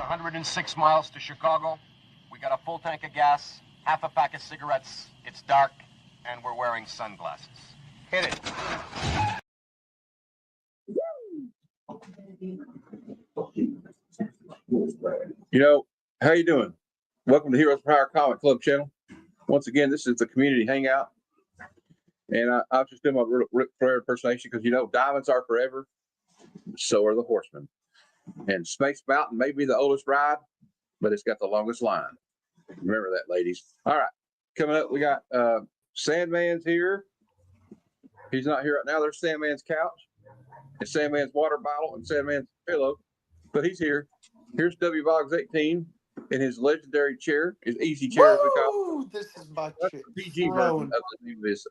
106 miles to Chicago. We got a full tank of gas, half a pack of cigarettes. It's dark, and we're wearing sunglasses. Hit it. You know, how you doing? Welcome to Heroes for Hire Comic Club channel. Once again, this is the community hangout. And I'll just do my Ric Flair impersonation because, you know, diamonds are forever. So are the horsemen. And Space Mountain may be the oldest ride, but it's got the longest line. Remember that, ladies. All right. Coming up, we got Sandman's here. He's not here right now. There's Sandman's couch and Sandman's water bottle and Sandman's pillow. But he's here. Here's W Boggs 18 in his legendary chair, his easy chair, as we call it. This is my PG version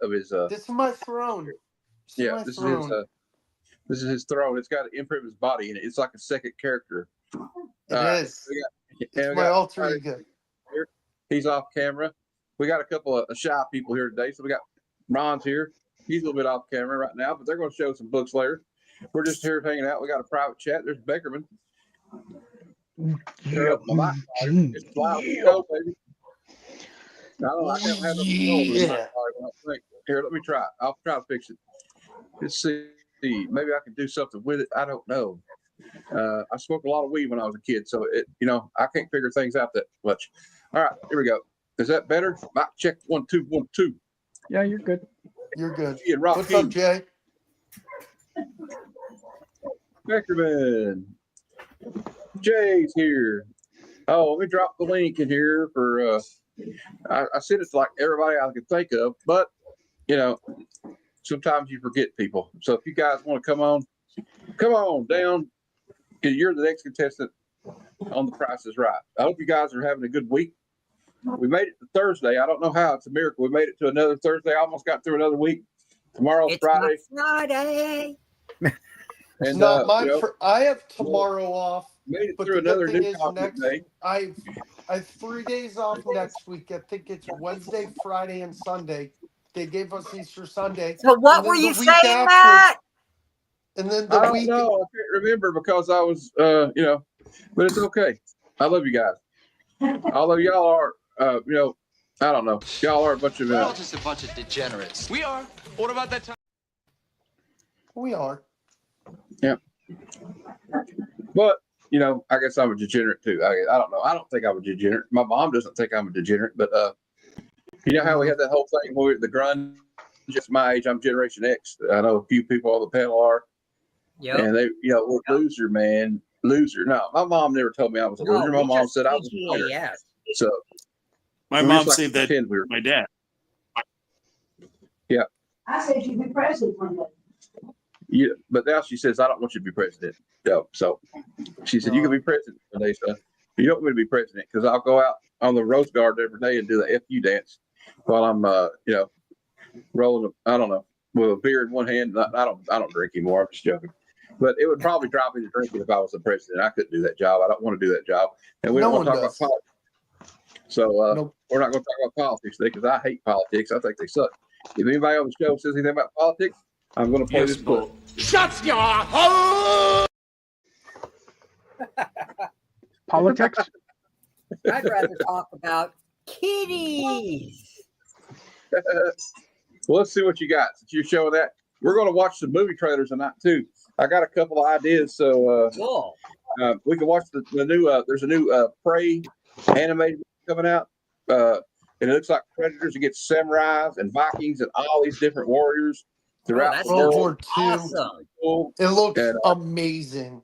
of his This is my throne. This is his throne. It's got an imprint of his body in it. It's like a second character. It is. It's my alter ego. He's off camera. We got a couple of shy people here today. So we got Ron's here. He's a little bit off camera right now, but they're going to show some books later. We're just here hanging out. We got a private chat. There's Beckerman. It's live. Go, baby. I don't have no Here, let me try it. I'll try to fix it. Let's see. Maybe I can do something with it. I don't know. I smoked a lot of weed when I was a kid, so I can't figure things out that much. All right, here we go. Is that better? Mic check 1 2 1 2. Yeah, you're good. You're good. What's up, Jay? Beckerman. Jay's here. Oh, let me drop the link in here for I sent it to like everybody I could think of, but sometimes you forget people. So if you guys want to come on down, because you're the next contestant on The Price is Right. I hope you guys are having a good week. We made it to Thursday. I don't know how. It's a miracle. We made it to another Thursday. I almost got through another week. Tomorrow's Friday. Friday. And I have tomorrow off. Made it through another new day. I have 3 days off next week. I think it's Wednesday, Friday, and Sunday. They gave us Easter Sunday. So what were you saying, Matt? And then I don't know. I can't remember because I was, but it's okay. I love you guys. Although y'all are, I don't know. Y'all are a bunch of. We're all just a bunch of degenerates. We are. What about that time? We are. Yeah. But I guess I'm a degenerate too. I don't know. I don't think I'm a degenerate. My mom doesn't think I'm a degenerate. But you know how we had that whole thing where the grunge. Just my age. I'm Generation X. I know a few people on the panel are. Yeah. And they, we're loser, man. Loser. No, my mom never told me I was a loser. My mom said I was a loser. Yes. So my mom said that my dad. Yeah. I said you'd be president one day. Yeah, but now she says I don't want you to be president. No. So she said you can be president one day, son. You don't want me to be president because I'll go out on the Rose Garden every day and do the FU dance while I'm rolling with a beer in one hand. I don't drink anymore. I'm just joking. But it would probably drive me to drinking if I was the president. I couldn't do that job. I don't want to do that job. And we don't want to talk about politics. So we're not going to talk about politics today because I hate politics. I think they suck. If anybody on the show says anything about politics, I'm going to play this clip. Shut your hole! Politics? I'd rather talk about kitties. Well, let's see what you got. Since you're showing that, we're going to watch some movie trailers tonight too. I got a couple of ideas, so Cool. We can watch the new. There's a new Prey animated coming out, and it looks like Predators against samurais and Vikings and all these different warriors throughout that's the world. World War II. Awesome. Cool. It looks And, amazing.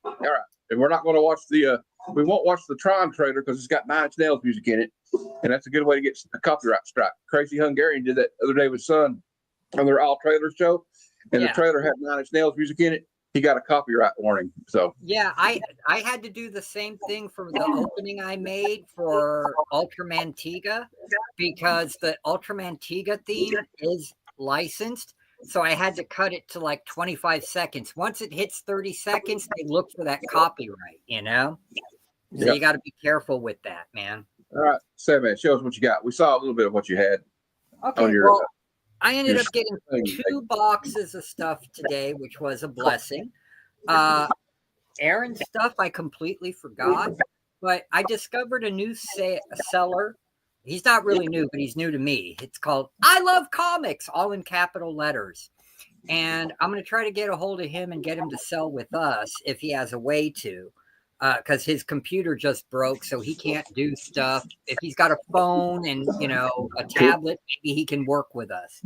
All right, and we're not going to watch we won't watch the Tron trailer because it's got Nine Inch Nails music in it, and that's a good way to get a copyright strike. Crazy Hungarian did that the other day with Son on their all trailer show, and the trailer had Nine Inch Nails music in it. He got a copyright warning. So yeah, I had to do the same thing for the opening I made for Ultramantiga because the Ultramantiga theme is licensed. So I had to cut it to like 25 seconds. Once it hits 30 seconds, they look for that copyright, So you got to be careful with that, man. All right, Sam, show us what you got. We saw a little bit of what you had. Okay, on your, well, I ended up getting 2 boxes of stuff today, which was a blessing. Aaron stuff I completely forgot, but I discovered a new seller. He's not really new, but he's new to me. It's called I Love Comics, all in capital letters. And I'm going to try to get a hold of him and get him to sell with us if he has a way to, because his computer just broke, so he can't do stuff. If he's got a phone and, a tablet, maybe he can work with us.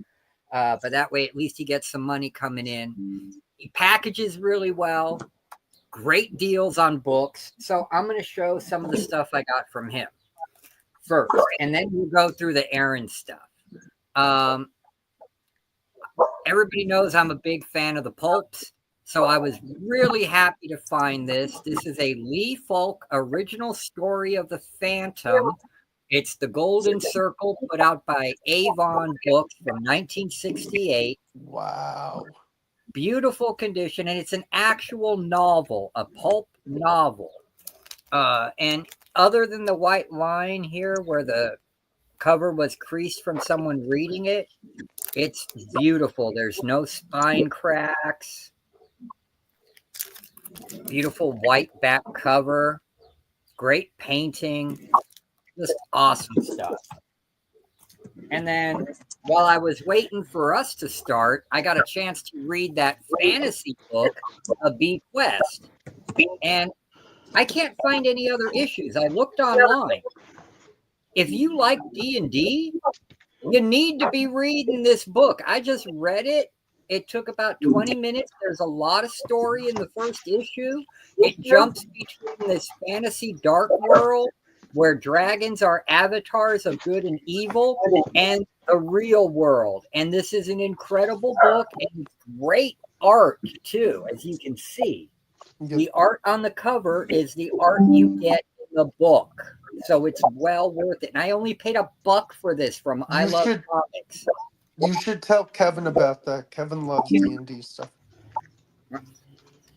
But that way, at least he gets some money coming in. He packages really well. Great deals on books. So I'm going to show some of the stuff I got from him first, and then we'll go through the Aaron stuff. Everybody knows I'm a big fan of the pulps, so I was really happy to find this. This is a Lee Falk original story of the Phantom. It's The Golden Circle, put out by Avon Books from 1968. Wow. Beautiful condition, and it's an actual novel, a pulp novel. And other than the white line here where the cover was creased from someone reading it, it's beautiful. There's no spine cracks. Beautiful white back cover. Great painting. Just awesome stuff. And then while I was waiting for us to start, I got a chance to read that fantasy book, A Bequest. And I can't find any other issues. I looked online. If you like D&D, you need to be reading this book. I just read it. It took about 20 minutes. There's a lot of story in the first issue. It jumps between this fantasy dark world where dragons are avatars of good and evil and the real world. And this is an incredible book and great art, too, as you can see. The art on the cover is the art you get in the book. So it's well worth it. And I only paid $1 for this from I Love Comics. You should tell Kevin about that. Kevin loves D&D stuff.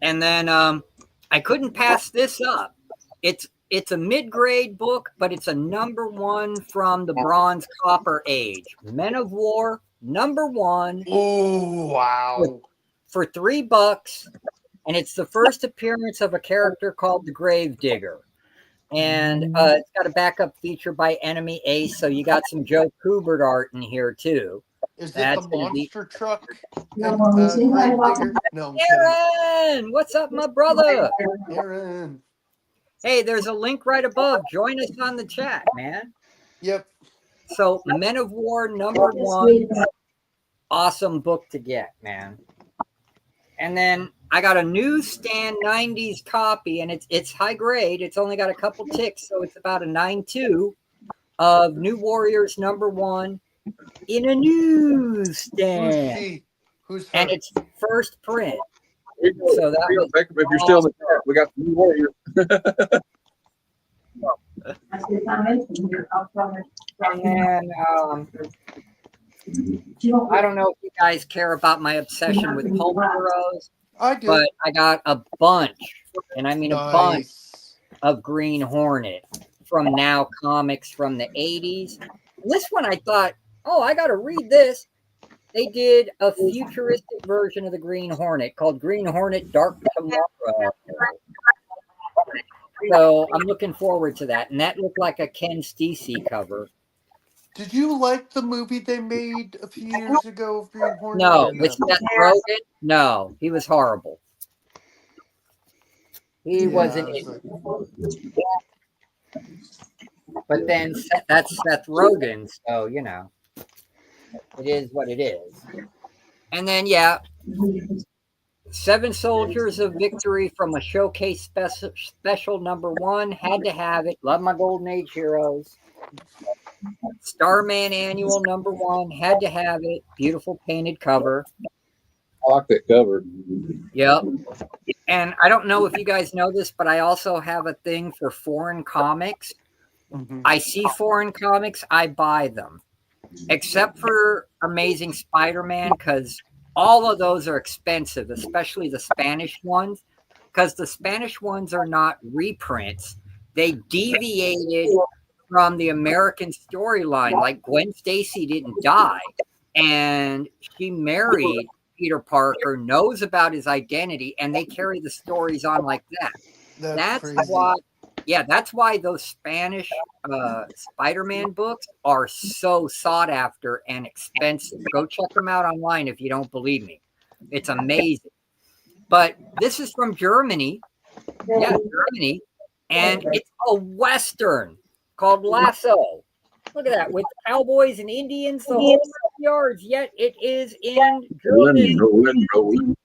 And then I couldn't pass this up. It's a mid-grade book, but it's a #1 from the Bronze Copper Age. Men of War, #1. Oh, wow. For $3. And it's the first appearance of a character called the Gravedigger. And it's got a backup feature by Enemy Ace, so you got some Joe Kubert art in here, too. Is That's it the monster truck? No, No, Aaron! What's up, my brother? Aaron. Hey, there's a link right above. Join us on the chat, man. Yep. So, Men of War, #1. Awesome book to get, man. And then I got a newsstand 90s copy, and it's high grade. It's only got a couple ticks, so it's about a 9.2 of New Warriors #1 in a newsstand. Who's and her? it's first print. So that was if you're still in the chat, we got the New Warrior. And then I don't know if you guys care about my obsession with pulp heroes. I do. But I got a bunch, and I mean a bunch of Green Hornet from Now Comics from the 80s. And this one I thought, oh, I got to read this. They did a futuristic version of the Green Hornet called Green Hornet Dark Tomorrow. So I'm looking forward to that. And that looked like a Ken Stacy cover. Did you like the movie they made a few years ago of Green Hornet? No, with Seth Rogen? No, he was horrible. He wasn't. But then that's Seth Rogen, so you know, it is what it is. And then yeah, 7 Soldiers of Victory from a showcase special #1. Had to have it. Love my Golden Age heroes. Starman Annual #1. Had to have it. Beautiful painted cover. I like that cover. Yep. And I don't know if you guys know this, but I also have a thing for foreign comics. Mm-hmm. I see foreign comics, I buy them. Except for Amazing Spider-Man, because all of those are expensive, especially the Spanish ones, because the Spanish ones are not reprints. They deviated from the American storyline. Like Gwen Stacy didn't die, and she married Peter Parker, knows about his identity, and they carry the stories on like that. That's crazy. why, yeah, that's why those Spanish Spider-Man books are so sought after and expensive. Go check them out online if you don't believe me. It's amazing. But this is from Germany. Yeah, Germany. And it's a Western called Lasso. Look at that, with cowboys and Indians, the whole yards, yet it is in German. Rolling.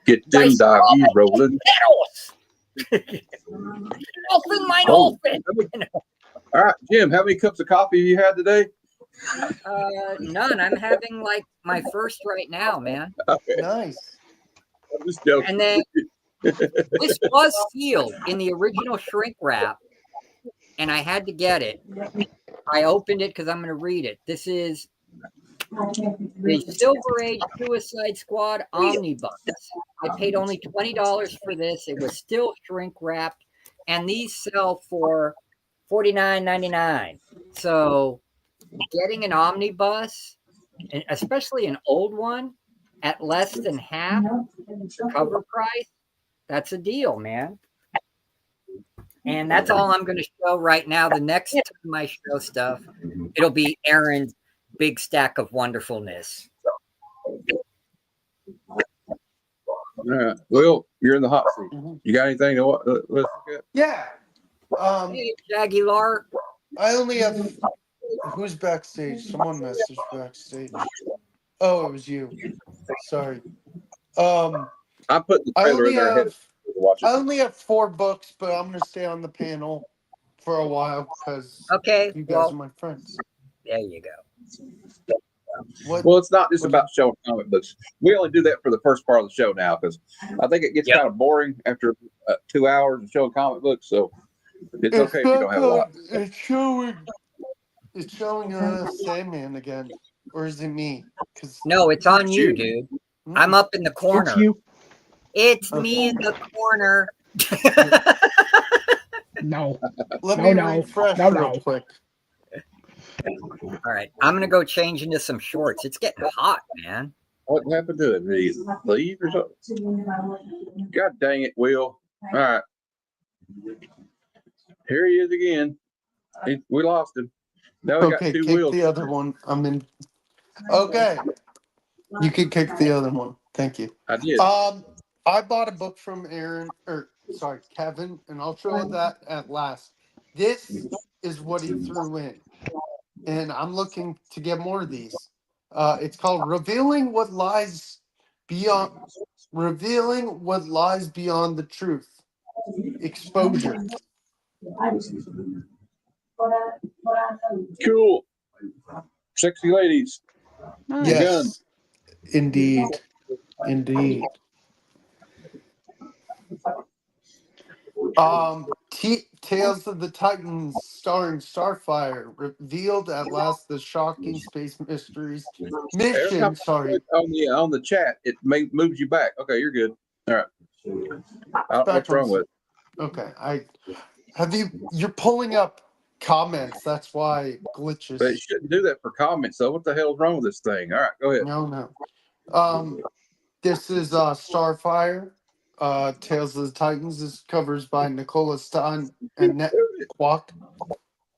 Get them doggies rolling. Elfin, mine Elfin. All right, Jim, how many cups of coffee have you had today? None. I'm having like my first right now, man. Okay. Nice. I'm just joking. And then this was sealed in the original shrink wrap, and I had to get it. I opened it because I'm going to read it. This is the Silver Age Suicide Squad Omnibus. I paid only $20 for this. It was still shrink wrapped, and these sell for $49.99. So getting an omnibus, and especially an old one, at less than half the cover price, that's a deal, man. And that's all I'm going to show right now. The next time I show stuff, it'll be Aaron's big stack of wonderfulness. All right. Well, you're in the hot seat. You got anything to let's look at? Yeah. Hey, Jagular. I only have. Who's backstage? Someone messaged backstage. Oh, it was you. Sorry. I put the I trailer only in there ahead have. to watch it. I only have 4 books, but I'm gonna stay on the panel for a while because Okay. you guys are my friends. There you go. What? Well, it's not just about showing comic books. We only do that for the first part of the show now because I think it gets kind of boring after 2 hours of showing comic books. So it's okay if you don't have a lot. It's showing Sandman again, or is it me? No, it's on you, dude. I'm up in the corner. It's you. It's me in the corner. No. Let No, me no. refresh No, real no. quick. All right, I'm gonna go change into some shorts. It's getting hot, man. What happened to it? Did he leave or something? God dang it, Will. All right. Here he is again. We lost him. Now we got Okay, 2 kick wheels. the other one. I'm in. Okay, you can kick the other one. Thank you. I did. I bought a book from Kevin, and I'll show that at last. This is what he threw in, and I'm looking to get more of these. It's called Revealing What Lies Beyond the Truth. Exposure. Cool. Sexy ladies. Nice. Yes, indeed. Tales of the Titans, starring Starfire, revealed at last the shocking space mysteries Every time mission. Sorry, on the chat, it moves you back. Okay, you're good. All right. What's wrong with it? Okay, you're pulling up comments. That's why it glitches. But it shouldn't do that for comments. So what the hell is wrong with this thing? All right, go ahead. No. This is Starfire. Tales of the Titans. This covers by Nicola Stein and Net Quack.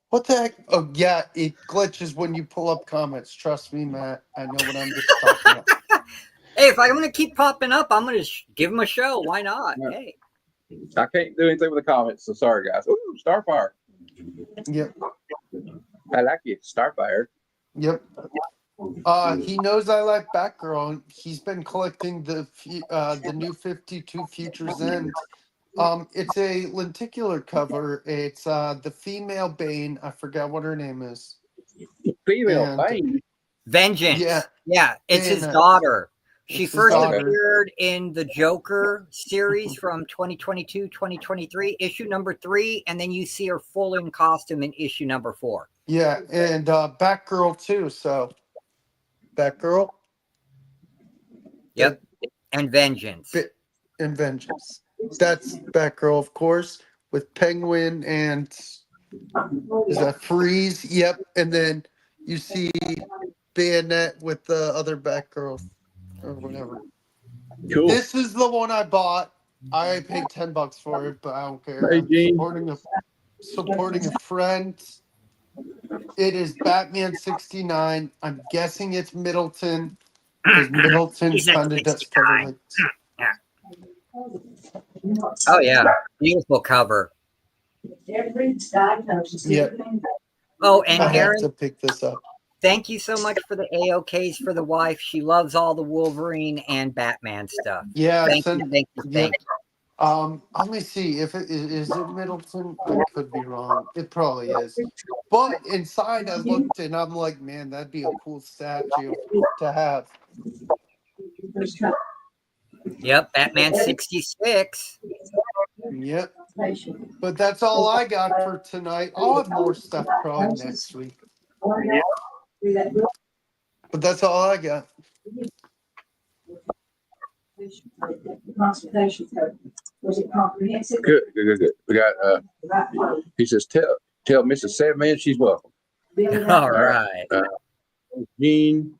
What the heck? Oh yeah, it glitches when you pull up comments. Trust me, Matt. I know what I'm just talking about. Hey, if I'm gonna keep popping up, I'm gonna give him a show. Why not? Yeah. Hey, I can't do anything with the comments, so sorry, guys. Ooh, Starfire. Yep. I like you, Starfire. Yep. He knows I like Batgirl, and he's been collecting the new 52 Futures End. It's a lenticular cover. It's the female Bane. I forgot what her name is. Female Bane. Vengeance. Yeah. It's his And, daughter. She it's his first daughter. appeared in the Joker series from 2022, 2023, issue number 3, and then you see her full in costume in issue number 4. Yeah, and Batgirl too. So, Batgirl. Yep. And Vengeance. And Vengeance. That's Batgirl, of course, with Penguin and is that Freeze? Yep. And then you see Bayonet with the other Batgirl. or whatever. Cool. This is the one I bought. I paid $10 for it, but I don't care. Hey, I'm Gene. supporting a friend. It is Batman 69. I'm guessing it's Middleton because Middleton He's at kind of does cover 69. links. Oh yeah, beautiful cover. Every diagnosis. Yep. Oh, and I have Aaron, to pick this up. thank you so much for the AOKs for the wife. She loves all the Wolverine and Batman stuff. Yeah, Thank you, thank you, yep. thank you. Let me see if it is it Middleton. I could be wrong. It probably is. But inside, I looked and I'm like, man, that'd be a cool statue to have. Yep, Batman 66. Yep. But that's all I got for tonight. I'll have more stuff probably next week. But that's all I got. Consultation code. Was it comprehensive? Good. We got, he says, tell Mrs. Sandman she's welcome. All right. Gene,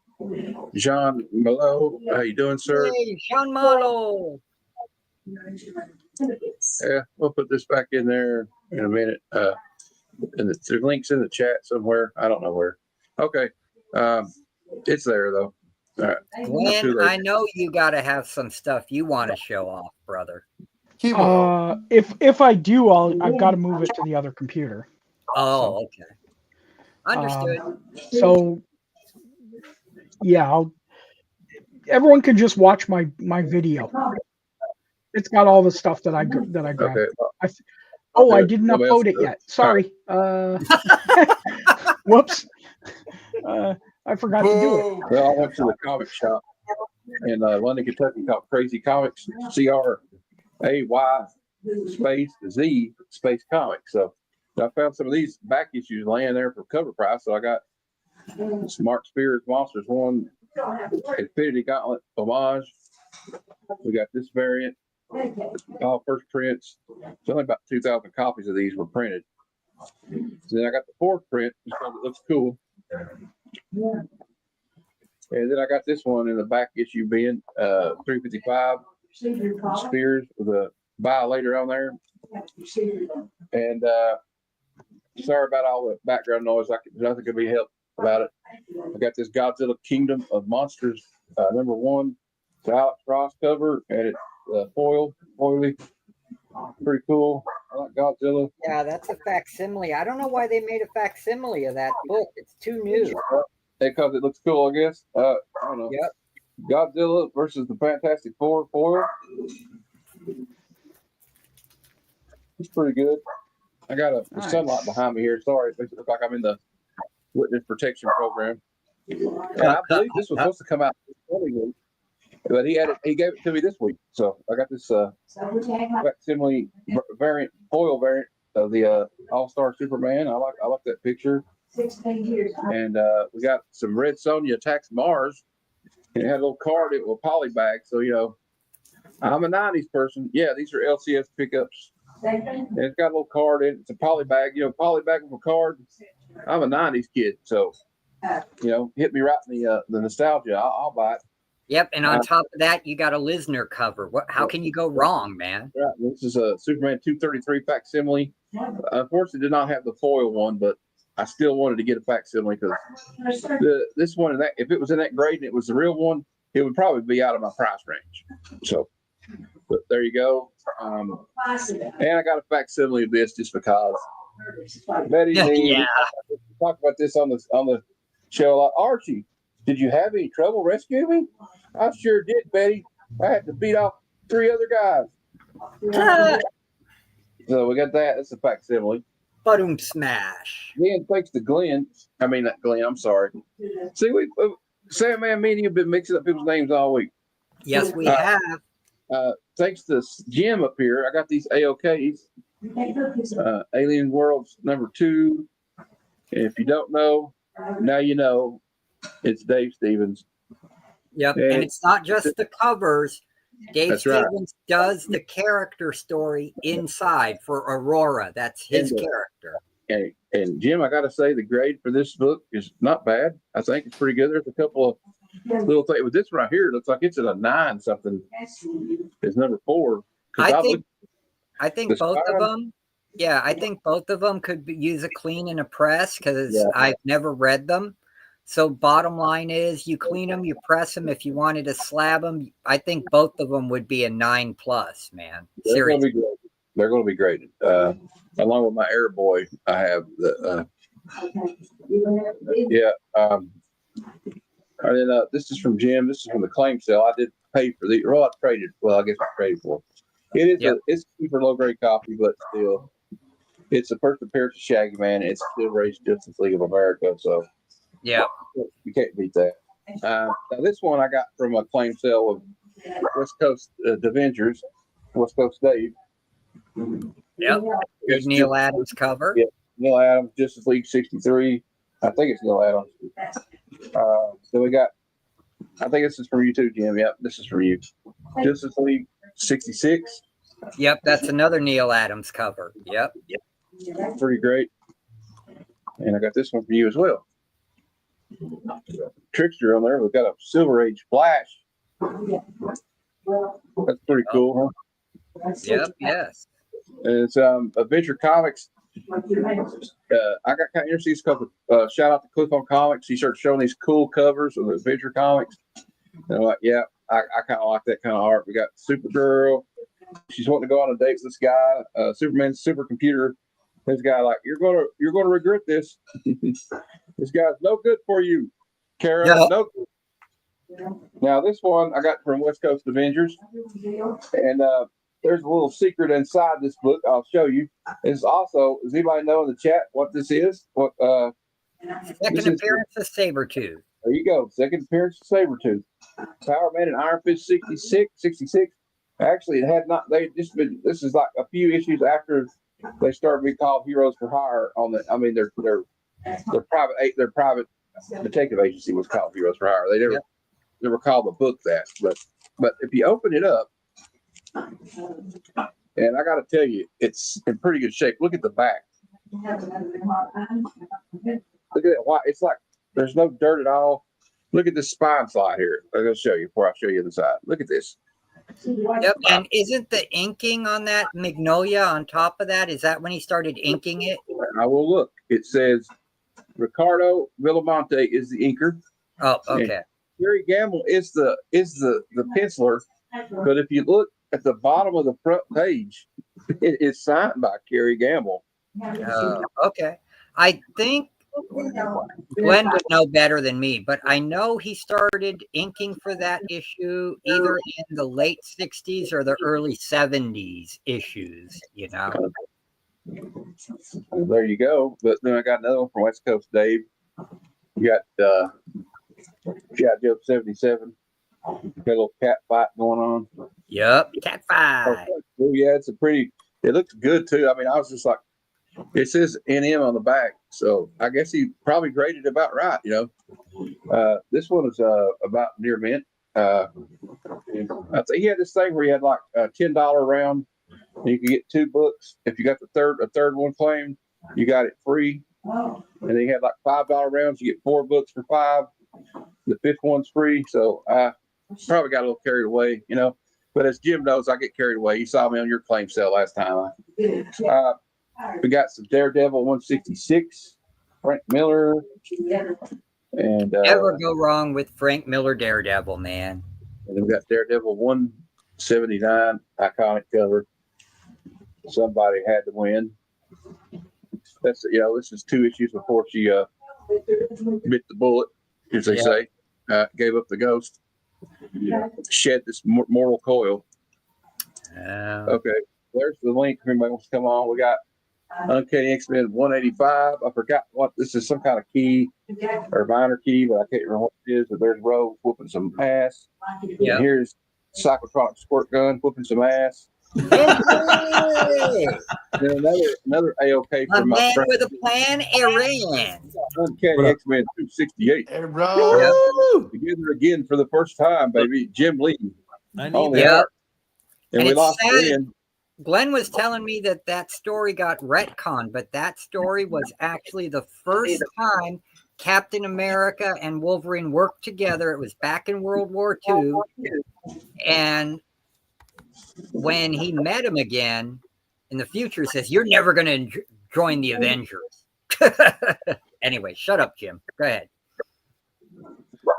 Jean Malo, how you doing, sir? Hey, Sean Malo. Yeah, we'll put this back in there in a minute. And the link's in the chat somewhere. I don't know where. Okay. It's there though. All right. Glenn, I know you got to have some stuff you want to show off, brother. If I do, I've got to move it to the other computer. Oh, okay. Understood. So yeah, everyone can just watch my video. It's got all the stuff that I grabbed. Okay. I didn't upload it yet. Sorry. Whoops. I forgot to do it. Well, I went to the comic shop in London, Kentucky called Crazy Comics, CRAY_Z Comics. So I found some of these back issues laying there for cover price. So I got Smart Spears Monsters 1, Infinity Gauntlet homage. We got this variant, all first prints. It's only about 2,000 copies of these were printed. So then I got the fourth print because it looks cool. And then I got this one in the back issue bin, 355 Spears with a Violator on there. And sorry about all the background noise. Nothing could be helped about it. I got this Godzilla Kingdom of Monsters #1. It's Alex Ross cover, and it's foily. Pretty cool. I like Godzilla. Yeah, that's a facsimile. I don't know why they made a facsimile of that book. It's too new. Because it looks cool, I guess. I don't know. Yep. Godzilla versus the Fantastic Four foil. It's pretty good. I got a sunlight behind me here. Sorry, it makes it look like I'm in the witness protection program. And I believe this was supposed to come out this morning, but he gave it to me this week. So I got this facsimile variant, foil variant of the All-Star Superman. I like that picture. 16 years. And we got some Red Sonja Attacks Mars. And it had a little card with a poly bag. So, I'm a 90s person. Yeah, these are LCS pickups. And it's got a little card in it. It's a poly bag, poly bag with a card. I'm a 90s kid. So, hit me right in the nostalgia. I'll buy it. Yep, and on top of that, you got a Lisner cover. How can you go wrong, man? Right. This is a Superman 233 facsimile. Unfortunately, did not have the foil one, but I still wanted to get a facsimile because this one, if it was in that grade and it was the real one, it would probably be out of my price range. So, but there you go. And I got a facsimile of this just because. Betty, Yeah. Talk about this on the show a lot. Archie, did you have any trouble rescuing me? I sure did, Betty. I had to beat off 3 other guys. So we got that. That's a facsimile. Boom smash. Then thanks to Glenn. I mean, not Glenn. I'm sorry. See, Sandman, me and you have been mixing up people's names all week. Yes, we have. Thanks to Jim up here, I got these AOKs. Alien Worlds #2. And if you don't know, now you know. It's Dave Stevens. Yep, and it's not just the covers. Dave Stevens does the character story inside for Aurora. That's his character. And Jim, I got to say, the grade for this book is not bad. I think it's pretty good. There's a couple of little thing. With this right here, it looks like it's at a 9 something. It's number 4. I think both of them. Yeah, I think both of them could use a clean and a press because I've never read them. So bottom line is, you clean them, you press them. If you wanted to slab them, I think both of them would be a 9+, man. Seriously, they're going to be graded. Along with my Air Boy, I have the. And then this is from Jim. This is from the claim sale. I did pay for the. Well, I traded. Well, I guess I traded for it. It's a super low grade copy, but still, it's the first appearance of Shaggy Man. It's still raised Justice League of America, so yeah, you can't beat that. Now this one I got from a claim sale of West Coast Avengers, West Coast Dave. Yep, good Neil Adams cover. Yeah, Neil Adams, Justice League 63. I think it's Neil Adams. So we got. I think this is from you too, Jim. Yep, this is from you. Justice League 66. Yep, that's another Neil Adams cover. Yep. Pretty great. And I got this one for you as well. Trickster on there. We've got a Silver Age Flash. That's pretty cool, huh? Yep, yes. And it's Adventure Comics. I got kind of interested because shout out to Cliff on Comics. He started showing these cool covers of Adventure Comics. And I'm like, yeah, I kind of like that kind of art. We got Supergirl. She's wanting to go on a date with this guy, Superman's supercomputer. This guy like, you're gonna regret this. This guy's no good for you, Kara. Yeah. No good. Now this one I got from West Coast Avengers, and there's a little secret inside this book. I'll show you. It's also, does anybody know in the chat what this is? What second appearance of Sabretooth. There you go. Second appearance of Sabretooth. Power Man and Iron Fist 66. Actually, it had not. They just been. This is like a few issues after they started being called Heroes for Hire. On the, I mean, their private detective agency was called Heroes for Hire. They never called the book that. But if you open it up, and I got to tell you, it's in pretty good shape. Look at the back. Look at that white. It's like there's no dirt at all. Look at this spine slide here. I'm going to show you before I show you the side. Look at this. Yep, and isn't the inking on that Magnolia on top of that? Is that when he started inking it? I will look. It says Ricardo Villamonte is the inker. Oh, okay. Gary Gamble is the penciler. But if you look at the bottom of the front page, it is signed by Gary Gamble. Okay. I think Glenn would know better than me, but I know he started inking for that issue either in the late 60s or the early 70s issues, you know. There you go. But then I got another one from West Coast Dave. You got Joe 77. Got a little cat fight going on. Yep, cat fight. Oh, yeah, it looks good too. I mean, I was just like, it says NM on the back, so I guess he probably graded about right, you know. This one is about near mint. I think he had this thing where he had like a $10 round, and you could get 2 books. If you got a third one claimed, you got it free. And then he had like $5 rounds, you get 4 books for $5. The 5th one's free. So I probably got a little carried away, you know. But as Jim knows, I get carried away. You saw me on your claim sale last time. We got some Daredevil 166, Frank Miller, and never go wrong with Frank Miller Daredevil, man. And then we got Daredevil 179, iconic cover. Somebody had to win. That's, you know, this is 2 issues before she bit the bullet, as they say, gave up the ghost, shed this mortal coil. Okay, there's the link. If anybody wants to come on, we got Uncanny X-Men 185. I forgot what this is, some kind of key or minor key, but I can't remember what it is. But there's Rose whooping some ass. Yeah. And here's Cyclotronic Squirt Gun whooping some ass. Another AOK from my man friend with a plan, Aaron. Uncanny X-Men 268. Hey, bro. Together again for the first time, baby. Jim Lee. And we lost Glenn. Glenn was telling me that story got retconned, but that story was actually the first time Captain America and Wolverine worked together. It was back in World War II. And when he met him again in the future, he says, "You're never going to join the Avengers." Anyway, shut up, Jim. Go ahead.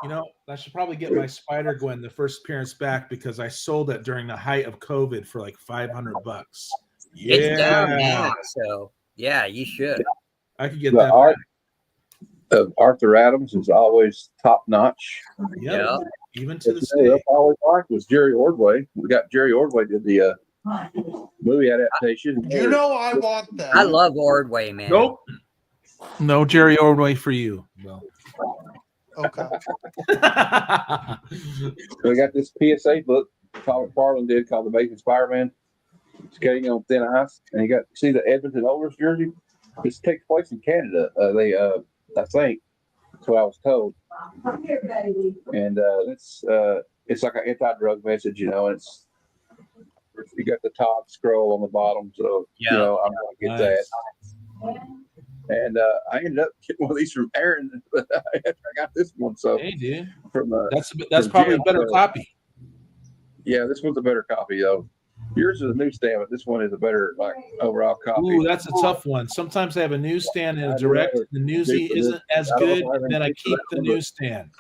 You know, I should probably get my Spider-Gwen the first appearance back because I sold it during the height of COVID for like $500. Yeah, It's down now, so yeah, you should. I could get The that art back. of Arthur Adams is always top notch. Yep. Even to But this you know, day. that's all we liked was Jerry Ordway. We got Jerry Ordway did the movie adaptation. You know I want that. I love Ordway, man. Nope. No Jerry Ordway for you. No. Okay. We got this PSA book Todd McFarlane did called The Amazing Spider-Man, Skating on Thin Ice, and you got see the Edmonton Oilers jersey. This takes place in Canada. I think that's what I was told. Come here, baby. And it's like an anti-drug message, you know. And it's you got the top scroll on the bottom, so you know I'm gonna get that. And I ended up getting one of these from Aaron after I got this one. So hey, dude, from that's probably Jim, a better copy. Yeah, this one's a better copy though. Yours is a newsstand, but this one is a better like overall copy. Ooh, that's a tough one. Sometimes I have a newsstand and a direct. The newsy isn't as good, and then I keep the newsstand.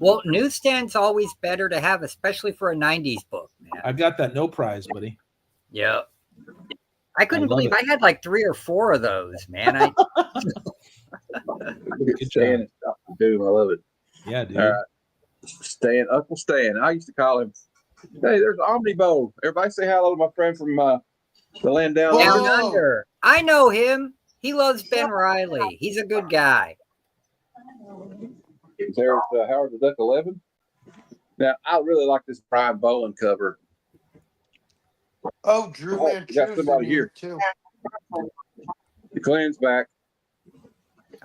Well, newsstand's always better to have, especially for a 90s book, man. I got that no prize, buddy. Yeah. I couldn't believe I had like 3 or 4 of those, man. Good Stan and stuff to do. I love it. Yeah, dude. All right. Stan, Uncle Stan. I used to call him. Hey, there's Omnibo. Everybody say hello to my friend from the land down under. I know him. He loves Ben Riley. He's a good guy. There's Howard the Duck 11. Now, I really like this Brian Boland cover. Oh, Drew you got somebody here too. The Clan's back.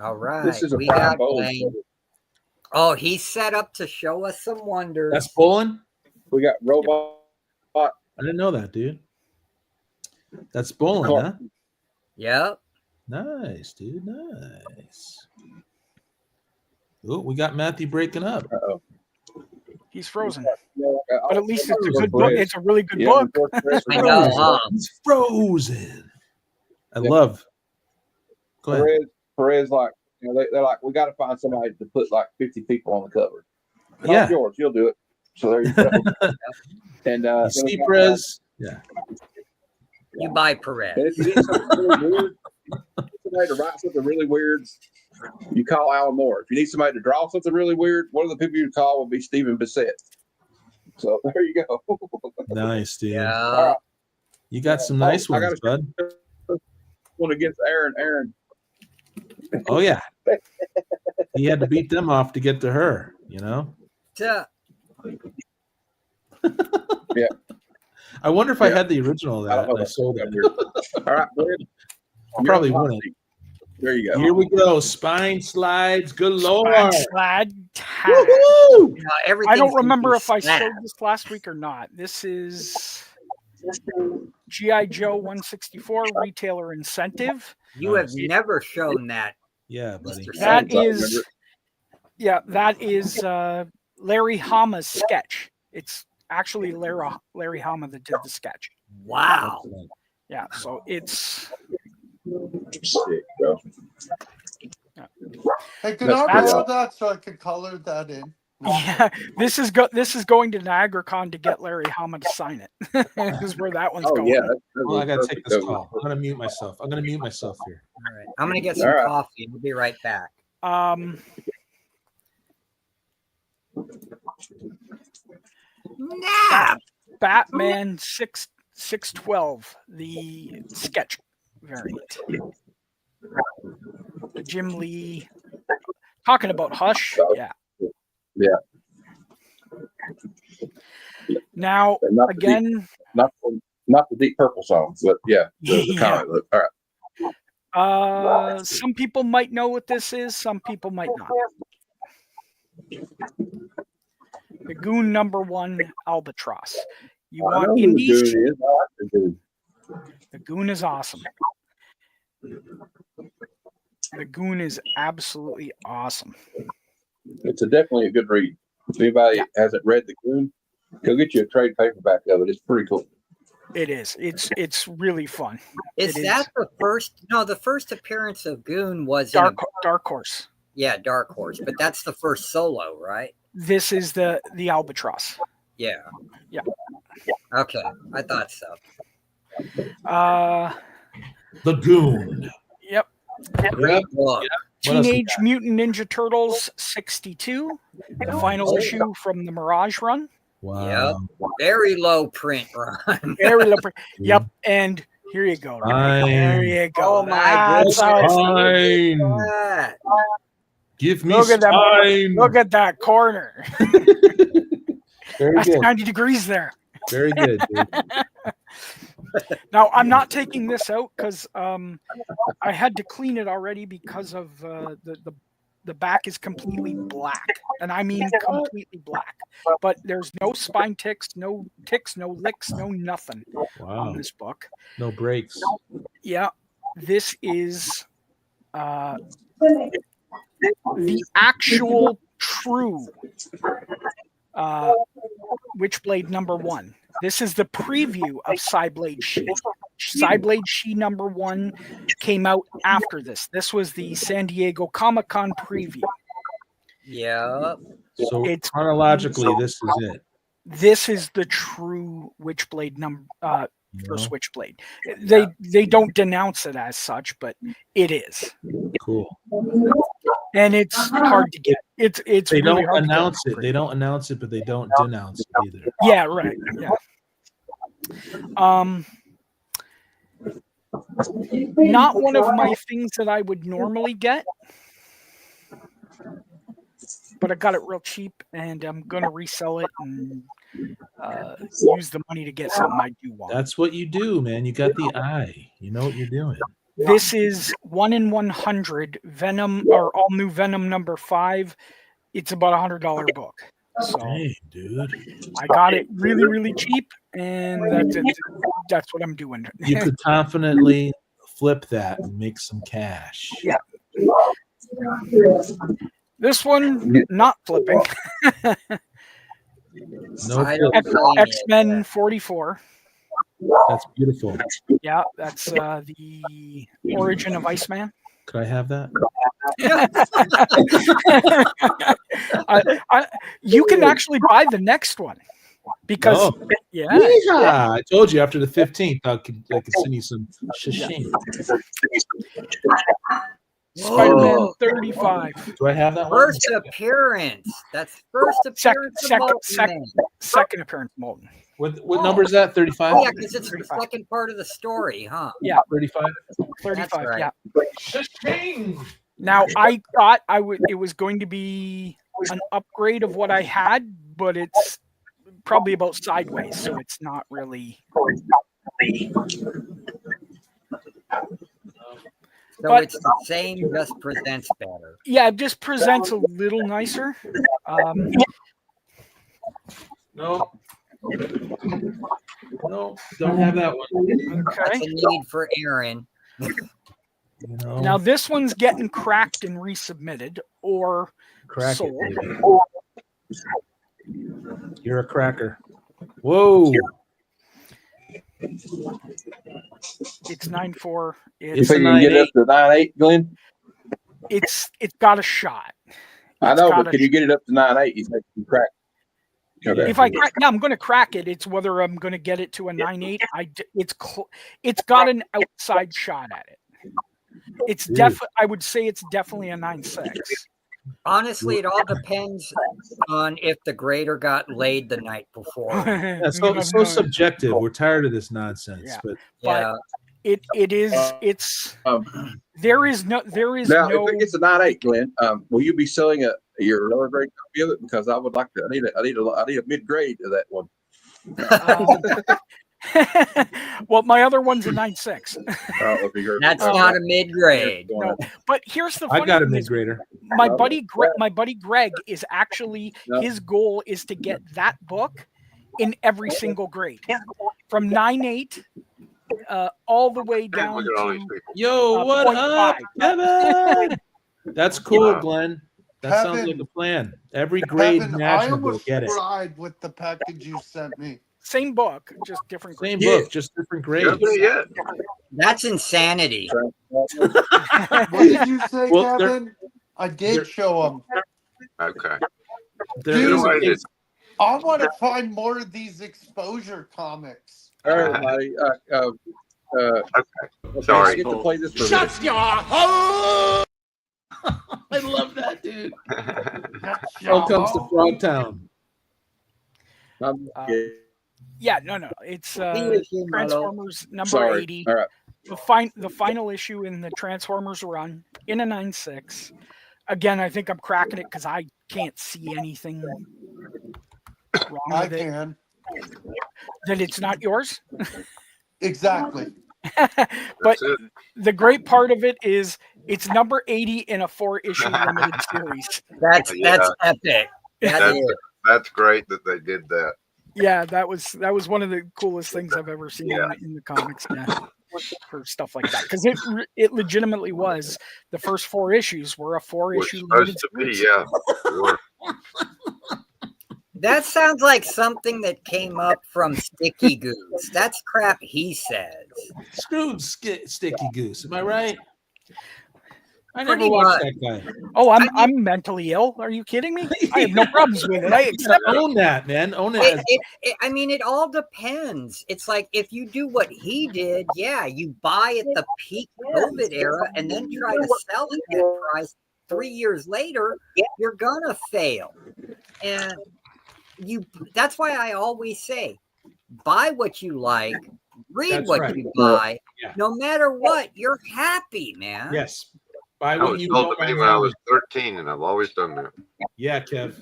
All right. This is a we Brian got Boland Blaine. cover. Oh, he's set up to show us some wonders. That's Bolin? We got Robot. I didn't know that, dude. That's Bolin, huh? Yep. Nice, dude. Nice. Oh, we got Matthew breaking up. Uh-oh. He's frozen. But at least it's a good book. It's a really good Yeah, book. I know, huh? He's frozen. I love. Go ahead. Perez, like, you know, they're like, we got to find somebody to put like 50 people on the cover. Yeah. George, you'll do it. So there you go. And Steve Perez. Yeah. You buy Perez. And if you need something really weird, somebody to write something really weird, you call Alan Moore. If you need somebody to draw something really weird, one of the people you call will be Stephen Bissett. So there you go. Nice, dude. Yeah. Right. You got some nice ones, bud. One against Aaron. Oh yeah. He had to beat them off to get to her, you know? Yeah. Yeah. I wonder if I had the original of that and I sold it. All right, I probably wouldn't. There you go. Here we go. Spine slides galore. Spine slide tag. Woo-hoo! I don't remember if I showed this last week or not. This is G.I. Joe 164 retailer incentive. You have never shown that. Yeah, buddy. That is Larry Hama's sketch. It's actually Larry Hama that did the sketch. Wow. Yeah, so it's Sick, bro. Hey, can I borrow that so I could color that in? Yeah, this is going to NiagaraCon to get Larry Hama to sign it. This is where that one's going. Yeah, well, I gotta take this call. I'm gonna mute myself. I'm gonna mute myself here. All right. I'm gonna get some coffee and we'll be right back. Batman 612, the sketch variant. Jim Lee talking about Hush. Yeah. Yeah. Now again, not the Deep Purple songs, but yeah, the comic book. All right. Some people might know what this is. Some people might not. The Goon #1 Albatross. You want indies? The Goon is awesome. The Goon is absolutely awesome. It's definitely a good read. If anybody hasn't read The Goon, go get you a trade paperback of it. It's pretty cool. It is. It's really fun. Is that the first? No, the first appearance of Goon was Dark Horse. Yeah, Dark Horse, but that's the first solo, right? This is the Albatross. Yeah. Yeah. Okay, I thought so. The Goon. Yep. Great book. Teenage Mutant Ninja Turtles 62, the final issue from the Mirage run. Wow. Yep. Very low print run. Very low print. Yep. And here you go. There you go. Oh my goodness. Give me time. Look at that corner. Very That's good. 90 degrees there. Very good. Dude. Now, I'm not taking this out because I had to clean it already because of the back is completely black. And I mean completely black. But there's no spine ticks, no licks, no nothing on this book. No breaks. Yeah. This is the actual true Witchblade #1. This is the preview of Psyblade She. Psyblade She #1 came out after this. This was the San Diego Comic-Con preview. Yeah. So chronologically, this is it. This is the true Witchblade first Witchblade. They don't denounce it as such, but it is. Cool. And it's hard to get. It's they really don't announce it. They don't announce it, but they don't denounce it either. Yeah, right. Yeah. Not one of my things that I would normally get, but I got it real cheap, and I'm gonna resell it and use the money to get something I do want. That's what you do, man. You got the eye. You know what you're doing. This is 1 in 100 Venom, or all new Venom #5. It's about $100 book. So dang, dude, I got it really, really cheap, and that's what I'm doing. You could confidently flip that and make some cash. Yeah. This one, not flipping. No X-Men 44. That's beautiful. Yeah, that's the origin of Iceman. Could I have that? You can actually buy the next one because I told you after the 15th I could send you some shishing. Spider-Man 35. Do I have that one? First appearance. That's first appearance. Second appearance, Molten. What number is that? 35? Yeah, because it's the second part of the story, huh? Yeah. 35? 35, right. yeah. Shishing. Now, I thought it was going to be an upgrade of what I had, but it's probably about sideways, so it's not really. So it's the same, just presents better. Yeah, it just presents a little nicer. No. No, don't have that one. Okay. That's a need for Aaron. You know, Now this one's getting cracked and resubmitted or crack sold. it, baby. You're a cracker. Whoa. It's 9.4. You think you can get it up to 9.8, Glenn? It's got a shot. I know, but can you get it up to 9.8? You think you can crack? Okay. If I crack, yeah, I'm going to crack it. It's whether I'm going to get it to a 9.8. It's got an outside shot at it. It's definitely. I would say it's definitely a 9.6. Honestly, it all depends on if the grader got laid the night before. Yeah, so subjective. We're tired of this nonsense. Yeah. But Yeah. It is. It's there is now, no. if it gets a 9.8, Glenn, will you be selling your lower grade copy of it? Because I would like to. I need a mid grade of that one. Well, my other one's a 9.6. That's not a mid grade. No, but here's the. I funny got a thing mid is, grader. my buddy Greg is actually his goal is to get that book in every single grade from 9.8 all the way down to Yo, what 0.5. up, Kevin? That's cool, Glenn. That sounds like Kevin, a plan. Every grade Kevin, I imaginable, almost get it. cried with the package you sent me. Same book, just different. Same grades. book, just different grades. That's insanity. What did you say, Well, Kevin? I did show him. Okay. Dude, I want to find more of these exposure comics. All right, buddy. Okay. Sorry. I get to play this for Shut your hole! I love that, dude. Welcome to Frogtown. Yeah, no. It's Transformers number Sorry. 80. All right. The final issue in the Transformers run in a 9.6. Again, I think I'm cracking it because I can't see anything wrong I with it. can. That it's not yours. Exactly. But the great part of it is it's number 80 in a 4-issue limited series. That's epic. That's great that they did that. Yeah, that was one of the coolest things I've ever seen in the comics. Yeah, for stuff like that, because it legitimately was the first 4 issues were a 4-issue limited series. Sure. That sounds like something that came up from Sticky Goose. That's crap he says. Screw Sticky Goose. Am I right? I Pretty never watched much. that guy. Oh, I'm mentally ill. Are you kidding me? I have no problems with it. I accept it. Own that, man. Own it. I mean, it all depends. It's like if you do what he did, yeah, you buy at the peak COVID era and then try to sell it at that price 3 years later, you're gonna fail. And that's why I always say, buy what you like, read what you buy. Yeah. No matter what, you're happy, man. Yes. Buy I what was you told don't to me want when I to was 13, and I've always done that. Yeah, Kev.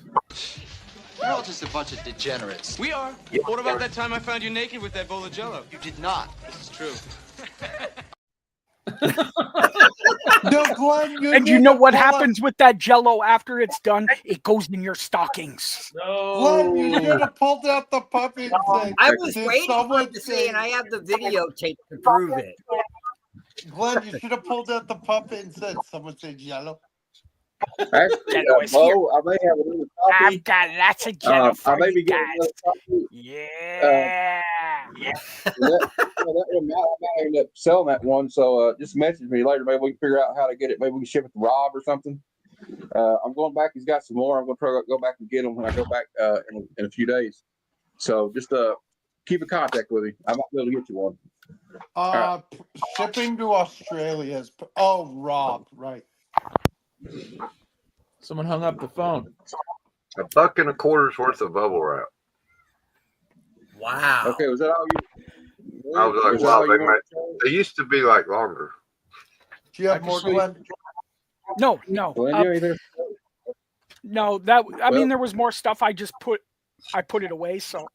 You're all just a bunch of degenerates. We are. What about that time I found you naked with that bowl of Jello? You did not. This is true. No, Glenn, And you know what happens with that Jello after it's done? It goes in your stockings. Glenn, you should have pulled out the puppy and said, I was "Did waiting for someone it to say, and I have the videotape to prove it. Glenn, you should have pulled out the puppet and said, "Someone said yellow." Actually, Jello is Bo, I may have another copy. I've got lots of Jello I for may you be getting guys. another copy. Yeah. That one, I might end up selling that one. So just message me later. Maybe we can figure out how to get it. Maybe we can ship it to Rob or something. I'm going back. He's got some more. I'm going to try to go back and get them when I go back in a few days. So just keep in contact with me. I might be able to get you one. Shipping to Australia is. Rob, right? Someone hung up the phone. $1.25 worth of bubble wrap. Wow. Okay, was that all you? I was like, wow, they used to be like longer. Do you have more, Glenn? No. Glenn, you anything? No, mean, there was more stuff. I put it away. So,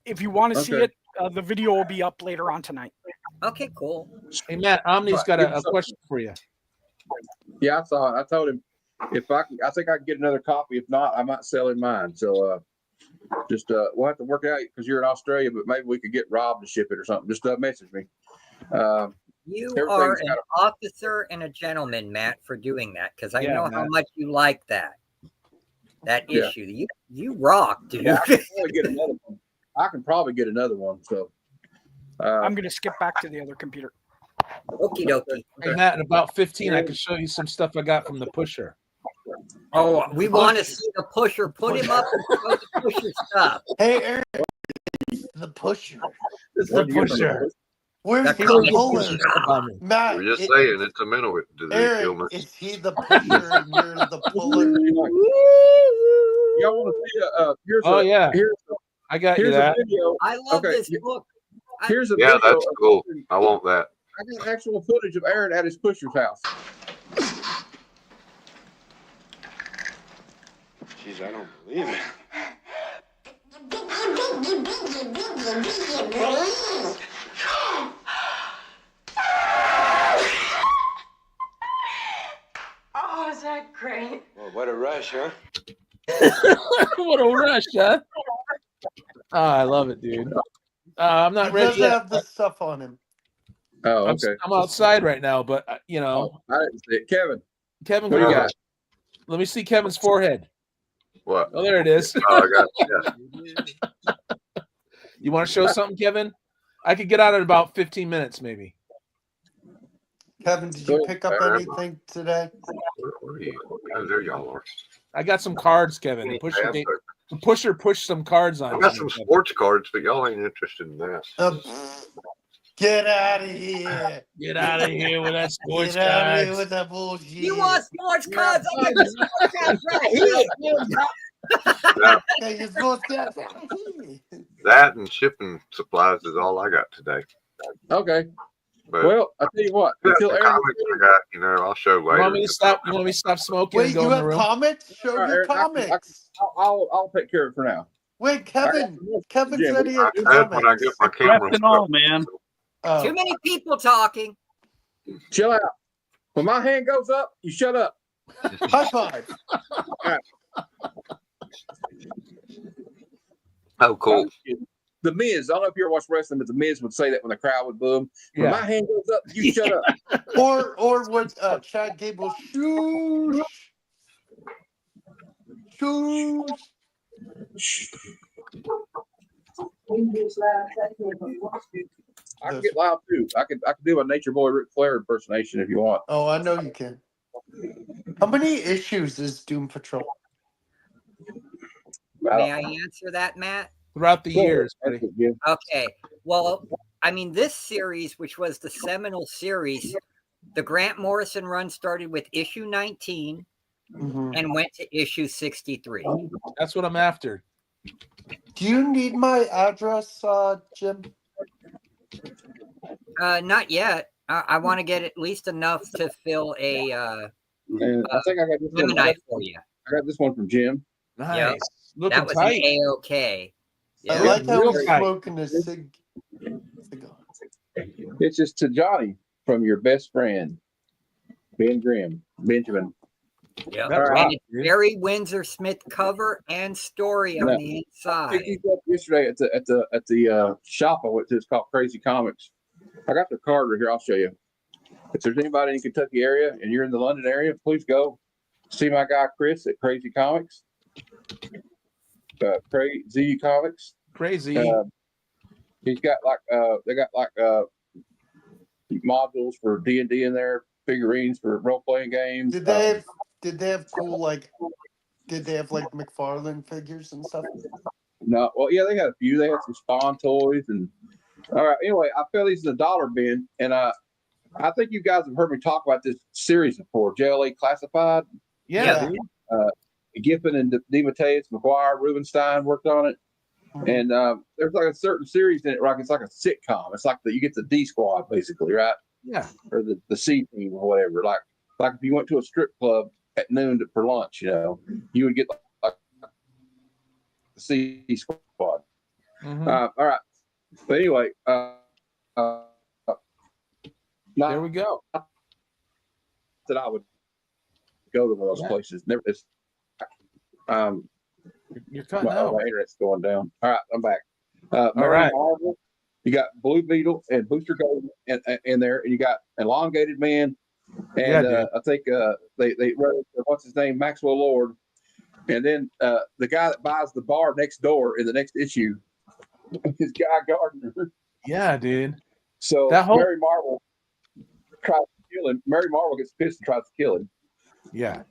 if you want to see it, the video will be up later on tonight. Okay, cool. Hey, Matt, Omni's got a question for you. Yeah, I saw it. I told him if I think I can get another copy. If not, I might sell in mine. So just we'll have to work it out because you're in Australia, but maybe we could get Rob to ship it or something. Just message me. You are an officer and a gentleman, Matt, for doing that because I know how much you like that issue. You rock, dude. Yeah, I can probably get another one. So I'm going to skip back to the other computer. Okie dokie. Hey, Matt, in about 15, I can show you some stuff I got from the pusher. Oh, we want to see the pusher. Put him up and show the pusher stuff. Hey, Eric, the pusher. The pusher. Where's That's the puller? Matt, We're just saying it's a mental disease Eric, illness. is he the pusher and you're the puller? Y'all want to see? I got you that. Video. I love this book. Here's a video. That's cool. I want that. I got actual footage of Aaron at his pusher's house. Jeez, I don't believe it. Oh, is that great? Well, what a rush, huh? What a rush, huh? Oh, I love it, dude. I'm not He ready doesn't yet. have the stuff on him. Oh, okay. I'm outside right now, but you know, I didn't see it. Kevin, Kevin, what do you Uh, got? let me see Kevin's forehead. What? Oh, there it is. Oh, I got yeah. You want to show something, Kevin? I could get out in about 15 minutes, maybe. Kevin, did Go you ahead. pick up anything today? What are you? Oh, there y'all are. I got some cards, Kevin. The pusher pushed some cards on. I got me, some Kevin. sports cards, but y'all ain't interested in that. Get out of here. Get out of here with that sports Get out of here cards. with that bullshit. You want sports cards? I got the sports cards right here. Okay, you're supposed to have that here. That and shipping supplies is all I got today. Okay. But Well, I tell you what. Until the Aaron, comics I got, you know, I'll show later. You want me to stop? You want me to stop smoking and Wait, go you in the have room? comics? Show All right, your Aaron, comics. I'll take care of it for now. Wait, Kevin. Kevin Jim, said he had I said when I comics. get my camera Left and all, man. Oh. Too many people talking. Chill out. When my hand goes up, you shut up. High five. Oh, cool. The Miz. I don't know if you ever watched wrestling, but the Miz would say that when the crowd would boo him. When Yeah. my hand goes up, you shut up. Or what Chad Gable shoosh. Shoosh. I can get loud too. I can do a Nature Boy Ric Flair impersonation if you want. Oh, I know you can. How many issues is Doom Patrol? May I answer that, Matt? Throughout the years, buddy. Okay. Well, I mean, this series, which was the seminal series, the Grant Morrison run started with issue 19 and went to issue 63. That's what I'm after. Do you need my address, Jim? Not yet. I want to get at least enough to fill a And I think I got this one. Gemini for you. I got this one from Jim. Nice. Yep. Looking That was tight. an A-OK. I Yeah. like how Real he's tight. smoking a cigar. It's just to Johnny from your best friend, Benjamin. Yeah. All right. And it's very Windsor Smith cover and story on Yeah. the I inside. picked these up yesterday at the shop I went to. It's called Crazy Comics. I got the card right here. I'll show you. If there's anybody in the Kentucky area and you're in the London area, please go see my guy Chris at Crazy Comics. Crazy Comics. Crazy. He's got they got modules for D&D in there, figurines for role playing games. Did they have cool did they have like McFarlane figures and stuff? No, well, yeah, they had a few. They had some Spawn toys and all right. Anyway, I fell these in the dollar bin, and I think you guys have heard me talk about this series before. JLA Classified. Yeah. Giffen and DeMatteis, McGuire, Rubenstein worked on it, and there's like a certain series in it, right? It's like a sitcom. It's like you get the D Squad basically, right? Yeah. Or the C team or whatever. Like if you went to a strip club at noon for lunch, you would get like the C Squad. All right. But anyway, there we go. That I would go to one of those places. Never. You're cutting out. My internet's going down. All right, I'm back. All Mary right. Marvel, you got Blue Beetle and Booster Gold in there, and you got Elongated Man, and I think they wrote what's his name, Maxwell Lord, and then the guy that buys the bar next door in the next issue is Guy Gardner. Yeah, dude. So That whole- Mary Marvel tries to kill him. Mary Marvel gets pissed and tries to kill him. Yeah.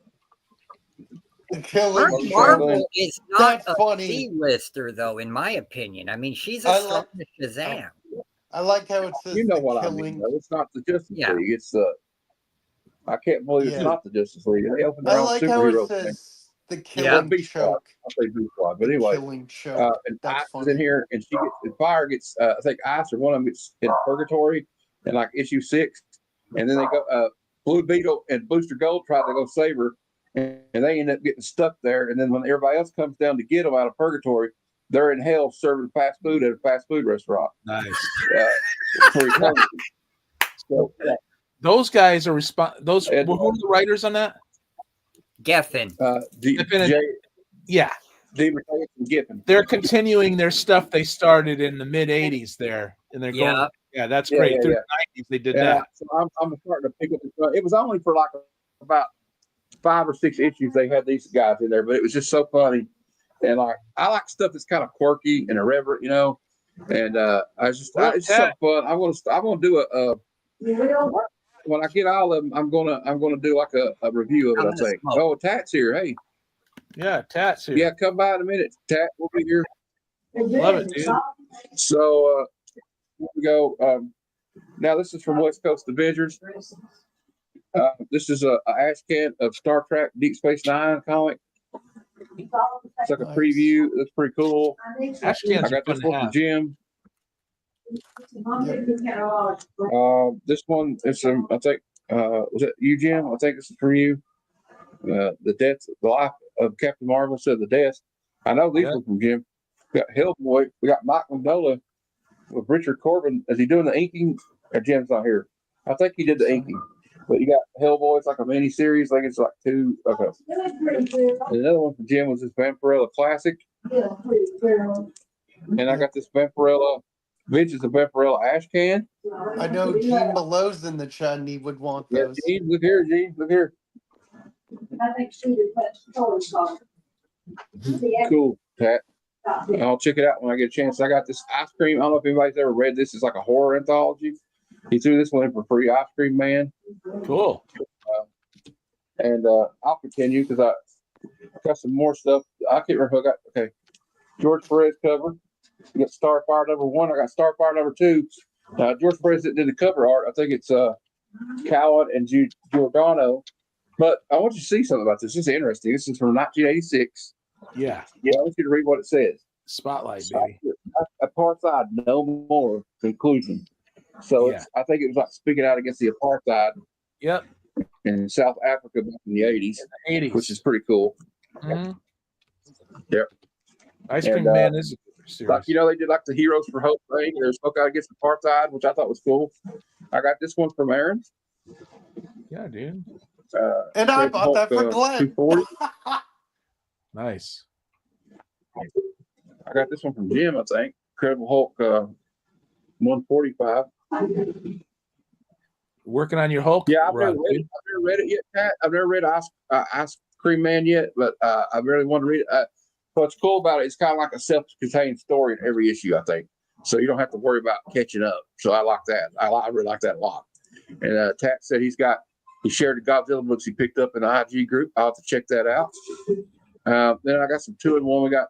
Killing Marvel is not That's a funny. C-lister, though, in my opinion. I mean, she's I a strong like- Shazam. I like how it says You know the what killing. I mean, though. It's not the Justice Yeah. League. It's I can't believe it's Yeah. not the Justice League. They opened their I own like how superhero it thing. says the Yeah, killing B Squad. choke. I'll say B Squad. But The anyway, killing choke. and That's Ice is funny. in here, and Fire gets, I think Ice or one of them gets in purgatory in like issue 6, and then they go. Blue Beetle and Booster Gold try to go save her, and they end up getting stuck there. And then when everybody else comes down to get them out of purgatory, they're in hell serving fast food at a fast food restaurant. Nice. For eternity. So, Those guys are those And- who are the writers on that? Geffen. Geffen and- yeah. They're continuing their stuff they started in the mid '80s there, and they're going. Yeah, that's great. Through the '90s, they did that. So I'm starting to pick up. It was only for like about 5 or 6 issues they had these guys in there, but it was just so funny. And like I like stuff that's kind of quirky and irreverent, you know. And it's so fun. I'm gonna do a when I get all of them, I'm gonna do like a review of it. I think. Oh, Tat's here. Hey. Yeah, Tat's here. Yeah, come by in a minute. Tat, we'll be here. Love it, dude. So here we go. Now this is from West Coast Avengers. This is a ash can of Star Trek Deep Space Nine comic. It's like a preview. It's pretty cool. Ash cans I got this one from Jim. This one is from, I think, was it you, Jim? I think this is from you. The life of Captain Marvel said the death. I know these were from Jim. We got Hellboy. We got Mike Mandola with Richard Corbin. Is he doing the inking? Jim's not here. I think he did the inking. But you got Hellboy. It's like a mini series. Like it's like 2. Okay. And another one from Jim was this Vampirella Classic. And I got this Vampirella. Vince's a Vampirella ash can. I know Gene Below's in the chat and he would want those. Yeah, Gene, look here, Gene. Look here. I think she did Cool, Pat. I'll check it out when I get a chance. I got this ice cream. I don't know if anybody's ever read this. It's like a horror anthology. He threw this one in for free. Ice Cream Man. Cool. And I'll continue because I got some more stuff. I can't remember who I got. Okay. George Perez cover. You got Starfire #1. I got Starfire #2. George Perez did the cover art. I think it's Cowan and Giordano. But I want you to see something about this. This is interesting. This is from 1986. Yeah. Yeah, I want you to read what it says. Spotlight, baby. Apartheid, no more. Conclusion. So I think it was like speaking out against the apartheid. Yep. In South Africa back in the 80s. Which is pretty cool. Mm-hmm. Yep. Ice Cream Man is a good series. Like, you know, they did like the Heroes for Hope thing. They spoke out against apartheid, which I thought was cool. I got this one from Aaron. Yeah, dude. And I bought that for Glenn. 240. Nice. I got this one from Jim, I think. Incredible Hulk 145. Working on your Hulk? Yeah, I've never read it yet, Pat. I've never read Ice Cream Man yet, but I really want to read it. What's cool about it, it's kind of like a self-contained story in every issue, I think. So you don't have to worry about catching up. So I like that. I really like that a lot. And Tat said he shared the Godzilla books he picked up in the IG group. I'll have to check that out. Then I got some 2-in-1. We got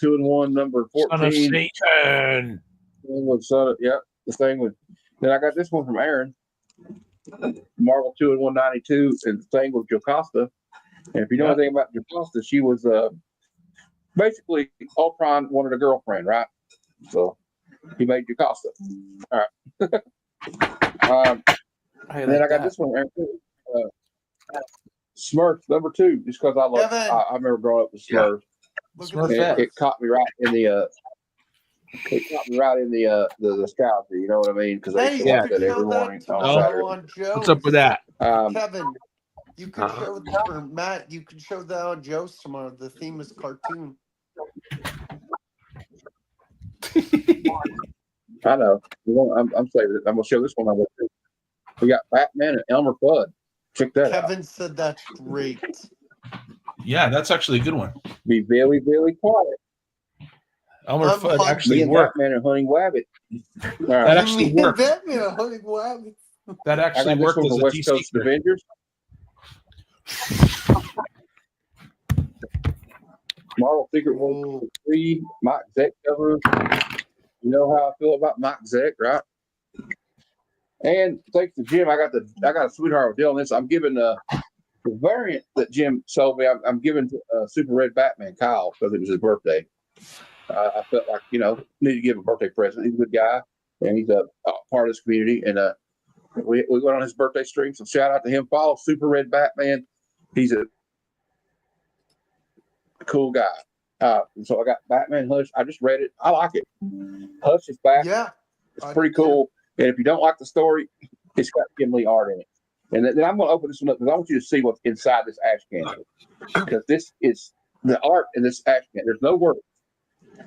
2-in-1 number 14. Son of Satan. The thing with. Then I got this one from Aaron. Marvel 2-in-1 92, and the thing with Jocasta. And if you know anything about Jocasta, she was basically Ultron wanted a girlfriend, right? So he made Jocasta. All right. And then I got this one, Aaron. Smurfs #2, just because I remember growing up with Smurfs. It caught me right in the nostalgia, you know what I mean? Because they watch that every morning on Saturday. What's up with that? Kevin, you can show that, or Matt, you can show that on Joe's tomorrow. The theme is cartoon. I know. I'm saving it. I'm gonna show this one. We got Batman and Elmer Fudd. Check that out. Kevin said that's great. Yeah, that's actually a good one. Be very, very quiet. Elmer Fudd actually worked. Batman and Hunting Wabbit. That actually worked. Batman and Hunting Wabbit. That actually worked as a West DC Coast Avengers. Marvel Secret World 3, Mike Zeck cover. You know how I feel about Mike Zeck, right? And thanks to Jim, I got a sweetheart deal on this. I'm giving the variant that Jim sold me. I'm giving Super Red Batman Kyle because it was his birthday. I felt like need to give him a birthday present. He's a good guy, and he's a part of this community. And we went on his birthday stream, so shout out to him. Follow Super Red Batman. He's a cool guy. So I got Batman Hush. I just read it. I like it. Hush is back. Yeah, it's pretty cool. And if you don't like the story, it's got Kim Lee art in it. And then I'm going to open this one up because I want you to see what's inside this ash can. Because this is the art in this ash can. There's no words.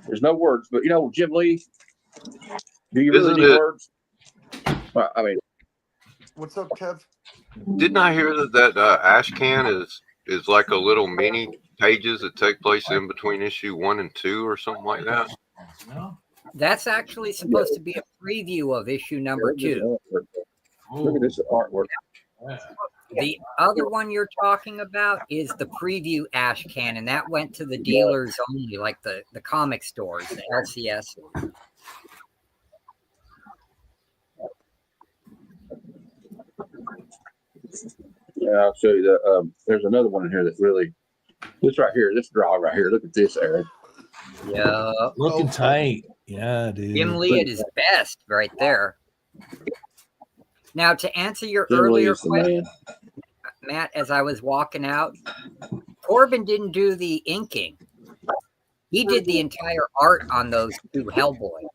There's no words. But you know, Jim Lee, do you really Isn't need it? words? Well, I mean, What's up, Kev? Didn't I hear that ash can is like a little mini pages that take place in between issue 1 and 2 or something like that? That's actually supposed to be a preview of issue number 2. Look at this artwork. The other one you're talking about is the preview ash can, and that went to the dealers only, like the comic stores, the LCS. Yeah, I'll show you the. There's another one in here that really. This right here, this drawing right here. Look at this, Aaron. Yeah, Looking tight. Yeah, dude. Jim Lee at his best, right there. Now, to answer your Jim Lee earlier is the question, man. Matt, as I was walking out, Corbin didn't do the inking. He did the entire art on those 2 Hellboys.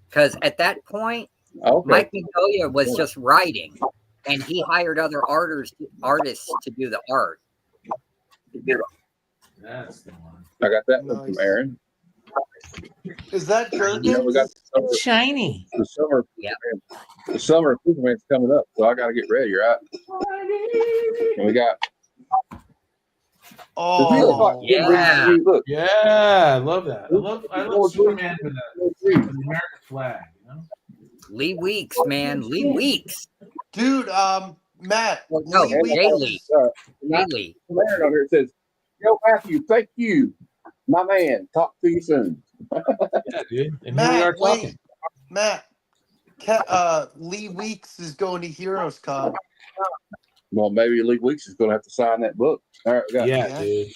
Because at that point, Okay. Mike Mignola was just writing, and he hired other artists to do the art. That's the one. I got that one from Aaron. Is that Jurgens? You know, we got Shiny. the summer. Yeah. The summer of Superman's coming up, so I got to get ready, right? And we got. Oh, yeah. Look, Yeah, I love that. I love Superman with the American flag. You know? Lee Weeks, man. Lee Weeks. dude. Matt. Well, no, Lee Weeks- Daily. Aaron Daily. on here, it says, "Yo, Matthew, thank you, my man. Talk to you soon." Yeah, dude. And here we are Matt, wait, talking. Matt. Lee Weeks is going to Heroes Con. Well, maybe Lee Weeks is going to have to sign that book. All right, we got Yeah, dude.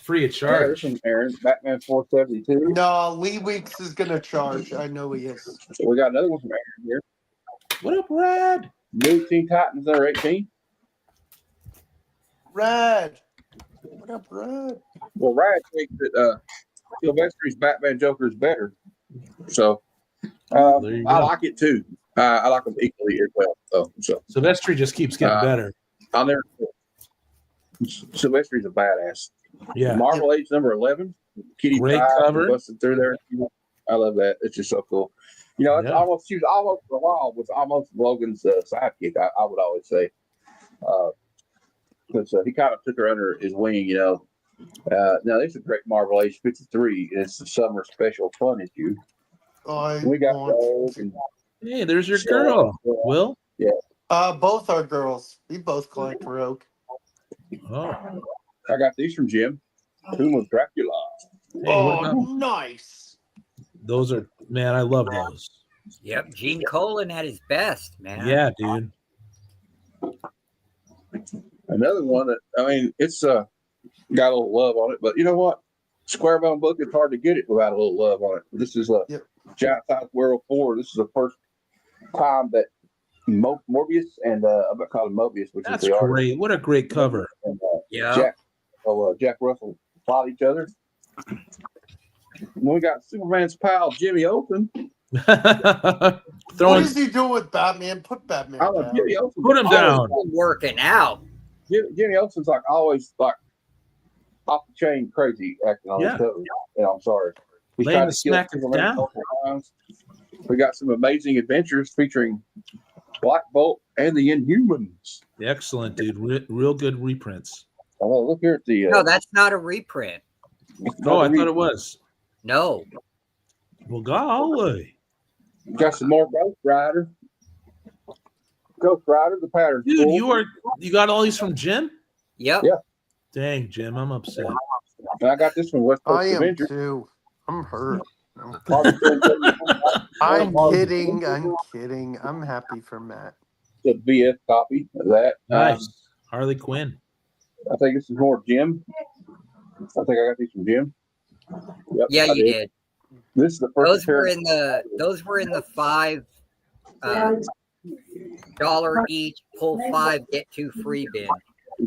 Free of this charge. from Aaron, Batman 472. No, Lee Weeks is going to charge. I know he is. So we got another one from Aaron here. What up, Brad? New Teen Titans number 18. Rad. What up, Rad? Well, Ryan thinks that Sylvester's Batman Joker is better. So There you I go. like it too. I like them equally as well. So Sylvester just keeps getting better. I'll never. Sylvester's a badass. Yeah. Marvel Age number 11. Kitty Great Pryde cover. busted through there. I love that. It's just so cool. You know, it's Yeah. almost, she was almost for a while was almost Logan's sidekick. I would always say, because he kind of took her under his wing. You know. Now this is a great Marvel Age 53. It's the summer special fun issue. We got Rogue and Hey, there's your girl, Will. Yeah. Both our girls. We both collect Rogue. Oh. I got these from Jim. Tomb of Dracula. Hey, what about Nice. those? Are man, I love those. Yep, Gene Colan at his best, man. Yeah, dude. Another one that it's got a little love on it, but you know what? Squarebound book, it's hard to get it without a little love on it. This is a Giant Size Werewolf 4. This is the first time that Morbius and I'm gonna call him Mobius, which That's is the artist. great. What a great cover. And, Yeah. Jack Russell fought each other. And we got Superman's pal Jimmy Olsen. What Throwing, is he doing with Batman? Put Batman I love down. Jimmy Olsen. put him down. Working out. Jimmy Olsen's like always like off the chain crazy acting on Yeah. this cover. You know, I'm sorry. He's Laying tried the to kill smackers Superman down. multiple times. We got some amazing adventures featuring Black Bolt and the Inhumans. Excellent, dude. Real good reprints. Oh, look here at the. No, that's not a reprint. Oh, I thought it was. No. Well, golly. Got some more Ghost Rider. Ghost Rider, the pattern. Dude, you got all these from Jim? Yep. Yeah. Dang, Jim, I'm upset. And I got this from West Coast I am Avenger. too. I'm hurt. It's I'm kidding. I'm kidding. I'm happy for Matt. a VS copy of that. Nice. Harley Quinn. I think this is more Jim. I think I got these from Jim. Yep, Yeah, I you did. This is the first Those were appearance. in the $5 each, pull 5, get 2 free bin.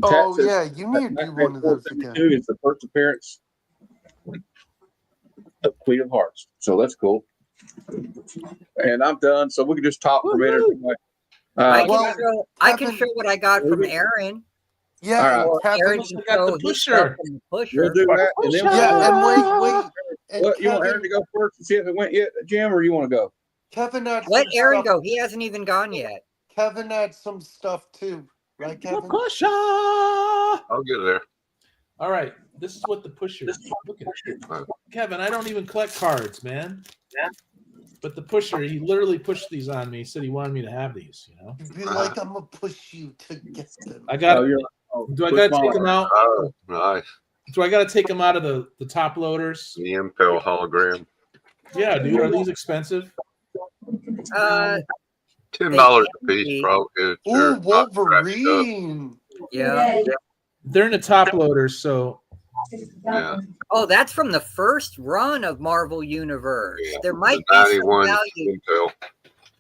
Oh Texas. yeah, you need to do one of those again. It's the first appearance of Queen of Hearts. So that's cool. And I'm done. So we can just talk for a minute. I can, Well, show, I can Kevin- show what I got from Aaron. Yeah, All and Kevin. Aaron can got the show his stuff pusher. from the We'll pusher. do that. And then Yeah, and wait. And what, you want Aaron to go first and see if it went yet, Jim, or you want to go? Kevin had Let some Aaron stuff. go. He hasn't even gone yet. Kevin had some stuff too, right, Kevin? Pusher. I'll get there. All right, this is what the pusher. Look at it. Kevin, I don't even collect cards, man. Yeah. But the pusher, he literally pushed these on me. He said he wanted me to have these. You know. You'd be like, I'm gonna push you to get them. I got. Oh, do I got to take them out? Oh, nice. Do I got to take them out of the top loaders? The Impel hologram. Yeah, dude. Are these expensive? $10 a piece, probably. Ooh, Wolverine. Yeah. They're in the top loaders, so. Yeah. Oh, that's from the first run of Marvel Universe. Yeah, there might the be some 91 value. Intel.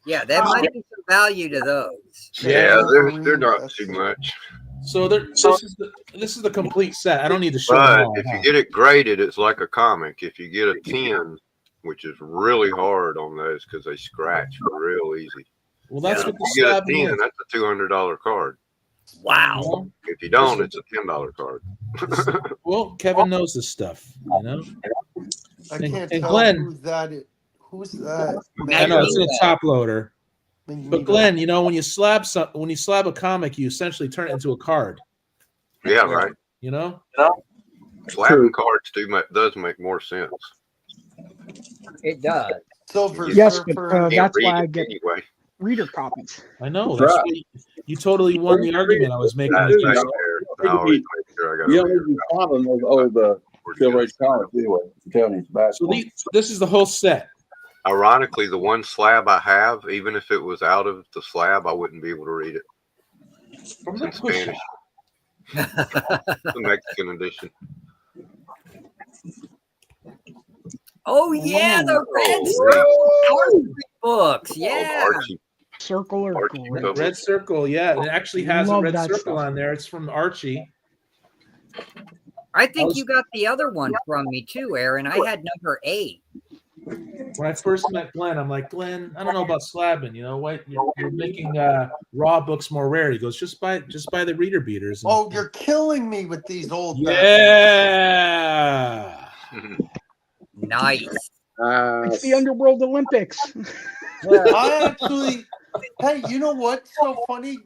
Yeah, there might be some value to those. Yeah, they're not too much. So this is the complete set. I don't need to show them But all. if you get it graded, it's like a comic. If you get a 10, which is really hard on those because they scratch real easy. Well, that's what if the you get a slab 10, is. that's a $200 card. Wow. If you don't, it's a $10 card. Well, Kevin knows this stuff, you know. I can't and tell Glenn, who that is. Who's that? I know it's in a top loader. But Magneto. Glenn, you know, when you slab a comic, you essentially turn it into a card. Yeah, right. You know, Slabbing cards does make more sense. It does. Silver Yes, but Surfer. that's Read why I it get anyway. reader copies. I know. That's That's right. what you totally won the argument I was making. That's with right you. there. I always make sure I got You a don't reader. need to find those old Silver Age comics anyway. I'm telling you, it's bad. So this is the whole set. Ironically, the one slab I have, even if it was out of the slab, I wouldn't be able to read it. From It's the in pusher. Spanish. The Mexican edition. Oh yeah, the Red Oh, Circle books. Yeah. Archie. Circle or Archie grid. cover. Red Circle, yeah. It actually has a Love red that circle stuff. on there. It's from Archie. I think you got the other one from me too, Aaron. I had number 8. When I first met Glenn, I'm like, Glenn, I don't know about slabbing. You know what? You're making raw books more rare. He goes, just buy the reader beaters. And, Oh, you're killing me with these old. yeah. Nice. It's the Underworld Olympics. I actually, hey, you know what's so funny,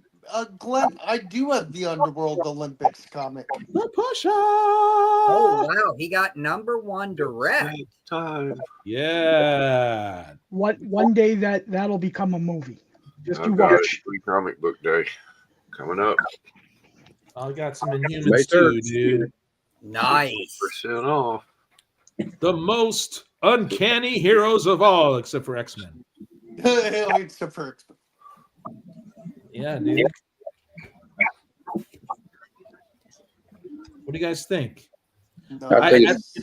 Glenn? I do have the Underworld Olympics comic. The pusher. Oh wow, he got number 1 direct. Yeah. One day that'll become a movie. Just you I've got watch. Free comic book day coming up. I got some Inhumans too, dude. Nice. % off. The most uncanny heroes of all, except for X-Men. Except for X-Men. Yeah, dude. What do you guys think? No,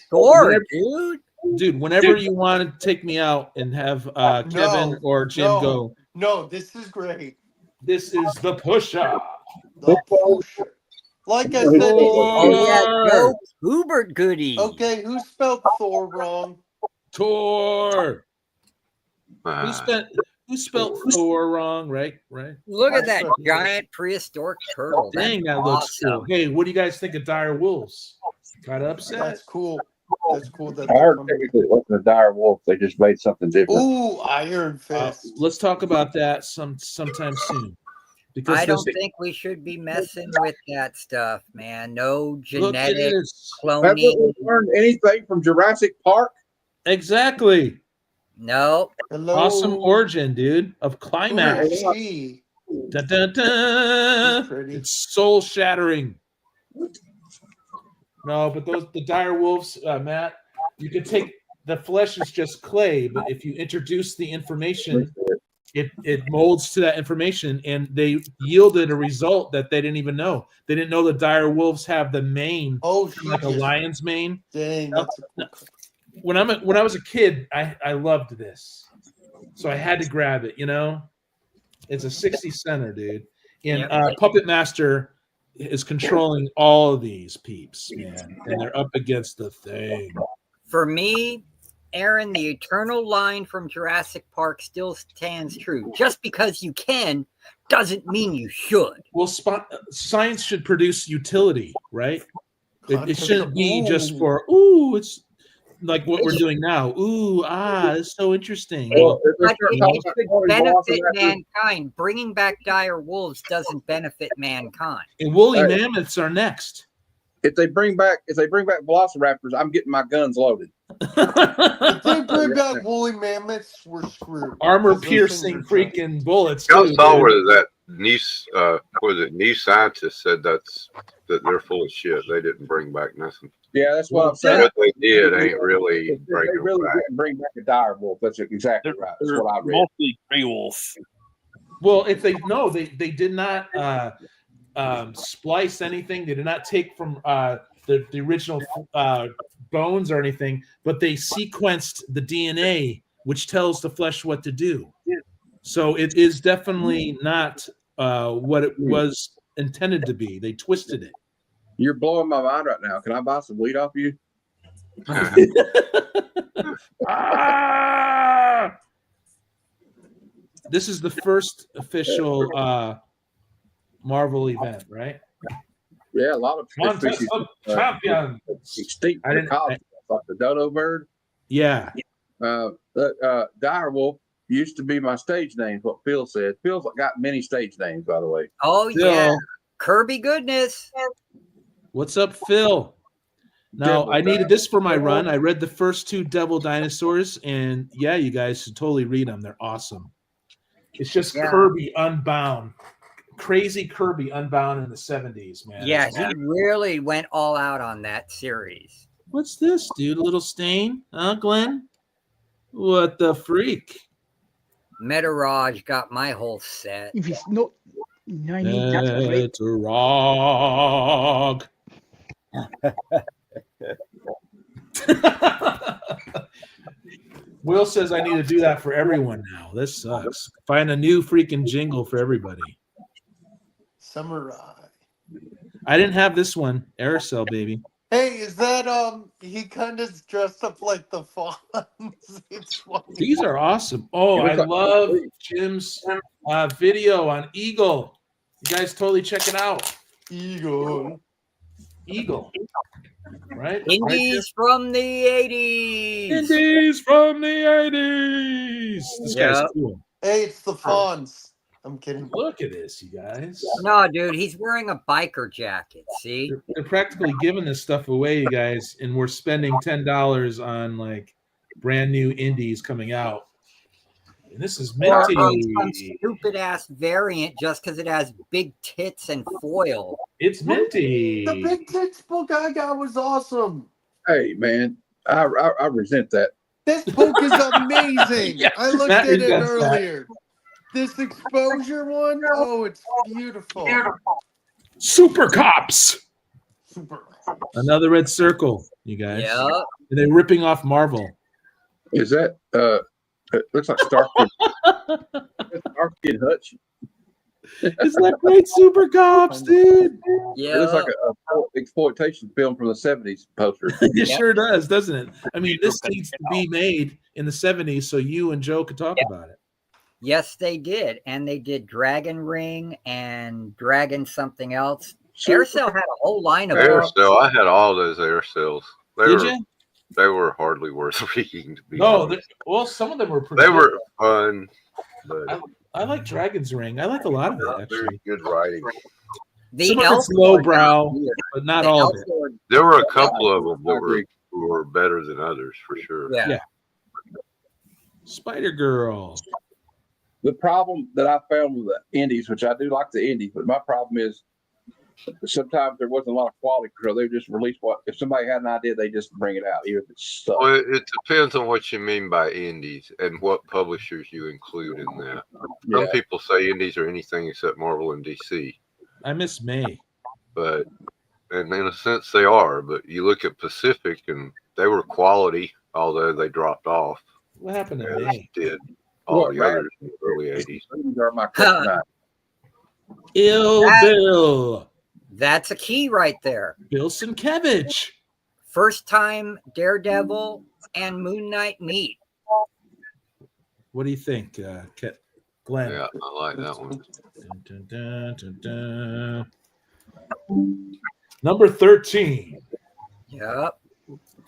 Score, dude. Dude, whenever you want to take me out and have Kevin or Jim go, No, this is great. this is the pusher. The pusher. Like I said, Oh yeah, go Hubert Goody. okay, who spelled Thor wrong? Tor. Who spelled Thor wrong? Right. Look at that giant prehistoric turtle. Dang, That's that looks awesome. cool. Hey, what do you guys think of Dire Wolves? Got upset. That's cool. That's cool. That I heard technically it wasn't a dire wolf. They just made something different. Ooh, Iron Fist. Let's talk about that sometime soon. Because I don't think we should be messing with that stuff, man. No genetic Have we cloning. learned anything from Jurassic Park? Exactly. No. Hello. Awesome origin, dude, of climax. Who is she? Dun, dun, dun. It's soul shattering. No, but the dire wolves, Matt, you can take the flesh is just clay, but if you introduce the information, it molds to that information, and they yielded a result that they didn't even know. They didn't know the dire wolves have the mane, like a lion's mane. Dang, that's When I was a kid, I loved this, so I had to grab it. You know, it's a 60 center, dude. And Puppet Master is controlling all of these peeps, man, and they're up against the Thing. For me, Aaron, the eternal line from Jurassic Park still stands true. Just because you can doesn't mean you should. Well, science should produce utility, right? It shouldn't be just for it's like what we're doing now. It's so interesting. Well, if they But start it talking about should all these benefit velociraptors, mankind. Bringing back dire wolves doesn't benefit mankind. And woolly Hey. mammoths are next. if they bring back velociraptors, I'm getting my guns loaded. If they bring back woolly mammoths, we're screwed. Armor 'Cause those things piercing are freaking bullets. I Too, saw dude. where that new scientist said that they're full of shit. They didn't bring back nothing. Yeah, that's what I'm saying. What they did ain't really They bringing them really back. didn't bring back a dire wolf. That's exactly right. That's what I read. Mostly gray wolf. Well, if they did not splice anything. They did not take from the original bones or anything, but they sequenced the DNA, which tells the flesh what to do. So it is definitely not what it was intended to be. They twisted it. You're blowing my mind right now. Can I buy some weed off you? This is the first official Marvel event, right? Yeah, a lot of Contest of Champions. Extinct like the dodo bird. Yeah. Dire wolf used to be my stage name. What Phil said. Phil's got many stage names, by the way. Oh Phil. yeah, Kirby goodness. What's up, Phil? Now, I needed this for my run. I read the first two Devil Dinosaurs, and yeah, you guys should totally read them. They're awesome. It's just Kirby Unbound. Crazy Kirby Unbound in the 70s, man. Yeah, he really went all out on that series. What's this, dude? A little stain? Huh, Glenn? What the freak? Metaraj got my whole set. If it's not 90, that's great. Metaraj. Will says I need to do that for everyone now. This sucks. Find a new freaking jingle for everybody. Samurai. I didn't have this one. Aerosol, baby. Hey, is that he kind of dressed up like the Fonz? It's funny. These are awesome. Oh, I love Jim's video on Eagle. You guys totally check it out. Eagle. Right? Indies from the 80s. Indies from the 80s. This guy's cool. Hey, it's the Fonz. I'm kidding. Look at this, you guys. No, dude, he's wearing a biker jacket. See? They're practically giving this stuff away, you guys, and we're spending $10 on like brand new indies coming out. And this is minty. Some stupid ass variant just because it has big tits and foil. It's minty. The big tits book I got was awesome. Hey, man, I resent that. This book is amazing. Yeah, I looked Matt at it resents earlier. This exposure one, oh, it's beautiful. Super Cops. Super. Another red circle, you guys. Yeah. They're ripping off Marvel. Is that it looks like Starkid Hutch. It's like great Super Cops, dude. It looks like a exploitation film from the 70s poster. It sure does, doesn't it? I mean, this needs to be made in the 70s so you and Joe could talk about it. Yes, they did. And they did Dragon Ring and Dragon something else. Aircell had a whole line of Aircell. I had all those Aircells. Did you? They were hardly worth reading. To be No, honest. well, some of them were pretty They good. were fun, but I like Dragon's Ring. I like a lot of it, not very actually. good writing. Some of it's lowbrow, but not all of it. There were a couple of them that were better than others, for sure. Yeah. Spider Girl. The problem that I found with the indies, which I do like the indies, but my problem is sometimes there wasn't a lot of quality control. They just released what if somebody had an idea, they just bring it out, even if it's stuff. Well, it depends on what you mean by indies and what publishers you include in that. Some people say indies are anything except Marvel and DC. I miss May. But, and in a sense they are, but you look at Pacific and they were quality, although they dropped off. What happened to As May? did all the others in the early 80s. These are my kryptonite. Bill. That's a key right there. Bill Sienkiewicz. First time Daredevil and Moon Knight meet. What do you think, Glenn. Yeah, I like that one. Dun, dun, dun, dun, dun. Number 13. Yep.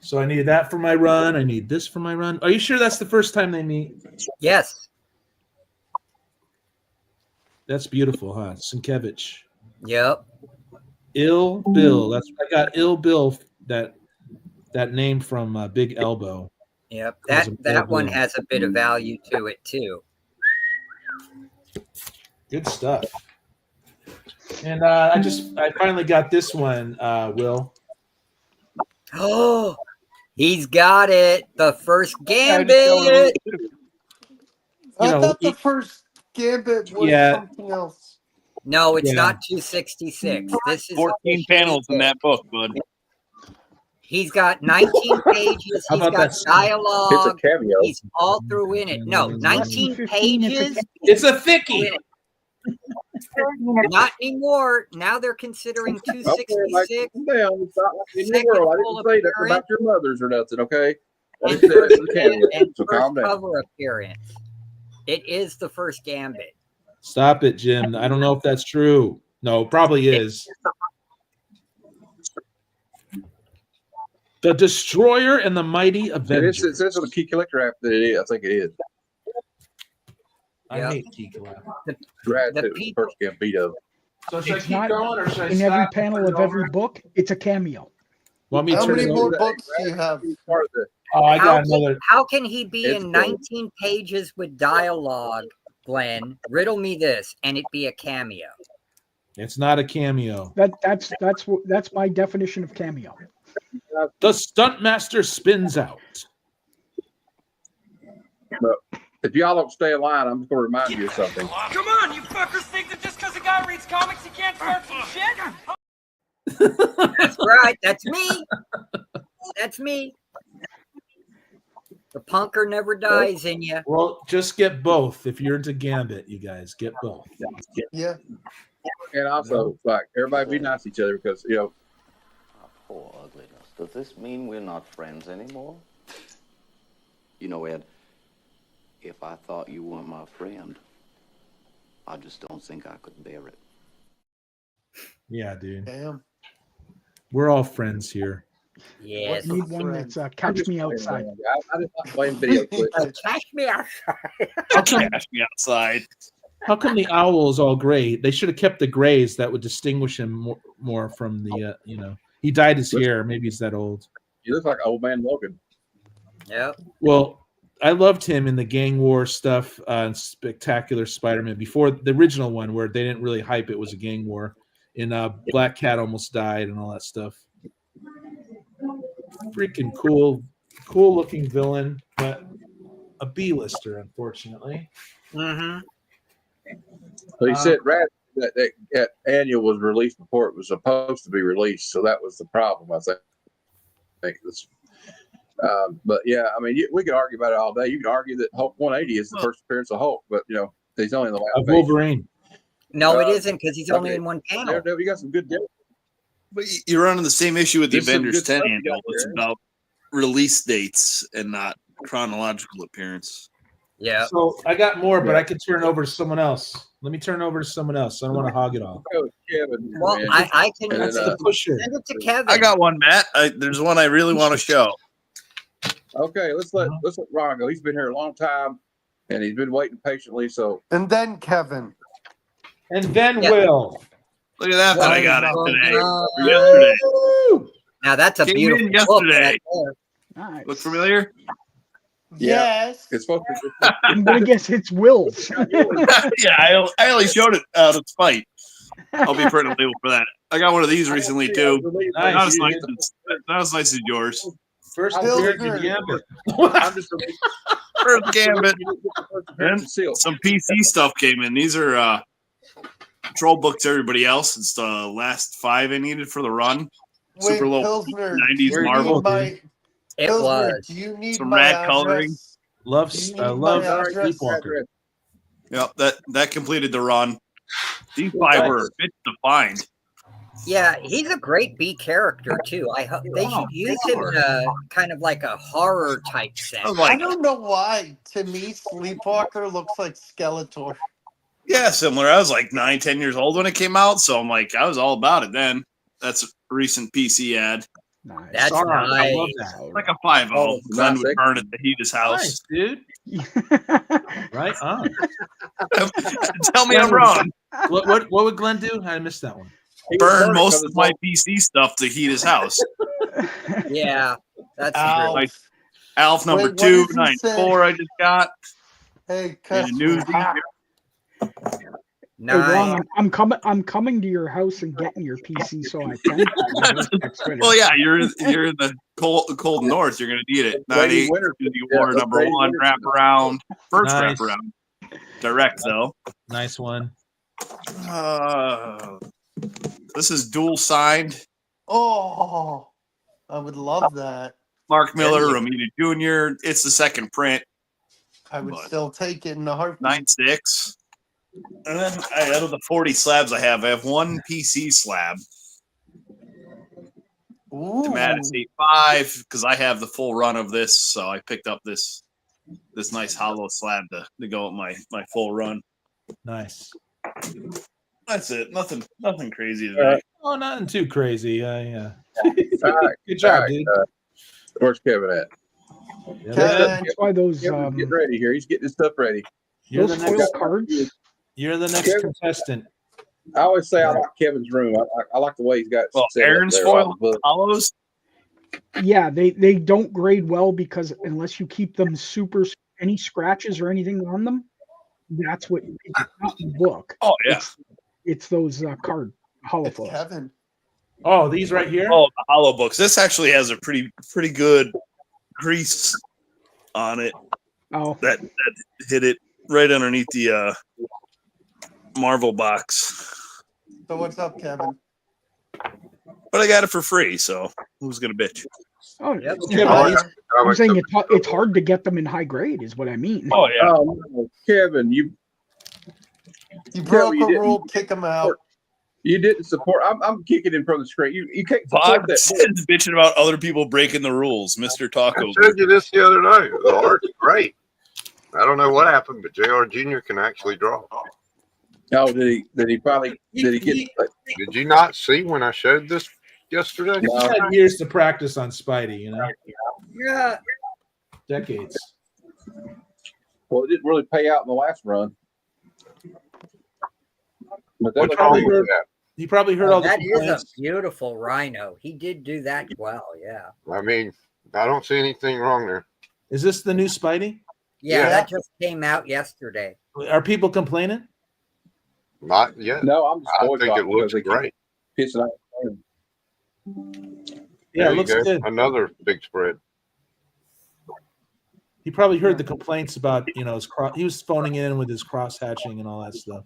So I need that for my run. I need this for my run. Are you sure that's the first time they meet? Yes. That's beautiful, huh? Sienkiewicz. Yep. Ill Bill. I got Ill Bill, that name from Big Elbow. Yep. Calls him Ill That one Bill. has a bit of value to it too. Good stuff. And I finally got this one, Will. Oh, he's got it. The first I Gambit. thought the first Gambit was something else. No, it's Yeah. not 266. This is 14 panels in that book, bud. He's got 19 pages. How He's about got that? dialogue. It's a cameo. He's all through in it. No, 19 pages. It's a thickie. Not anymore. Now they're considering 266. Down. It's not like in your Second world. I full didn't say that appearance. about your mothers or nothing, okay? I And just said it's a first, cameo. and So first calm down. cover appearance. It is the first Gambit. Stop it, Jim. I don't know if that's true. No, probably is. The Destroyer and the Mighty Avenger. It says on the key collector app that it is. I think it is. I Yep. hate Key Collector. Brad the said it was the people- first Gambito. So should I It's keep not going or should I in stop? every panel of every book. It's a cameo. Want me to How turn many it more over? books do you have? Part of the Oh, I got another. How can he be It's in cool. 19 pages with dialogue, Glenn? Riddle me this, and it be a cameo. It's not a cameo. That's my definition of cameo. The Stuntmaster spins out. But if y'all don't stay in line, I'm just going to remind you of something. Come on, you fuckers think that just because a guy reads comics, he can't start some shit? That's right. That's me. That's me. The punker never dies in you. Well, just get both. If you're into Gambit, you guys get both. Yeah. And also, like, everybody be nice to each other because, you know, Poor ugliness. Does this mean we're not friends anymore? You know, Ed, if I thought you weren't my friend, I just don't think I could bear it. Yeah, dude. Damn. We're all friends here. Yes. I need one that's Catch Me Outside. I did not blame video clips. Cash me outside. How come, Cash me outside. how come the owl is all gray? They should have kept the grays. That would distinguish him more from the, he dyed his hair. Maybe he's that old. You look like old man Logan. Yep. Well, I loved him in the gang war stuff and Spectacular Spider-Man before the original one where they didn't really hype it was a gang war. And Black Cat almost died and all that stuff. Freaking cool looking villain, but a B-lister, unfortunately. Mm-hmm. So he said that annual was released before it was supposed to be released, so that was the problem. I think this. But yeah, I mean, we could argue about it all day. You could argue that Hulk 180 is the first appearance of Hulk, but you know he's only in the last Of page. Wolverine. No, it isn't because he's only okay. in one panel. You got some good deals. But you're running the same issue with the There's some Avengers good 10 stuff you annual. got It's there. about release dates and not chronological appearance. Yeah. So I got more, but I could turn over to someone else. Let me turn over to someone else. I don't want to hog it all. Go with Kevin, Well, man. I can And That's then, the pusher. send it to Kevin. I got one, Matt. There's one I really want to show. Okay, let's let Ron go. He's been here a long time, and he's been waiting patiently. So And then Kevin. And then Yeah. Will. Look at that I got it today. Uh, Or yesterday. Now that's a Came beautiful in book yesterday. right there. Nice. Look familiar? Yes. it's supposed to be. I'm gonna guess it's Will's. Yeah, I only showed it out of spite. I'll be pretty label for that. I got one of these recently too. Nice. Not as nice as yours. First Bill appearance Burr. of Gambit. I'm just First Gambit. and And some PC stuff came in. These are troll books. Everybody else. It's the last 5 I needed for the run. Wait, Super low Pilsner. 90s do you Marvel. need my- It Pilsner, was. do you need Some my rad address? coloring. Love Do you I need love my address? Sleepwalker. Yep, that completed the run. These 5 were a bit to find. Yeah, he's a great B character too. I hope they should use him in a kind of like a horror type I sense. was I like, don't know why. To me, Sleepwalker looks like Skeletor. Yeah, similar. I was like 9, 10 years old when it came out, so I'm like, I was all about it then. That's a recent PC ad. Nice. That's Sorry, I love nice. that. Like a 5-0. Oh, Glenn nice. would burn at the heat his house. Nice, dude. Right on. Tell me I'm wrong. What would Glenn do? I missed that one. Burn most of my PC stuff to heat his house. Yeah, that's Ow. true. Like Alf number Wait, what does he 294 I just got. Hey, And customer. Hey, Nice. Ron, I'm coming to your house and getting your PC so I can. Well, yeah, you're in the cold north. You're gonna need it. 9-8 war number 1 wrap around. First Nice. wrap around. Direct though. Nice one. This is dual signed. Oh, I would love that. Mark Miller, Romita Jr. It's the second print. I would still take it in a heartbeat. 9.6. And then out of the 40 slabs I have one PC slab. Ooh. To Mattis 8.5 because I have the full run of this, so I picked up this nice hollow slab to go with my full run. Nice. That's it. Nothing crazy today. Oh, nothing too crazy. Yeah. All right. Good job, All right, dude. Where's Kevin at? Yeah, That's why those Kevin's getting ready here. He's getting his stuff ready. You're those the foil next cards. You're the next contestant. I always say I like Kevin's room. I like the way he's got. Well, set up Aaron's there, foil all the books. hollows. Yeah, they don't grade well because unless you keep them super, any scratches or anything on them, that's what it's not the book. Oh yeah, it's those card hollow foils. Kevin. Oh, these right here. Oh, the hollow books. This actually has a pretty good grease on it. Oh, that hit it right underneath the Marvel box. So what's up, Kevin? But I got it for free, so who's gonna bitch? Oh, Yep. I'm saying it's hard to get them in high grade, is what I mean. Oh yeah. Oh, no. Kevin, you broke you a didn't rule. Kick him out. You didn't support. I'm kicking him from the screen. You can't Bob support that. is bitching about other people breaking the rules. Mr. Taco. I showed you this the other night. The art's great. I don't know what happened, but JR Jr. can actually draw. Oh, did he probably did he get? Did you not see when I showed this yesterday? He's had years to practice on Spidey, you know. Yeah. Decades. Well, it didn't really pay out in the last run. But What's wrong with that? You probably heard all the That is a complaints. beautiful rhino. He did do that well. Yeah. I mean, I don't see anything wrong there. Is this the new Spidey? Yeah, that just came out yesterday. Are people complaining? Not yet. No, I'm just I think it looks because they great. keep pissing out. Yeah, There it you looks go. good. Another big spread. He probably heard the complaints about, his he was phoning in with his cross hatching and all that stuff.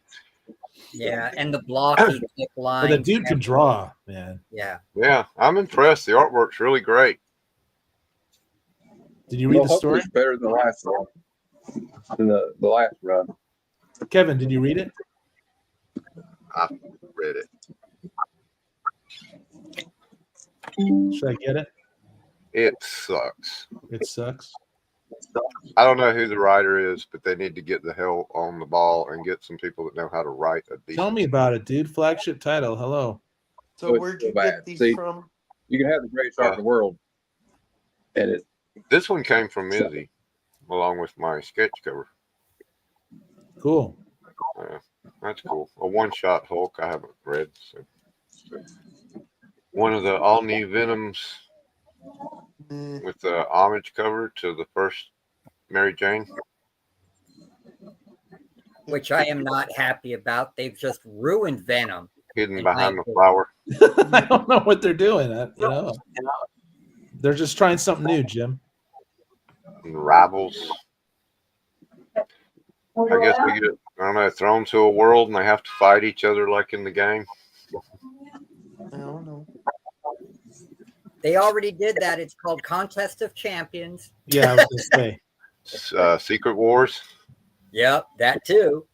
Yeah, and the blocky thick But lines. the dude can draw, man. Yeah. Yeah, I'm impressed. The artwork's really great. Did you read the hopefully story? it's better than the last one. Than the last run. Kevin, did you read it? I read it. Should I get it? It sucks. It sucks. I don't know who the writer is, but they need to get the hell on the ball and get some people that know how to write a decent. Tell me about it, dude. Flagship title. Hello. So it's where'd so you bad. get these See, from? You can have the greatest art in the world. And it This one came from Izzy, along with my sketch cover. Cool. That's cool. A one-shot Hulk I haven't read. So. One of the all-new Venoms with the homage cover to the first Mary Jane. Which I am not happy about. They've just ruined Venom. Hidden behind the flower. I don't know what they're doing. They're just trying something new, Jim. And rivals. I guess we get, I don't know, thrown to a world and they have to fight each other like in the game. I don't know. They already did that. It's called Contest of Champions. Yeah, I was going to say. Secret Wars. Yep, that too.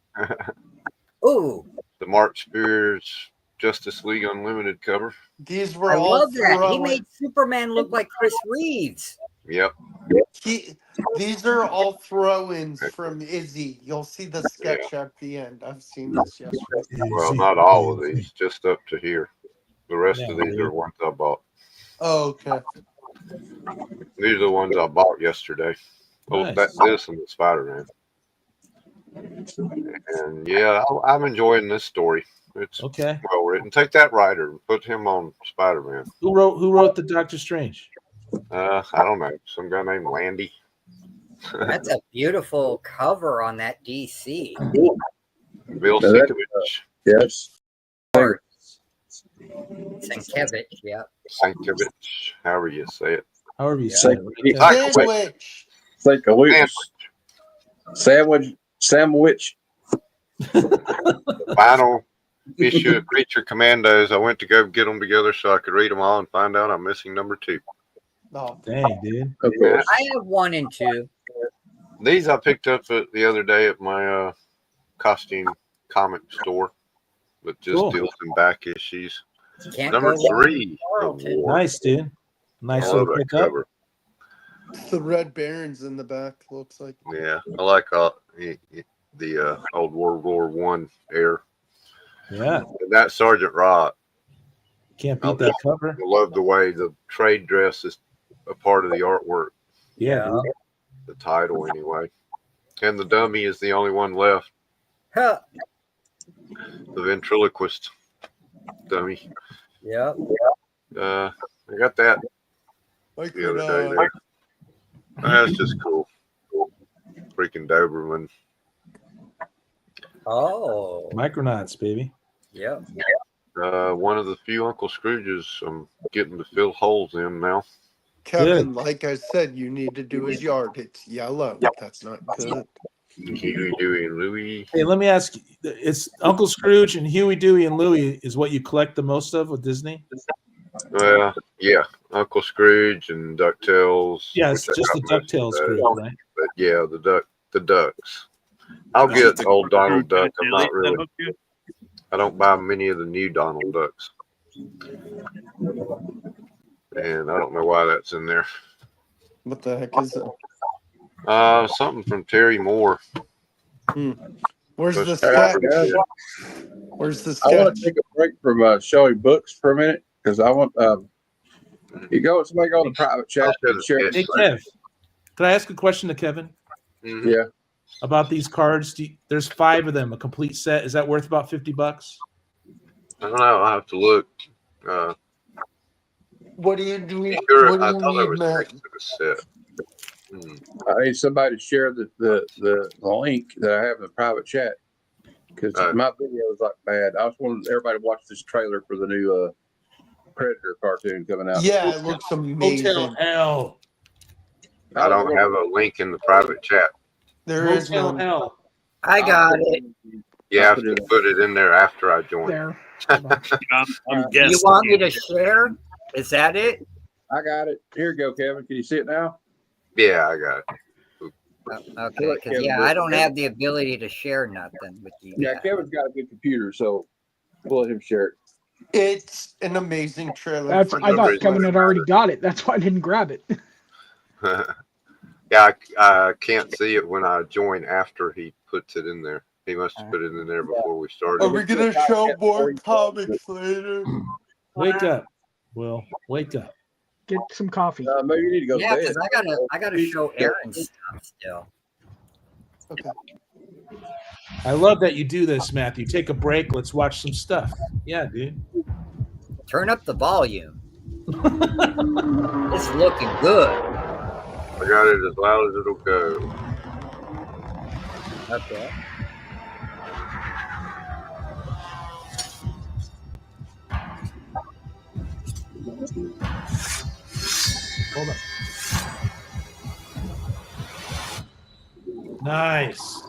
Ooh. The Mark Spears Justice League Unlimited cover. These were I all love that. He throwing. made Superman look like Chris Reeves. Yep. These are all throw-ins from Izzy. You'll see the Yeah. sketch at the end. I've seen this yesterday. Well, not all of these, just up to here. The rest Yeah, of these are ones I bought. Oh, okay. These are the ones I bought yesterday. Oh, Nice. this and the Spider-Man. And yeah, I'm enjoying this story. It's Okay. well written. Take that writer and put him on Spider-Man. Who wrote the Doctor Strange? I don't know. Some guy named Landy. That's a beautiful cover on that DC. Bill Sienkiewicz. Yes. Sienkiewicz, yeah. Sienkiewicz, however you say it. However you Yeah. say it. Sandwich. Final issue of Creature Commandos. I went to go get them together so I could read them all and find out I'm missing number 2. No. Dang, dude. Of course. I have 1 and 2. These I picked up the other day at my costume comic store, but just Cool. deals in back issues. Can't Number go wrong 3. with The War. Nice, dude. Nice I love little that pickup. cover. The Red Barons in the back looks like. Yeah, I like the old World War One era. Yeah. And that Sergeant Rock. Can't beat that cover. I love the way the trade dress is a part of the artwork. Yeah. Dude. The title, anyway. And the dummy is the only one left. Huh. The ventriloquist dummy. Yep. I got that Like the other day there. That's just cool. Freaking Doberman. Oh. Micronauts, baby. Yep. One of the few Uncle Scrooges I'm getting to fill holes in now. Kevin, like I said, you need to do his yard. It's yellow. That's not good. Huey, Dewey, and Louie. Hey, let me ask you. It's Uncle Scrooge and Huey, Dewey, and Louie is what you collect the most of with Disney? Well, yeah, Uncle Scrooge and DuckTales. Yeah, it's which I just the got most of DuckTales those. group, right? But yeah, the ducks. I'll get old Donald Duck. I'm not really. I don't buy many of the new Donald Ducks. And I don't know why that's in there. What the heck is it? Something from Terry Moore. Where's the Alright, sketch? guys. Where's the I want sketch? to take a break from showing books for a minute because I want somebody go on the private chat and share. Hey, Kev, could I ask a question to Kevin? Mm-hmm. Yeah. About these cards? There's 5 of them, a complete set. Is that worth about $50? I don't know. I'll have to look. What do you do? Sure, What do I you thought it need, was Matt? next to the set. I need somebody to share the link that I have in the private chat because my video is like bad. I just wanted everybody to watch this trailer for the new Predator cartoon coming out. Yeah, it looks amazing. Hotel Hell. I don't have a link in the private chat. There is Hotel none. Hell. I got it. You have to put it in there after I join. There. I'm guessing. You want me to share? Is that it? I got it. Here you go, Kevin. Can you see it now? Yeah, I got it. Okay, because I don't have the ability to share nothing with you. Yeah, Kevin's got a good computer, so we'll let him share it. It's an amazing trailer. That's. I thought Kevin had already got it. That's why I didn't grab it. Yeah, I can't see it when I join after he puts it in there. He must have put it in there before we started. Are we gonna show more comics later? Wake up, Will. Wake up. Get some coffee. Maybe you need to go Yeah, to bed. because I gotta show Aaron stuff still. Okay. I love that you do this, Matthew. Take a break. Let's watch some stuff. Yeah, dude. Turn up the volume. It's looking good. I got it as loud as it'll go. Okay. Hold on. Nice.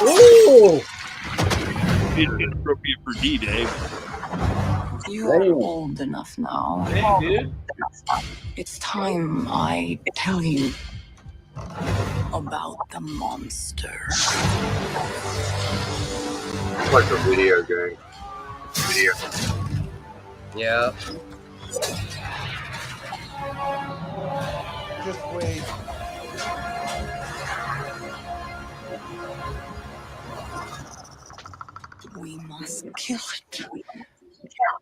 Ooh! It's inappropriate for D-Day. You are old enough now. Hey, dude. It's time I tell you about the monster. It's like a video game. Yeah. just wait. We must kill it,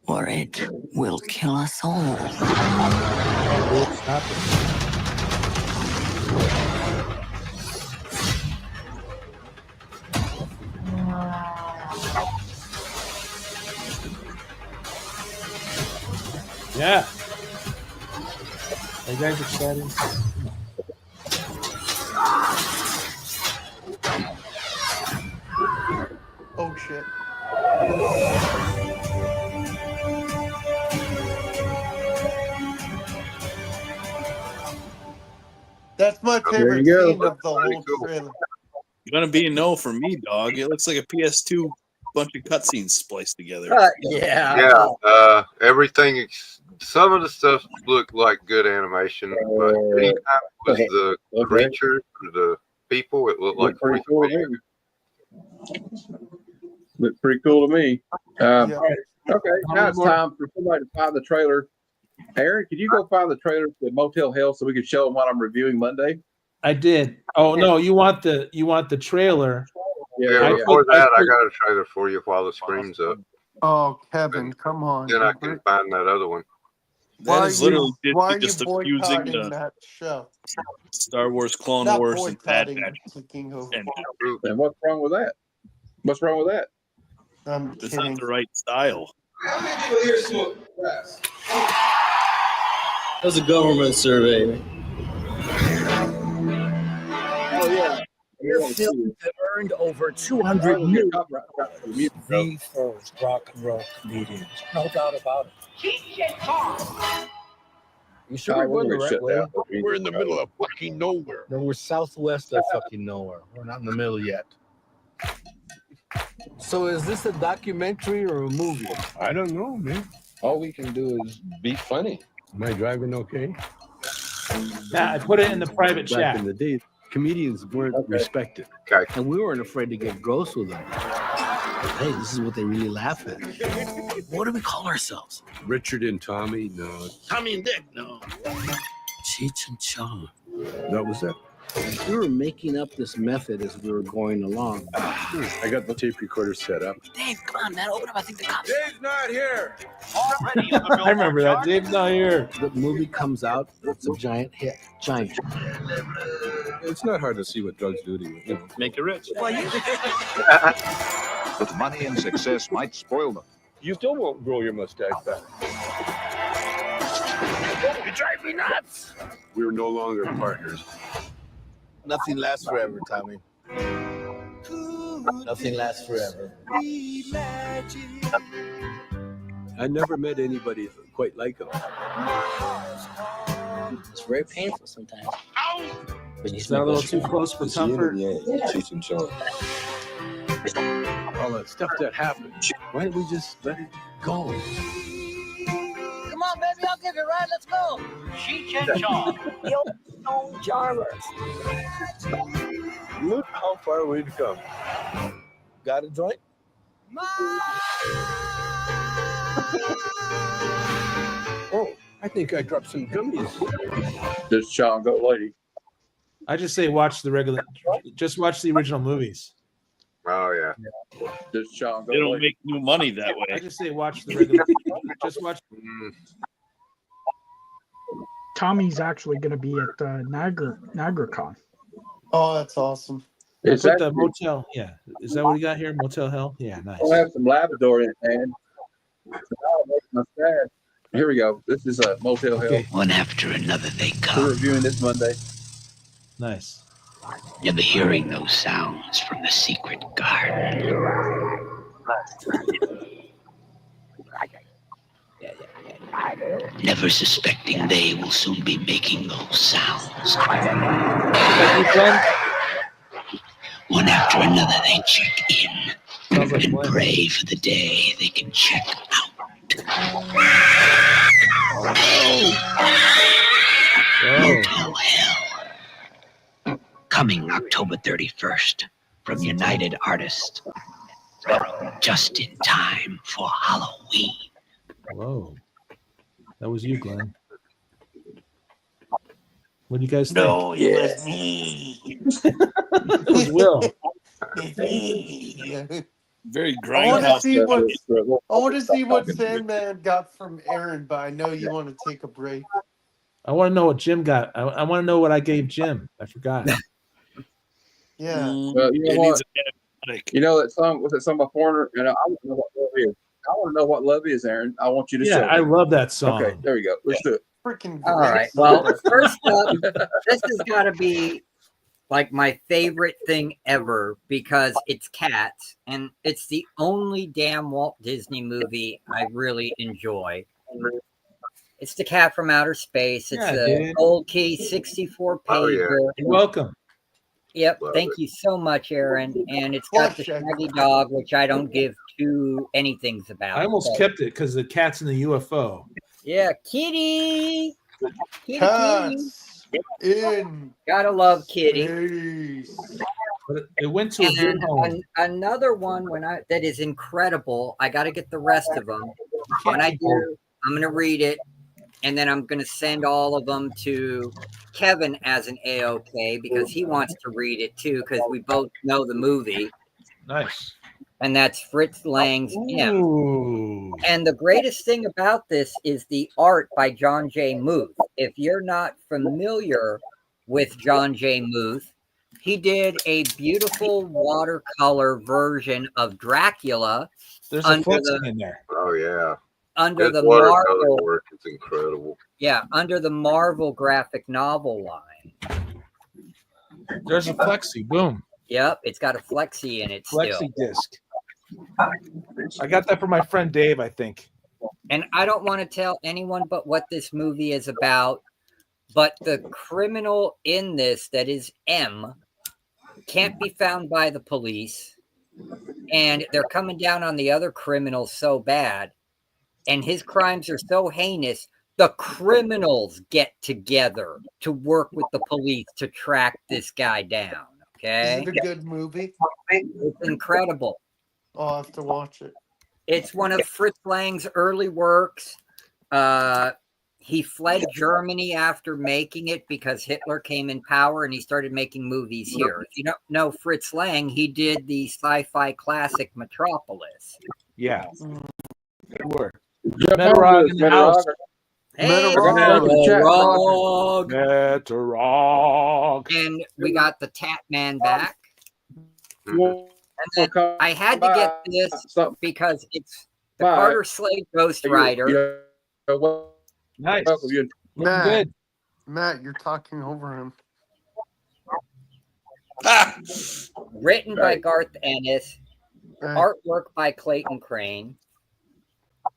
or it will kill us all. Stop it. Yeah. Are you guys excited? Oh shit. That's my There favorite you go. scene of the whole trailer. Gonna be a no for me, dog. It looks like a PS2 bunch of cutscenes spliced together. Yeah. Everything. Some of the stuff looked like good animation, but anytime it was the creatures or the people, it looked like pretty cool to me. Looked pretty cool to me. Yeah. Okay, now it's time for somebody to find the trailer. Aaron, could you go find the trailer for Motel Hell so we can show them what I'm reviewing Monday? I did. Oh no, you want the trailer? Yeah, before that, I got a trailer for you while the screen's up. Oh, Kevin, come on. Then I can find that other one. That is literally why are just you abusing boycotting the that show? Star Wars, Clone Not Wars, and Bad boycotting, Batch. clicking over. And what's wrong with that? What's wrong with that? I'm It's kidding. not the right style. That was a government survey. Oh yeah. Your films have earned over $200 million. The first rock and roll comedians, no doubt about it. You sure we're going the right way? We're in the middle of fucking nowhere. No, we're southwest of fucking nowhere. We're not in the middle yet. So is this a documentary or a movie? I don't know, man. All we can do is be funny. Am I driving okay? Yeah, I put it in the private Back chat. in the day, comedians weren't respected. Okay. And we weren't afraid to get gross with them. Hey, this is what they really laugh at. What do we call ourselves? Richard and Tommy, no. Tommy and Dick, no. Cheech and Chong. That was it. We were making up this method as we were going along. I got the tape recorder set up. Dave, come on, man, open up. I think the cops. Dave's not here. I remember that. Dave's not here. The movie comes out, it's a giant hit. Giant. It's not hard to see what drugs do to you. You know. Make you rich. But money and success might spoil them. You still won't grow your mustache back. You drive me nuts. We're no longer partners. Nothing lasts forever, Tommy. Nothing lasts forever. I never met anybody quite like him. It's very painful sometimes. Is that a little too close for comfort? Yeah, Cheech and Chong. All that stuff that happened. Why don't we just let it go? Come on, baby, I'll give you a ride. Let's go. Cheech and Chong. No Jarvis. Look how far we've come. Got a joint? Oh, I think I dropped some gummies. This Sean Go Lady. I just say watch the original movies. Oh yeah. This Sean Go They don't Lady. make new money that I way. just say watch the regular. Just watch. Tommy's actually going to be at NiagaraCon. Oh, that's awesome. Put It's the actually, motel. Yeah, is that what we got here? Motel Hell. Yeah, nice. I'll have some Labrador in it, man. My stash. Here we go. This is a Motel Hell. Okay. One after another they We're come. reviewing this Monday. Nice. Never hearing those sounds from the secret garden. Never suspecting they will soon be making those sounds. One after another they check in and pray for the day they can check out. Motel Hell. Coming October 31st from United Artists. Just in time for Halloween. Whoa, that was you, Glenn. What do you guys think? No, it was me. It was Will. Very I want to grindhouse. see what Sandman got from Aaron, but I know you want to take a break. I want to know what Jim got. I want to know what I gave Jim. I forgot. Yeah. Well, you know It what? needs a antibiotic. You know that song? Was that song by Foreigner? And I want to know what love is. I want to know what love is, Aaron. I want you to Yeah, show I me. love that song. Okay, there we go. Let's do it. Freaking All great right. song. Well, first up, this has got to be like my favorite thing ever because it's Cats, and it's the only damn Walt Disney movie I really enjoy. It's The Cat from Outer Space. It's Yeah, a dude. Gold Key 64 Oh, yeah. pager. You're welcome. Yep. Love Thank it. you so much, Aaron. And it's got the Shaggy Dog, which I don't give two anythings about. I almost but- kept it because the cat's in the UFO. Yeah, Kitty. Kitty. Cats in Gotta love Kitty. space. But it went to a good And home. another one that is incredible. I got to get the rest of them. When I do, I'm going to read it, and then I'm going to send all of them to Kevin as an AOK because he wants to read it too because we both know the movie. Nice. And that's Fritz Lang's M. Ooh. And the greatest thing about this is the art by John J. Muth. If you're not familiar with John J. Muth, he did a beautiful watercolor version of Dracula. There's a under flexing in there. Oh, yeah. under His the watercolor Marvel, work is incredible. yeah, under the Marvel graphic novel line. There's a flexi. Boom. Yep, it's got a flexi in it Flexi still. disc. I got that from my friend Dave, I think. And I don't want to tell anyone but what this movie is about, but the criminal in this that is M can't be found by the police, and they're coming down on the other criminals so bad, and his crimes are so heinous, the criminals get together to work with the police to track this guy down. Is Okay? it a good movie? It's incredible. I'll have to watch it. It's one of Fritz Lang's early works. He fled Germany after making it because Hitler came in power and he started making movies here. If you don't know Fritz Lang, he did the sci-fi classic Metropolis. Yeah. Sure. Jeff Metarog in the house. Hey, Metarog. Metarog. and we got the Tat Man back. Well, And then I had to get this because it's the Bye. Carter Slade Ghost Rider. Nice. Matt, Good. Matt, you're talking over him. Written by Right. Garth Ennis, Right. artwork by Clayton Crane. I'm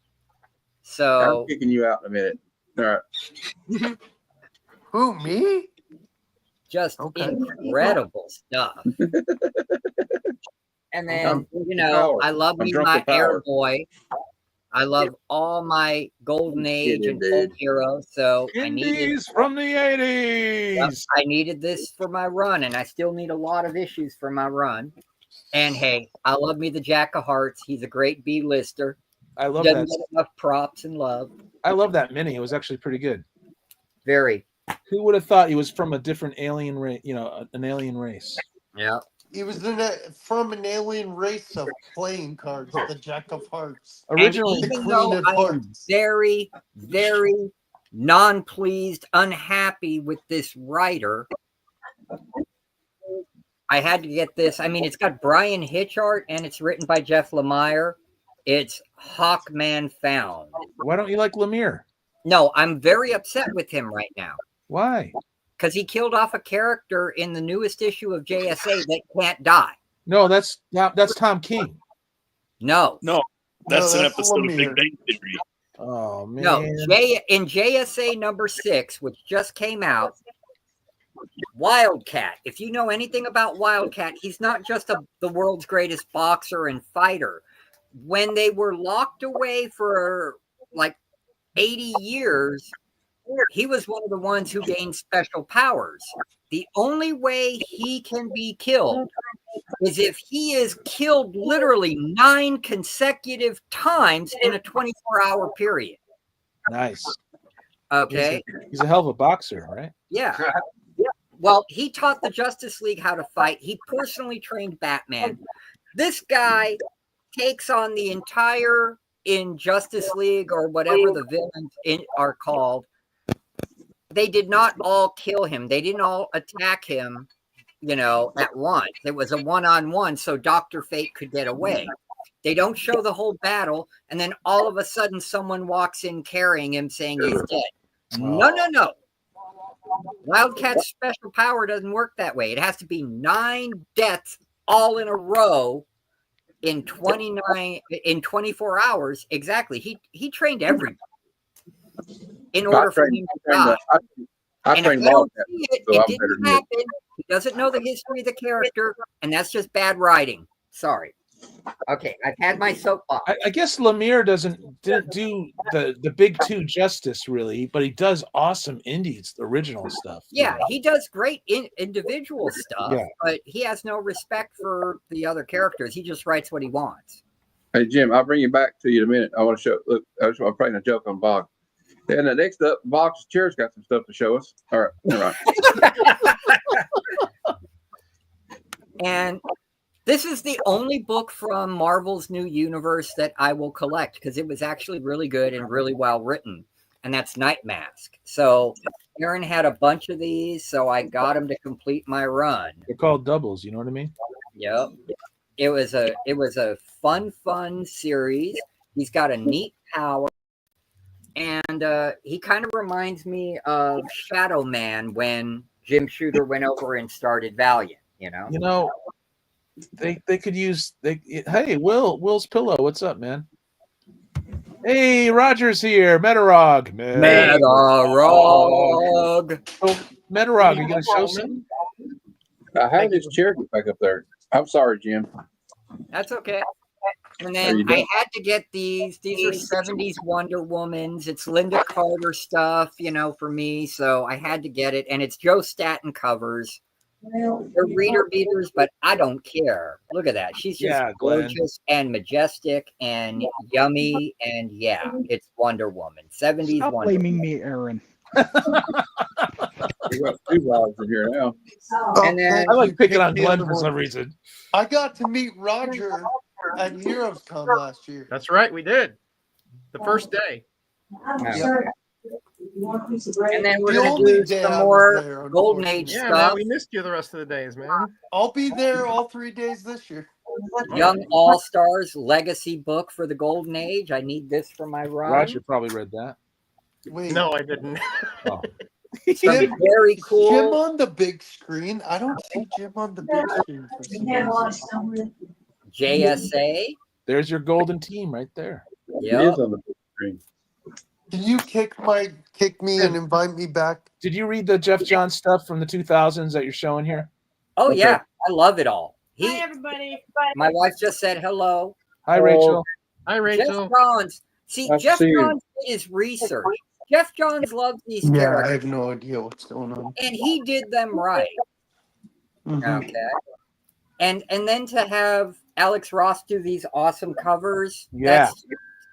So kicking you out in a minute. All right. Who, me? just Okay. incredible stuff. And then, I'm you know, power. I love I'm me drunk my with power. Air Boy. I love all my golden age and dude. old heroes. So I needed, Indies from the 80s. yep, I needed this for my run, and I still need a lot of issues for my run. And hey, I love me the Jack of Hearts. He's a great B-lister. I love Doesn't that. get enough props and love. I love that mini. It was actually pretty good. Very. Who would have thought he was from a different alien race? You know, an alien race. Yeah. He was from an alien race of playing cards, the Jack of Hearts. Originally, And the even Queen though of I am Hearts. very, very non-pleased, unhappy with this writer, I had to get this. I mean, it's got Brian Hitch art, and it's written by Jeff Lemire. It's Hawkman Found. Why don't you like Lemire? No, I'm very upset with him right now Why? because he killed off a character in the newest issue of JSA that can't die. No, that's Tom King. No. No, that's No, an that's episode of Lemire. Big Bang Theory. Oh man. No, in JSA number 6, which just came out, Wildcat. If you know anything about Wildcat, he's not just the world's greatest boxer and fighter. When they were locked away for like 80 years, he was one of the ones who gained special powers. The only way he can be killed is if he is killed literally 9 consecutive times in a 24-hour period. Nice. Okay. He's a hell of a boxer, right? Yeah. Well, he taught the Justice League how to fight. He personally trained Batman. This guy takes on the entire in Justice League or whatever the villains are called. They did not all kill him. They didn't all attack him, at once. It was a one-on-one, so Dr. Fate could get away. They don't show the whole battle, and then all of a sudden someone walks in carrying him saying he's dead. No. Wildcat's special power doesn't work that way. It has to be 9 deaths all in a row in 24 hours. Exactly. He trained everybody in order for him to die. I And if trained you don't Wildcat, see it, so it I'm didn't better than you. happen. He doesn't know the history of the character, and that's just bad writing. Sorry. Okay, I've had my soapbox. I guess Lemire didn't do the big two justice really, but he does awesome indies, original stuff. Yeah, he does great individual stuff, Yeah. but he has no respect for the other characters. He just writes what he wants. Hey, Jim, I'll bring you back to you in a minute. I want to show. Look, I'm playing a joke on Bog. And next up, Bog's chair's got some stuff to show us. All right. All right. And this is the only book from Marvel's New Universe that I will collect because it was actually really good and really well written. And that's Night Mask. So Aaron had a bunch of these, so I got him to complete my run. They're called doubles, you know what I mean? Yep. It was a fun series. He's got a neat power. And he kind of reminds me of Shadow Man when Jim Shooter went over and started Valiant, They could use hey, Will's pillow. What's up, man? Hey, Roger's here. Metarog. Oh, Metarog, are you gonna show something? How did his chair get back up there? I'm sorry, Jim. That's okay. And then I had to get these. These are 70s Wonder Womans. It's Linda Carter stuff, for me. So I had to get it. And it's Joe Staten covers. They're reader beaters, but I don't care. Look at that. She's just gorgeous and majestic and yummy. And it's Wonder Woman. 70s Stop Wonder blaming Woman. me, Aaron. We got 2 Rogs in here now. And then I like picking on Glenn for some reason. I got to meet Roger at HeroesCon last year. That's right, we did. The first day. Yeah. And then we're going to do some more Golden Age Yeah, stuff. man, we missed you the rest of the days, man. I'll be there all 3 days this year. Young All Stars Legacy book for the Golden Age. I need this for my run. Roger probably read that. Wait, No, I didn't. Oh. It's gonna be very cool. Jim on the big screen. I don't see Jim on the big screen. For some reason. JSA. There's your golden team right there. It Yep. is on the big screen. Can you kick me and invite me back? Did you read the Jeff Johns stuff from the 2000s that you're showing here? Oh yeah, I love it all. Hi, everybody. My wife just said hello. Hi, Rachel. Hi, Jeff Rachel. Johns. See, Nice to Jeff see you. Johns did his research. Jeff Johns loves these Yeah, I characters, have no idea what's going on. and he did them right. Mhm. Okay. And then to have Alex Ross do these awesome covers, Yeah. that's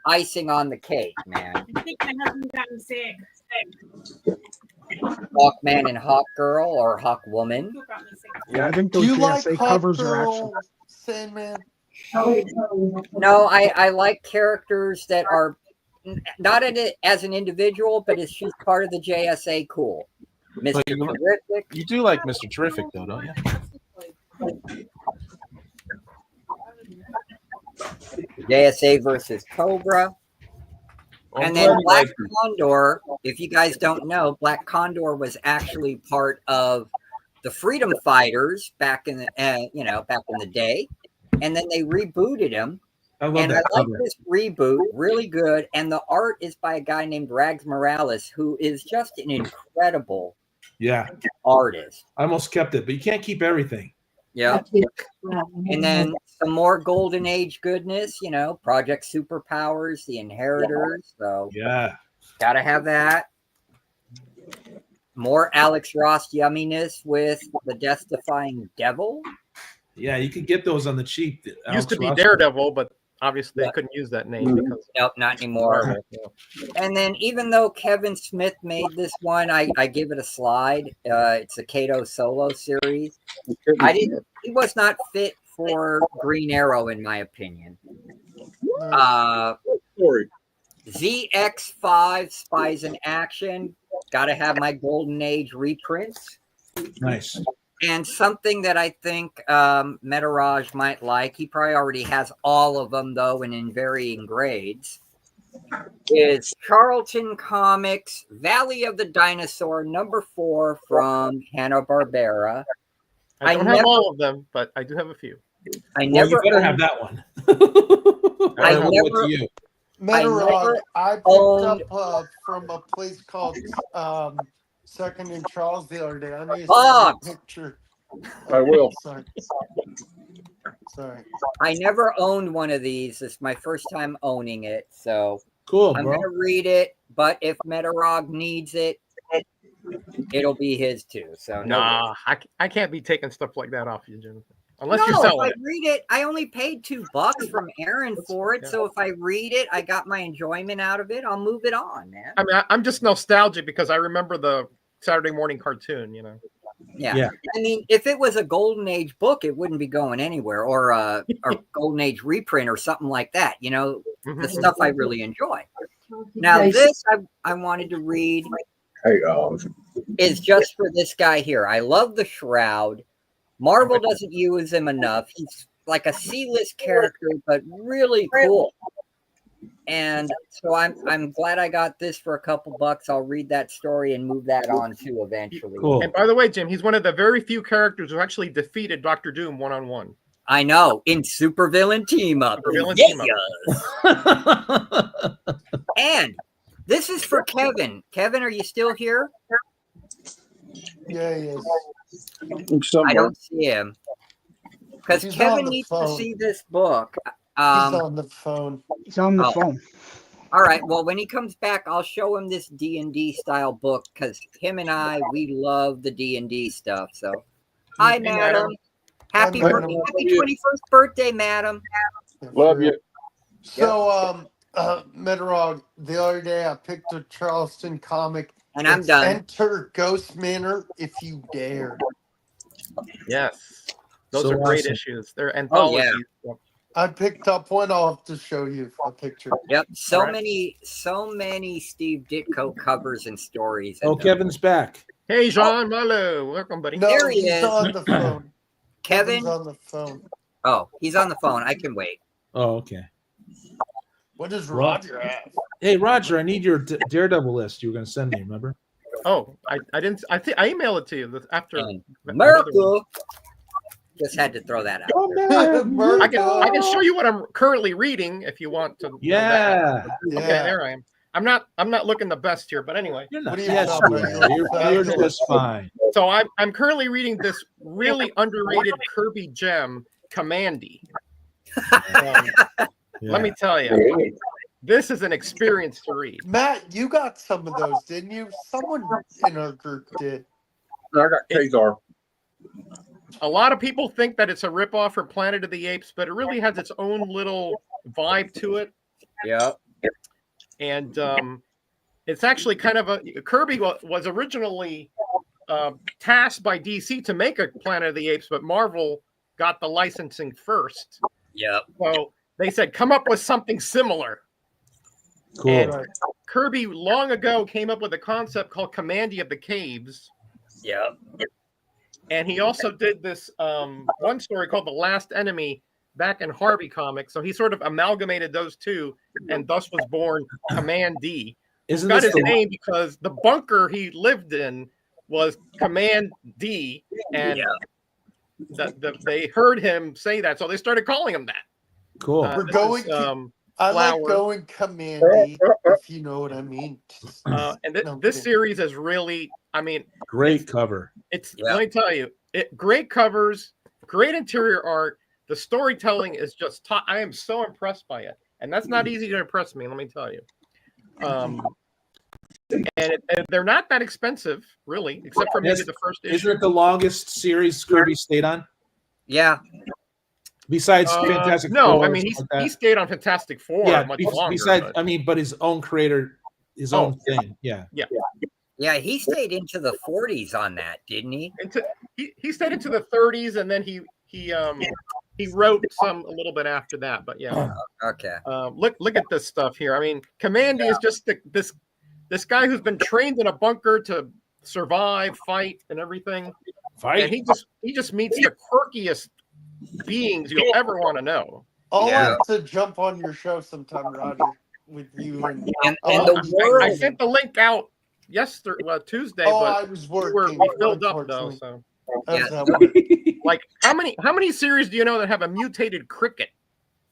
icing on the cake, man. I think my husband's gotten sick. Hawkman and Hawk Girl or Hawk Woman. Who got me sick? Yeah, I think Do those you like JSA Hawk covers are Girl, actually. Sandman? No, I like characters that are not in it as an individual, but as she's part of the JSA. Cool. Mr. But you- Terrific. You do like Mr. Terrific, though, don't you? JSA versus Cobra. And then Black Condor, if you guys don't know, Black Condor was actually part of the Freedom Fighters back in the back in the day. And then they rebooted him. I love And I that like cover. this reboot, really good. And the art is by a guy named Rags Morales, who is just an incredible Yeah. artist. I almost kept it, but you can't keep everything. Yeah. And then some more Golden Age goodness, Project Superpowers, The Inheritors. So Yeah. gotta have that. More Alex Ross yumminess with the Death-Defying Devil. Yeah, you could get those on the cheap. Used to be Alex Ross. Daredevil, but obviously they couldn't use that name because nope, not anymore. Marvel, And then even though Kevin Smith made this one, I give it a slide. It's a Kato solo series. He was not fit for Green Arrow, in my opinion. Story. ZX5 Spies in Action. Got to have my Golden Age reprints. Nice. And something that I think Metaraj might like, he probably already has all of them, though, and in varying grades, is Charlton Comics Valley of the Dinosaur #4 from Hanna-Barbera. I don't have all of them, but I do have a few. You better have that one. I never. You. Metarog, I picked up from a place called Second and Charles the other day. I need to send you a picture. I will. Sorry. I never owned one of these. It's my first time owning it, so cool. I'm gonna read it. But if Metarog needs it, it'll be his too. So nah, I can't be taking stuff like that off you, Jim. Unless no, you're selling if I read it, I only paid $2 from Aaron for it. So if I read it, I got my enjoyment out of it. I'll move it on, man. I mean, I'm just nostalgic because I remember the Saturday morning cartoon, you know. Yeah. I mean, if it was a Golden Age book, it wouldn't be going anywhere, or a Golden Age reprint or something like that. You know, the stuff I really enjoy. Now, this I wanted to read is just for this guy here. I love the Shroud. Marvel doesn't use him enough. He's like a C-list character, but really cool. And so I'm glad I got this for a couple bucks. I'll read that story and move that on too eventually. Cool. And by the way, Jim, he's one of the very few characters who actually defeated Dr. Doom one-on-one. I know, in Supervillain Team Up. And this is for Kevin. Kevin, are you still here? Yeah, he is. I don't see him. Because He's Kevin on the needs to phone. see this book. He's on the phone. He's on the phone. All right. Well, when he comes back, I'll show him this D&D style book because him and I, we love the D&D stuff. So, hi, madam. Happy 21st birthday, madam. Love you. So, Metarog, the other day I picked a Charleston comic. And I'm done. Enter Ghost Manor if you dare. Yes. Those So are great awesome. issues. They're anthologies. Yep. I picked up one. I'll have to show you a picture. Yep. So many Steve Ditko covers and stories. Oh, Kevin's back. Hey, Jean Malo. Welcome, buddy. No, There he he's is. on the phone. Kevin? Kevin's on the phone. Oh, he's on the phone. I can wait. Oh, okay. What does Roger have? Hey, Roger, I need your Daredevil list you were going to send me, remember? Oh, I didn't. I think I emailed it to you after. America. Just had to throw that out. I can show you what I'm currently reading if you want to. Yeah. Okay, there I am. I'm not looking the best here, but anyway. You're not. Yes, you are. You're just fine. So I'm currently reading this really underrated Kirby gem, Commandy. Let me tell you, this is an experience to read. Matt, you got some of those, didn't you? Someone in our group did. I got Kazar. A lot of people think that it's a ripoff for Planet of the Apes, but it really has its own little vibe to it. Yeah. And it's actually kind of Kirby was originally tasked by DC to make a Planet of the Apes, but Marvel got the licensing first. Yep. So they said, come up with something similar. Cool. And Kirby long ago came up with a concept called Commandy of the Caves. Yep. And he also did this one story called The Last Enemy back in Harvey Comics. So he sort of amalgamated those two, and thus was born Command D. Isn't got this his the- name because the bunker he lived in was Command D, and they heard him say that, so they started calling him that. Cool. We're This going. is, I like Flower. going Commandy, if you know what I mean. And this series is really, I mean, Great cover. it's let me tell you, great covers, great interior art. The storytelling is just I am so impressed by it, and that's not easy to impress me. Let me tell you. And they're not that expensive, really, except for maybe the first issue. Isn't it the longest series Kirby stayed on? Yeah. Besides Fantastic no, Four, I mean he stayed on Fantastic Four much longer. Besides, but... I mean, but his own creator, his own thing. Yeah. Yeah, he stayed into the 40s on that, didn't he? He stayed into the 30s, and then he wrote some a little bit after that. But yeah. Okay. Look at this stuff here. I mean, Commandy is just this guy who's been trained in a bunker to survive, fight, and everything. And he just meets the quirkiest beings you'll ever want to know. I'll have to jump on your show sometime, Roger, with you and the world. I sent the link out Tuesday, but I was working. we filled up though. So, like, how many series do you know that have a mutated cricket?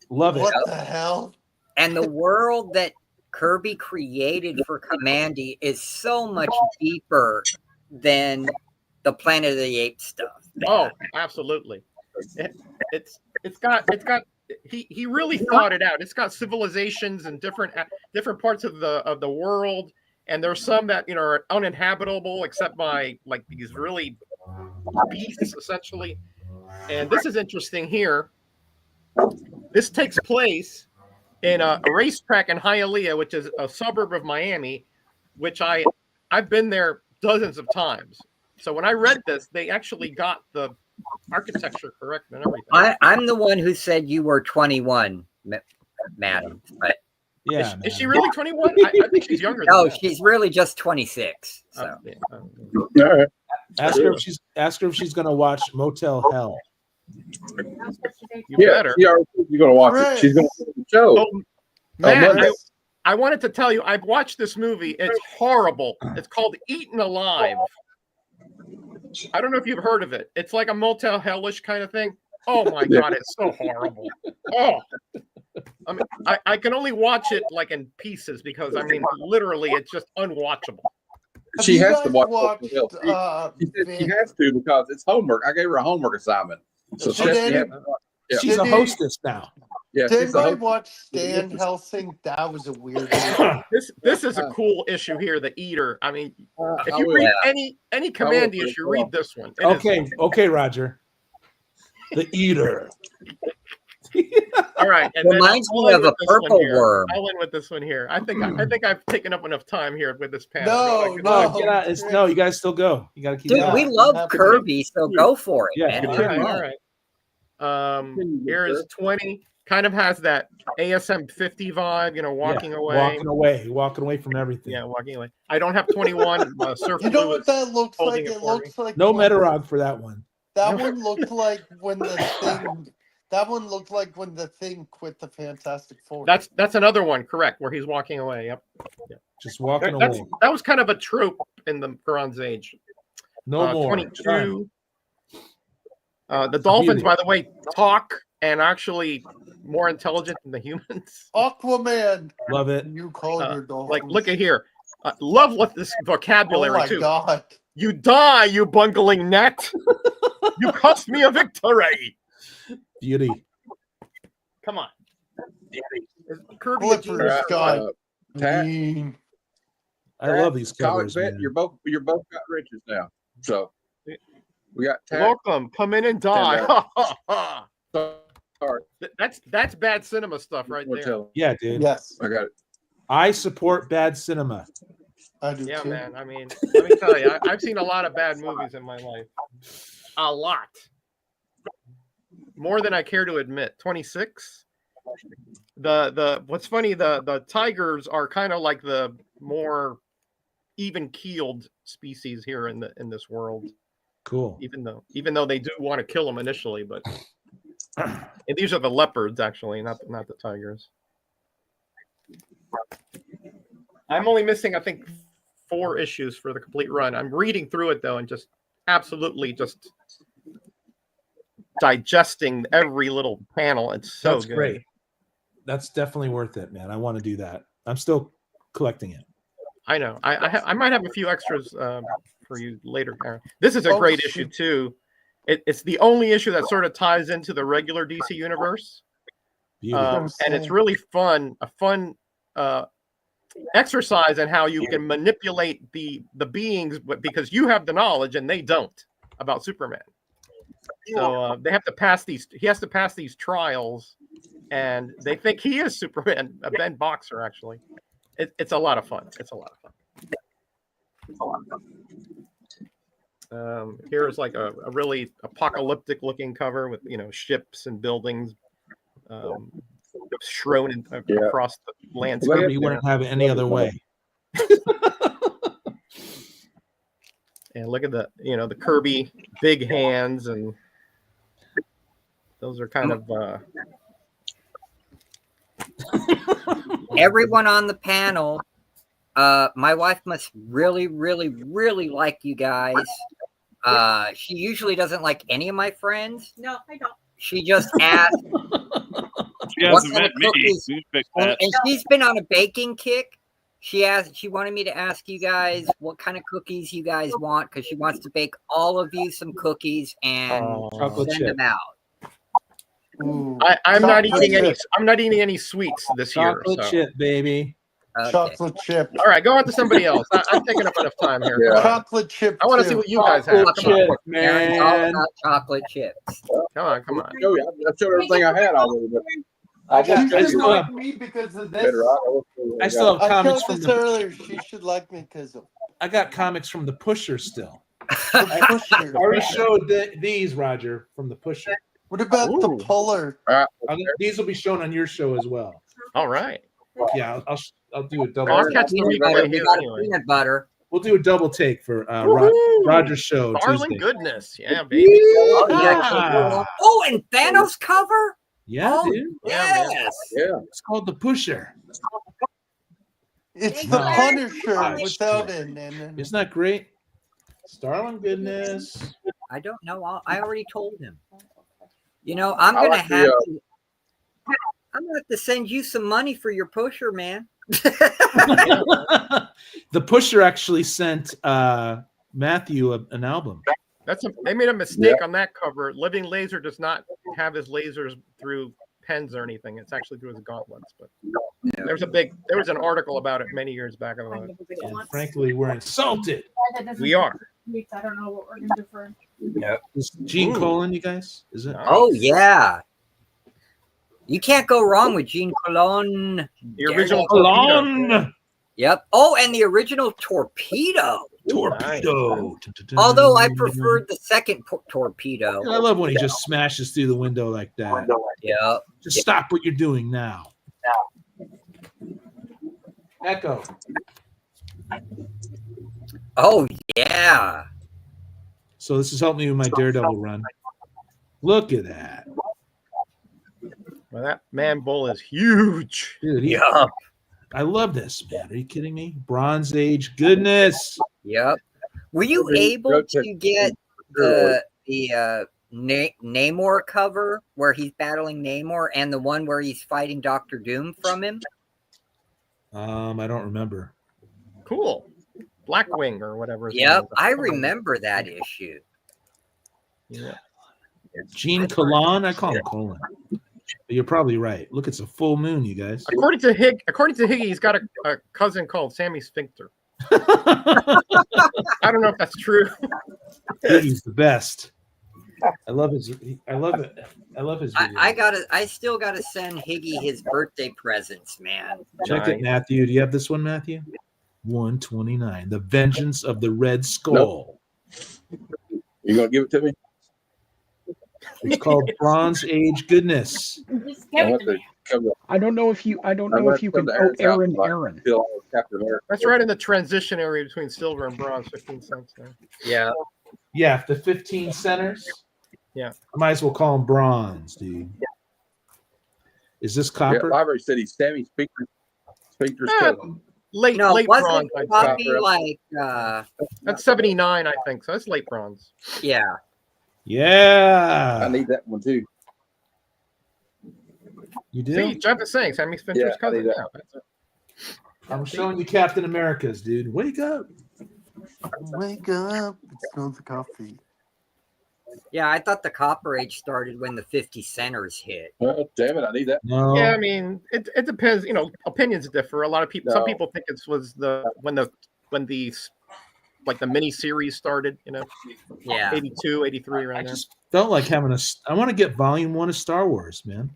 Love it. What the hell? And the world that Kirby created for Commandy is so much deeper than the Planet of the Apes stuff. Oh, absolutely. It's got he really thought it out. It's got civilizations and different parts of the world, and there's some that are uninhabitable except by like these really beasts essentially. And this is interesting here. This takes place in a racetrack in Hialeah, which is a suburb of Miami, which I've been there dozens of times. So when I read this, they actually got the architecture correct and everything. I'm the one who said you were 21, madam. But yeah, is she really 21? I think she's younger. No, than she's really just 26. So. All right. Ask her if she's going to watch Motel Hell. You better. You're going to watch it. She's going to watch the show. Oh, man, I wanted to tell you, I've watched this movie. It's horrible. It's called Eaten Alive. I don't know if you've heard of it. It's like a Motel Hellish kind of thing. Oh my God, it's so horrible. Oh, I mean, I can only watch it like in pieces because I mean, literally, it's just unwatchable. She has to watch. She said she has to because it's homework. I gave her a homework assignment, so she has to have. Yeah. She's a hostess now. Yeah, did I watch Stan Helsing? That was a weird movie. This is a cool issue here, The Eater. I mean, if you read any Commandy issue, read this one. Okay, Roger. The Eater. All right. And reminds me of a purple worm. I'll end with this one here. I think I've taken up enough time here with this panel. No, you guys still go. You got to keep. Dude, going. we love Kirby, so go for it. Yeah, man. All right. Here is 20. Kind of has that ASM 50 vibe, walking away. Walking away from everything. Yeah, walking away. I don't have 21. You know what that looks like? It looks like no Metarog for that one. That one looked like when the thing. That one looked like when the Thing quit the Fantastic Four. That's another one, correct? Where he's walking away. Yep. Just walking away. That was kind of a trope in the Bronze Age. No more. 22. The dolphins, by the way, talk and actually more intelligent than the humans. Aquaman. Love it. You call your dolphins. Like, look at here. Love what this vocabulary oh my too. God. You die, you bungling net. You cost me a victory. Beauty. Come on. Kirby. I love these covers. Bet, you're both got riches now. So we got welcome. Come in and die. Sorry. That's bad cinema stuff right there. Yeah, dude. Yes, I got it. I support bad cinema. I do yeah, too. man. I mean, let me tell you, I've seen a lot of bad movies in my life. A lot. More than I care to admit. 26. The what's funny, the tigers are kind of like the more even-keeled species here in this world. Cool. Even though they do want to kill them initially, but and these are the leopards actually, not the tigers. I'm only missing, I think, 4 issues for the complete run. I'm reading through it though, and just absolutely just digesting every little panel. It's so That's good. Great. That's definitely worth it, man. I want to do that. I'm still collecting it. I know. I might have a few extras for you later, Aaron. This is a great issue too. It's the only issue that sort of ties into the regular DC universe, and it's really fun. A fun exercise in how you can manipulate the beings, because you have the knowledge and they don't about Superman. So they have to pass these. He has to pass these trials, and they think he is Superman, a Ben Boxer. Actually, it's a lot of fun. It's a lot of fun. Here's like a really apocalyptic looking cover with ships and buildings strewn across the landscape. You wouldn't have it any other way. And look at the the Kirby big hands, and those are kind of everyone on the panel. My wife must really, really, really like you guys. She usually doesn't like any of my friends. No, I don't. She just asked. She hasn't met me. She's picked that. And she's been on a baking kick. She wanted me to ask you guys what kind of cookies you guys want, because she wants to bake all of you some cookies and send them out. I'm not eating any. I'm not eating any sweets this year. Chocolate chip, baby. Okay. Chocolate chip. All right, go on to somebody else. I'm taking up enough time here. Yeah. Chocolate chip. I want to see what you guys have. Come on, Aaron's all about chocolate chips. Come on. I showed everything I had already. But She should like me because of this. I still have comics I from showed this earlier. She should like me because of. I got comics from the Pusher still. The Pusher. I already showed these, Roger, from the Pusher. What about the Puller? These will be shown on your show as well. All right. Yeah, I'll do a double. I'll catch the replay We here got anyway. peanut butter. We'll do a double take for Roger's show Darling Tuesday. goodness, yeah, baby. Oh, and Thanos cover. Yeah, dude. Yes. Yeah. It's called the Pusher. It's the Punisher without an. Isn't that great? Starling goodness. I don't know. I already told him. I'm gonna have to. I'm gonna have to send you some money for your Pusher, man. The Pusher actually sent Matthew an album. They made a mistake on that cover. Living Laser does not have his lasers through pens or anything. It's actually through his gauntlets. But there was an article about it many years back about it. And frankly, we're insulted. We are. I don't know what we're gonna do for. Yeah. Is Gene Colan, you guys? Is it? Oh yeah. You can't go wrong with Gene Colan. The original Torpedo. Yep. Oh, and the original Torpedo. Torpedo. Although I preferred the second Torpedo. I love when he just smashes through the window like that. Yeah. Just stop what you're doing now. Echo. Oh yeah. So this has helped me with my Daredevil run. Look at that. Well, that man bull is huge. Dude, Yeah. I love this, man. Are you kidding me? Bronze Age goodness. Yep. Were you able to get the Namor cover where he's battling Namor and the one where he's fighting Doctor Doom from him? I don't remember. Cool. Blackwing or whatever. Yep, I remember that issue. Yeah. Gene Colan? I call him Colan. But you're probably right. Look, it's a full moon, you guys. According to Higgy, he's got a cousin called Sammy Sphincter. I don't know if that's true. He's the best. I love his videos. I still gotta send Higgy his birthday presents, man. Check it, Matthew. Do you have this one, Matthew? 129. The Vengeance of the Red Skull. You gonna give it to me? It's called Bronze Age Goodness. I don't know if you can. Oh, Aaron. That's right in the transition area between silver and bronze. 15 cents there. Yeah. Yeah, the 15 centers. Yeah. I might as well call him bronze, dude. Is this copper? Yeah, I've said he's Sammy Sphincter's cousin. Late wasn't bronze. it copy like that's 79, I think. So that's late bronze. Yeah. Yeah. I need that one too. You do? See, Jeff is saying Sammy Sphincter's cousin. Yeah. I'm showing you Captain America's, dude. Wake up. Wake up. It smells of coffee. Yeah, I thought the Copper Age started when the 50 centers hit. Well, damn it, I need that. No. Yeah, I mean, it depends. Opinions differ. A lot of people. Some people think it was when the like the mini series started, Yeah. 82, 83 around I there. just felt like having I want to get volume 1 of Star Wars, man.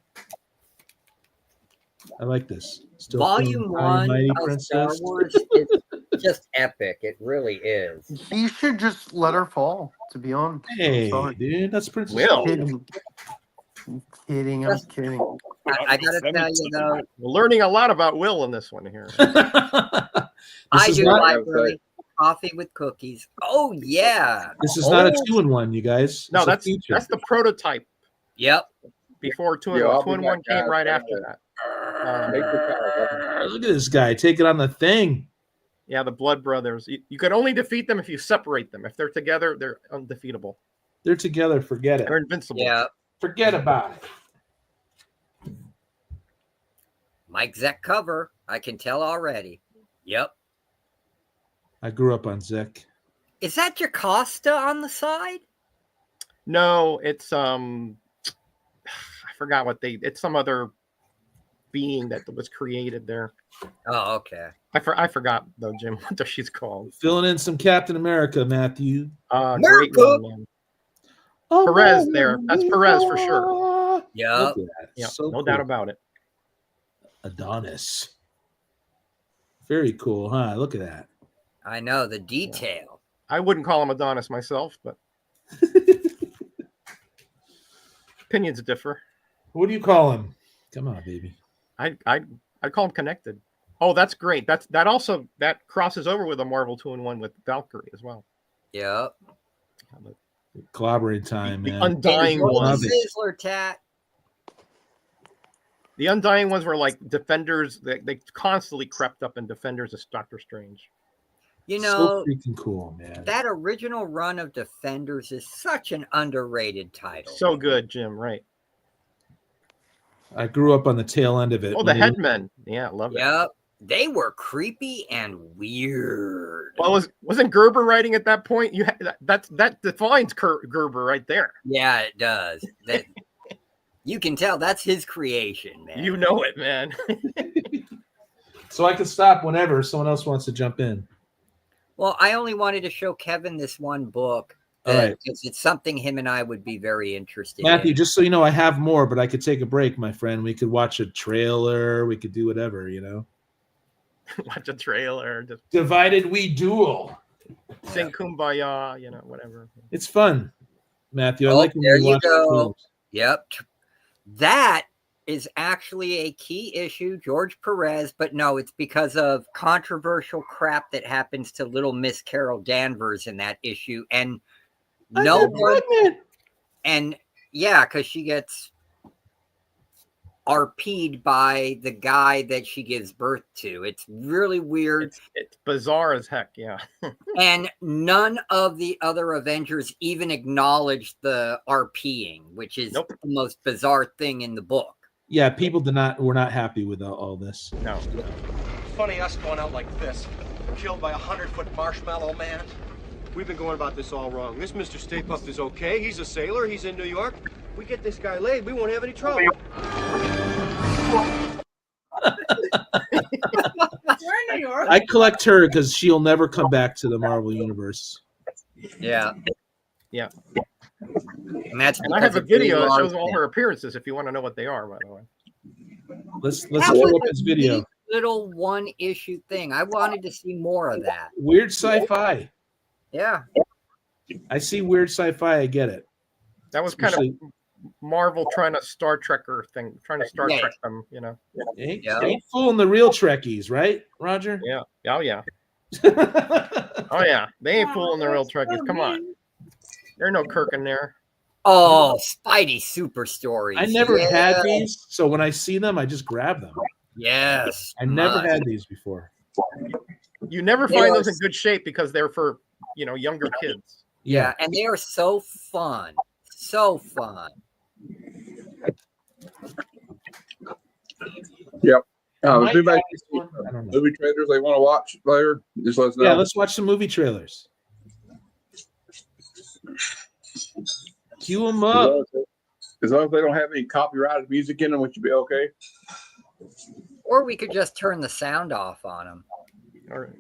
I like this. Still Volume feeling 1 mighty of Star princess. Wars is just epic. It really is. He should just let her fall, to be honest. Hey, I'm sorry. dude, that's Princess. Will. I'm kidding. I'm kidding. I gotta tell you though, We're learning a lot about Will in this one here. I is do not- like really coffee with cookies. Oh yeah. This is not a Oh, 2-in-1, you guys. No, It's a that's feature. the prototype. Yep. Before 2 Yeah, I'll and 1. 2 be and back, 1 came guys. right after that. Look at this guy. Take it on the thing. Yeah, the Blood Brothers. You can only defeat them if you separate them. If they're together, they're undefeatable. They're together. Forget it. They're invincible. Yeah. Forget about it. Mike Zeck cover. I can tell already. Yep. I grew up on Zek. Is that Jocasta on the side? No, it's I forgot what it's some other being that was created there. Oh, okay. I forgot though, Jim, what she's called. Filling in some Captain America, Matthew. Great one, man. Perez there. That's Perez for sure. Yep. Look at that. Yeah, So no doubt cool. about it. Adonis. Very cool, huh? Look at that. I know the detail. I wouldn't call him Adonis myself, but opinions differ. What do you call him? Come on, baby. I'd call him connected. Oh, that's great. That crosses over with a Marvel 2-in-1 with Valkyrie as well. Yep. Collaborating time, The man. Undying ones. Sizzler tat. The Undying ones were like Defenders. They constantly crept up in Defenders as Doctor Strange. You So know, freaking cool, man. that original run of Defenders is such an underrated title. So good, Jim. Right. I grew up on the tail end of it. Oh, the Headmen. Yeah, I love it. Yep. They were creepy and weird. Well, wasn't Gerber writing at that point? You that defines Gerber right there. Yeah, it does. You can tell that's his creation, man. You know it, man. So I can stop whenever someone else wants to jump in. Well, I only wanted to show Kevin this one book. All right. Because it's something him and I would be very interested Matthew, in. just so you know, I have more, but I could take a break, my friend. We could watch a trailer. We could do whatever, you know. Watch a trailer. Just Divided we duel. sing Kumbaya, whatever. It's fun, Matthew. I Oh, like when there you you watch go. trailers. Yep. That is actually a key issue, George Perez, but no, it's because of controversial crap that happens to little Miss Carol Danvers in that issue. And no one, and yeah, because she gets RP'd by the guy that she gives birth to. It's really weird. It's bizarre as heck, yeah. And none of the other Avengers even acknowledged the RPing, which is the most bizarre thing in the book. Yeah, people were not happy with all this. No. Funny us going out like this, killed by a 100-foot marshmallow man. We've been going about this all wrong. This Mr. Stay Puft is okay. He's a sailor. He's in New York. We get this guy laid, we won't have any trouble. We're in New York. I collect her because she'll never come back to the Marvel Universe. Yeah. Yeah. And that's And I have a because of video that Brie shows all Larson. her appearances if you want to know what they are, by the way. Let's That pull was up a this video. neat little one issue thing. I wanted to see more of that. Weird sci-fi. Yeah. I see weird sci-fi. I get it. That was kind Especially- of Marvel trying to Star Trekker thing, trying to Star Yeah. Trek them, Ain't fooling the real Trekkies, right, Roger? Yeah. Oh yeah. Oh yeah. They ain't fooling the real Trekkies. Come on. There's no Kirk in there. Oh, Spidey Super Stories. I never Yeah. had these, so when I see them, I just grab them. Yes. I never must. had these before. You never They find are those in good shape because they're for younger kids. Yeah, and they are so fun. So fun. Yep. Might If anybody have this one. I don't know. movie trailers they want to watch later, just let us know. Yeah, let's watch some movie trailers. Cue them up. As long as they don't have any copyrighted music in them, which would be okay. Or we could just turn the sound off on them. Or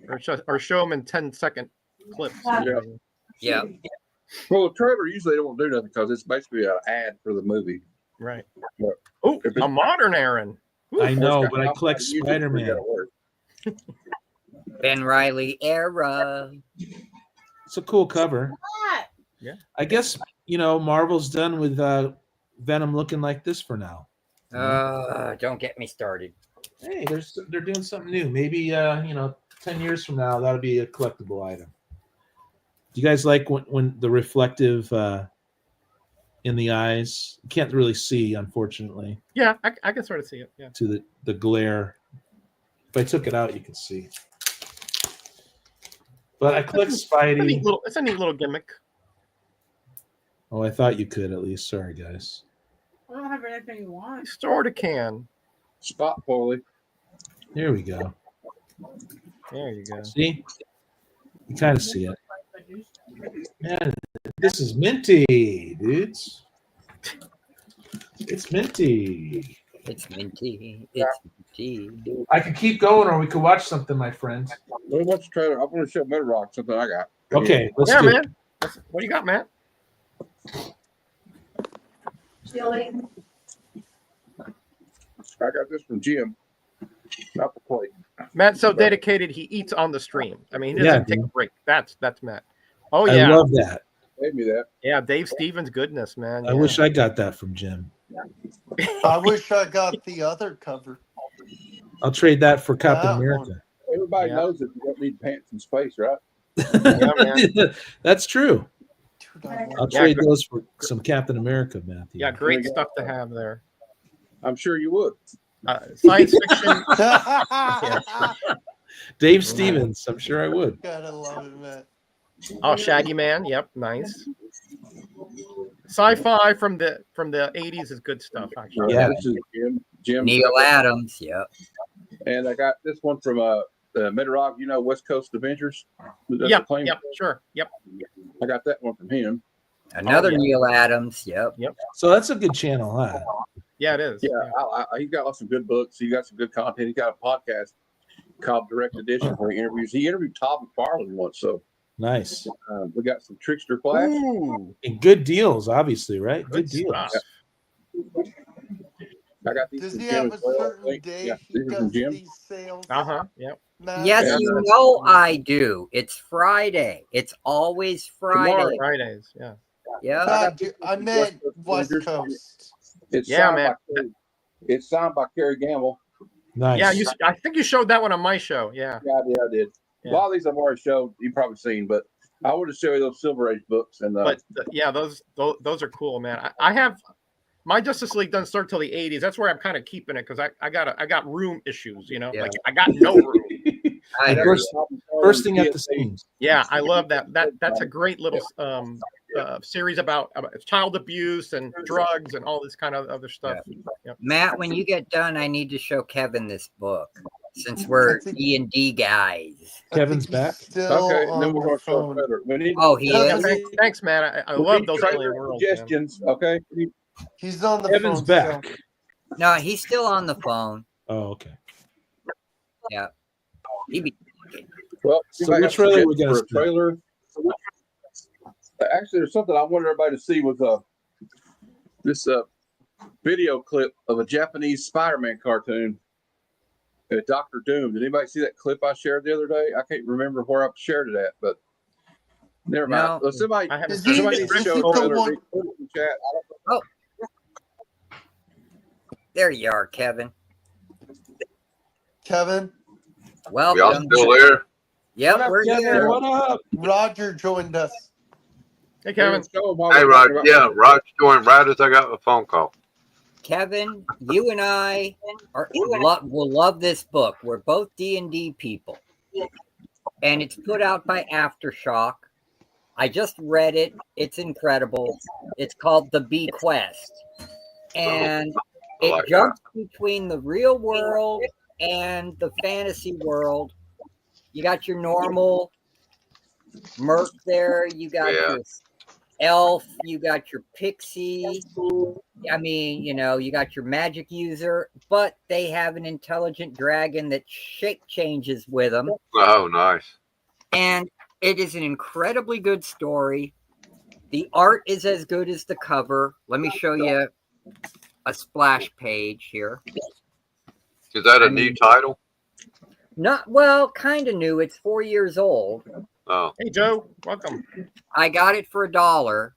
show them in 10-second clips. Yeah. Well, the trailer usually don't do nothing because it's basically an ad for the movie. Right. But Oh, if a modern Aaron. I Well, know, it's but I got- collect you just Spider-Man. gotta work. Ben Riley era. It's a cool cover. Yeah. I guess, Marvel's done with Venom looking like this for now. Don't get me started. Hey, they're doing something new. Maybe 10 years from now that'll be a collectible item. Do you guys like when the reflective in the eyes? You can't really see, unfortunately. Yeah, I can sort of see it. Yeah. To the glare. If I took it out, you can see. But I collect Spidey. It's a neat little gimmick. Oh, I thought you could at least. Sorry, guys. I don't have anything you want. Sort of can. Spot Polly. Here we go. There you go. See? You kind of see it. Man, this is minty, dudes. It's minty. It's minty. It's minty. I could keep going, or we could watch something, my friends. Let me watch the trailer. I want to show Bedrock something I got. Okay, let's Yeah, do man. it. What do you got, Matt? I got this from Jim. Not the plate. Matt's so dedicated he eats on the stream. I mean, he Yeah, doesn't take a break. That's Matt. Oh I yeah. love that. Gave me that. Yeah, Dave Stevens goodness, man. I wish I got that from Jim. I wish I got the other cover. I'll trade that for Captain That America. Everybody knows that you don't need pants in space, right? That's true. I'll trade great. those for some Captain America, Matthew. Yeah, great stuff to have there. I'm sure you would. Science fiction. Dave Stevens, I'm sure I would. Gotta love it, man. Oh, Shaggy Man. Yep, nice. Sci-fi from the 80s is good stuff, actually. Yeah, this is Jim. Neil Adams. Yep. And I got this one from Medrock, West Coast Avengers. Yep, sure. Yep. I got that one from him. Another Neil Adams. Yep. So that's a good channel, huh? Yeah, it is. Yeah, he's got lots of good books. He got some good content. He's got a podcast called Direct Edition where he interviews. He interviewed Todd McFarlane once, so nice. We got some Trickster Flash. And good deals, obviously, right? Good deals. I got these Does from he Jim have as a well. certain day Yeah, he these are from does Jim. these sales? Yep. Yes, Yeah. you know I do. It's Friday. It's always Tomorrow, Friday. Fridays. Yeah. Yeah. I meant West Coast. It's Yeah, signed man. It's signed by Kerry Gamble. Nice. Yeah, I think you showed that one on my show. Yeah. Yeah, I did. Yeah. A lot of these I've already showed. You've probably seen, but I want to show you those Silver Age books. And But yeah, those are cool, man. I have my Justice League doesn't start till the 80s. That's where I'm kind of keeping it because I got room issues, Yeah. like I got no room. Bursting at the seams. Yeah, I love that. That's a great little series about child abuse and drugs and all this kind of other stuff. Yep. Matt, when you get done, I need to show Kevin this book since we're D&D guys. Kevin's back. Okay, and then we're going to show further. We need He Yeah, is. thanks, man. I we love need those trailer alien worlds. Man. suggestions. Okay. He's on the Kevin's phone. back. still. No, he's still on the phone. Oh, okay. Yeah. He be Well, So anybody which have trailer we suggestions gonna for a trailer? Actually, there's something I wanted everybody to see was this video clip of a Japanese Spider-Man cartoon, Dr. Doom. Did anybody see that clip I shared the other day? I can't remember where I shared it at, but never mind. No. Well, somebody Is somebody he- needs to is show he a the trailer. one- Put it in the chat. Oh. There you are, Kevin. Kevin. Welcome. Y'all still there? Yep, we're here. What up? Roger joined us. Hey, Kevin. Hey, Rod. Yeah, Rod joined right as I got the phone call. Kevin, you and I will love this book. We're both D&D people. And it's put out by Aftershock. I just read it. It's incredible. It's called The Bequest. And it like jumps between the real world and the fantasy world. You got your normal merc there. You got your elf. You got your pixie. I mean, you got your magic user. But they have an intelligent dragon that shape changes with them. Oh, nice. And It is an incredibly good story. The art is as good as the cover. Let me show you a splash page here. Is that a new title? Not well, kind of new. It's 4 years old. Oh, Hey, Joe, welcome. I got it for $1.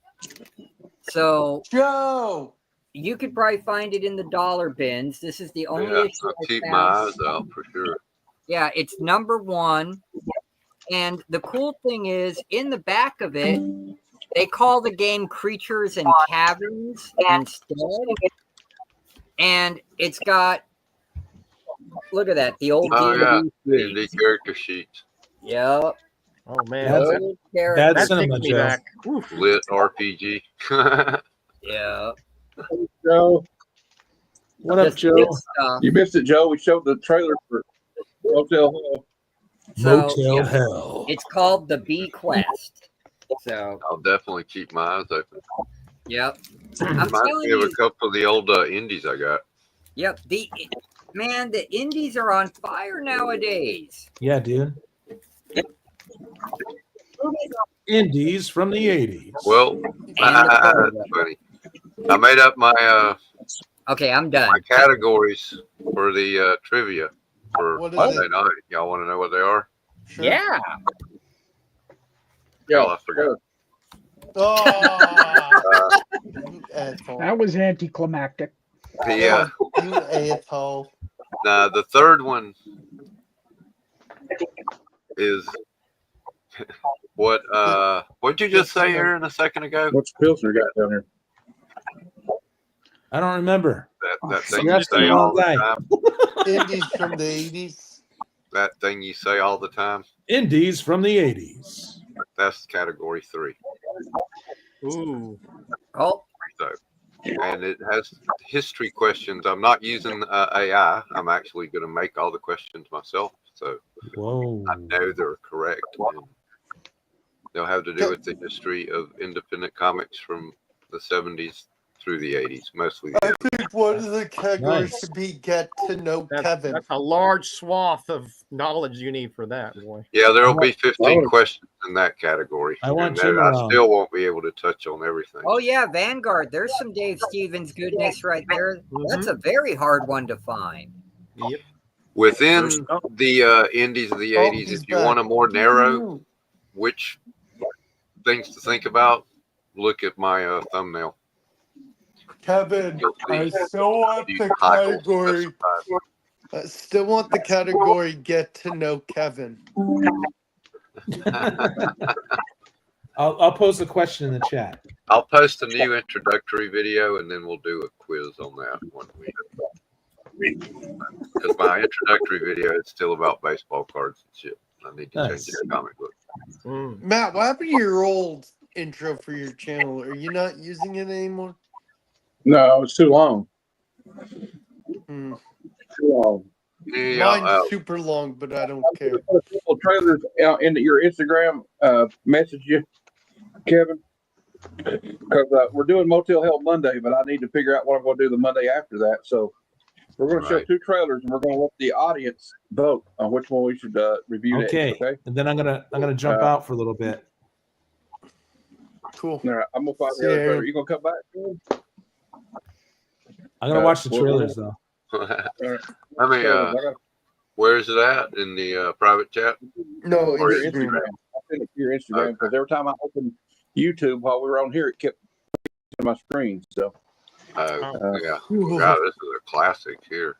So Joe, you could probably find it in the dollar bins. This is the only yeah. issue I'll I keep found. my eyes out for sure. Yeah, it's #1. And the cool thing is, in the back of it, they call the game Creatures and Caverns instead. And it's got, look at that, the old Oh yeah, D&D D&D character sheets. Yep. Oh man, That's that cinema, takes me Joe. back. Oof. Lit RPG. Yeah. Joe, What up, Just Joe? good stuff. you missed it, Joe. We showed the trailer for Motel Hell. So, Motel yeah, Hell. it's called the Bee Quest. So, I'll definitely keep my eyes open. yep. I'm Reminds telling me of a you, couple of the old indies I got. yep. The indies are on fire nowadays. Yeah, dude. Indies from the 80s. Well, that's funny. I made up my Okay, I'm done. my categories for the trivia for What is Monday it? night. Y'all want to know what they are? Sure. Yeah. Hell, I forgot. Oh, you asshole. That was anticlimactic. The You asshole. the third one is what'd you just say, Aaron, a second ago? What's Pilsner got down here? I don't remember. That thing You're you asking say the all wrong the guy. time. Indies from the 80s. That thing you say all the time. Indies from the 80s. That's category 3. Ooh. Oh. So, and it has history questions. I'm not using AI. I'm actually going to make all the questions myself. So Whoa. I know they're correct. And they'll have to do with the history of independent comics from the 70s through the 80s, mostly. I think one of the categories Nice. should be get to know That's, Kevin. that's a large swath of knowledge you need for that, boy. Yeah, there'll be 15 Oh. questions in that category. I want and Jim I around. still won't be able to touch on everything. Oh yeah, Vanguard. There's some Dave Stevens goodness right there. That's a very hard one to find. Yep. Within the indies of the 80s, he's if you want back. a more narrow, which things to think about, look at my thumbnail. Kevin, You'll see I still want these the titles category. specified. I still want the category get to know Kevin. I'll pose the question in the chat. I'll post a new introductory video and then we'll do a quiz on that one week. Because my introductory video is still about baseball cards and shit. I need to change the comic book. Matt, what happened to your old intro for your channel? Are you not using it anymore? No, it's too long. Hmm. Too long. Mine's super long, but I don't care. A couple of trailers out into your Instagram message you, Kevin, because we're doing Motel Hell Monday, but I need to figure out what I'm going to do the Monday after that. So we're going to show 2 trailers, and we're going to let the audience vote on which one we should review Okay. next. Okay. And then I'm gonna jump out for a little bit. Cool. All right, I'm going to find the other trailer. You going to come back? I'm gonna watch the trailers though. I mean, where is it at? In the private chat? No, Or Instagram. I sent it to your Instagram because every time I opened YouTube while we were on here, it kept on my screen. So, yeah. Wow, this is a classic here.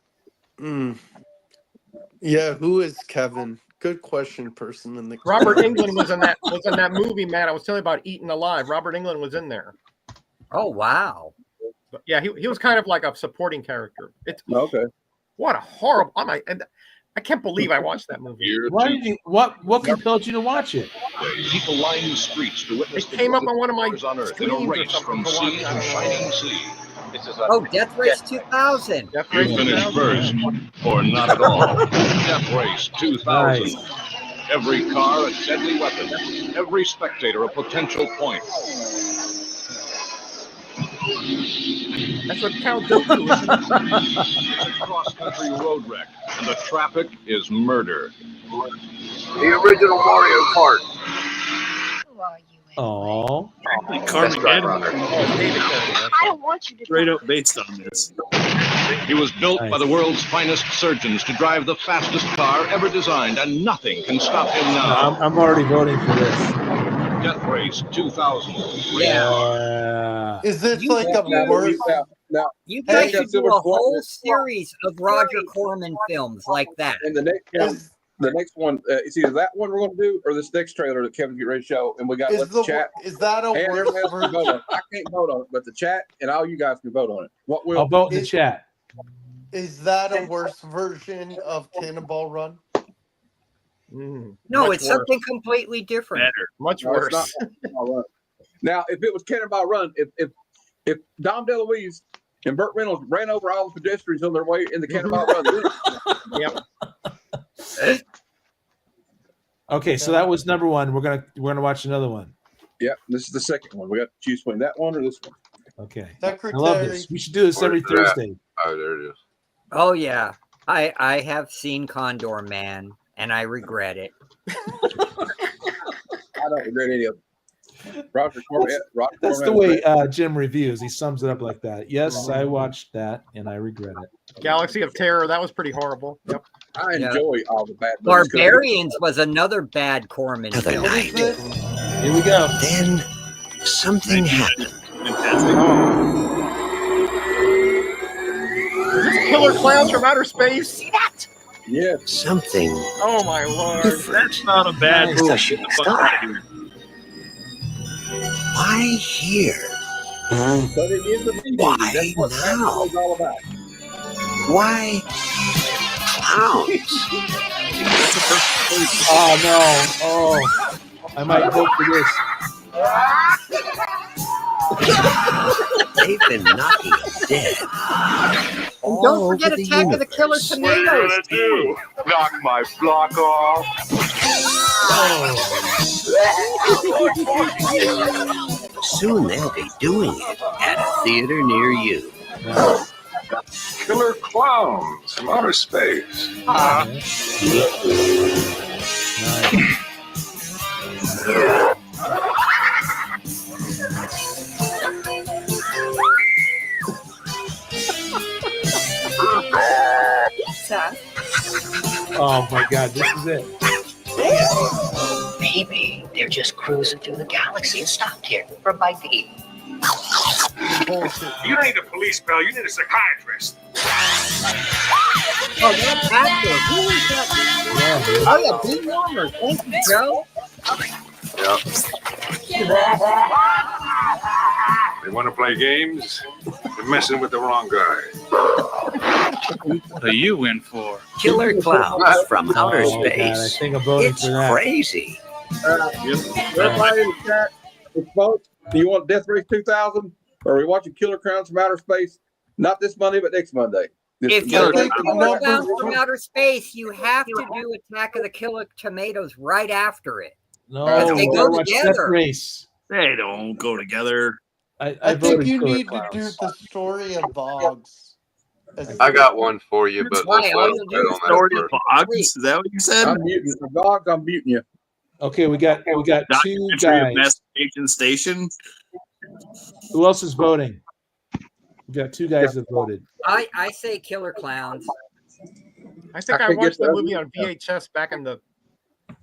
Yeah, who is Kevin? Good question, person in the Robert Englund was in that movie, Matt. I was telling you about Eaten Alive. Robert Englund was in there. Oh wow. Yeah, he was kind of like a supporting character. It's okay. What a horrible! I can't believe I watched that movie. Why did you? What compelled you to watch it? People lining the streets to witness It came up on one of my on Earth in a screens or race something from to sea watch. to shining sea. Oh, Death Race 2000. Death You Race finish 2000. first, or not at all. Death Race 2000. Nice. Every car a deadly weapon. Every spectator a potential point. That's what Count Dooku is. It's a cross-country road wreck, and the traffic is murder. The original Mario Kart. are you? Oh, Carmageddon. I don't want you to. Straight up based on this. He was built by the world's finest surgeons to drive the fastest car ever designed, and nothing can stop him now. I'm already voting for this. Death Race 2000. Yeah. Is this You like a guys- worse? You Hey, guys should do a whole series of Roger Corman films like that. And the next one, it's either that one we're going to do or this next trailer that Kevin's getting ready to show. And we got Is let the chat. Is that a and worse everybody else can version? vote on it. I can't vote on it, but the chat and all you guys can vote on it. What will I'll vote in the chat. Is that a worse version of Cannonball Run? No, Much it's worse. something completely different. Much No, it's worse. not. Now, if it was Cannonball Run, if Dom DeLuise and Burt Reynolds ran over all the pedestrians on their way in the Cannonball Run, Yep. Okay, so that was number one. We're gonna watch another one. Yeah, this is the second one. We got to choose between that one or this one. Okay. I love this. We should do this Where's every it at? Thursday. Oh, there it is. Oh yeah, I have seen Condor Man, and I regret it. I don't regret any of it. Roger Corman. That's the way Jim reviews. He sums it up like that. Yes, I watched that and I regret it. Galaxy of Terror. That was pretty horrible. Yep. I enjoy all the bad movies. Barbarians was another bad Corman film. Here we go. Then something happened. Is this Killer Clowns from Outer Space? See that? Yeah. Something. Oh my lord. That's not a bad Nice. movie. I should Get the fuck out of here. Why here? But it is a movie. Why That's what now? is all about. Why clowns? Oh no. Oh. I might vote for this. They've been knocking him dead. And don't forget Attack of the Killer Tomatoes. do? Knock my block off. Soon they'll be doing it at a theater near you. Killer clowns from outer space. Oh my god, this is it. Maybe they're just cruising through the galaxy and stopped here for a bite to eat. You don't need a police pal, you need a psychiatrist. Oh, that actor. Who is that? Oh yeah, Dean Warmer. Thank you, Joe. They want to play games? They're messing with the wrong guy. What are you in for? Killer clowns from outer Oh, God, I space. think I'm voting It's for that. crazy. Everybody in the chat, vote. Do you want Death Race 2000? Or are we watching Killer Clowns from Outer Space? Not this Monday, but next Monday. If you think Killer Clowns from Outer Space, you have to do Attack of the Killer Tomatoes right after it. No, They we go gotta watch Death together. Race. They don't go together. I think voted you Killer need Clowns. to do the story of Boggs. I got one for you, but why let's all let you them do bet is on Story that of first. Boggs? Is that what you said? I'm muting Dogs, I'm muting you. Okay, we got two Documentary guys. Investigation Station. Who else is voting? We got two guys that voted. I say Killer Clowns. I think I I can't watched get that the movie on VHS back in the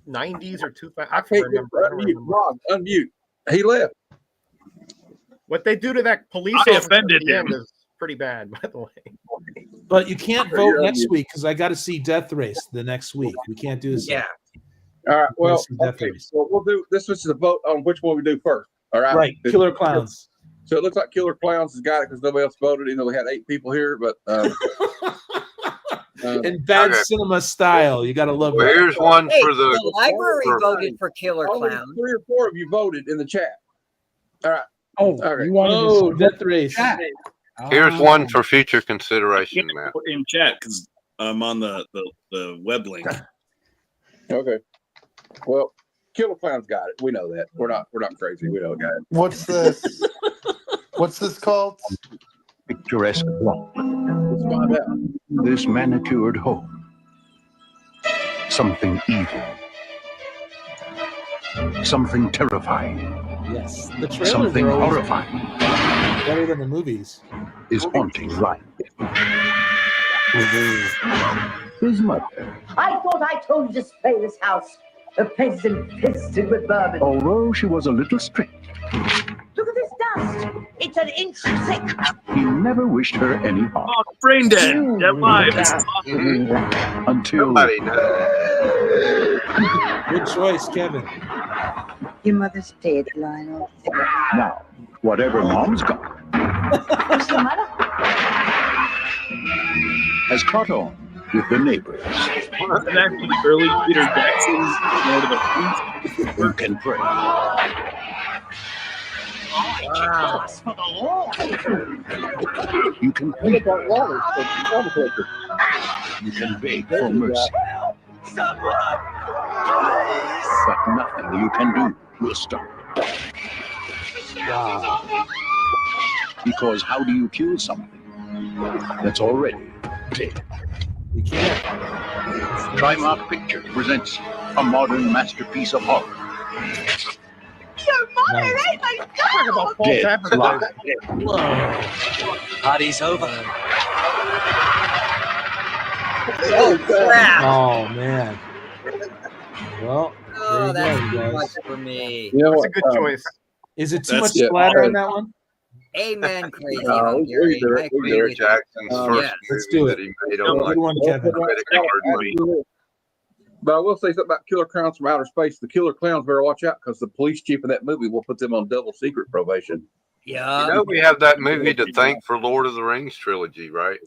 90s or 2000. I I can't can't remember. I don't unmute. remember. Dogs, unmute. He left. What they do to that police I officer at offended the end him. is pretty bad, by the way. But you can't vote You're next unmuted. week because I got to see Death Race the next week. We can't do this. Yeah. All right. Well, Let's do Death okay. Race. So we'll do this. Is a vote on which one we do first. All right. Right, Killer Clowns. So it looks like Killer Clowns has got it because nobody else voted. Even though we had 8 people here, but In bad Okay. cinema style, you got to love Well, that. here's one Hey, for the. the library for- voted for Killer only Clowns. 3 or 4 of you voted in the chat. All right. Oh, Okay. you wanted Oh, to Death Race. Here's Ah. one for future consideration, Matt. In chat because I'm on the web link. Okay. Well, Killer Clowns got it. We know that. We're not crazy. We know it, guys. What's this? What's this called? Picturesque block. Let's find out. This manicured home. Something evil. something terrifying, Yes, the trailers something are always horrifying better than the movies. is haunting Ryan. His mother, I thought I told you to spray this house. The place is infested with vermin. although she was a little strict, Look at this dust. It's an inch thick. he never wished her any harm. Oh, brain dead. Dead live. Until Somebody knows. Good choice, Kevin. Your mother's dead, Lionel. now, whatever Mom's got What's the matter? has caught on with the neighbors. And actually, early Peter Jackson's Lord of the Rings. Who can pray? Wow. You can plead. You can beg for mercy. But nothing you can do will stop. Because how do you kill something that's already dead? You can't. Trimark Pictures presents a modern masterpiece of horror. Your mother ain't my God. Dead Live. Party's over. Oh, crap. Oh man. Well, Oh, there that's you too go, much guys. for me. You know That's a what? good choice. Is it too That's- much splatter on that one? Amen, crazy No, Hungarian. we I agree Peter with you. Jackson's first Let's movie do that it. he made on like Good one, Kevin. credit card money. But I will say something about Killer Clowns from Outer Space. The Killer Clowns better watch out because the police chief in that movie will put them on double secret probation. Yeah. You know, we have that movie to thank for Lord of the Rings trilogy, right?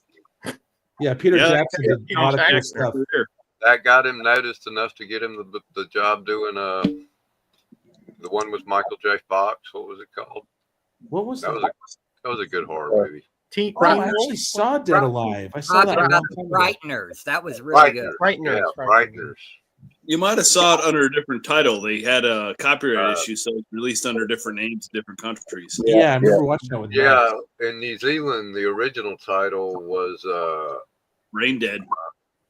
Yeah, Peter Yeah, Jackson did a lot of cool stuff. That got him noticed enough to get him the job doing the one with Michael J. Fox. What was it called? What was That that? was a good horror movie. Teen Oh, I Wolf? actually saw Dead Alive. I saw that Talking a about long the time ago. Frighteners. That was really good. Frighteners. Yeah, Frighteners. You might have saw it under a different title. They had a copyright issue, so it's released under different names, different countries. Yeah, I remember watching that with Yeah, in New Zealand, the original title was Brain Dead.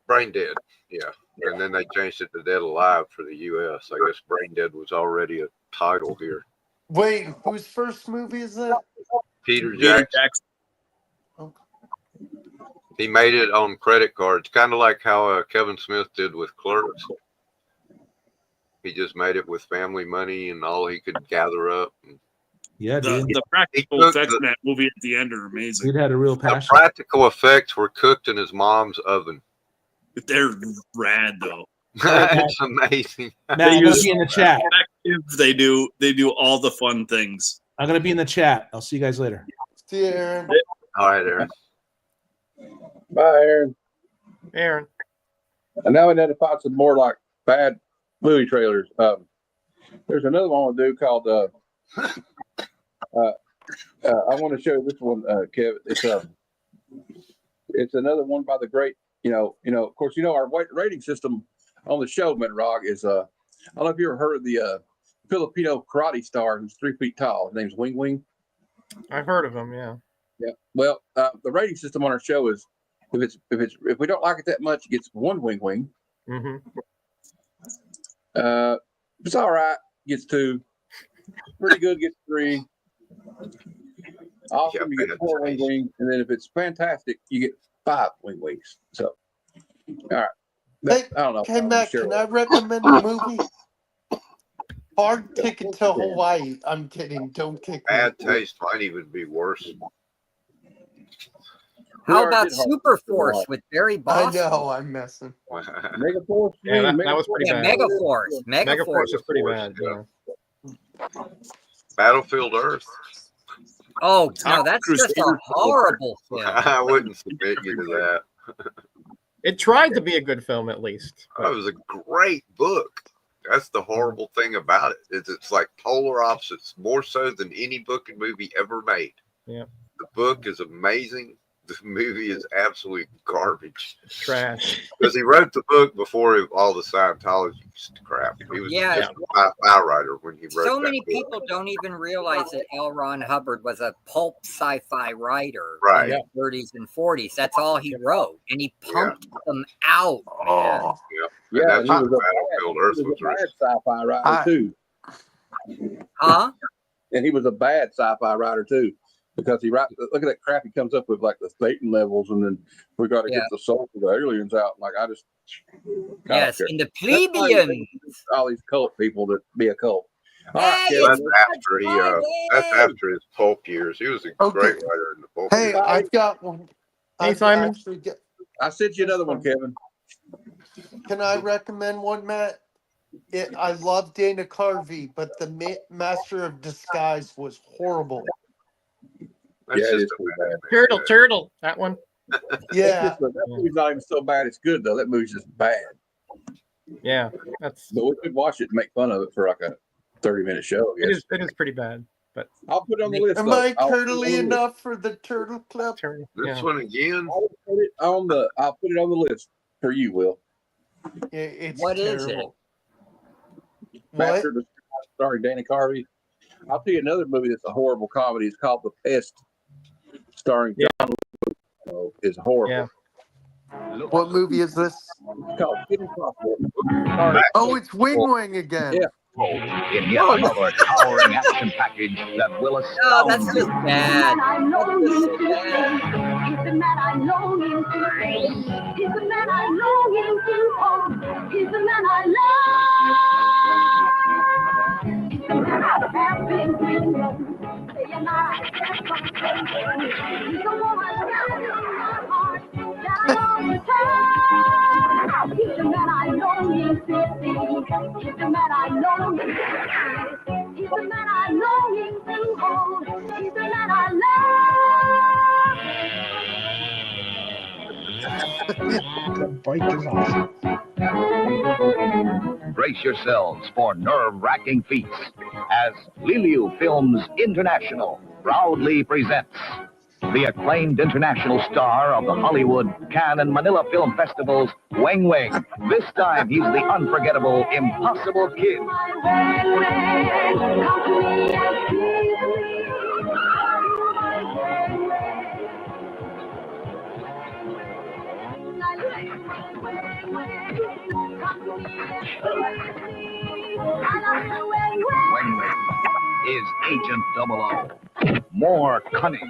Brain Dead. Yeah, and then they changed it to Dead Alive for the U.S. I guess Brain Dead was already a title here. Wait, whose first movie is that? Peter Peter Jackson. Jackson. He made it on credit cards, kind of like how Kevin Smith did with Clerks. He just made it with family money and all he could gather up. Yeah, The, dude. the practical effects in that movie at the end are amazing. Dude had a real The passion. practical effects were cooked in his mom's oven. They're rad though. It's amazing. Matt, I'm gonna be in the chat. They do all the fun things. I'm gonna be in the chat. I'll see you guys later. See you, Aaron. All right, Aaron. Bye, Aaron. Aaron. And now we need to find some more like bad movie trailers. There's another one I want to do called I want to show you this one, Kevin. It's another one by the great, of course, our rating system on the show, Rog, is I don't know if you ever heard of the Filipino karate star who's 3 feet tall. His name's Wing Wing. I've heard of him, yeah. Yeah. Well, the rating system on our show is if we don't like it that much, it gets 1 Wing Wing. Mm-hmm. If it's all right, gets 2. Pretty good, gets 3. Awesome, you get 4 Wing Wings, and then if it's fantastic, you get 5 Wing Wings. So, all right. Hey, I don't know. Hey, Matt, can I recommend a movie? Hard Ticket to Hawaii. I'm kidding. Don't kick me. Bad taste might even be worse. How about Super Force with Barry Boston? I know, I'm messing. Megaforce. Yeah, that was pretty bad. Megaforce. Megaforce is pretty bad. Yeah. Battlefield Earth. Oh, no, that's just a horrible film. I wouldn't submit you to that. It tried to be a good film, at least. That was a great book. That's the horrible thing about it. It's like polar opposites, more so than any book and movie ever made. Yeah. The book is amazing. The movie is absolute garbage. Trash. Because he wrote the book before all the Scientology crap. He was just a file writer when he wrote So that many book. people don't even realize that L. Ron Hubbard was a pulp sci-fi writer Right. in the 30s and 40s. That's all he wrote, and he pumped them out, man. Yeah, Yeah, and that's he what was a Battlefield Earth was bad written. sci-fi writer too. Huh? And he was a bad sci-fi writer too, because look at that crap he comes up with, like the Satan levels, and then we got to get the soul of the aliens out. Like I just yes, in the plebeians, all these cult people that be a cult. All right, Hey, Kevin. That's after his pulp years. He was a great writer in the pulp. Hey, years. I've got one. Hey, Simon. I sent you another one, Kevin. Can I recommend one, Matt? I love Dana Carvey, but the Master of Disguise was horrible. That's Yeah, just it's pretty bad. Turtle, that one. Yeah, that movie's not even so bad. It's good though. That movie's just bad. Yeah, But we could watch it and make fun of it for like a 30-minute show. I guess. It is pretty bad. But I'll put it on the list. Am I turtly enough for the Turtle Club? This one again. I'll put it on the list for you, Will. Yeah, it's What is terrible. Master of the Sky, starring Dana Carvey. I'll tell you another movie that's a horrible comedy. It's called The Pest, starring John Lithgow. It's horrible. Yeah. What movie is this? It's called Kitty Possible. Oh, it's Wing again. Yeah. In yet another towering action package that will astound No, that's just bad. I know him to be. He's the man I know him to be. He's the man I know him to hold. He's the man I love. He's the man I have been dreaming. Saying I he's the woman down in my heart that I always have. He's the man I know him to be. He's the man I know him to be. He's the man I know him to hold. He's the man I love. The bike is awesome. Brace yourselves for nerve-wracking feats as Liliu Films International proudly presents the acclaimed international star of the Hollywood, Cannes, and Manila Film Festivals, Weng Weng. This time, he's the unforgettable Impossible Kid. Weng Weng is Agent 00. More cunning.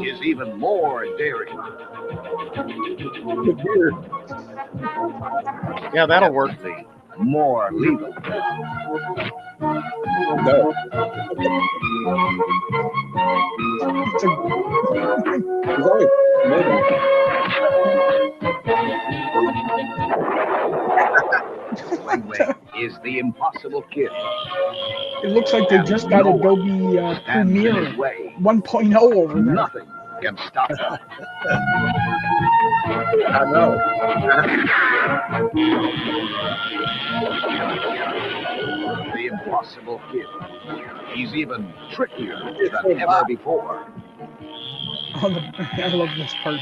Is even more daring. Yeah, that'll work. More legal. No. Weng Weng is the Impossible Kid. It looks like they just got Adobe Premiere 1.0 over there. Nothing can stop him. I know. The Impossible Kid. He's even trickier than ever before. I love this part.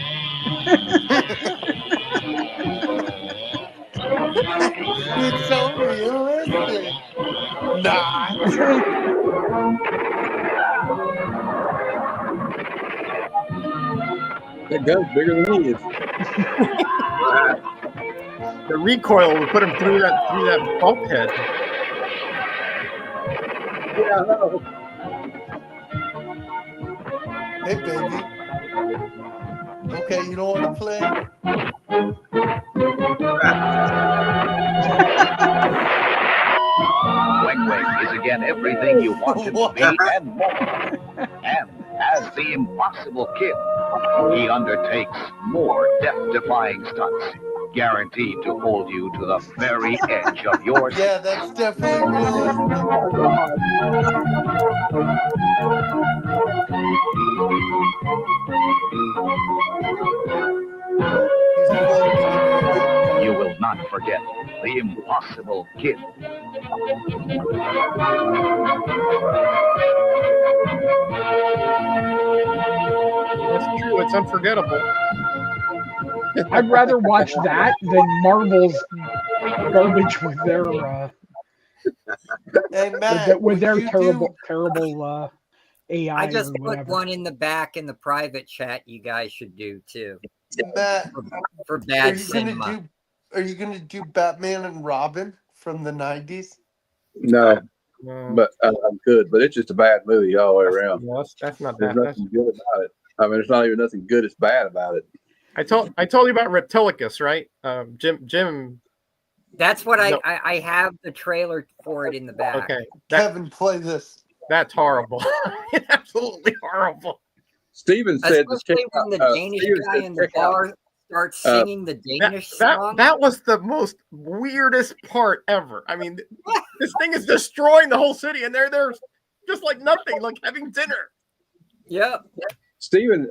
It's so realistic. Nah. That gun's bigger than he is. The recoil would put him through that bulkhead. Yeah, I know. Hey, baby. Okay, you don't want to play? Weng Weng is again everything you want him to be and more. And as the Impossible Kid, he undertakes more death-defying stunts, guaranteed to hold you to the very edge of your seat. Yeah, that's definitely You will not forget the Impossible Kid. That's true. It's unforgettable. I'd rather watch that than Marvel's garbage with their hey, Matt, with their terrible AI. I just or put whatever. one in the back in the private chat. You guys should do too. Matt, for are bad you gonna cinema. do? Are you gonna do Batman and Robin from the '90s? No, but I'm good. But it's just a bad movie all the way around. No, that's not There's bad. That's, nothing good about it. I mean, there's not even nothing good. It's bad about it. I told you about Reptilicus, right? Jim. That's what No. I have the trailer for it in the back. Okay, Kevin, play this. That's horrible. Absolutely horrible. Steven said to check Especially when the out, Danish Steven guy said in the check out, bar starts singing the Danish that song. that was the most weirdest part ever. I mean, this thing is destroying the whole city, and they're there just like nothing, like having dinner. Yep. Steven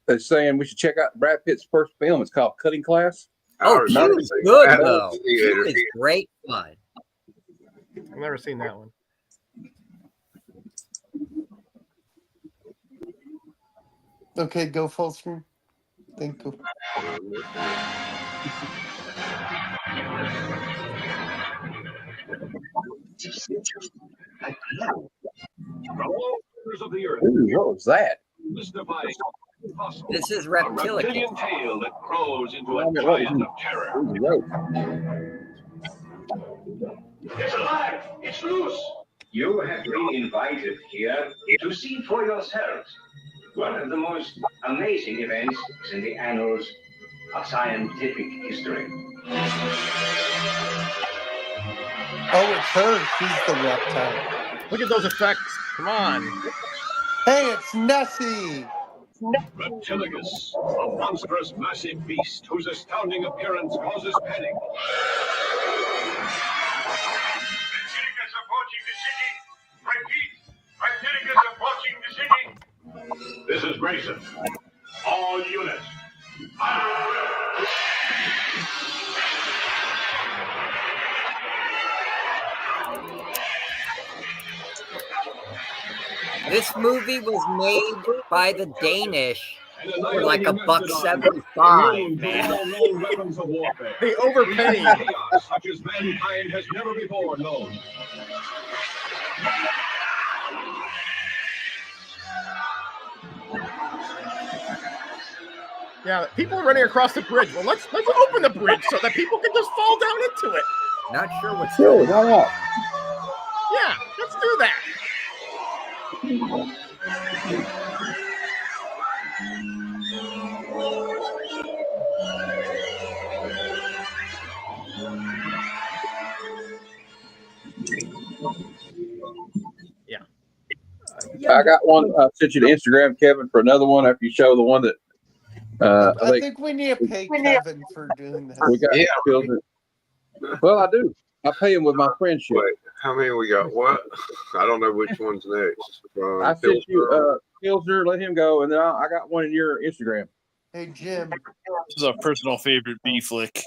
is saying we should check out Brad Pitt's first film. It's called Cutting Class. Oh, Q is good though. Q is great fun. I've never seen that one. Okay, go full screen. Thank you. Ooh, what was that? This is Reptilicus. Tail that grows into I a mean, what was giant he- of terror. who was he wrote? It's alive! It's loose! You have been invited here to see for yourselves. One of the most amazing events in the annals of scientific history. Oh, it's her. She's the reptile. Look at those effects. Come on. Hey, it's Nessie. Reptilicus, a monstrous massive beast whose astounding appearance causes panic. Reptilicus approaching the city. Repeat, Reptilicus approaching the city. This is Grayson. All units. This movie was made by the Danish for like $1.75, man. Weapons of warfare. They overpaid. Chaos such as mankind has never before known. Yeah, people are running across the bridge. Well, let's open the bridge so that people can just fall down into it. Not sure what's Sure, why not? Yeah, let's do that. Yeah. I got one. I sent you to Instagram, Kevin, for another one after you show the one that I think we need to pay Kevin for doing this. we got. Children. Well, I do. I pay him with my friendship. Wait, how many we got? What? I don't know which one's next. I sent you Pilsner, let him go, and then I got one in your Instagram. Hey, Jim. This is our personal favorite B flick.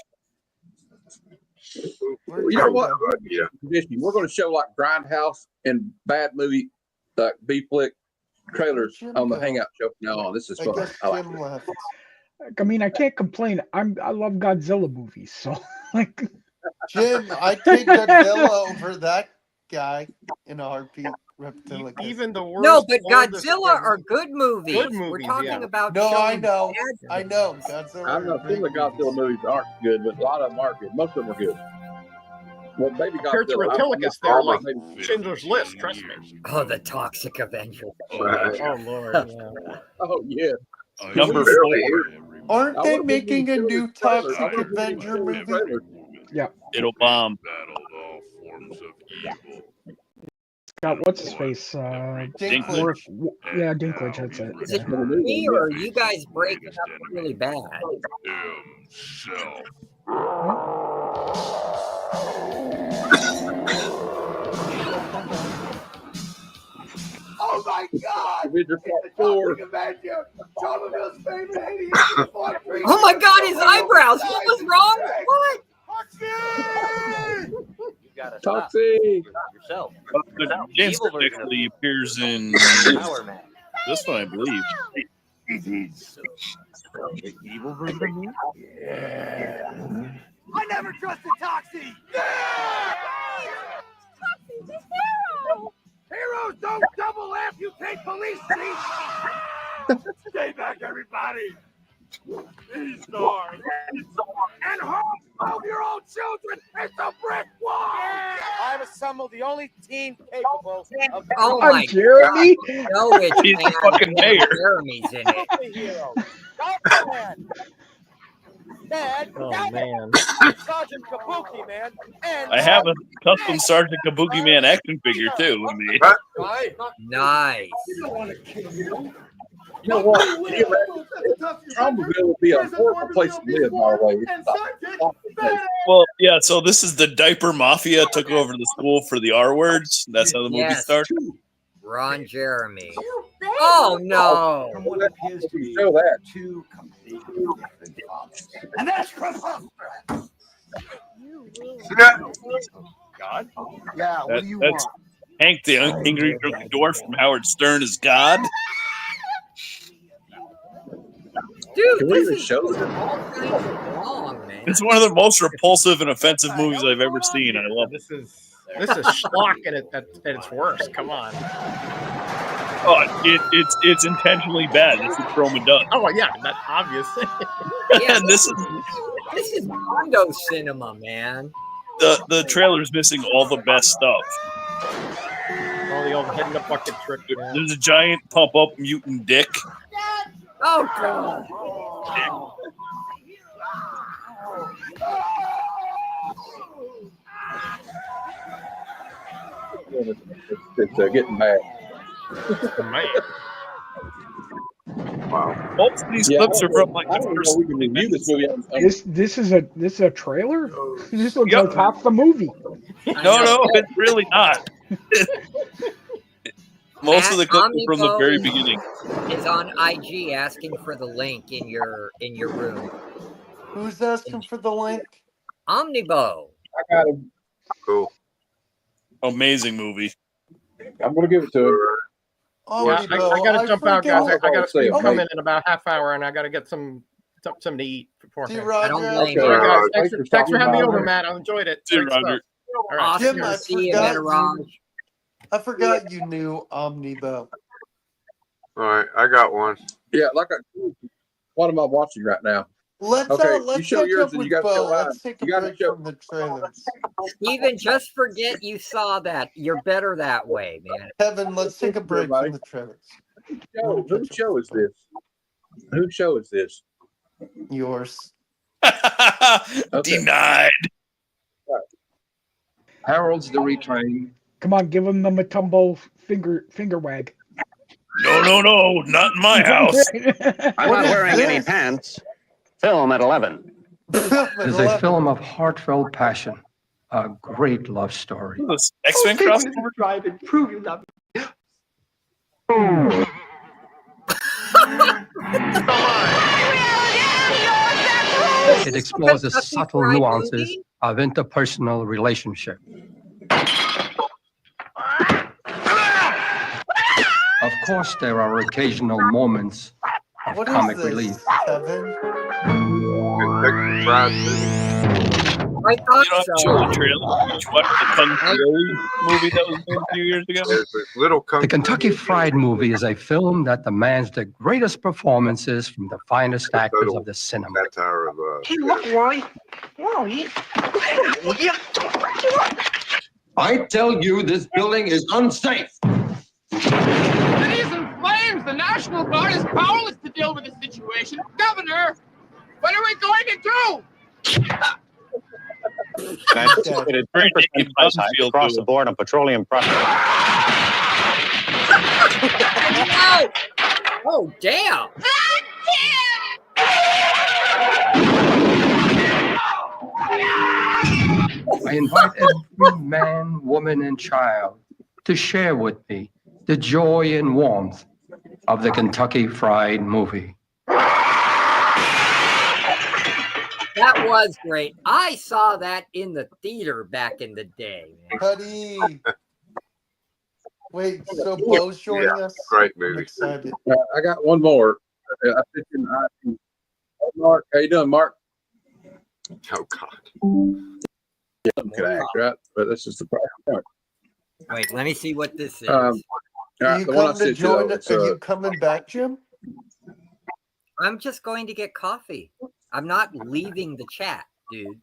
You know what? Yeah. We're going to show like Grindhouse and bad movie, like B flick trailers on the Hangout show from now on. This is I fun. guess I like Jim it. left. I mean, I can't complain. I love Godzilla movies, so like. Jim, I take Godzilla over that guy in a heartbeat. Reptilicus. Even the worst. No, but oldest Godzilla are good movies. Good We're movies, talking yeah. about. No, I showing know. bad I know. Godzilla. I'm not saying the Godzilla movies aren't good, but a lot of them are good. Most of them are good. Well, maybe Compared to Godzilla. Reptilicus, they're like Schindler's List. Trust me. Oh, the Toxic Avenger. Oh Lord. Yeah. Oh yeah. Number 4. Aren't they making a new Toxic Avenger movie? Yeah. It'll bomb. Got what's his face? Dinklage. Yeah, Dinklage. That's it. Is it me or are you guys breaking up really bad? Oh my God! Avenger Part 4. Avenger! Charleville's favorite alien! Oh my God, his eyebrows! What was wrong? What? You gotta Toxic. yourself. The James actually appears in Power Man. this one, I believe. The evil version of me? Yeah. I never trusted Toxie! Toxie's a hero! Heroes don't double amputate police chief! Stay back, everybody! These doors and home of your own children is a brick wall. I've assembled the only team capable of. Oh I'm my Jeremy. God. No, it's He's the man. fucking mayor. Jeremy's in it. Heroes. Dad, Oh Dad, man. Sergeant Kabuki, man. And I have a custom Sergeant Kabuki Man action figure too. I mean, Nice. You know what? Tromaville would be a horrible place to live, by the way. well, yeah. So this is the diaper mafia took over the school for the R words. That's how the movie Yes. starts. Ron Jeremy. Oh no. From what appears to be Show that. two completely different fathers. And that's preposterous. God. Yeah, what That- do you that's want? Hank the Angry Dwarf from Howard Stern is God. Dude, Can we this even is show all that? kinds of wrong, man. It's one of the most repulsive and offensive movies I've ever seen. I love it. This is schlock at its worst. Come on. Oh, it's intentionally bad. That's what Troma does. Oh yeah, that obviously. Yeah, And this is Mondo cinema, man. the trailer's missing all the best stuff. Oh, the old head in the bucket trick. Yeah. There's a giant pump up mutant dick. Oh god. It's getting bad. Man. Wow. Most of these clips are from like I the don't first. know we can review this movie. This is a trailer. This looks Yep. like half the movie. No, it's really not. Most of the clips are from the Omnibo very beginning. is on IG asking for the link in your room. Who's asking for the link? Omnibo. I got him. Cool. Amazing movie. I'm going to give it to him. Oh, Yeah, I gotta jump out, guys. I got a screen Oh, coming in about half hour, and I gotta get something to eat beforehand. I don't blame All right, you. guys. Thanks for having me over, Matt. I enjoyed it. See you, Great stuff. Roger. All right. Awesome Jim, to I see you, forgot Metaraj. I forgot you knew Omnibo. All right, I got one. Yeah, what am I watching right now? Let's you show catch yours up and with you got to Bo. show mine. Let's take a You gotta break show. from the trailers. Steven, just forget you saw that. You're better that way, man. Kevin, let's take a break from the trailers. Whose show is this? Whose show is this? Yours. Denied. Harold's the retrain. Come on, give him the Matumbo finger wag. No, not in my house. I'm not wearing any pants. Film at 11. It's a film of heartfelt passion, a great love story. This X-Men crossover. Drive and prove you love me. It explores the subtle nuances of interpersonal relationship. Of course, there are occasional moments of What is comic this, relief. Kevin? I thought You don't have to show the trailer. Did you watch the Kung Fu movie that was made a few years ago? The Kentucky Fried Movie is a film that demands the greatest performances from the finest actors of the cinema. Satire of Look, Roy. Roy. I tell you, this building is unsafe. City's in flames. The National Guard is powerless to deal with the situation. Governor, what are we going to do? Anticipated 10% price hike across the board on petroleum products. No! Oh, damn! I invite every man, woman, and child to share with me the joy and warmth of the Kentucky Fried Movie. That was great. I saw that in the theater back in the day. Man. Buddy. Wait, so Bo's joining us? Great I'm movie. excited. I got one more. Mark, how you doing, Mark? Oh God. Yeah, could act, right? But this is the problem. Wait, let me see what this is. All Are right, you the one I coming to sent you, join though, us? Are you coming back, Jim? I'm just going to get coffee. I'm not leaving the chat, dude.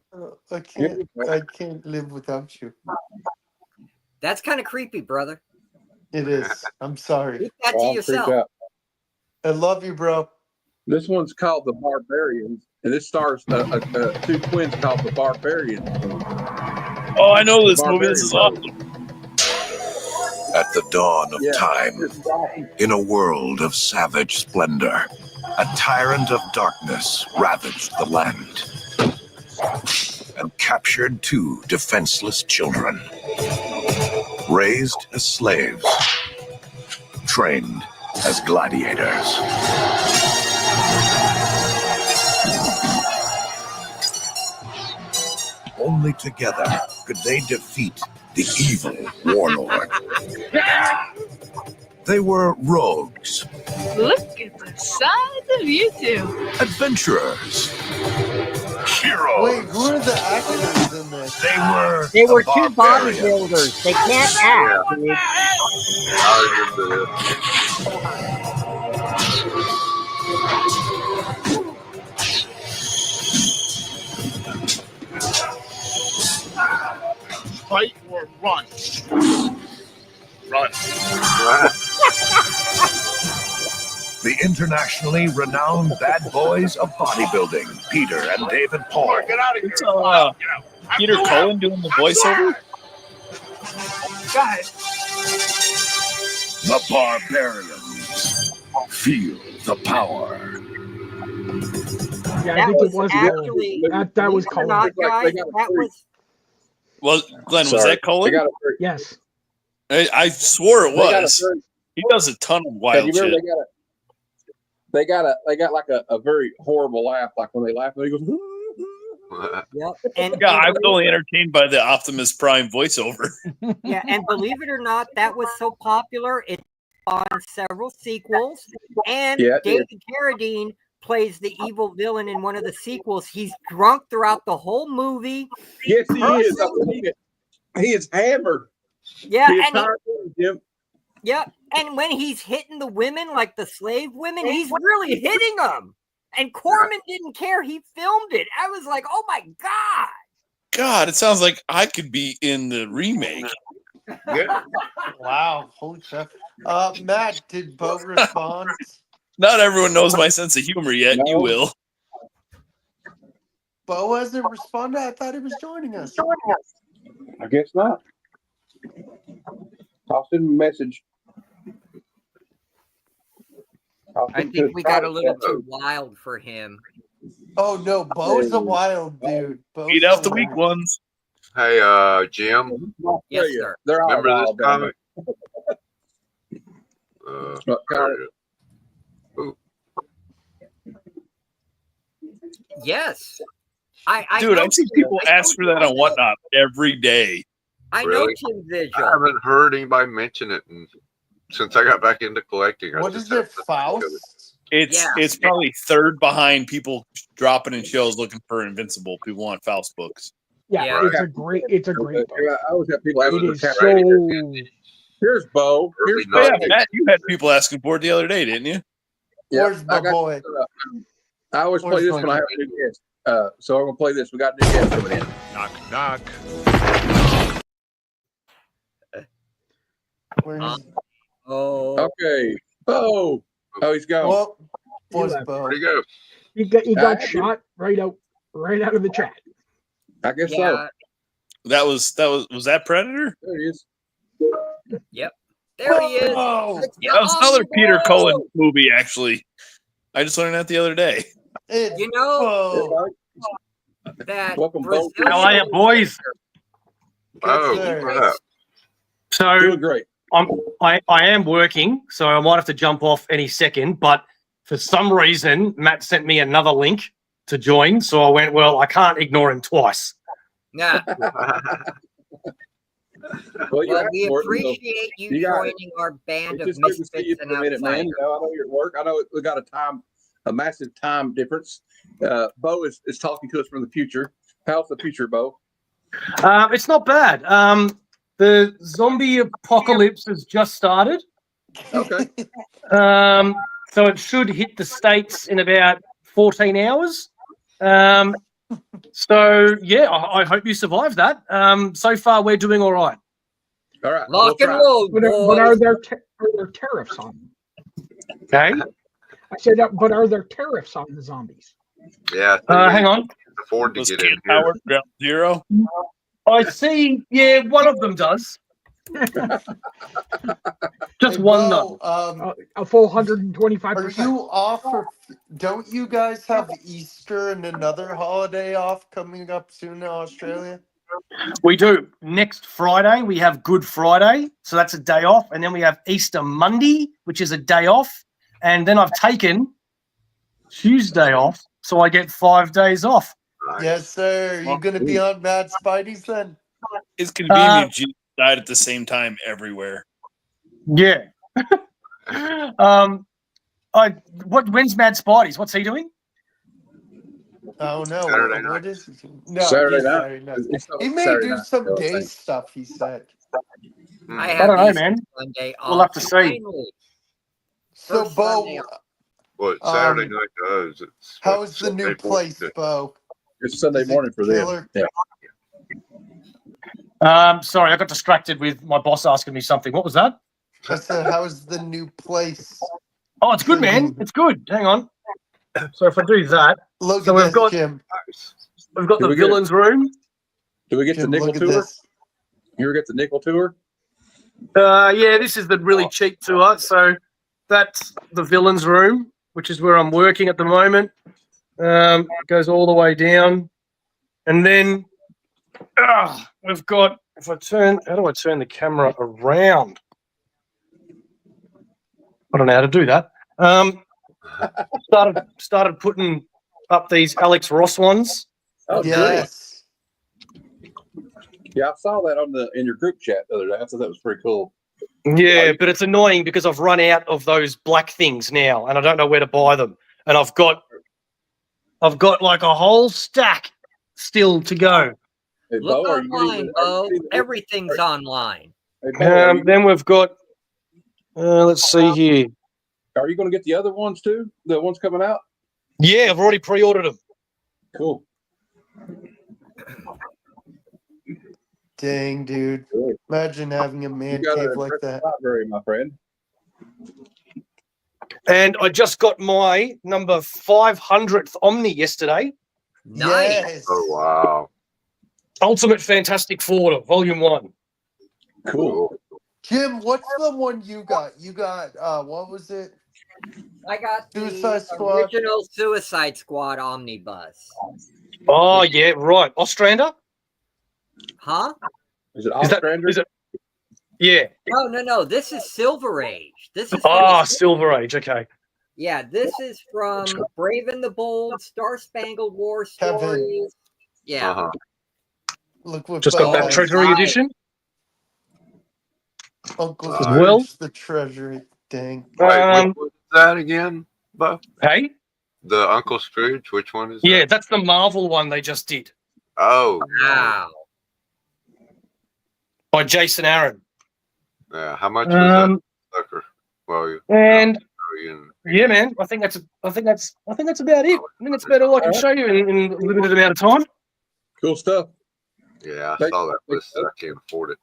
I can't live without you. That's kind of creepy, brother. It is. I'm sorry. Keep that to I'm yourself. creeped out. I love you, bro. This one's called The Barbarians, and this stars two twins called The Barbarians. Oh, I know this movie. This is awesome. At the dawn of time, in a world of savage splendor, a tyrant of darkness ravaged the land and captured two defenseless children, raised as slaves, trained as gladiators. Only together could they defeat the evil warlord. They were rogues, Look at the size of you two. adventurers, heroes. Wait, who are the actors in this? They were two barbarians. bodybuilders. They can't act, dude. I remember Fight or run. Run. The internationally renowned bad boys of bodybuilding, Peter and David Paul. Get out of here. It's Peter Cullen doing the voiceover. Guys, The Barbarians. Feel the power. Yeah, I That think was it was actually that was believe it or Cullen. not, guys. That was Well, Glenn, was Sorry. that Cullen? Yes. I swore it They got a was. very- He does a ton of And wild you shit. remember they got like a very horrible laugh, like when they laugh, and they go. yep. And Yeah, I was only entertained by the Optimus Prime voiceover. yeah, and believe it or not, that was so popular it on several sequels. And Yeah, it did. David Carradine plays the evil villain in one of the sequels. He's drunk throughout the whole movie. Yes, he is. I believe it. He is hammered. Yeah, The and entire movie, Jim. yeah, and when he's hitting the women, like the slave women, he's really hitting them. And Corman didn't care. He filmed it. I was like, oh my God. God, it sounds like I could be in the remake. Yeah. Wow, holy crap. Matt, did Bo respond? Not everyone knows my sense of humor yet. You No. will. Bo hasn't responded. I thought he was joining us. I guess not. I'll send him a message. I think we got a little too wild for him. Oh no, Bo's a wild dude. Bo's Beat out the a weak wild- ones. Hey, Jim. Yes, sir. They're all Remember this wild down there. comic? Ooh. Yes. I Dude, know I see Tim. people I ask for told that you on Whatnot every day. I know Really? Tim I Vigil. haven't heard anybody mention it since I got back into collecting. I What just is it, haven't- Faust? It's probably third behind people dropping in shows looking for Invincible. People want Faust books. Yeah, Yeah. it's a great book. I always have people asking It for is chat. so Here's Bo. Here's Oh, yeah, Bo. Matt, you had people asking for it the other day, didn't you? Yeah, Where's I my got- boy? I always play Where's this my when I have a new guest. So I'm gonna play this. We got a new guest coming in. Knock, knock. Where's Oh, Okay, Bo. Oh, he's gone. well, was Bo? Where'd he go? He got I- shot right out of the chat. I guess yeah. so. Was that Predator? There he is. Yep. There he is. Whoa. It's the That was another Omni Peter Boy. Cullen movie, actually. I just learned that the other day. It's You know Bo. that Welcome, Bo. Brazilian. How are you, boys? Oh, sir. what up? So Doing great. I am working, so I might have to jump off any second. But for some reason, Matt sent me another link to join, so I went, well, I can't ignore him twice. Nah. Well, you Well, asked we for it, so appreciate you you got it. joining our band it's of just good to see you misfits for and a minute, man. outsiders. You know, I know you're at work. I know we got a massive time difference. Bo is talking to us from the future. How's the future, Bo? It's not bad. The zombie apocalypse has just started. Okay. so it should hit the States in about 14 hours. So yeah, I hope you survive that. So far we're doing all right. All right. Lock and load, But are there tariffs on them? Okay. I said, but are there tariffs on the zombies? Yeah. Hang on. Afford to Was get Kent in here. Howard Ground Zero? I see. Yeah, one of them does. Just Hey, one Bo, though. A full 125%. Are you off for? Don't you guys have Easter and another holiday off coming up soon in Australia? We do. Next Friday, we have Good Friday. So that's a day off. And then we have Easter Monday, which is a day off. And then I've taken Tuesday off. So I get 5 days off. Yes, sir. You gonna be on Mad Spidey's then? It's convenient you died at the same time everywhere. Yeah. When's Mad Spidey's? What's he doing? Oh no! Saturday What night. is he? No, Saturday he's night. Saturday night. It's He may Saturday do night, some I day think. stuff. He said. I I have don't know, these man. Sunday We'll off. have to see. Finally. So, First Sunday Bo, off. What Saturday night does? It's how what, is the new Sunday place, morning. Bo? It's Sunday Is it morning for them. killer? Yeah. Sorry, I got distracted with my boss asking me something. What was that? I said, how's the new place? Oh, it's good, man. treating? It's good. Hang on. So if I do that, Look so at we've this, got Jim. the villains room. Do we get Jim, the nickel look at tour? this. You ever get the nickel tour? Yeah, this is the really cheap tour. So that's the villains room, which is where I'm working at the moment. It goes all the way down, and then we've got. If I turn, how do I turn the camera around? I don't know how to do that. Started putting up these Alex Ross ones. Oh, Yes. Yeah, I saw that in your group chat the other day. I thought that was pretty cool. Yeah, but it's annoying because I've run out of those black things now, and I don't know where to buy them. And I've got like a whole stack still to go. Hey, Look Bo, are you getting online, the- Bo. Everything's online. Hey, Bo, are you Then we've got. Let's see here. Are you going to get the other ones too? The ones coming out? Yeah, I've already pre-ordered them. Cool. Dang, dude. Imagine having a man You got cave an like that. impressive library, my friend. And I just got my number 500th Omni yesterday. Nice. Yes. Oh wow. Ultimate Fantastic Four, Volume 1. Cool. Jim, what's the one you got? You got what was it? I got the Suicide Squad. original Suicide Squad omnibus. Oh, yeah, right. Ostrander? Huh? Is it Is that, Ostrander? is it? Yeah. No. This is Silver Age. This is from Oh, the- Silver Age. Okay. Yeah, this is from Brave and the Bold, Star Spangled War Kevin. stories. Yeah. Uh-huh. Look what Just got that Bo Treasury Nice. edition. Uncle As Scrooge, well. the treasury. Dang. Wait, which one is that again, Bo? Hey? The Uncle Scrooge? Which one is Yeah, that? that's the Marvel one they just did Oh, Wow. by Jason Aaron. yeah. How much was that Um, sucker? Well, you, and you- yeah, man, I think that's about it. I think that's about all I can show you in a limited amount of time. Cool stuff. yeah, I Thank- saw that list. I can't afford it.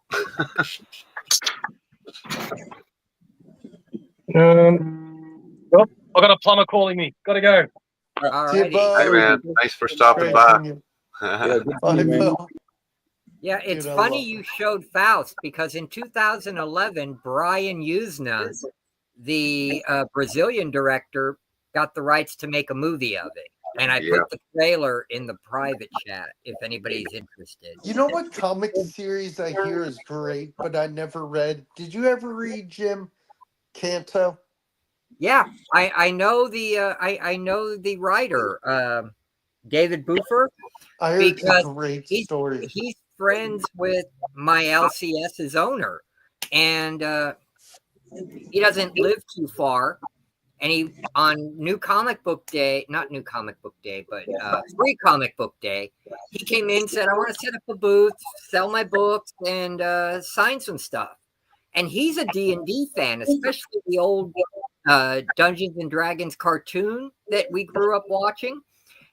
Oh, I got a plumber calling me. Gotta go. Alrighty. Hey man, thanks for stopping by. Yeah, good to Bye, see you, man. Bo. Yeah, it's Dude, I funny love you showed Faust because in 2011, Brian Usna, the Brazilian director, got the rights to make a movie of it. And I Yeah. put the trailer in the private chat if anybody's interested. You know what comic series I hear is great, but I never read? Did you ever read Jim Canto? Yeah, I know the writer, David Buffer. I heard it's Because a great he's, story. he's friends with my LCS's owner, and he doesn't live too far. And he on New Comic Book Day, not New Comic Book Day, but Free Comic Book Day, he came in and said, "I want to set up a booth, sell my books, and sign some stuff." And he's a D&D fan, especially the old Dungeons and Dragons cartoon that we grew up watching.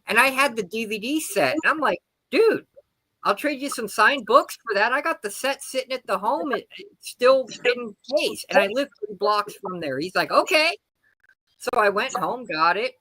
And I had the DVD set. And I'm like, dude, I'll trade you some signed books for that. I got the set sitting at the home. It's still in case. And I live 3 blocks from there. He's like, okay. So I went home, got it,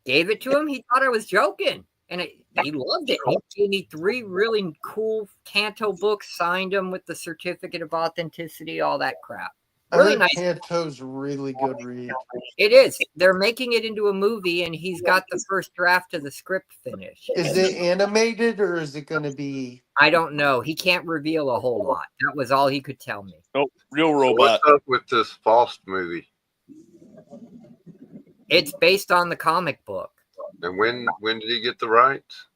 gave it to him. He thought I was joking. And he loved it. He gave me 3 really cool Canto books, signed them with the certificate of authenticity, all that crap. Really nice. Canto's really good read. It is. They're making it into a movie, and he's got the first draft of the script finished. Is it animated or is it going to be? I don't know. He can't reveal a whole lot. That was all he could tell me. Oh, real robot. What's up with this Faust movie? It's based on the comic book. And when did he get the rights?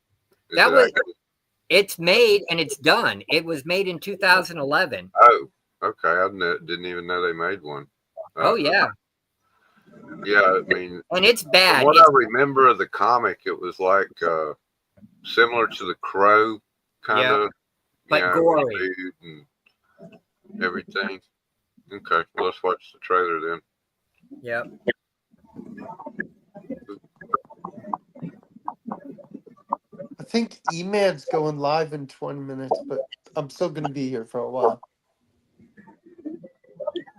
It's made and it's done. It was made in 2011. Oh, okay. I didn't even know they made one. Oh yeah. Yeah, I mean, and it's bad. What I remember of the comic, it was like similar to the Crow, kind of, but gory food and everything. Okay, well, let's watch the trailer then. Yep. I think E-Man's going live in 20 minutes, but I'm still going to be here for a while.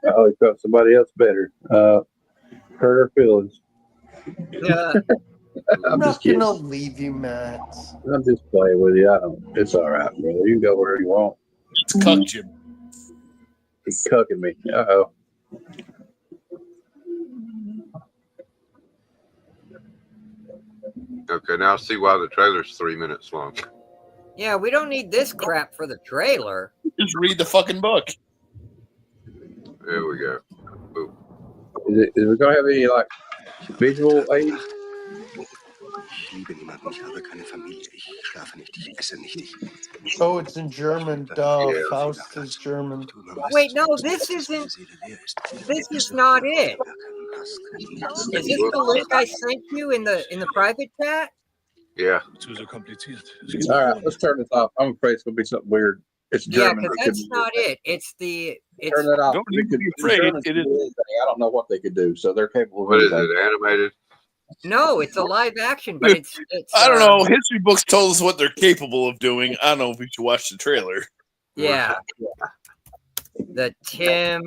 Oh, he felt somebody else better. Hurt her feelings. Yeah. I'm not going to leave you, Matt. I'm just playing with you. It's all right, brother. You can go wherever you want. It's cucked you. He's cucking me. Uh-oh. Okay, now I see why the trailer's 3 minutes long. Yeah, we don't need this crap for the trailer. Just read the fucking book. There we go. Ooh. Is it going to have any, like, visual aids? Oh, it's in German. Duh. Yeah. Faust is German. Wait, no, this isn't. This is not it. Is this the link I sent you in the private chat? Yeah. All right, let's turn this off. I'm afraid it's going to be something weird. It's German. Yeah, because that's not it. It's the. Turn that off. Don't be afraid. It is. I don't know what they could do, so they're capable of What is anything. it, animated? No, it's a live action, but it's I don't know. History books told us what they're capable of doing. I don't know if we should watch the trailer. Yeah. The Tim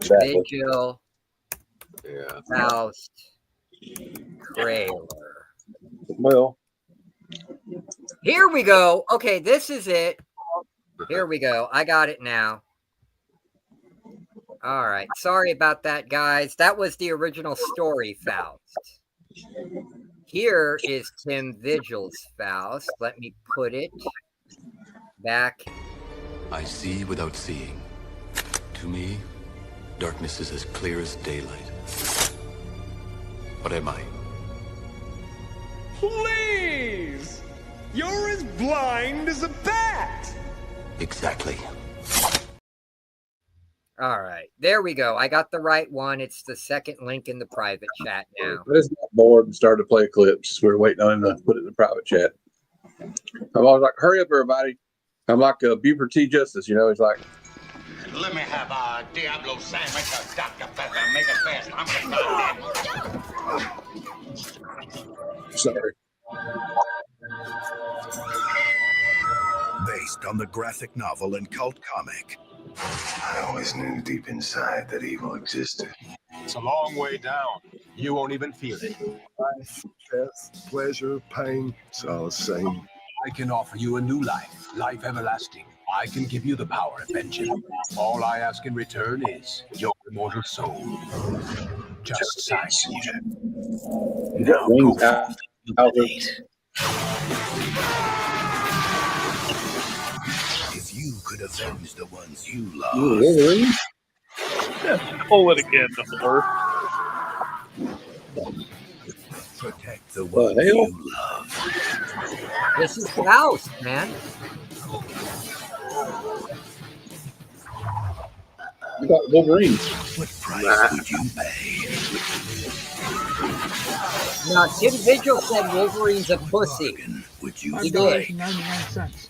Vigil Faust trailer. Well, here we go. Okay, this is it. Here we go. I got it now. All right. Sorry about that, guys. That was the original story, Faust. Here is Tim Vigil's Faust. Let me put it back. I see without seeing. To me, darkness is as clear as daylight. What am I? Please! You're as blind as a bat! Exactly. All right. There we go. I got the right one. It's the second link in the private chat now. I just got bored and started to play clips. We were waiting on him to put it in the private chat. I'm always like, hurry up, everybody. I'm like Buford T. Justice, you know, he's like, let me have a Diablo sandwich, a Dr. Pepper, make it fast. I'm gonna sorry. Based on the graphic novel and cult comic. I always knew deep inside that evil existed. It's a long way down. You won't even feel it. Life, death, pleasure, pain, it's all the same. I can offer you a new life, life everlasting. I can give you the power of vengeance. All I ask in return is your immortal soul. Just sign it. Now go forth and illuminate. If you could avenge the ones you love. Pull it again, number. Protect the ones you love. This is Faust, man. You got Wolverine. What price would you pay? Now, Tim Vigil said Wolverine's a pussy. Would you He did. 99 cents.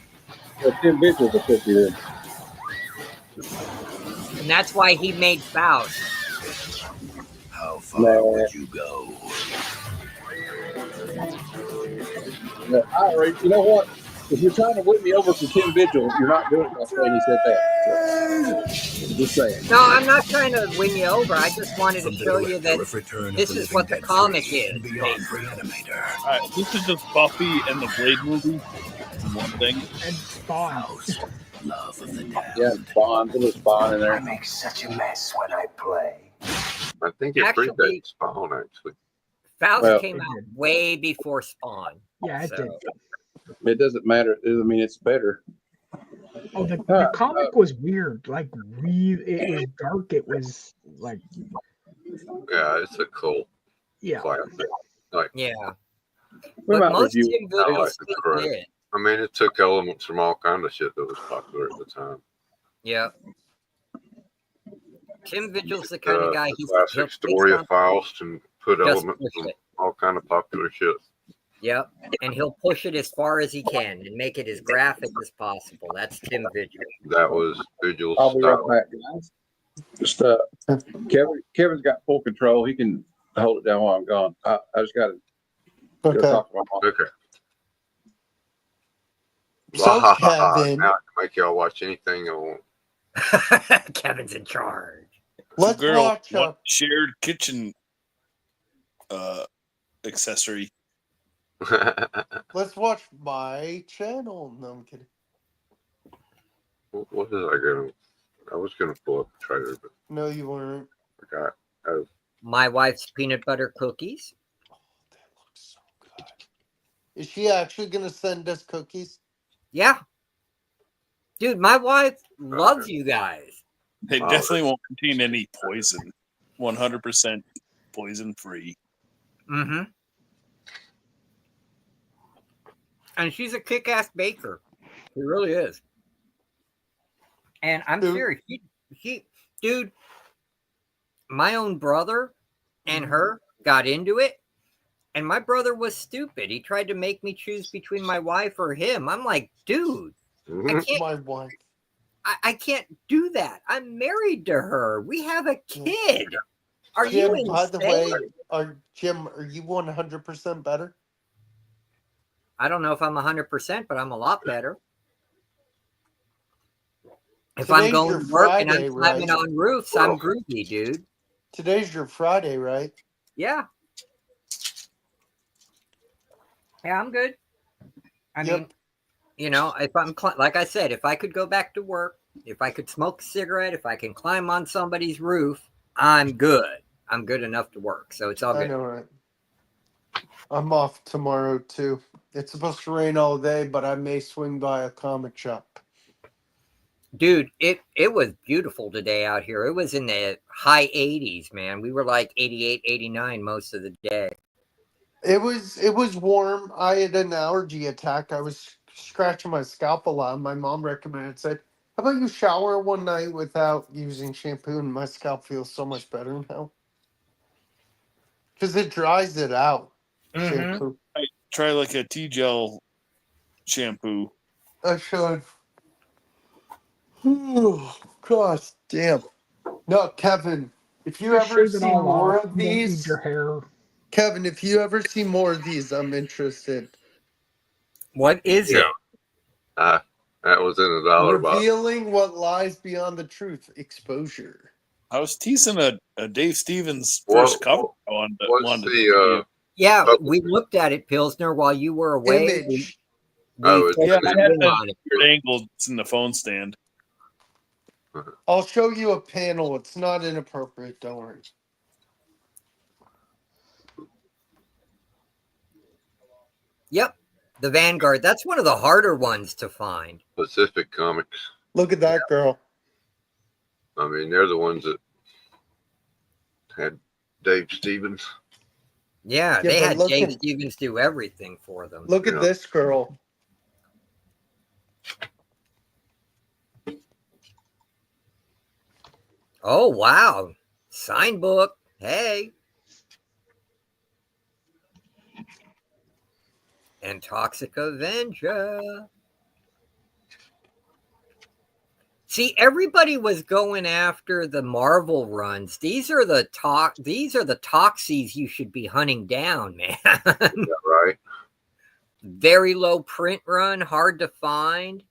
Well, Tim Vigil's a 50 then. And that's why he made Faust. far would you go? You know what? If you're trying to win me over for Tim Vigil, you're not doing it by saying he said that. So, just saying. No, I'm not trying to win you over. I just wanted to show you that this is what the comic is. This is just Buffy and the Blade movie. One thing. And Spawn. Love of the damned. Yeah, Spawn. There was Spawn in there. I make such a mess when I play. I think it Actually- predates Spawn, actually. Faust Well, came out way before Spawn. Yeah, it did. It doesn't matter. I mean, it's better. Oh, the comic was weird. Like, it was dark. It was like, Yeah, it's a cool yeah. classic. Like, Yeah. We But might most review Tim I Vigil like the still correct. did. I mean, it took elements from all kind of shit that was popular at the time. Yeah. Tim Vigil's the kind of guy The he'll classic take story of something, Faust and put just elements push from it. all kind of popular shit. Yep. And he'll push it as far as he can and make it as graphic as possible. That's Tim Vigil. That was Vigil's I'll be right style. back, guys. Just Kevin's got full control. He can hold it down while I'm gone. I just got to go talk to my mom. Okay. So, Now Kevin, I can make y'all watch anything I want. Kevin's in charge. let's Girl, watch what shared kitchen accessory. let's watch my channel. No, I'm kidding. What is I gonna? I was gonna pull up the trailer, but No, you weren't. I forgot. Oh, My wife's peanut butter cookies. Is she actually gonna send us cookies? Yeah. Dude, my wife loves you guys. They definitely won't contain any poison. 100% poison free. Mm-hmm. And she's a kick-ass baker. She really is. And I'm serious. Dude, my own brother and her got into it. And my brother was stupid. He tried to make me choose between my wife or him. I'm like, dude, I can't. My wife. I can't do that. I'm married to her. We have a kid. Are Jim, you by insane? the way, Jim, are you 100% better? I don't know if I'm 100%, but I'm a lot better. If I'm Today's going your to work and Friday, I'm climbing right? on roofs, I'm groovy, dude. Today's your Friday, right? Yeah. Yeah, I'm good. I mean, you know, if I'm like I said, if I could go back to work, if I could smoke a cigarette, if I can climb on somebody's roof, I'm good. I'm good enough to work. So it's all I good. know, right? I'm off tomorrow too. It's supposed to rain all day, but I may swing by a comic shop. Dude, it was beautiful today out here. It was in the high 80s, man. We were like 88, 89 most of the day. It was warm. I had an allergy attack. I was scratching my scalp a lot. My mom recommended, said, how about you shower one night without using shampoo? And my scalp feels so much better now. Because it dries it out. Shampoo. I try like a T-gel shampoo. I should. Gosh damn. No, Kevin, if you Just ever shave it see all more off. of You don't need these, your hair. Kevin, if you ever see more of these, I'm interested. What is it? that was in the dollar box. Revealing what lies beyond the truth. Exposure. I was teasing a Dave Stevens first cover. Yeah, we looked at it, Pilsner, while you were away. Image. Yeah, I had the on it. weird angle. It's in the phone stand. I'll show you a panel. It's not inappropriate. Don't worry. Yep, the Vanguard. That's one of the harder ones to find. Pacific Comics. Look at that girl. I mean, they're the ones that had Dave Stevens. Yeah, Yeah, they but had look Dave at- Stevens do everything for them. Look at this girl. Oh, wow. Sign book. Hey. And Toxic Avenger. See, everybody was going after the Marvel runs. These are the toxies you should be hunting down, man. Yeah, right. Very low print run, hard to find.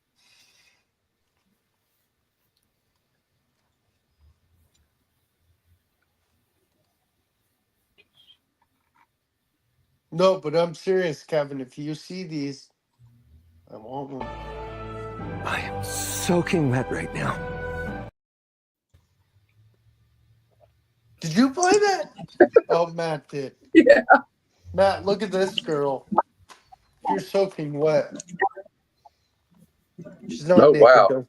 No, but I'm serious, Kevin. If you see these, I want one. I am soaking wet right now. Did you play that? Oh, Matt did. Yeah. Matt, look at this girl. You're soaking wet. She's not Oh, naked, wow. though.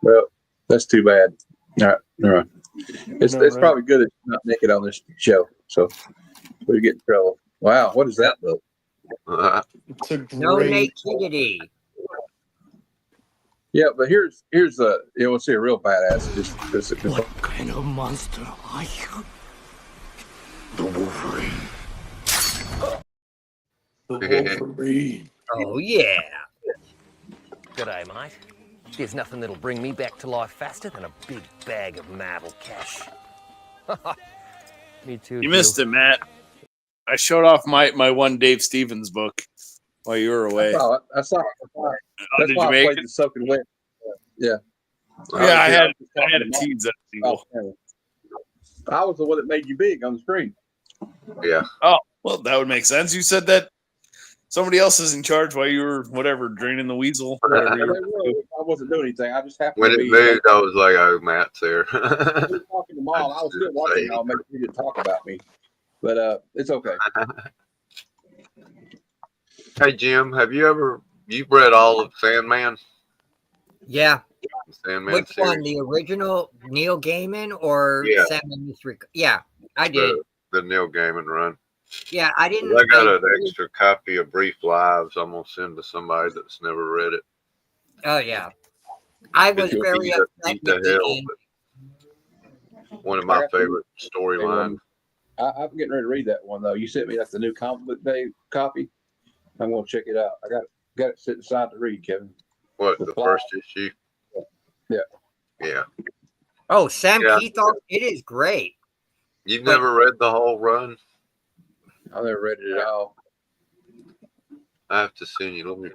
Well, that's too bad. All right. All right. It's No, right. probably good that you're not naked on this show. So we get in trouble. Wow. What is that book? It's a No great. nativity. Yeah, but here's let's see a real badass. Just What kind of monster are you? The Wolverine. The Wolverine. Oh, yeah. G'day, mate. There's nothing that'll bring me back to life faster than a big bag of Marvel cash. Me too. You missed it, Matt. I showed off my one Dave Stevens book while you were away. I saw it. That's did why you I make played it? the soaking wet. Yeah. Yeah, I had to tease that single. I was the one that made you big on the screen. Yeah. Oh, well, that would make sense. You said that somebody else is in charge while you were, whatever, draining the weasel. Whatever you were doing. I wasn't doing anything. I just happened When to it be moved, I was like, "Oh, Matt's there." we were talking to Mom. I was still watching y'all. Maybe you didn't talk about me, but it's okay. Hey, Jim, have you've read all of Sandman? Yeah. Sandman Which series? one? The original Neil Gaiman or Yeah. Sandman Mystery? Yeah, I did. The Neil Gaiman run. Yeah, I didn't. I got an extra copy of Brief Lives. I'm gonna send to somebody that's never read it. Oh yeah, I was very upset Eat with the the hell, end. but one of my favorite storylines. I'm getting ready to read that one though. You sent me that's the new comic book day copy. I'm gonna check it out. I got it sitting aside to read, Kevin. What, the first issue? Yeah. Yeah. Oh, Sam Yeah. Keith, it is great. You've never read the whole run? I never read it at all. I have to send you. Let me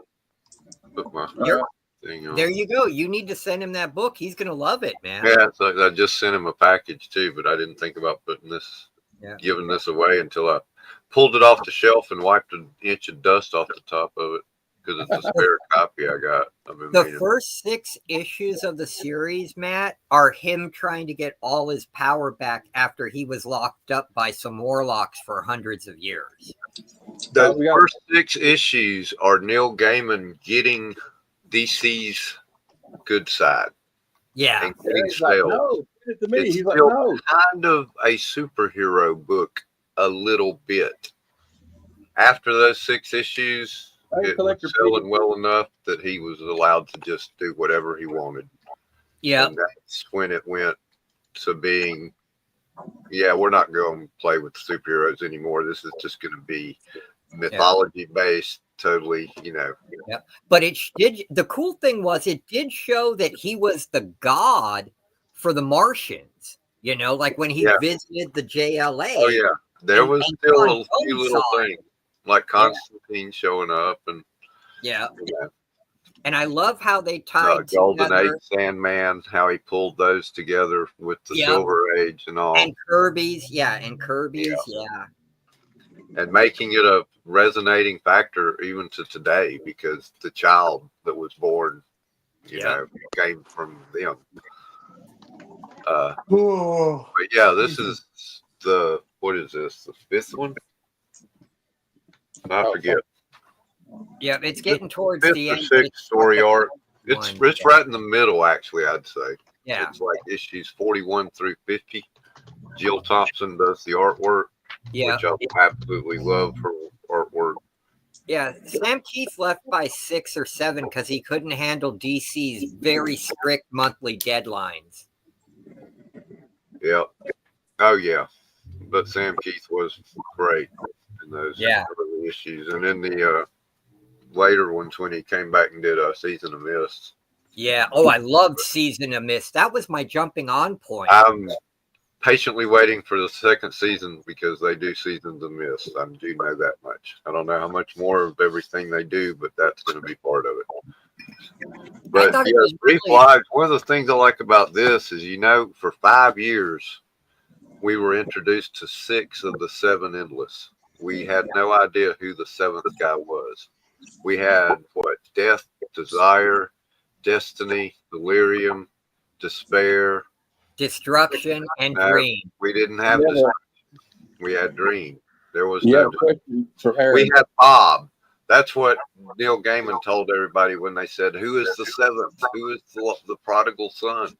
put my thing on. There you go. You need to send him that book. He's gonna love it, man. Yeah, so I just sent him a package too, but I didn't think about giving this away until I pulled it off the shelf and wiped an inch of dust off the top of it because it's a spare copy I got. The first 6 issues of the series, Matt, are him trying to get all his power back after he was locked up by some warlocks for hundreds of years. The first 6 issues are Neil Gaiman getting DC's good side. Yeah. And getting he's like, sales. no, give it to me. It's He's like, still no. kind of a superhero book a little bit. After those 6 issues, it was selling well enough that he was allowed to just do whatever he wanted. Yeah. And that's when it went to being, we're not going to play with superheroes anymore. This is just going to be mythology based, totally, Yeah. But the cool thing was it did show that he was the god for the Martians, like when he visited the JLA. Oh, yeah. There was still a few little saw it. things like Constantine showing up and and I love how they tied Golden together. Age Sandman, how he pulled those together with the Yep. Silver Age and all, And Kirby's, yeah. and making it a resonating factor even to today because the child that was born, came from them. But yeah, this is what is this? The 5th one? I forget. Yeah, it's getting towards 5th the or end. 6th story arc. It's one, right in the middle, actually. I'd say. Yeah. It's like issues 41 through 50. Jill Thompson does the artwork, which I absolutely love her artwork. Yeah, Sam Keith left by 6 or 7 because he couldn't handle DC's very strict monthly deadlines. Yeah. Oh yeah. But Sam Keith was great in those early issues, and in the later ones when he came back and did a Season of Mist. Yeah. Oh, I loved Season of Mist. That was my jumping on point. I'm patiently waiting for the second season because they do Seasons of Mist. I do know that much. I don't know how much more of everything they do, but that's going to be part of it. But thought yeah, it was Brief really- Lives, one of the things I like about this is, for 5 years, we were introduced to 6 of the 7 Endless. We had no idea who the 7th guy was. We had, Death, Desire, Destiny, Delirium, Despair, Destruction, and No, Dream. we didn't have Yeah. Destruction. We had Dream. There was Yeah, no. question for Aaron. We had Bob. That's what Neil Gaiman told everybody when they said, "Who is the 7th? Who is the prodigal son?"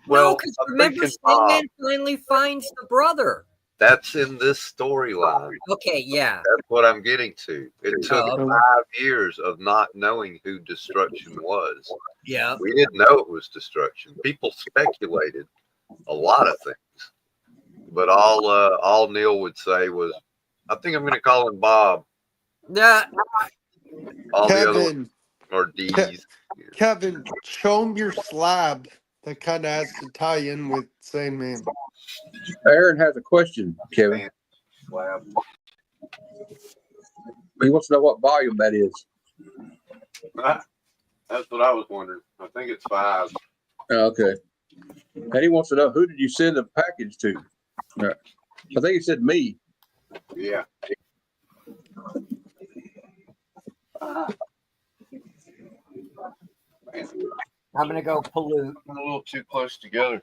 Well, No, because remember, freaking Bob. Sandman finally finds the brother. That's in this storyline. Okay, yeah. That's what I'm getting to. It took Oh, okay. 5 years of not knowing who Destruction was. Yeah. We didn't know it was Destruction. People speculated a lot of things, but all Neil would say was, "I think I'm going to call him Bob." Yeah. All the other Kevin, are D's. Kevin, show him your slab. That kind of has to tie in with Sandman. Aaron has a question, Kevin. He wants to know what volume that is. That's what I was wondering. I think it's 5. Okay. And he wants to know, who did you send the package to? I think he said me. Yeah. I'm going to go pollute. A little too close together.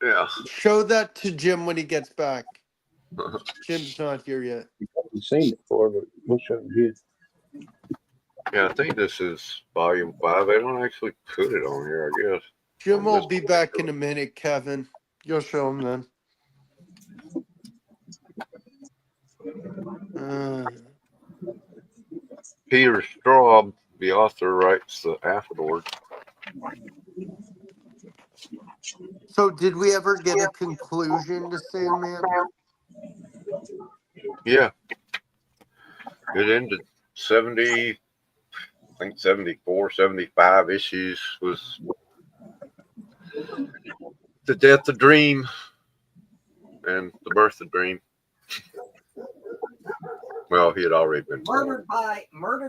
Yeah. Show that to Jim when he gets back. Jim's not here yet. You've seen it before, but we'll show you. Yeah, I think this is volume 5. They don't actually put it on here, I guess. Jim will be back in a minute, Kevin. You'll show him then. Peter Straub, the author, writes the afterword. So, did we ever get a conclusion to Sandman? Yeah. It ended 70, I think 74, 75 issues was the death of Dream and the birth of Dream. Well, he had already been murdered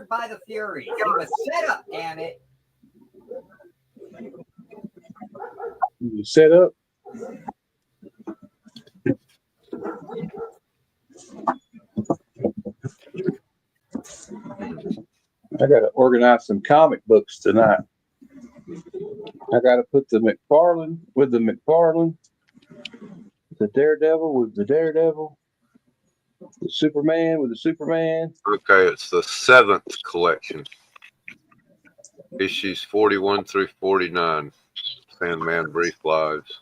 by the Furies. He was set up, damn it. You set up? I got to organize some comic books tonight. I got to put the McFarlane with the McFarlane, the Daredevil with the Daredevil, the Superman with the Superman. Okay, it's the 7th collection. Issues 41 through 49. Sandman Brief Lives.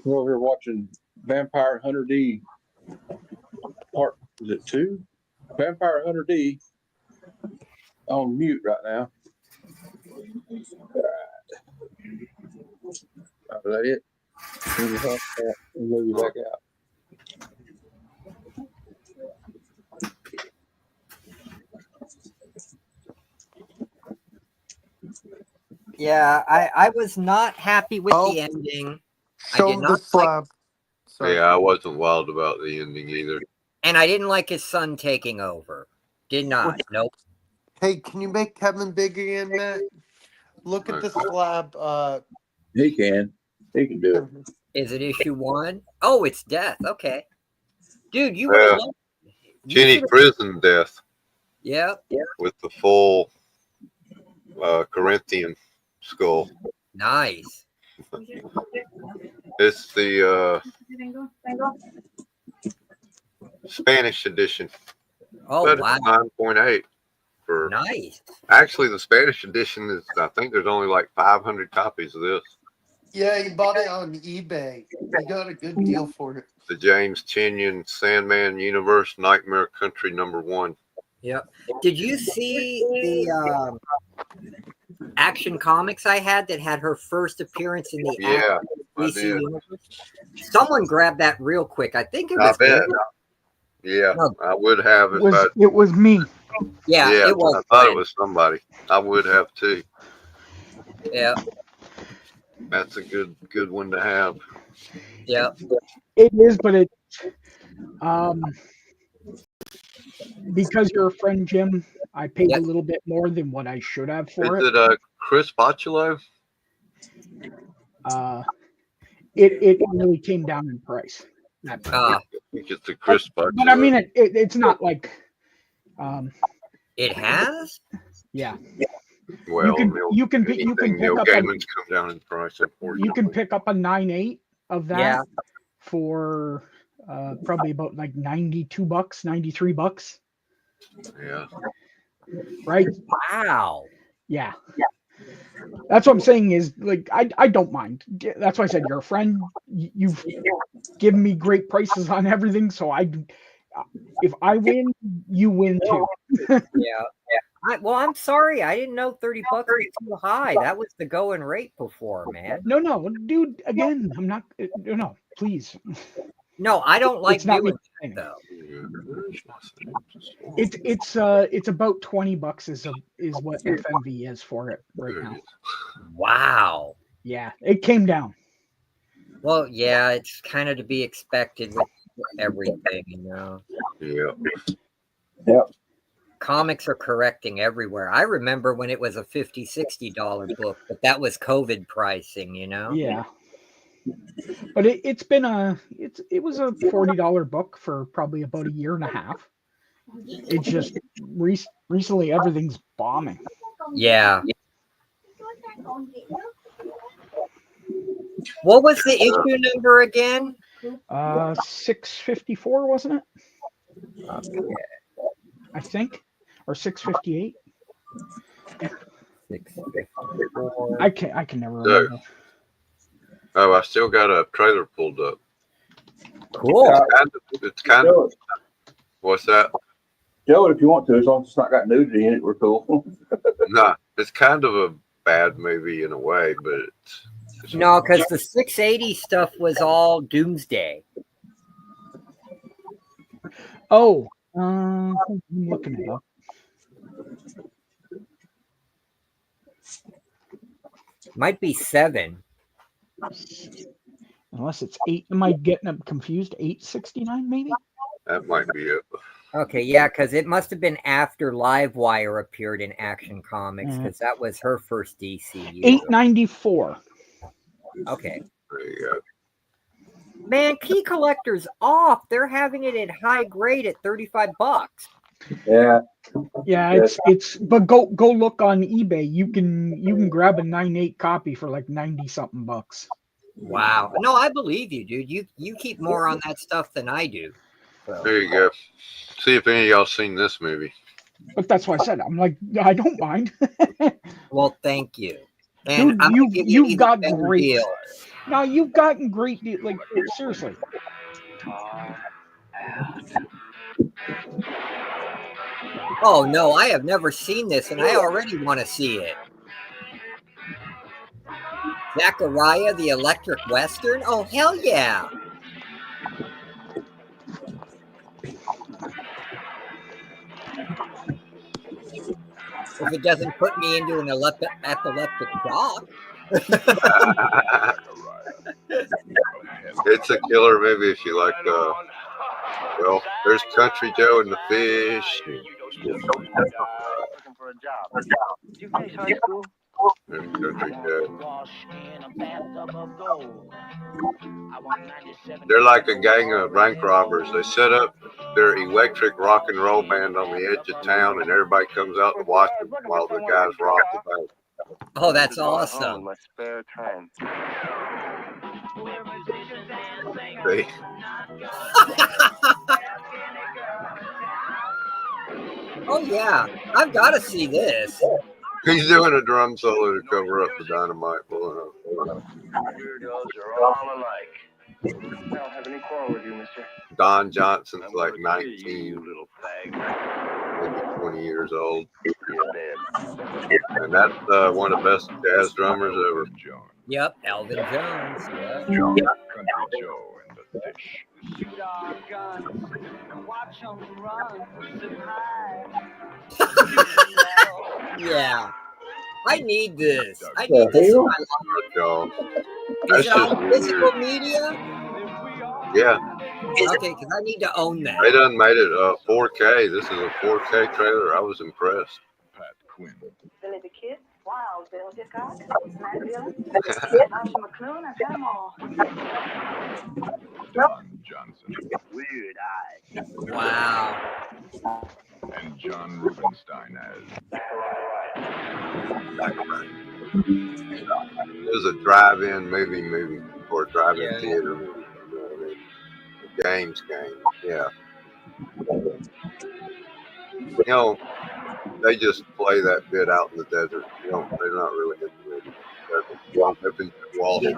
We're over here watching Vampire Hunter D. Part, is it 2? Vampire Hunter D on mute right now. Is that it? We'll move back out. Yeah, I was not happy with the ending. I Show did him not the like, slab. Sorry. Yeah, I wasn't wild about the ending either. and I didn't like his son taking over. Did not. Nope. Hey, can you make Kevin big again, Matt? Look at the slab. He can. He can do it. Is it issue 1? Oh, it's death. Okay. Dude, you would have loved Jenny Prison Death. Yep. With the full Corinthian skull. Nice. It's the Spanish edition. Oh, but wow. It's 9.8 for nice. Actually, the Spanish edition is, I think there's only like 500 copies of this. Yeah, he bought it on eBay. He got a good deal for it. The James Tynion Sandman Universe Nightmare Country #1. Yep. Did you see Action Comics I had that had her first appearance in the Yeah, I DC did. universe. Someone grabbed that real quick. I think it I was bet. Glenn. Yeah, No. I would have if I. It was me. Yeah, Yeah, it was I thought Glenn. it was somebody. I would have too. Yeah. That's a good one to have. Yeah. It is, but it because you're a friend, Jim, I paid a little bit more than what I should have for Is it. it Chris Bocciolo? It really came down in price. I think it's the Chris Bocciolo. But I mean, it's not like it has. Yeah. Well, you can anything pick Neil up Gaiman's come down in price, unfortunately. you can pick up a 9.8 of that Yeah. for probably about like $92, $93. Yeah. Right? Wow. Yeah. That's what I'm saying is like I don't mind. That's why I said you're a friend. You've given me great prices on everything, so if I win, you win too. Yeah. Well, I'm sorry. I didn't know $30 was too high. That was the going rate before, man. No, dude. Again, I'm not. No, please. No, I don't like It's not me doing that, though. It's about $20 is what FMV is for it right now. Wow. Yeah, it came down. Well, yeah, it's kind of to be expected with everything, you know. Yeah. Yeah. Comics are correcting everywhere. I remember when it was a $50, $60 book, but that was COVID pricing, you know. Yeah. But it was a $40 book for probably about a year and a half. It's just recently everything's bombing. Yeah. What was the issue number again? 654, wasn't it? Okay. I think, or 658. 654. I can never remember. Oh, I still got a trailer pulled up. Cool. It's kind of. What's that? Show it if you want to, as long as it's not got nudity in it. We're cool. Nah, it's kind of a bad movie in a way, but it's No, because the 680 stuff was all Doomsday. Oh, I'm looking it up. Might be 7. Unless it's 8. Am I getting confused? 869 maybe? that might be it. Okay, yeah, because it must have been after Livewire appeared in Action Comics, because that was her first DCU. 894. Okay. There you go. Man, Key Collector's off. They're having it at high grade at $35. Yeah. Yeah, it's but go look on eBay. You can grab a 9.8 copy for like 90 something bucks. Wow. No, I believe you, dude. You keep more on that stuff than I do. So. There you go. See if any of y'all seen this movie. But that's why I said I'm like I don't mind. Well, thank you. And Dude, you've got great deal. No, you've gotten great deal. Like seriously. Oh no, I have never seen this, and I already want to see it. Zachariah, the Electric Western? Oh, hell yeah. If it doesn't put me into an epileptic shock. It's a killer movie if you like, well, there's Country Joe and the Fish. There's Country Joe. They're like a gang of bank robbers. They set up their electric rock and roll band on the edge of town, and everybody comes out to watch them while the guys rob the bank. Oh, that's awesome. See? Oh yeah, I've got to see this. He's doing a drum solo to cover up the dynamite blowing up. Weirdos are all alike. I don't have any quarrel with you, mister. Don Johnson's like 19. You little fag. Maybe 20 years old. And that's one of the best jazz drummers ever. Yep, Elvin Jones. Yep. Country Joe and the Fish. Shoot our guns, watch 'em run, sit high. Yeah. I need this. I Yeah, need this in hell? my life. Y'all. Is That's it on just physical weird. media? Yeah. Okay, because I need to own that. They done made it 4K. This is a 4K trailer. I was impressed. Pat Quinn. Billy the Kid, Wild Bill Hickok, Matt Dillon, Marshall McLuhan, and them all. Don Johnson. Weird Eye. Wow. And John Rubinstein as It was a drive-in movie or a drive-in theater movie. You know what I mean? A games game. Yeah. You know, they just play that bit out in the desert. You know, they're not really into it. They've been Wall Street.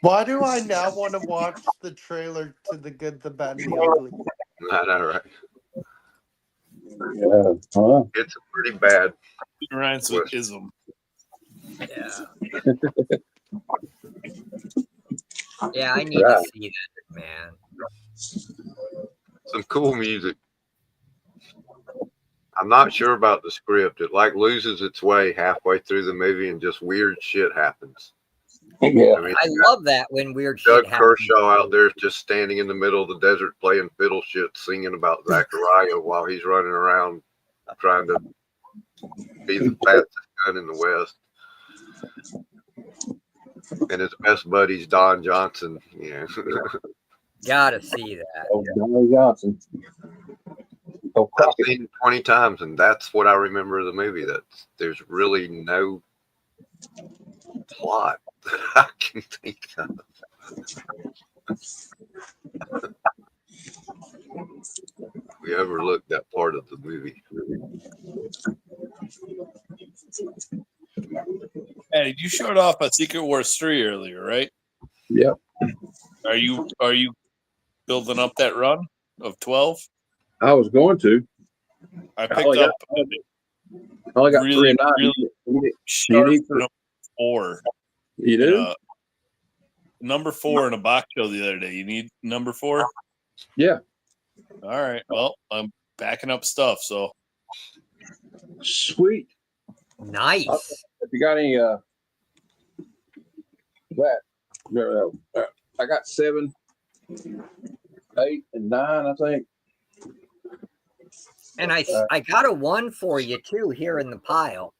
Why do I now want to watch the trailer to The Good, the Bad, and the Ugly? I know, right? Yeah. Huh? It's a pretty bad. Ryan's with ism. Yeah. Yeah, I need to see that, man. Some cool music. I'm not sure about the script. It like loses its way halfway through the movie and just weird shit happens. Yeah. I mean, I love that when weird Doug shit happens. Kershaw out there just standing in the middle of the desert playing fiddle shit, singing about Zachariah while he's running around trying to be the fastest gun in the West. And his best buddy's Don Johnson. Yeah. Gotta see that. Oh, Don Johnson. Oh, I've seen it 20 times, and that's what I remember of the movie. That there's really no plot that I can think of. We overlooked that part of the movie. Hey, you showed off a Secret Wars 3 earlier, right? Yep. Are you building up that run of 12? I was going to. I picked up I only got really, 3 and 9. really You need number 4. You do? Number 4 in a box show the other day. You need number 4? Yeah. All right. Well, I'm backing up stuff, so. Sweet. Nice. If you got any I got 7, 8, and 9, I think. And I got a 1 for you too here in the pile.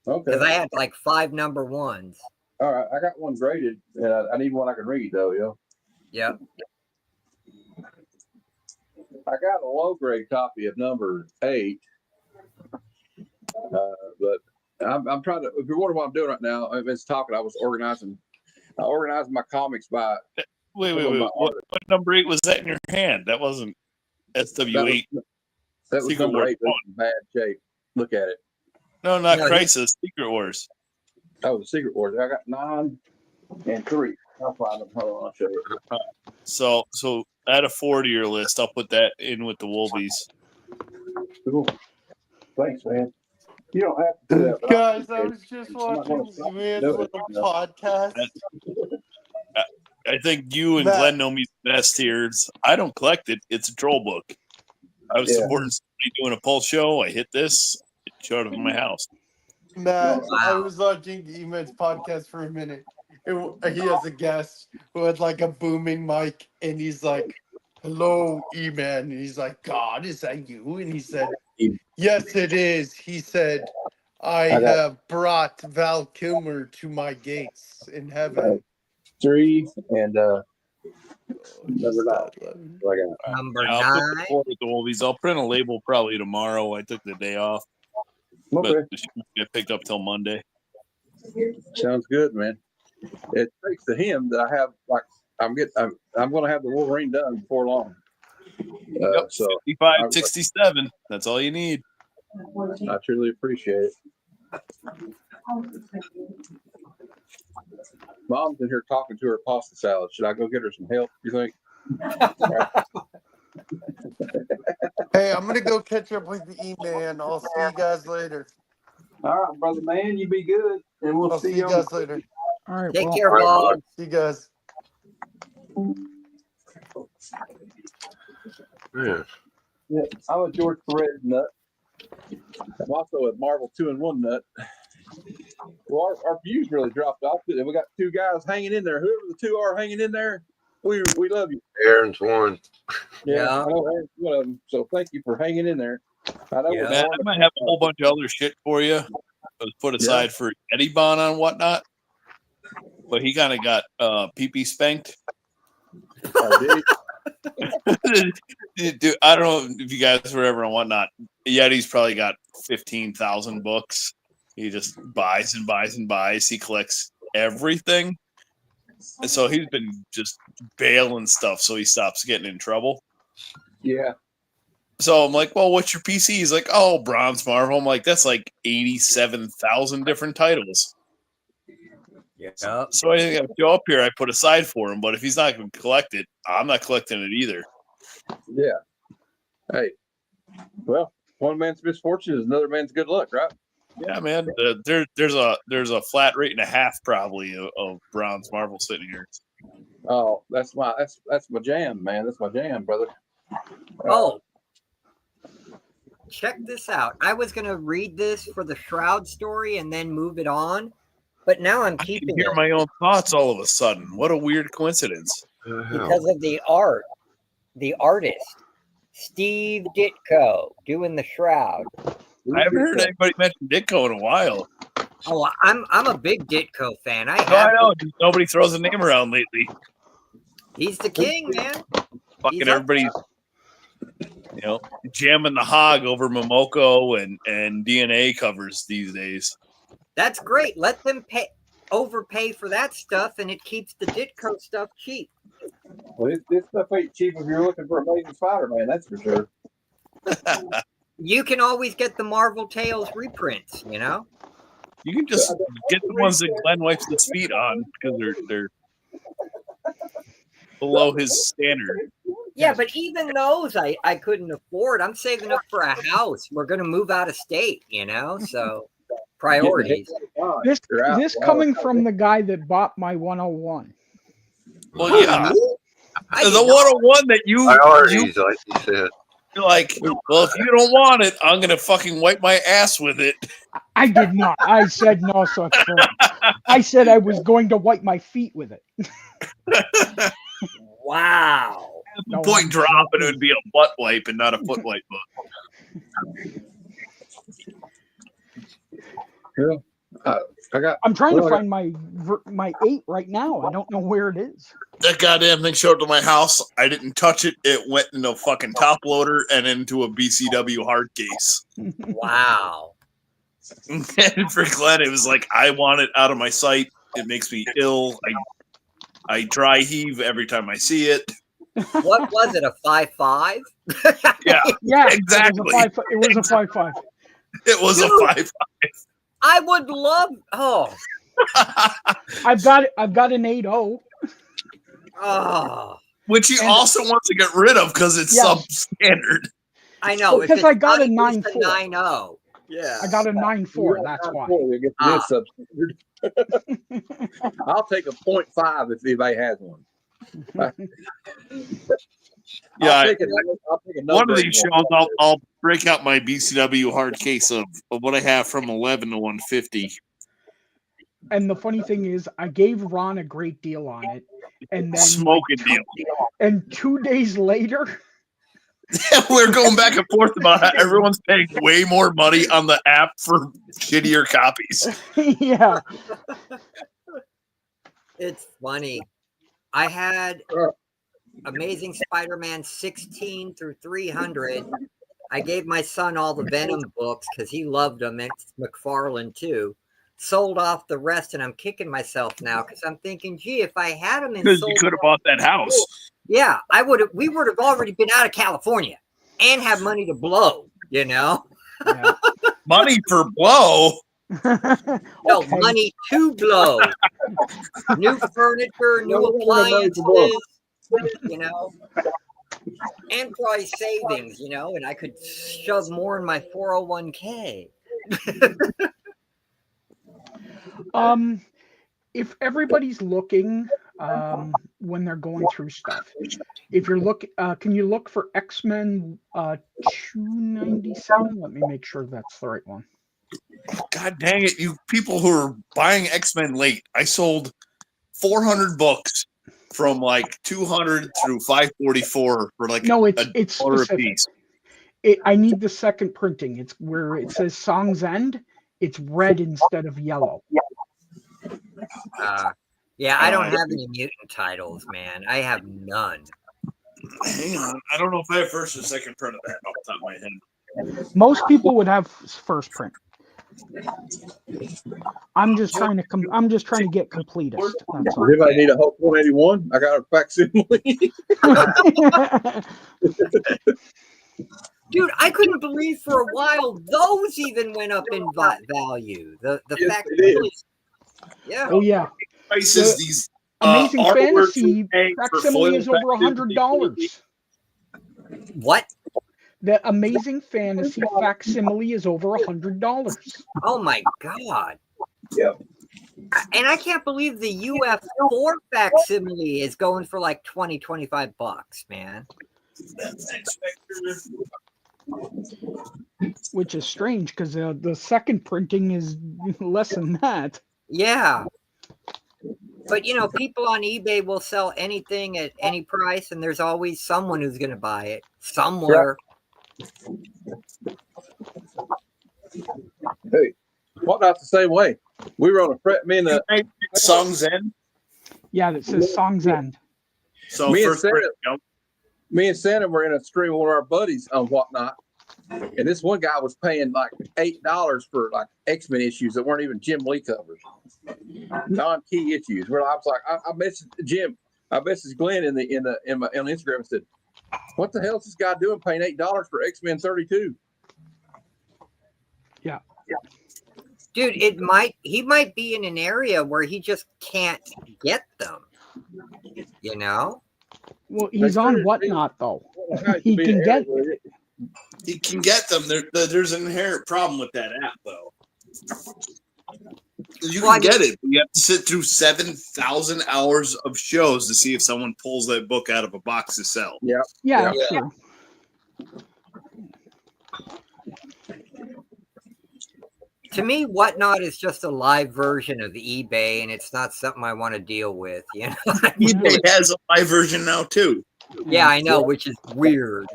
Okay. Because I had like 5 number 1s. All right, I got one graded, and I need one I can read though. Yep. I got a low grade copy of number 8, but I'm trying to. If you're wondering what I'm doing right now, I've been talking. I was organizing my comics by. Wait. What number 8 was that in your hand? That wasn't SW8. That was Secret number Wars 8. It was in bad shape. Look at it. No, not Crisis. Secret Wars. Oh, the Secret Wars. I got 9 and 3. I'll find them. Hold on, I'll show you. So add a 4 to your list. I'll put that in with the Wolbies. Cool. Thanks, man. You don't have to do that. But Guys, I was just watching Man's little podcast. I think you and Matt. Glenn know me best here. I don't collect it. It's a troll book. I was supporting somebody doing a pulse show. I hit this. It showed up in my house. Matt, I was watching E-Man's podcast for a minute. He has a guest who had like a booming mic, and he's like, "Hello, E-Man," and he's like, "God, is that you?" And he said, "Yes, it is." He said, "I have brought Val Kilmer to my gates in heaven." 3 and number 9. Number I'll put the 9. 4 with the Wolbies. I'll print a label probably tomorrow. I took the day off. Okay. But the shoe won't get picked up till Monday. Sounds good, man. It takes to him that I have I'm going to have the Wolverine done before long. So 55, 67. That's all you need. I truly appreciate it. Mom's in here talking to her pasta salad. Should I go get her some help, you think? Hey, I'm gonna go catch up with the E-Man. I'll see you guys later. All right, brother man, you be good, and we'll I'll see you on guys later. All right. Take well, care, Bob. See you guys. Yeah. Yeah, I'm a George Perez nut. I'm also a Marvel 2-in-1 nut. Well, our views really dropped off. We got two guys hanging in there. Whoever the two are hanging in there, we love you. Aaron's one. Yeah, Yeah. I know Aaron's one of them. So thank you for hanging in there. I know. Yeah. Matt, I might have a whole bunch of other shit for you. That was put aside for Eddie Bond on whatnot. But he kind of got pee-pee spanked. Oh, Dude, I don't know if you guys were ever on whatnot. Yeti's probably got 15,000 books. He just buys and buys and buys. He collects everything. And so he's been just bailing stuff so he stops getting in trouble. Yeah. So I'm like, well, what's your PC? He's like, oh, Bronze Marvel. I'm like, that's like 87,000 different titles. Yeah. So anything I show up here, I put aside for him. But if he's not going to collect it, I'm not collecting it either. Yeah. Hey. Well, one man's misfortune is another man's good luck, right? Yeah, man. There's a flat rate and a half probably of Bronze Marvel sitting here. Oh, that's my jam, man. That's my jam, brother. Oh, check this out. I was gonna read this for the Shroud story and then move it on, but now I'm I can keeping hear it my own thoughts all of a sudden. What a weird coincidence. because of the art, the artist, Steve Ditko doing the Shroud. I haven't heard anybody mention Ditko in a while. Oh, I'm a big Ditko fan. I know. Nobody throws a name around lately. He's the king, man. Fucking everybody's, jamming the hog over Momoko and DNA covers these days. That's great. Let them overpay for that stuff, and it keeps the Ditko stuff cheap. Well, this stuff ain't cheap if you're looking for Amazing Spider-Man, that's for sure. You can always get the Marvel Tales reprints, You can just get the ones that Glenn wipes his feet on because they're below his standard. Yeah, but even those I couldn't afford. I'm saving up for a house. We're going to move out of state, so priorities. This coming from the guy that bought my 101. Well, yeah. The 101 that you Priorities, like you said. You're like, well, if you don't want it, I'm going to fucking wipe my ass with it. I did not. I said no such thing. I said I was going to wipe my feet with it. Wow. No point dropping it would be a butt wipe and not a foot wipe book. Yeah. I'm trying to find my 8 right now. I don't know where it is. That goddamn thing showed up to my house. I didn't touch it. It went in a fucking top loader and into a BCW hard case. Wow. And for Glenn, it was like, I want it out of my sight. It makes me ill. I dry heave every time I see it. What was it, a 5.5? Yeah, exactly. It was a 5.5. It was a 5.5. I would love. Oh, I've got an 8.0. Oh, which he also wants to get rid of because it's substandard. I know because I got a 9.4. 9.0. Yeah, I got a 9.4. That's why. I'll take a 0.5 if anybody has one. Yeah, I'll take a one of these shows, I'll break out my BCW hard case of what I have from 11 to 150. And the funny thing is, I gave Ron a great deal on it, and then smoking deal. And 2 days later, we're going back and forth about how everyone's paying way more money on the app for shittier copies. Yeah, it's funny. I had Amazing Spider-Man 16 through 300. I gave my son all the Venom books because he loved them. It's McFarlane too. Sold off the rest, and I'm kicking myself now because I'm thinking, gee, if I had them, because you could have bought that house. Yeah, I would have. We would have already been out of California and have money to blow. Yeah. Money for blow. No, money to blow. New furniture, new appliances. you know, and probably savings, you know, and I could shove more in my 401k. If everybody's looking when they're going through stuff, if you're can you look for X-Men 297? Let me make sure that's the right one. God dang it, you people who are buying X-Men late. I sold 400 books from like 200 through 544 for like No, it's $1 a specific. piece. I need the second printing. It's where it says Song's End. It's red instead of yellow. Yeah, I don't have any mutant titles, man. I have none. Hang on, I don't know if I have first or second print of that off the top of my head. Most people would have first print. I'm just trying to get completist. That's all. Does anybody need a Hulk 181? I got a facsimile. Dude, I couldn't believe for a while those even went up in value. The fact that yeah. Oh yeah. Prices these Amazing artworks Fantasy for facsimile foil is over $100. What? The Amazing Fantasy facsimile is over $100. Oh my god. Yep. And I can't believe the UF4 facsimile is going for like 25 bucks, man. Which is strange because the second printing is less than that. Yeah. But, you know, people on eBay will sell anything at any price, and there's always someone who's going to buy it somewhere. Hey, Whatnot's the same way. We were on a fret. Me and the Song's End. Yeah, that says Song's End. So me first and Santa were in a stream with one of our buddies on Whatnot, and this one guy was paying like $8 for like X-Men issues that weren't even Jim Lee covers, non-key issues. Where I was like, I messaged Jim, I messaged Glenn on Instagram and said, "What the hell is this guy doing paying $8 for X-Men 32?" Yeah. Dude, he might be in an area where he just can't get them. You know? Well, he's on Whatnot though. He can get. He can get them. There's an inherent problem with that app, though. You can get it. You have to sit through 7,000 hours of shows to see if someone pulls that book out of a box to sell. Yeah. Yeah, that's true. To me, Whatnot is just a live version of eBay, and it's not something I want to deal with. You know, eBay has a live version now too. Yeah, I know, which is weird.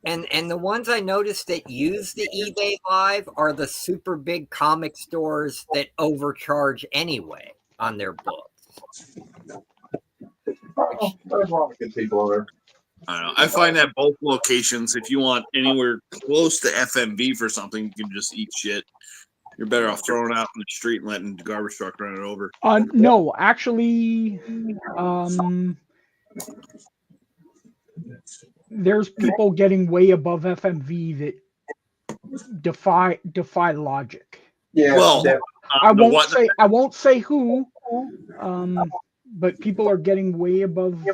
And the ones I noticed that use the eBay Live are the super big comic stores that overcharge anyway on their books. There's a lot of good people over there. I don't know. I find that both locations, if you want anywhere close to FMV for something, you can just eat shit. You're better off throwing it out in the street and letting the garbage truck run it over. No, actually, there's people getting way above FMV that defy logic. Yeah. Well, I won't say who, but people are getting way above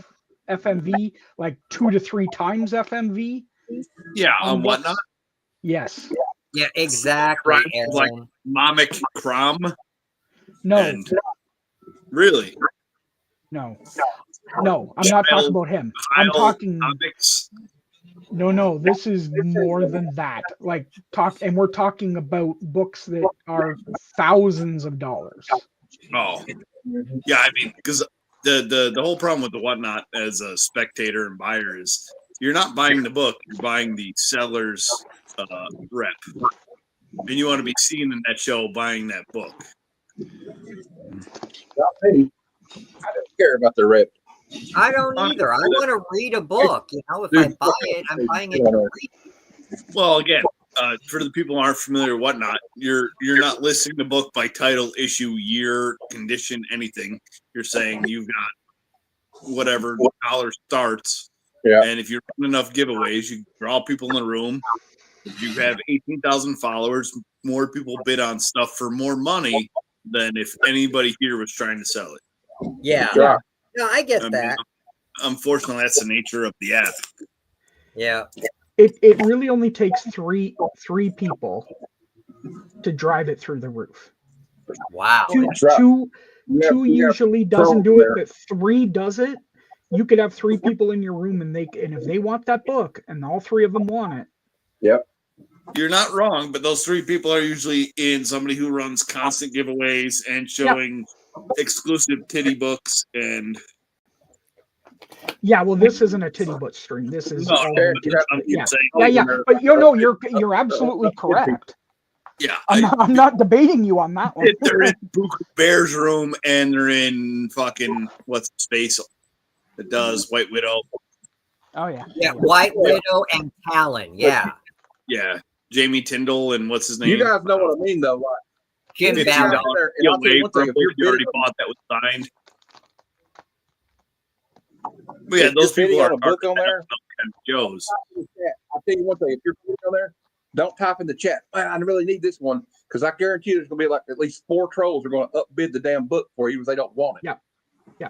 FMV, like 2 to 3 times FMV. Yeah, on Whatnot. Yes. Yeah, exactly. Like Mamek Crom. No. Really? No, I'm not talking about him. I'm talking. Comics. No, this is more than that. And we're talking about books that are thousands of dollars. Oh, yeah. I mean, because the whole problem with the Whatnot as a spectator and buyer is you're not buying the book, you're buying the seller's rep, and you want to be seen in that show buying that book. I don't care about the rep. I don't either. I want to read a book. You know, if I buy it, I'm buying it to read. Well, again, for the people who aren't familiar with Whatnot, you're not listing the book by title, issue, year, condition, anything. You're saying you've got whatever dollar starts. Yeah. And if you're running enough giveaways, you draw people in the room. If you have 18,000 followers, more people bid on stuff for more money. than if anybody here was trying to sell it. Yeah. Yeah. No, I get I mean, that. unfortunately, that's the nature of the app. Yeah. It really only takes three people to drive it through the roof. Wow. Two You have usually pros doesn't do it, there. but 3 does it. You could have 3 people in your room, and if they want that book, and all 3 of them want it. Yep. You're not wrong, but those 3 people are usually in somebody who runs constant giveaways and showing exclusive titty books and. Yeah, well, this isn't a titty butt stream. This is No, all I'm yeah. saying. Yeah. But you're absolutely correct. Yeah, I'm not debating you on that one. They're in Buku Bear's room and they're in fucking what's the space that does White Widow. Oh yeah. Yeah, White Widow and Talon. Yeah. Yeah, Jamie Tyndall and what's his name? You guys know what I mean, though. Like, Jim $15 Ballard. there, and I'll tell you one thing, if you're you already bidding- bought that was signed. But yeah, those if you're people bidding are on a book on there. Joe's. I'll tell you one thing, if you're bidding on there, don't type in the chat, "Man, I really need this one," because I guarantee you there's going to be like at least 4 trolls are going to upbid the damn book for you if they don't want it.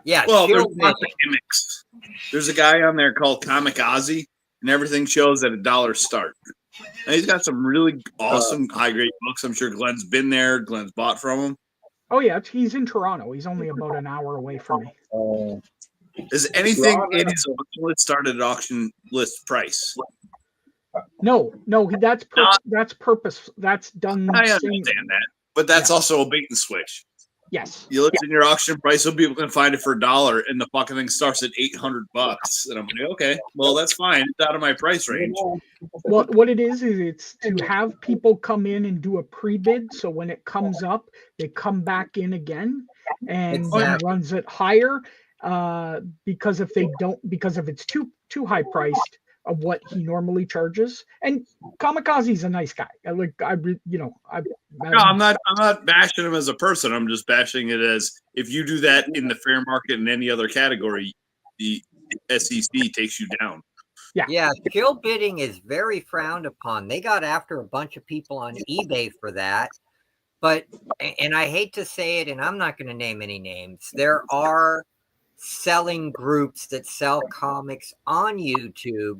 Yeah. Well, there's shield lots of bidding. gimmicks. There's a guy on there called Kamikaze, and everything shows at $1 start. And he's got some really awesome high grade books. I'm sure Glenn's been there. Glenn's bought from him. Oh yeah, he's in Toronto. He's only about an hour away from me. Is anything in his auction list started at auction list price? No, that's purpose. That's done. I understand that, but that's also a bait and switch. Yes. You look at your auction price, so people can find it for $1, and the fucking thing starts at $800. And I'm like, okay, well that's fine. It's out of my price range. Well, what it is it's to have people come in and do a pre-bid, so when it comes up, they come back in again and runs it higher. Because if it's too high priced of what he normally charges, and Kamikaze's a nice guy. No, I'm not bashing him as a person. I'm just bashing it as if you do that in the fair market in any other category, the SEC takes you down. Yeah, shield bidding is very frowned upon. They got after a bunch of people on eBay for that. But, and I hate to say it, and I'm not going to name any names, there are selling groups that sell comics on YouTube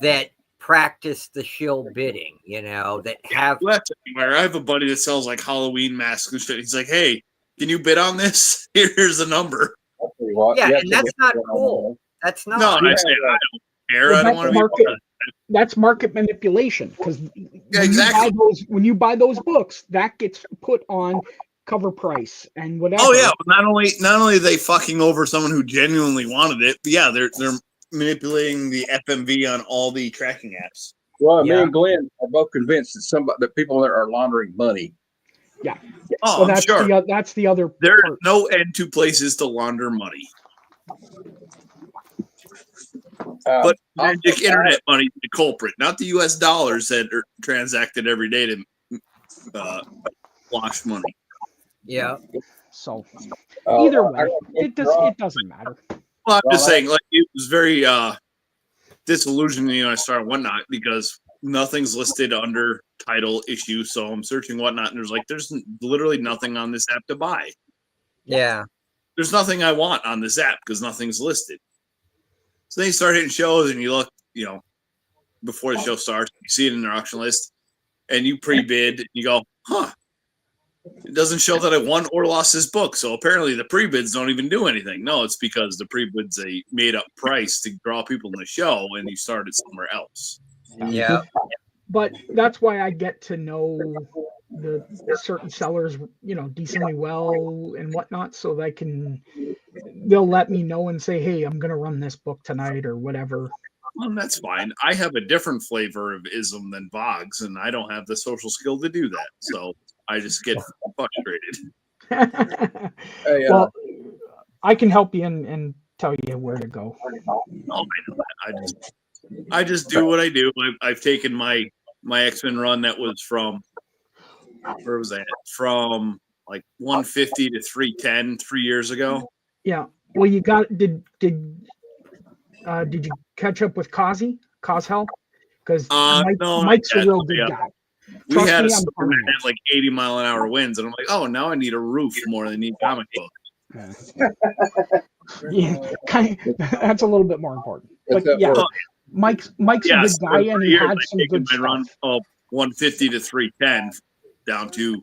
that practice the shield bidding, that have. Anywhere. I have a buddy that sells like Halloween masks and shit. He's like, hey, can you bid on this? Here's the number. Yeah, and that's not cool. That's not. No, I say I don't care. Well, I don't want to be part of it. That's market manipulation because exactly. when you buy those books, that gets put on cover price and whatever. Oh yeah, but not only are they fucking over someone who genuinely wanted it, but yeah, they're manipulating the FMV on all the tracking apps. Well, me and Glenn are both convinced that people there are laundering money. Yeah. Oh, well, I'm sure. That's the other. There's part. no end to places to launder money. But magic internet money is the culprit, not the U.S. dollars that are transacted every day to wash money. Yeah. So either way, it doesn't matter. Well, I'm just saying, like it was very disillusioning when I started Whatnot because nothing's listed under title issue. So I'm searching Whatnot, and there's literally nothing on this app to buy. Yeah. There's nothing I want on this app because nothing's listed. So then you start hitting shows, and you look, before the show starts, you see it in their auction list, and you pre-bid, and you go, huh. It doesn't show that I won or lost this book. So apparently the pre-bids don't even do anything. No, it's because the pre-bid's a made-up price to draw people in the show, and you started somewhere else. Yeah. But that's why I get to know the certain sellers, decently well and whatnot, so they'll let me know and say, hey, I'm going to run this book tonight or whatever. Well, that's fine. I have a different flavor of ism than Vogs, and I don't have the social skill to do that. So I just get frustrated. Well, I can help you and tell you where to go. Oh, I know that. I just do what I do. I've taken my X-Men run that was from, where was that? From like 150 to 310 3 years ago. Yeah. Well, you did you catch up with Cozhell? Because no, Mike's a real good guy. We Trust had a me, I'm storm telling that had like 80-mile-an-hour winds, and I'm like, oh, now I need a roof more than I need comic books. Yeah, that's a little bit more important. But that yeah, word? Mike's a Yes, good guy, and for he years had I've some taken good my run stuff. of 150 to 310 down to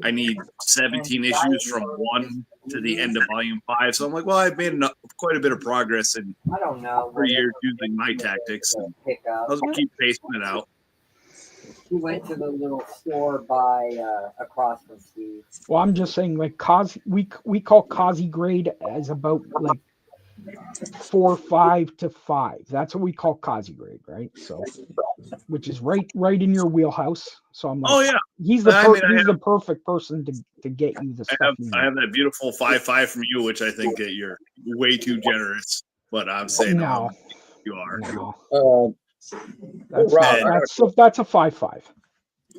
I need 17 issues from 1 to the end of volume 5. So I'm like, well, I've made quite a bit of progress in I don't know. 3 years using my tactics, and I'll just keep pacing it out. He went to the little store by across from Steve. Well, I'm just saying, like, we call Kazi grade as about like 4.5 to 5. That's what we call Kazi grade, right? So, which is right in your wheelhouse. So I'm like, Oh yeah, he's the perfect person to get you the stuff you I need. have that beautiful 5.5 from you, which I think that you're way too generous. But I'm saying No, you are. no. That's Rob, that's a 5.5.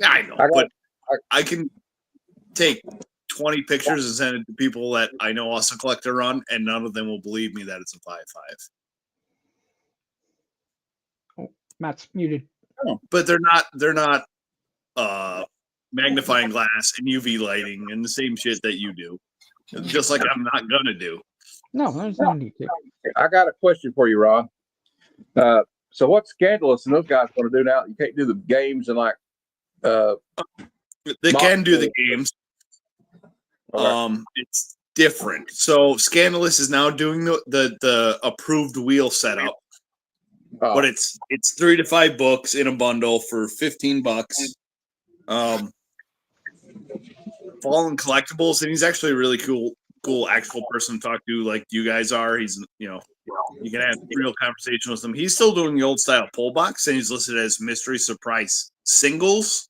I know, but I can take 20 pictures and send it to people that I know also collect a run, and none of them will believe me that it's a 5.5. Oh, Matt's muted. No, but they're not magnifying glass and UV lighting and the same shit that you do. Just like I'm not gonna do. No, there's no need to. I got a question for you, Ron. So what's Scandalous and those guys want to do now? You can't do the games and like. They can do the games. It's different. So Scandalous is now doing the approved wheel setup, but it's 3 to 5 books in a bundle for $15. Fallen Collectibles, and he's actually a really cool actual person to talk to, like you guys are. He's you can have real conversation with him. He's still doing the old style pull box, and he's listed as mystery surprise singles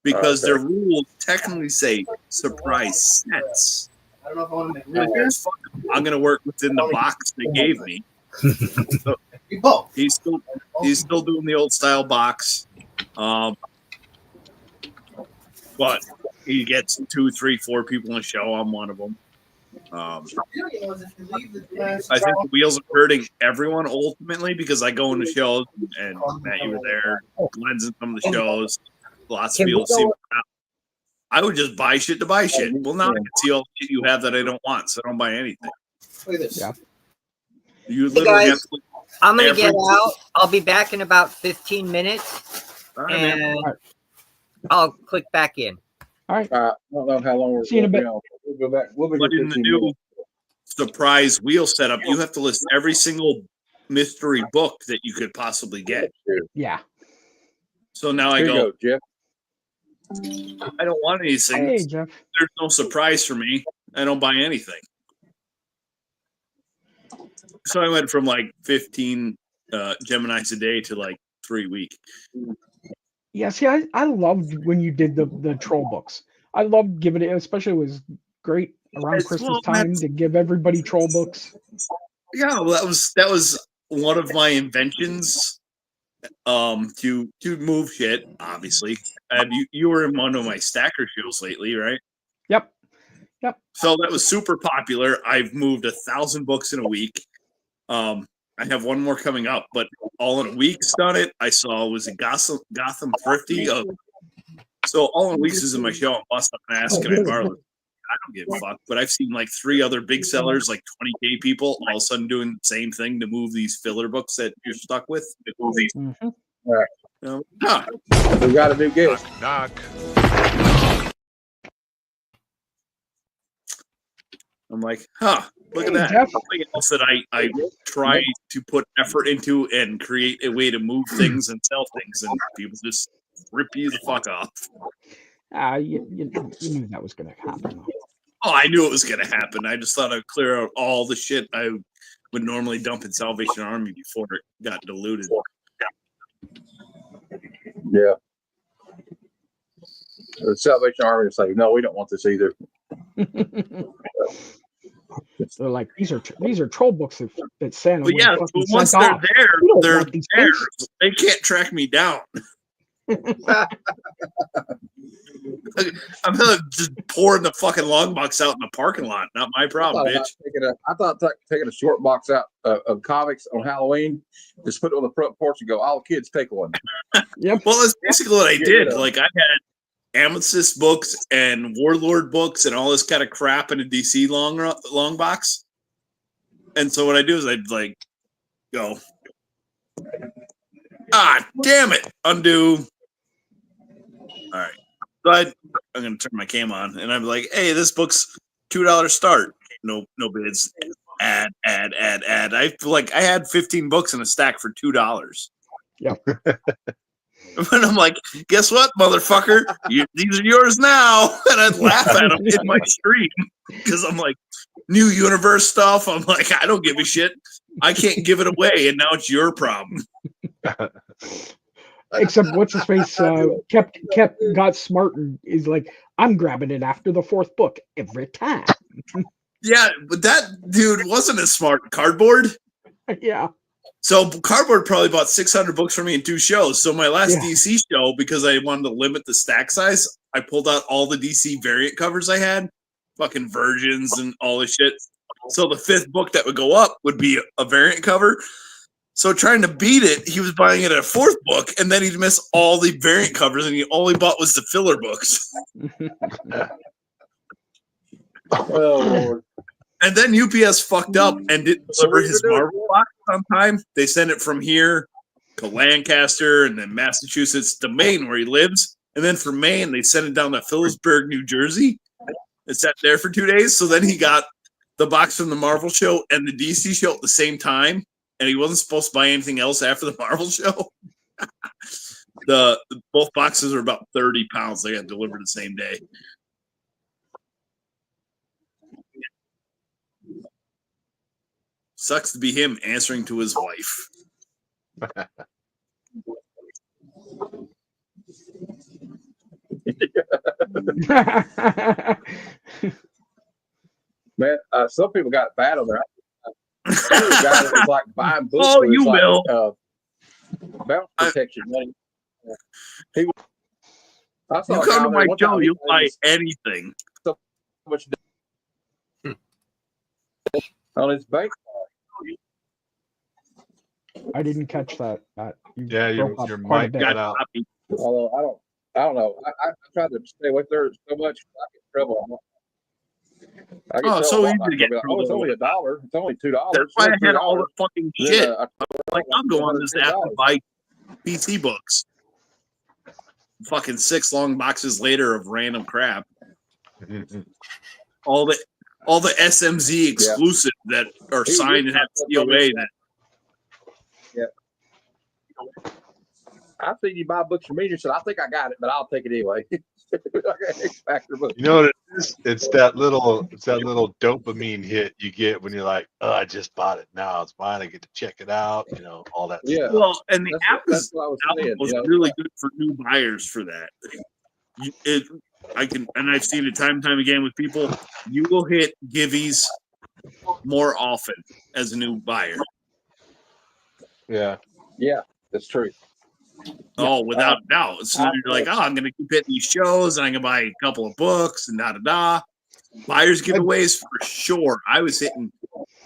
because their rules technically say surprise sets. I don't know if I want to make I'm gonna work within the box they gave me. So he's still doing the old style box, but he gets 2, 3, 4 people in a show. I'm one of them. I think the wheels are hurting everyone ultimately because I go into shows and Matt, you were there, Glenn's in some of the shows, lots of people see. I would just buy shit to buy shit. Well, now I can see all the shit you have that I don't want, so I don't buy anything. Look at this. Yeah. You Hey literally guys, have to. I'm gonna get out. I'll be back in about 15 minutes, All right, man. and I'll click back in. All right. I don't know how long we're See you in a bit. We'll go back. We'll be But here in the 15 new minutes. surprise wheel setup, you have to list every single mystery book that you could possibly get. Yeah. So now I Here you go, Jeff. I don't want anything. Hey, Jeff. There's no surprise for me. I don't buy anything. So I went from like 15 Geminis a day to like 3 a week. Yeah, see, I loved when you did the troll books. I loved giving it, especially it was great around Christmas time to give everybody troll books. Yeah, well, that was one of my inventions. To move shit, obviously. You were in one of my stacker shows lately, right? Yep. So that was super popular. I've moved 1,000 books in a week. I have one more coming up, but all in a week's done it. I saw was it Gotham Thrifty. So all in weeks is in my show. I'm busting an ass. Can I borrow it? I don't give a fuck. But I've seen like 3 other big sellers, like 20K people, all of a sudden doing the same thing to move these filler books that you're stuck with. Mm-hmm. All right. We got a new guest. Knock. I'm like, look at that. Jeff. Something else that I try to put effort into and create a way to move things and sell things, and people just rip you the fuck off. You knew that was going to happen. Though. Oh, I knew it was going to happen. I just thought I'd clear out all the shit I would normally dump in Salvation Army before it got diluted. Yeah. The Salvation Army is like, no, we don't want this either. They're like, these are troll books that Santa. But yeah, but once they're there, they're there. They can't track me down. I'm gonna just pouring the fucking long box out in the parking lot. Not my problem, bitch. I thought taking a short box out of comics on Halloween, just put it on the front porch and go, all the kids take one. Yep. Well, that's basically what I Get rid did. of Like I had Amethyst books and Warlord books and all this kind of crap in a DC long box. And so what I do is I'd like go, damn it, undo. All right. So I'm gonna turn my cam on and I'm like, hey, this book's $2 start. No bids. Add. I had 15 books in a stack for $2. Yeah. And I'm like, guess what, motherfucker? These are yours now. And I'd laugh at them in my stream because I'm like, new universe stuff. I'm like, I don't give a shit. I can't give it away, and now it's your problem. Except what's his face kept got smart and is like, I'm grabbing it after the 4th book every time. Yeah, but that dude wasn't as smart. Cardboard. Yeah. So Cardboard probably bought 600 books for me in 2 shows. So my last DC show, because I wanted to limit the stack size, I pulled out all the DC variant covers I had, fucking Virgins and all this shit. So the 5th book that would go up would be a variant cover. So trying to beat it, he was buying it at a 4th book, and then he'd miss all the variant covers, and he only bought was the filler books. Oh, Lord. And then UPS fucked up and didn't deliver his Marvel box on time. They sent it from here to Lancaster and then Massachusetts to Maine, where he lives. And then from Maine, they sent it down to Phillipsburg, New Jersey. It sat there for 2 days. So then he got the box from the Marvel show and the DC show at the same time. And he wasn't supposed to buy anything else after the Marvel show. Both boxes are about 30 pounds. They got delivered the same day. Sucks to be him answering to his wife. Man, some people got it bad on there. The guy that was like buying books. Oh, you will. Bounce protection money. You come to my show, you'll buy anything. So much on his bank. I didn't catch that. Your mic got out. Although I don't know. I tried to stay away there so much. I get in trouble. I get so easy to get like, it's only $1. It's only $2. That's why I had all the fucking shit. I'll go on this app and buy PC books. Fucking 6 long boxes later of random crap. All the SMZ exclusive that are signed and have COA. I seen you buy books from me. You said, I think I got it, but I'll take it anyway. X-Factor book. You know what it is? It's that little dopamine hit you get when you're like, oh, I just bought it. Now it's mine. I get to check it out. All that stuff. Well, and the app was really good for new buyers for that. I've seen it time and time again with people. You will hit Givvies more often as a new buyer. Yeah, that's true. Oh, without doubt. So you're like, I'm going to keep hitting these shows, and I'm going to buy a couple of books, and da-da-da. Buyers giveaways for sure. I was hitting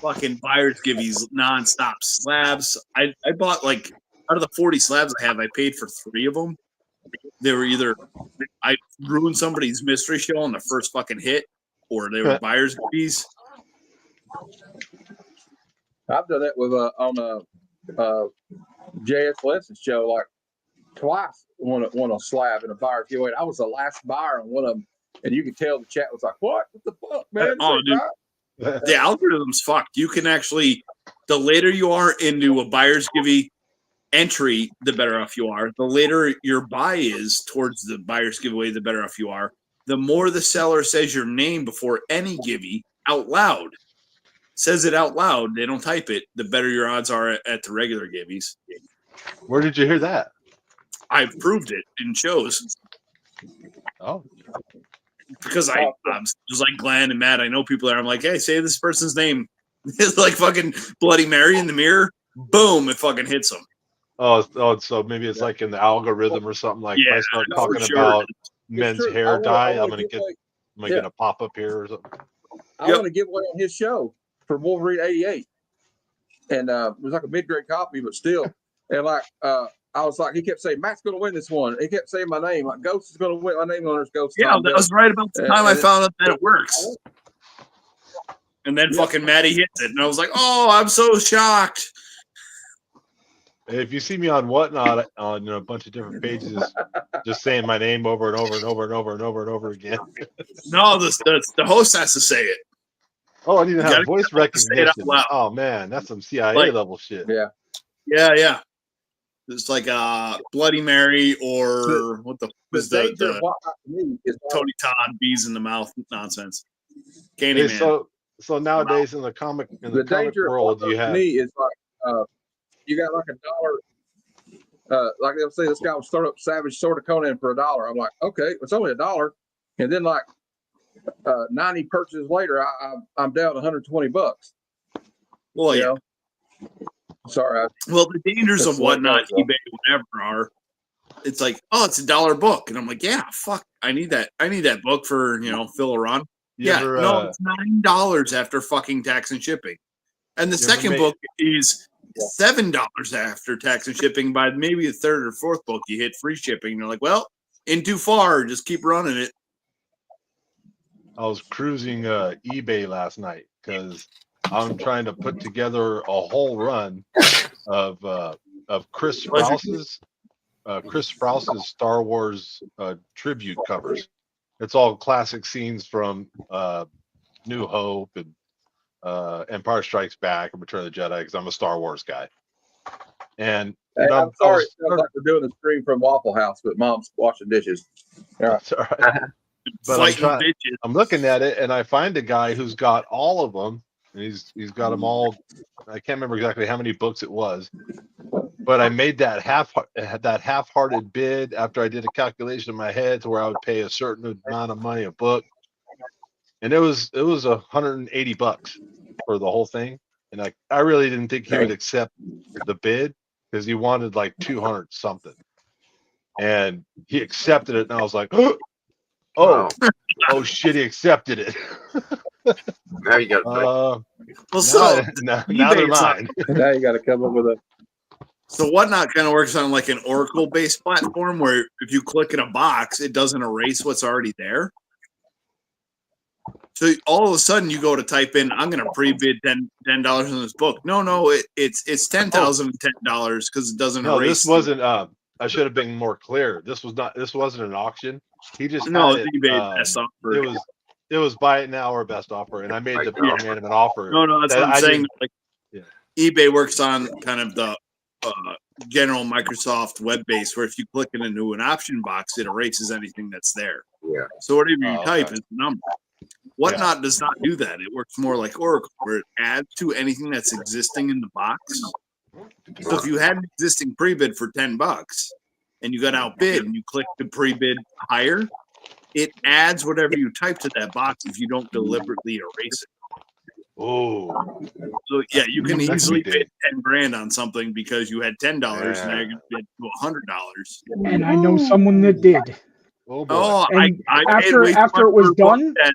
fucking buyers giveaways nonstop. Slabs. I bought, like, out of the 40 slabs I have, I paid for 3 of them. They were either I ruined somebody's mystery show on the first fucking hit, or they were buyers giveaways. I've done that with on a J.S. Lesson's show, like twice. Won a slab in a buyer giveaway. I was the last buyer on one of them, and you could tell the chat was like, "What the fuck, man?" Oh, dude. The algorithm's fucked. You can actually, the later you are into a buyer's giveaway entry, the better off you are. The later your buy is towards the buyer's giveaway, the better off you are. The more the seller says your name before any giveaway out loud, says it out loud, they don't type it, the better your odds are at the regular giveaways. Where did you hear that? I've proved it in shows. Oh. Because I'm just like Glenn and Matt. I know people there. I'm like, hey, say this person's name. It's like fucking Bloody Mary in the mirror. Boom, it fucking hits them. So maybe it's like in the algorithm or something. Like if I start for talking sure. about It's men's true. hair dye, I'm gonna give get away- am I gonna pop up here or something? I want to give away on his show for Wolverine '88, and it was like a mid-grade copy, but still, and like I was like, he kept saying Matt's going to win this one. He kept saying my name, like Ghost is going to win. My name on it's Ghost. Yeah, Tom that Bell. was right about the time I found out that it works. And then Yeah. fucking Maddie hits it, and I was like, "Oh, I'm so shocked." If you see me on Whatnot on a bunch of different pages, just saying my name over and over and over and over and over and over again. No, the host has to say it. Oh, I need to You have gotta voice get them to say it out recognition. loud. Oh man, that's some CIA Like- level shit. Yeah. It's like Bloody Mary or what the was danger of the Whatnot to me is Tony Todd bees in the mouth nonsense. Hey, Candyman. so nowadays in the comic the comic danger world, of you Whatnot have to me is like you got like $1. Like they'll say this guy was starting up Savage Sword of Conan for $1. I'm like, okay, it's only $1, and then like 90 purchases later, I'm down $120. Well, You yeah. know? Sorry. Well, the dangers That's of the way it Whatnot, goes, though. eBay, whatever are. It's like, oh, it's $1 book, and I'm like, yeah, fuck, I need that. I need that book for fill a run. You Yeah, ever, no, it's $9 after fucking tax and shipping, and the You ever second made- book is $7 after tax and shipping. By maybe the third or fourth book, you hit free shipping. And you're like, well, in too far, just keep running it. I was cruising eBay last night because I'm trying to put together a whole run of Chris Sprouse's Star Wars tribute covers. It's all classic scenes from New Hope and Empire Strikes Back and Return of the Jedi because I'm a Star Wars guy. And Hey, I'm sorry, it sounds like we're doing a stream from Waffle House, but Mom's washing dishes. That's all right. But I'm looking at it and I find a guy who's got all of them. And he's got them all. I can't remember exactly how many books it was, but I made that half-hearted bid after I did a calculation in my head to where I would pay a certain amount of money a book, and it was $180 for the whole thing. And I really didn't think he would accept the bid because he wanted like 200 something, and he accepted it, and I was like, oh shit, he accepted it. Now you got well, now eBay they're is not- mine. Now you got to come up with a. So Whatnot kind of works on like an Oracle-based platform where if you click in a box, it doesn't erase what's already there. So all of a sudden you go to type in, I'm going to pre-bid $10 on this book. No, it's $10,010 because it doesn't No, erase. this wasn't. I should have been more clear. This wasn't an auction. He just No, had it's it. eBay best offer. It was buy it now or best offer, and I made the young man an offer. No, that's that what I'm I saying. didn't- Like Yeah. eBay works on kind of the general Microsoft web base where if you click it into an option box, it erases anything that's there. Yeah. So whatever you Oh, type okay. is the number. Whatnot does not do that. It works more like Oracle, where it adds to anything that's existing in the box. So if you had an existing pre-bid for $10 and you got outbid and you click the pre-bid higher, it adds whatever you type to that box if you don't deliberately erase it. Oh, So yeah, you can That could easily be bid 10 grand on something because you had $10 and now Yeah. you're gonna bid to $100. And I know someone that did. Oh boy. Oh, And I paid after way too after much it was for a book done, that-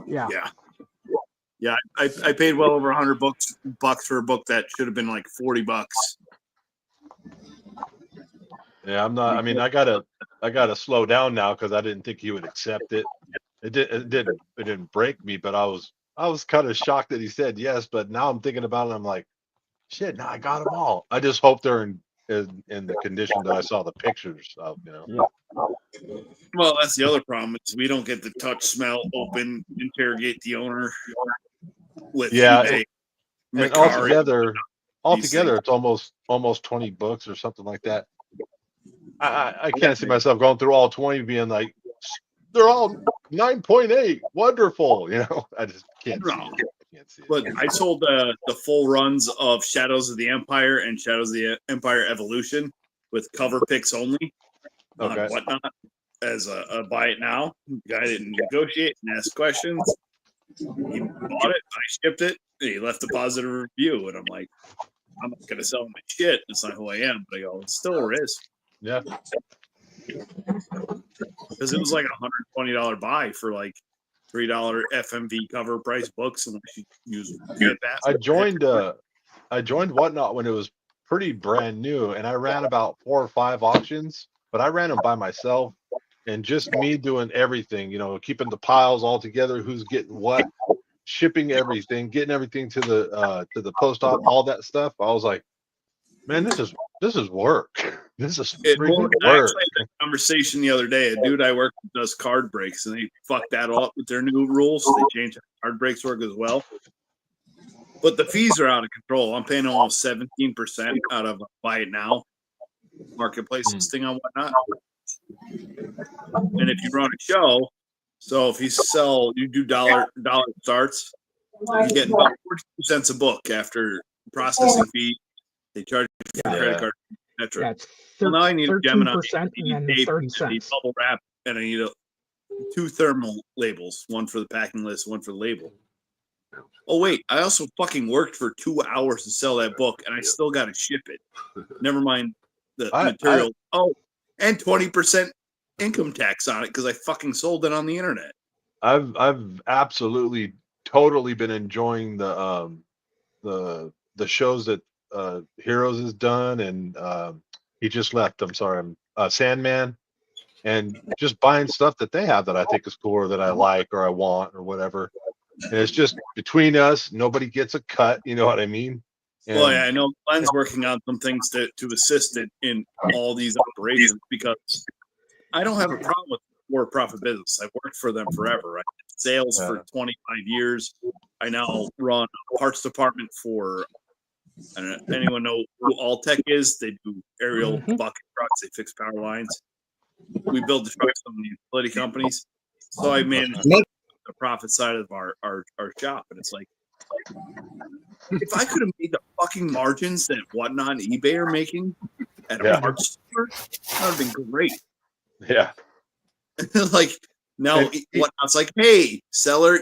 yeah. Yeah, I paid well over $100 for a book that should have been like $40. Yeah, I'm not. I mean, I gotta slow down now because I didn't think he would accept it. It didn't break me, but I was kind of shocked that he said yes. But now I'm thinking about it. I'm like, shit. Now I got them all. I just hope they're in the condition that I saw the pictures of. Well, that's the other problem is we don't get to touch, smell, open, interrogate the owner with Yeah, eBay, and Mercari, altogether, it's almost 20 books or something like that. I can't see myself going through all 20 being like, they're all 9.8, wonderful. I just can't see No. it. I can't see it. Look, I sold the full runs of Shadows of the Empire and Shadows of the Empire Evolution with cover picks only on Okay. Whatnot as a buy it now. The guy didn't negotiate and ask questions. He bought it, I shipped it, and he left a positive review. And I'm like, I'm not going to sell my shit. It's not who I am. But I go, it's still a risk. Yeah. Because it was like $120 buy for like $3 FMV cover price books, and I use I joined Whatnot when it was pretty brand new, and I ran about 4 or 5 auctions, but I ran them by myself, and just me doing everything, keeping the piles all together, who's getting what, shipping everything, getting everything to the post op, all that stuff. I was like, man, this is work. This is freaking I work. actually had a conversation the other day. A dude I work with does card breaks, and they fucked that up with their new rules. They changed how card breaks work as well. But the fees are out of control. I'm paying almost 17% out of buy it now marketplace listing on Whatnot. And if you run a show, so if you do dollar starts, you get about 42 cents a book after processing fee. They charge you for credit card, etc. Yeah, it's Well, now I need a Gemini, 13% and then tape, 30 I need cents. bubble wrap, and I need 2 thermal labels, one for the packing list, one for the label. Oh wait, I also fucking worked for 2 hours to sell that book, and I still got to ship it. Never mind the material. And 20% income tax on it because I fucking sold it on the internet. I've absolutely totally been enjoying the shows that Heroes has done, and he just left. I'm sorry, Sandman, and just buying stuff that they have that I think is cool or that I like or I want or whatever. And it's just between us, nobody gets a cut. You know what I mean? And, Well, yeah, I know Glenn's working on some things to assist it in all these operations because I don't have a problem with for-profit business. I've worked for them forever. I did sales for 25 years. I now run a parts department for. I don't know if anyone know who Alltech is. They do aerial bucket trucks. They fix power lines. We build the trucks from the utility companies. So I manage the profit side of our shop, and it's like if I could have made the fucking margins that Whatnot and eBay are making at a parts store, that would have been great. Yeah. Like now, Whatnot's like, hey, seller,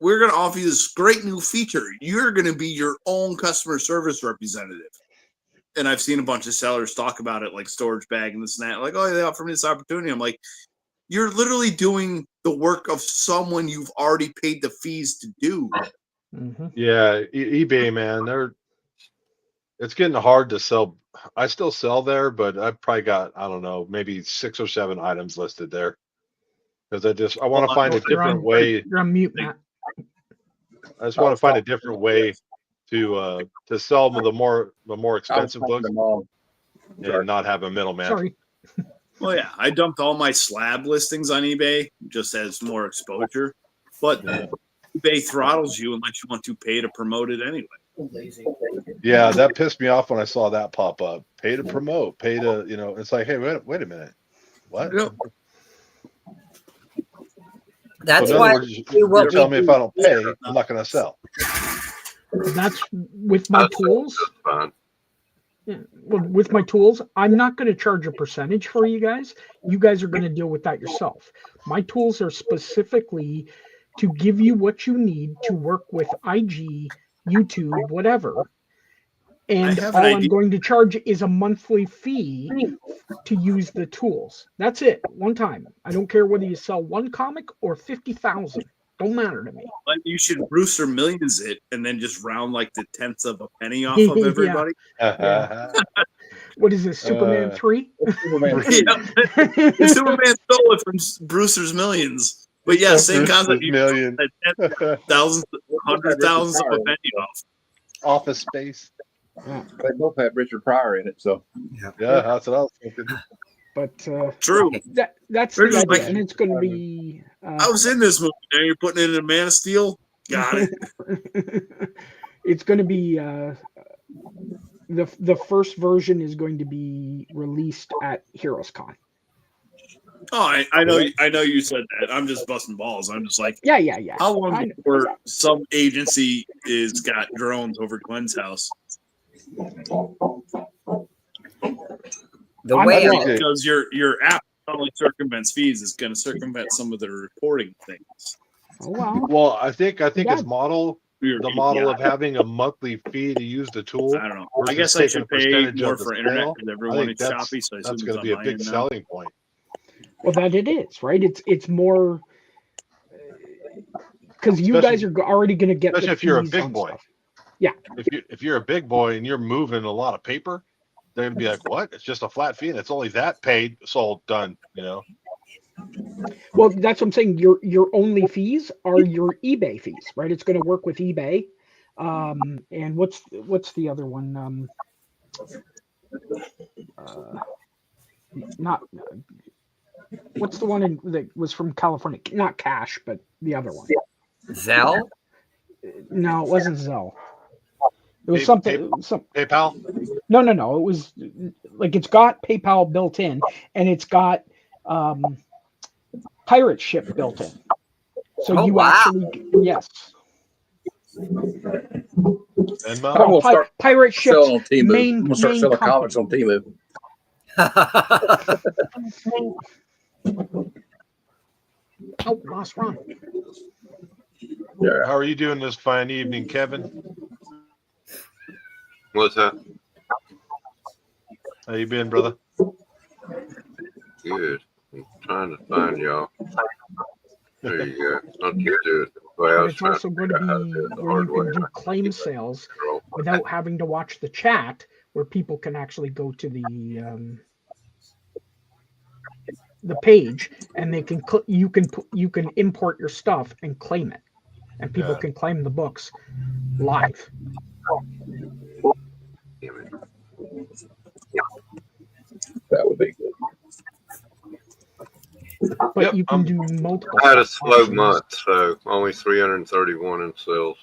we're going to offer you this great new feature. You're going to be your own customer service representative. And I've seen a bunch of sellers talk about it, like storage bag and this and that. Like, oh, they offer me this opportunity. I'm like, you're literally doing the work of someone you've already paid the fees to do. Yeah, eBay, man, it's getting hard to sell. I still sell there, but I've probably got, I don't know, maybe 6 or 7 items listed there because I want to find a different way. You're on mute, Matt. I just want to find a different way to sell the more expensive books and not have a middleman. Sorry. Well, yeah, I dumped all my slab listings on eBay just as more exposure, but eBay throttles you unless you want to pay to promote it anyway. Yeah, that pissed me off when I saw that pop up. Pay to promote, pay to, it's like, hey, wait a minute. What? That's so why you're telling me if I don't pay, I'm not going to sell. That's with my tools. Yeah, well, with my tools, I'm not going to charge a percentage for you guys. You guys are going to deal with that yourself. My tools are specifically to give you what you need to work with IG, YouTube, whatever. And all I'm going to charge is a monthly fee to use the tools. That's it. One time. I don't care whether you sell 1 comic or 50,000. Don't matter to me. Like you should Brewster Millions it and then just round like the 10th of a penny off of everybody. Yeah. What is this, Superman 3? Superman stole it from Brewster's Millions. But yeah, same concept. Million. Thousands, hundred thousands of a penny off. Office Space. They both have Richard Pryor in it, so yeah, that's what I was thinking. But true. That's the idea, like, and it's going to be. I was in this movie. Now you're putting it in a Man of Steel. Got it. It's going to be the first version is going to be released at Heroes Con. Oh, I know you said that. I'm just busting balls. I'm just like, yeah. How long before some agency is got drones over Glenn's house? The way because your app not only circumvents fees, it's going to circumvent some of the reporting things. Oh wow. Well, I think his model the model of having a monthly fee to use the tool I don't know. I versus guess I taking a should pay percentage more of the for internet sale? because I everyone think is choppy, so I that's assume going it's to be on a my big end now. selling point. Well, that it is, right? It's more because you guys are already going to get the Especially if you're a fees big on boy. stuff. Yeah. If you're a big boy and you're moving a lot of paper, they're gonna be like, "What? It's just a flat fee, and it's only that paid, sold, done." You know. Well, that's what I'm saying. Your only fees are your eBay fees, right? It's going to work with eBay. And what's the other one? Not what's the one that was from California? Not Cash, but the other one. Zelle? No, it wasn't Zelle. It was something. PayPal? No. It was like it's got PayPal built in, and it's got pirate ship built in. So you actually yes. And I'm gonna start pirate ships selling on Temu. main I'm gonna start main selling company. comics on Temu. Oh, lost Ron. Yeah. How are you doing this fine evening, Kevin? What's that? How you been, brother? Good. I'm trying to find y'all. There you go. Okay, do it. Well, But it's also going to be where you can do claim sales without having to watch the chat, where people can actually go to the page and they can you can import your stuff and claim it, and people can claim the books live. That would be good. But you can do multiple. I had a slow options. month, so only 331 in sales.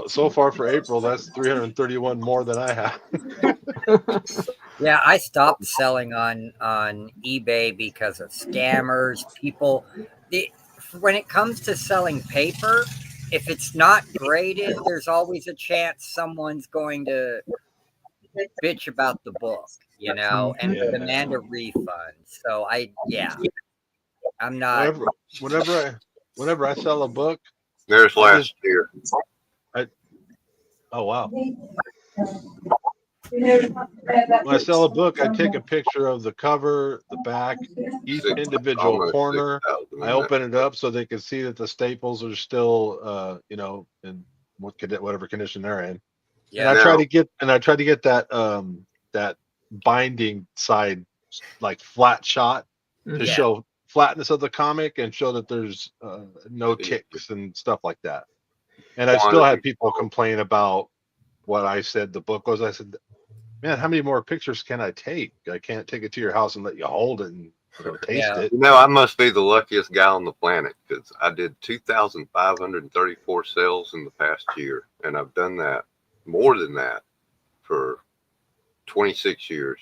So far for April, that's 331 more than I have. Yeah, I stopped selling on eBay because of scammers. People, when it comes to selling paper, if it's not graded, there's always a chance someone's going to bitch about the book, you know, and demand a refund. So I'm not. Whenever I sell a book, there's last year. Oh wow. When I sell a book, I take a picture of the cover, the back, each individual corner. I open it up so they can see that the staples are still, in whatever condition they're in. Yeah. And I try to get that that binding side like flat shot to show flatness of the comic and show that there's no ticks and stuff like that. And I still had people complain about what I said the book was. I said, man, how many more pictures can I take? I can't take it to your house and let you hold it and taste it. You know, I must be the luckiest guy on the planet because I did 2,534 sales in the past year, and I've done that more than that for 26 years.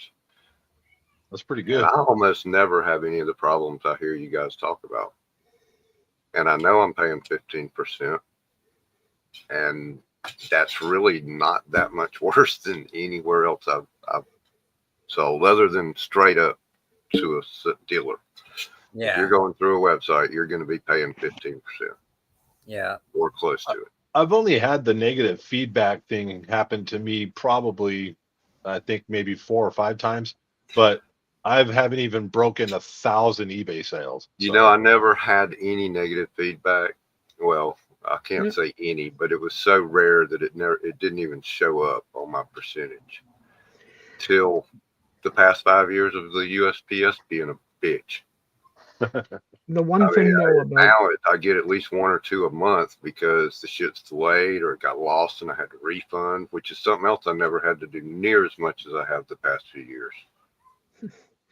That's pretty good. And I almost never have any of the problems I hear you guys talk about. And I know I'm paying 15%. And that's really not that much worse than anywhere else I've sold, other than straight up to a dealer. Yeah. If you're going through a website, you're going to be paying 15%. Yeah. Or close to it. I've only had the negative feedback thing happen to me probably, I think maybe 4 or 5 times, but I haven't even broken 1,000 eBay sales. You know, I never had any negative feedback. Well, I can't say any, but it was so rare that it didn't even show up on my percentage till the past 5 years of the USPS being a bitch. The one thing though about now I get at least 1 or 2 a month because the shit's delayed or it got lost and I had to refund, which is something else I never had to do near as much as I have the past few years.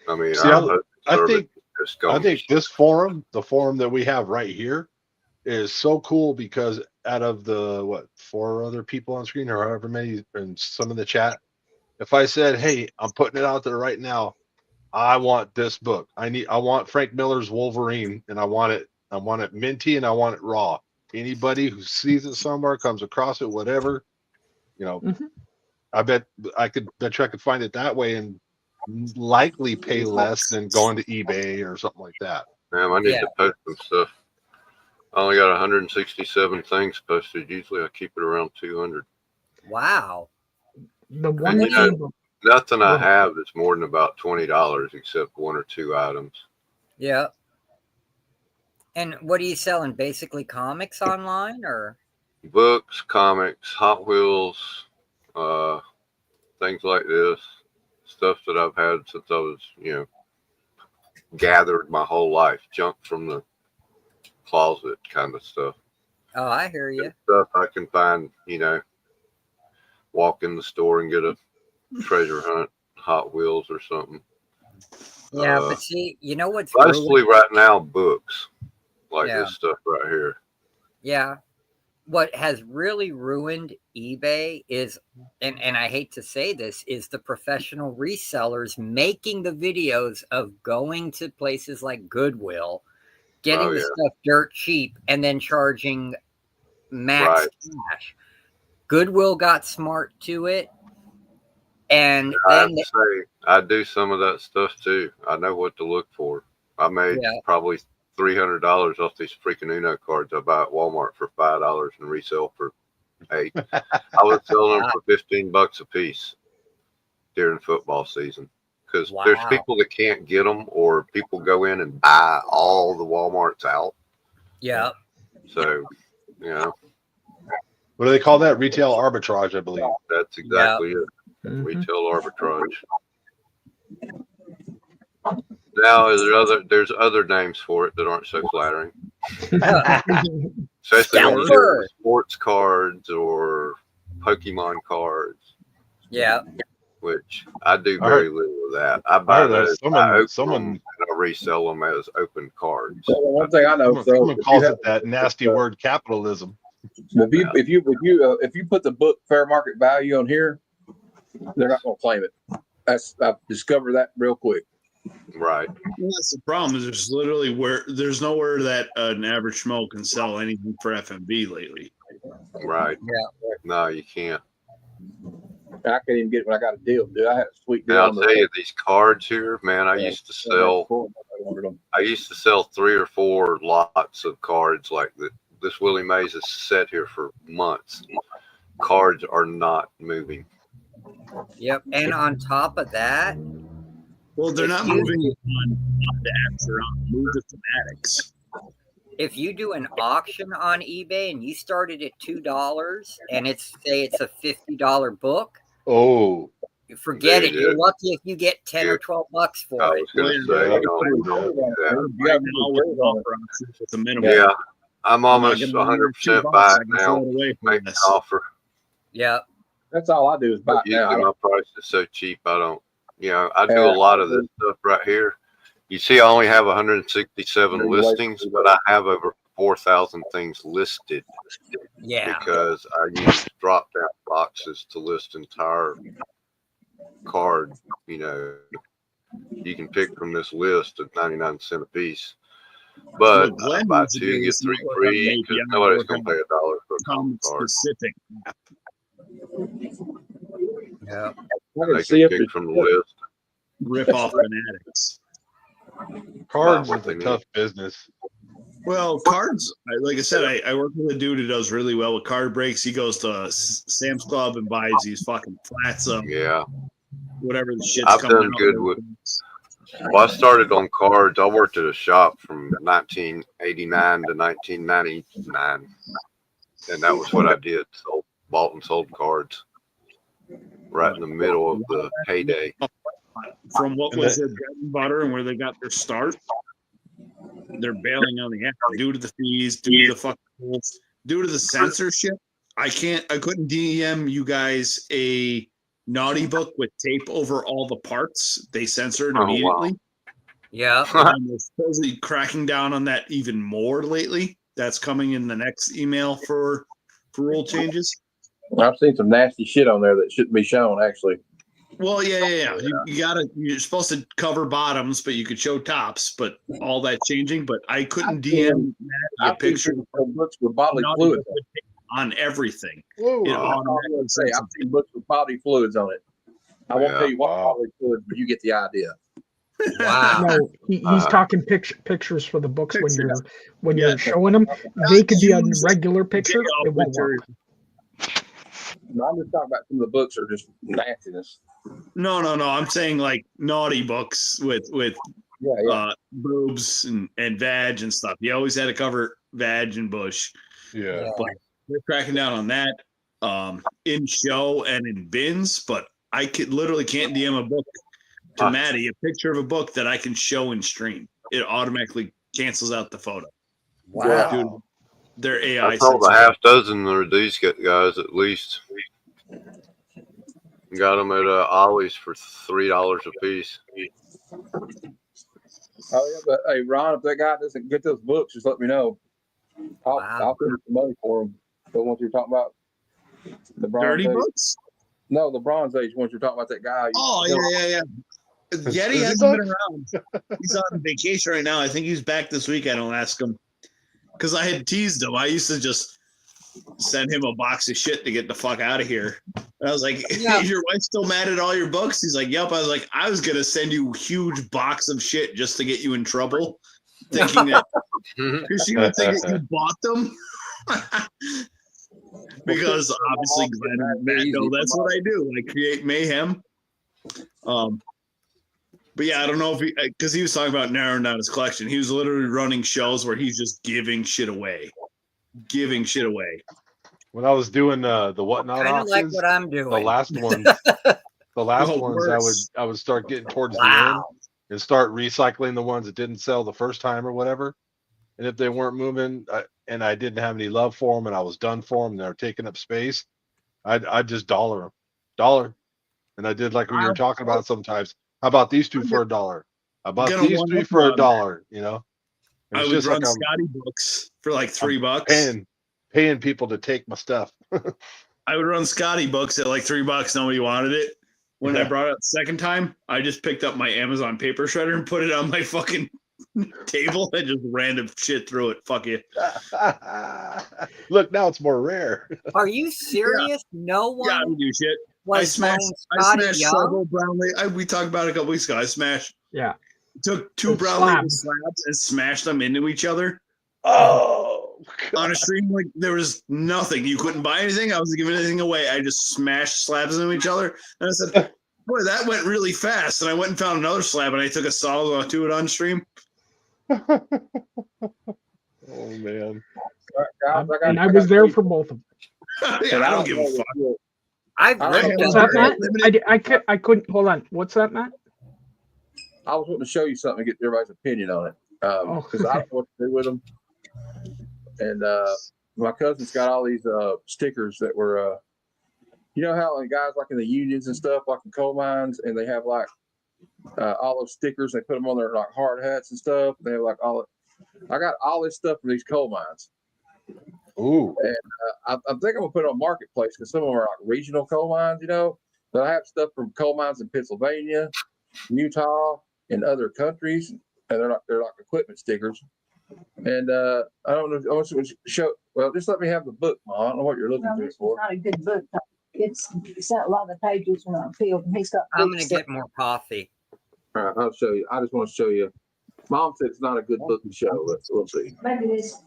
I mean, see, I think this forum, the forum that we have right here, is so cool because out of the 4 other people on screen or however many and some in the chat, if I said, hey, I'm putting it out there right now, I want this book. I want Frank Miller's Wolverine, and I want it minty and I want it raw. Anybody who sees it somewhere, comes across it, whatever, I bet I could find it that way and likely pay less than going to eBay or something like that. Damn, I need Yeah. to post some stuff. I only got 167 things posted. Usually I keep it around 200. Wow. The And one you know, thing, nothing I have is more than about $20 except one or two items. Yeah. And what are you selling? Basically comics online or? Books, comics, Hot Wheels, things like this. Stuff that I've had since I was, gathered my whole life. Junk from the closet kind of stuff. Oh, I hear you. Stuff I can find, walk in the store and get a treasure hunt, Hot Wheels or something. Yeah, but see, you know what's mostly ruined? right now, books like Yeah. this stuff right here. Yeah. What has really ruined eBay is, and I hate to say this, is the professional resellers making the videos of going to places like Goodwill, getting Oh, the yeah. stuff dirt cheap, and then charging max Right. cash. Goodwill got smart to it, and I have then to say, I do some of that stuff too. I know what to look for. I made Yeah. probably $300 off these freaking Uno cards I buy at Walmart for $5 and resell for $8. I was selling them for $15 a piece during football season because there's Wow. people that can't get them, or people go in and buy all the Walmarts out. Yeah. So, What do they call that? Retail arbitrage, I believe. that's exactly it. Retail arbitrage. Now, there's other names for it that aren't so flattering. Especially when you do sports cards or Pokemon cards. Yeah. Which I do very little of that. I I buy heard those, someone- I open someone- them, and I resell them as open cards. Well, one thing I know, Someone calls it that nasty word capitalism. If you put the book fair market value on here, they're not going to claim it. I've discovered that real quick. Right. Well, that's the problem. Is there's nowhere that an average schmo can sell anything for FMV lately. Right. Yeah. No, you can't. I can't even get it when I got a deal, dude. I had a sweet And deal. I'll tell you, these cards here, man, I used to sell 3 or 4 lots of cards like that. This Willie Mays has sat here for months. Cards are not moving. Yep. And on top of that, well, they're not moving on the apps. They're on Move the Fanatics. If you do an auction on eBay and you started at $2 and it's a $50 book, oh, forget There it. you You're go. lucky if you get 10 or 12 bucks for I it. was going to say, It's a minimum. yeah, I'm I'm not almost gonna order 100% $2. back I can now. throw it away for Make an this. offer. Yeah. That's all I do is buy But it now. usually my price is so cheap, I don't. I do a lot of this stuff right here. You see, I only have 167 listings, but I have over 4,000 things listed. Yeah. Because I use drop-down boxes to list entire card. You can pick from this list at 99 cents a piece. But Well, Glenn buy needs to 2, do get is 3 work on free an because API, nobody's work going to on pay $1 for a comic some card. specific app. Yeah. And they can pick from the list. Rip off Fanatics. Cards what is they a need. tough business. Well, cards, like I said, I work with a dude who does really well with card breaks. He goes to Sam's Club and buys these fucking flats of whatever the shit's I've coming done out. good with. Well, I started on cards. I worked at a shop from 1989 to 1999, and that was what I did. Bought and sold cards right in the middle of the heyday. From what was their bread and butter and where they got their start, they're bailing on the app due to the fees, due to the fucking rules, due to the censorship. I couldn't DM you guys a naughty book with tape over all the parts. They censored immediately. Yeah. And they're supposedly cracking down on that even more lately. That's coming in the next email for rule changes. I've seen some nasty shit on there that shouldn't be shown, actually. Well, yeah. You're supposed to cover bottoms, but you could show tops, but all that changing. But I couldn't DM a picture of books with bodily naughty fluids book with tape on everything. Whoa. It automatically I've seen books with bodily fluids on it. I won't tell you what bodily fluids, but you get the idea. Wow. No, he's talking pictures for the books Pictures. when Yeah. you're showing them. They could be a Use regular picture. day off It won't work. No, I'm just talking about some of the books are just nastiness. No. I'm saying like naughty books with boobs and vag and stuff. You always had to cover vag and bush. Yeah. But they're cracking down on that in show and in bins. But I literally can't DM a book to Maddie, a picture of a book that I can show and stream. It automatically cancels out the photo. Wow. Dude, their AI I sold a sensitive. half dozen of these guys at least. Got them at Ollie's for $3 a piece. Oh yeah, but hey, Ron, if that guy doesn't get those books, just let me know. I'll put some money for them. The ones you're talking about, the Bronze Dirty Age. books? No, the Bronze Age ones you're talking about. That guy. Oh yeah. Yeti hasn't been around. He's on vacation right now. I think he's back this week. I don't ask him because I had teased him. I used to just send him a box of shit to get the fuck out of here. And I was like, "Is your wife still mad at all your books?" He's like, "Yep." I was like, "I was gonna send you a huge box of shit just to get you in trouble, thinking that because she would think that you bought them." Because obviously Glenn and Matt know that's what I do. I create mayhem. But yeah, I don't know if because he was talking about narrowing down his collection. He was literally running shows where he's just giving shit away. When I was doing the whatnot Kind of like auctions, what I'm doing. the last ones, worse. I would start getting towards the end and start recycling the ones that didn't sell the first time or whatever. And if they weren't moving and I didn't have any love for them and I was done for them and they're taking up space, I'd just dollar them. And I did like we were talking about sometimes. How about these two for $1? How about these three for $1? You know, I would run Scotty books for like $3. Paying people to take my stuff. I would run Scotty books at like $3. Nobody wanted it. When I brought it out the second time, I just picked up my Amazon paper shredder and put it on my fucking table and just random shit through it. Fuck you. Look, now it's more rare. Are you serious? No one. Yeah, I would do shit. I smashed several brown label. We talked about it a couple weeks ago. I smashed. Yeah. Took two brown label slabs and smashed them into each other. Oh, God. On a stream, like there was nothing. You couldn't buy anything. I wasn't giving anything away. I just smashed slabs into each other. And I said, boy, that went really fast. And I went and found another slab and I took a solid to it on stream. Oh, man. And I was there for both of them. Yeah, I don't give a fuck. What's that, Matt? I couldn't. Hold on. What's that, Matt? I was wanting to show you something and get everybody's opinion on it because I don't know what to do with them. And my cousin's got all these stickers that were, you know how like guys like in the unions and stuff, like in coal mines, and they have like all those stickers. They put them on their like hard hats and stuff. They have like I got all this stuff from these coal mines. Ooh. And I think I'm gonna put it on Marketplace because some of them are like regional coal mines, you know. But I have stuff from coal mines in Pennsylvania, Utah, and other countries, and they're like equipment stickers. And I don't know. I want to show. Well, just let me have the book, Mom. I don't know what you're looking for. Not a good book. It's got a lot of the pages when I'm filled, and he's got. I'm gonna get more coffee. All right, I'll show you. I just want to show you. Mom said it's not a good book to show. We'll see. Maybe it is.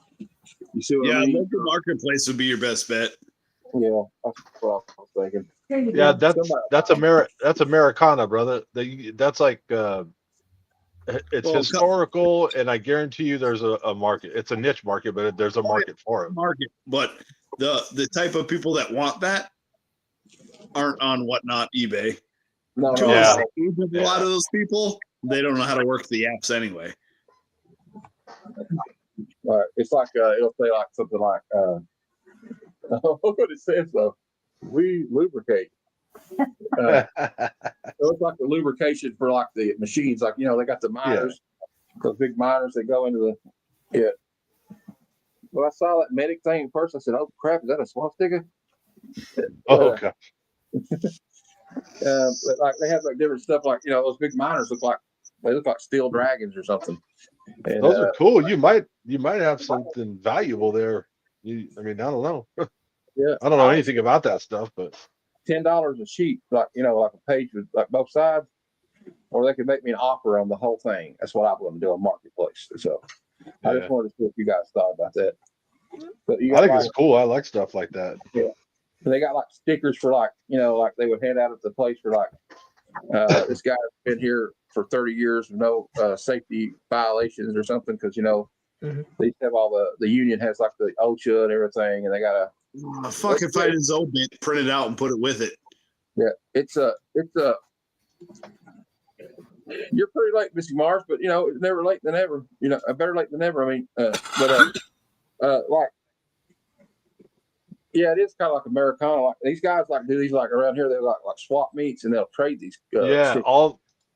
You see what I mean? Local Marketplace would be your best bet. Yeah, that's what I was thinking. Yeah, that's Americana, brother. That's like it's historical, and I guarantee you there's a market. It's a niche market, but there's a market for it. But the type of people that want that aren't on Whatnot eBay. No, a lot of those people, they don't know how to work the apps anyway. It's like it'll say like something like look what it says though. We lubricate. It looks like the lubrication for like the machines, like you know, they got the miners, those big miners that go into the When I saw that medic thing first, I said, "Oh crap, is that a swastika?" Oh gosh. But like they have like different stuff, like you know, those big miners look like steel dragons or something. And, those are cool. You might have something valuable there. I mean, I don't know. Yeah, I don't know anything about that stuff, but $10 a sheet, like you know, like a page with like both sides. or they could make me an offer on the whole thing. That's what I want to do on Marketplace. So I just wanted to see what you guys thought about that. But you I got think it's cool. I like stuff like that. Yeah. They got like stickers for like, like they would hand out at the place for like, this guy's been here for 30 years with no safety violations or something. Cause they have all the union has like the OSHA and everything, and they got fucking find his obit, print it out and put it with it. Yeah. It's you're pretty late, Missy Mars, but it's never late than ever, better late than never. I mean, like, yeah, it is kind of like Americana. Like these guys like do these like around here. They're like swap meets, and they'll trade these. Yeah,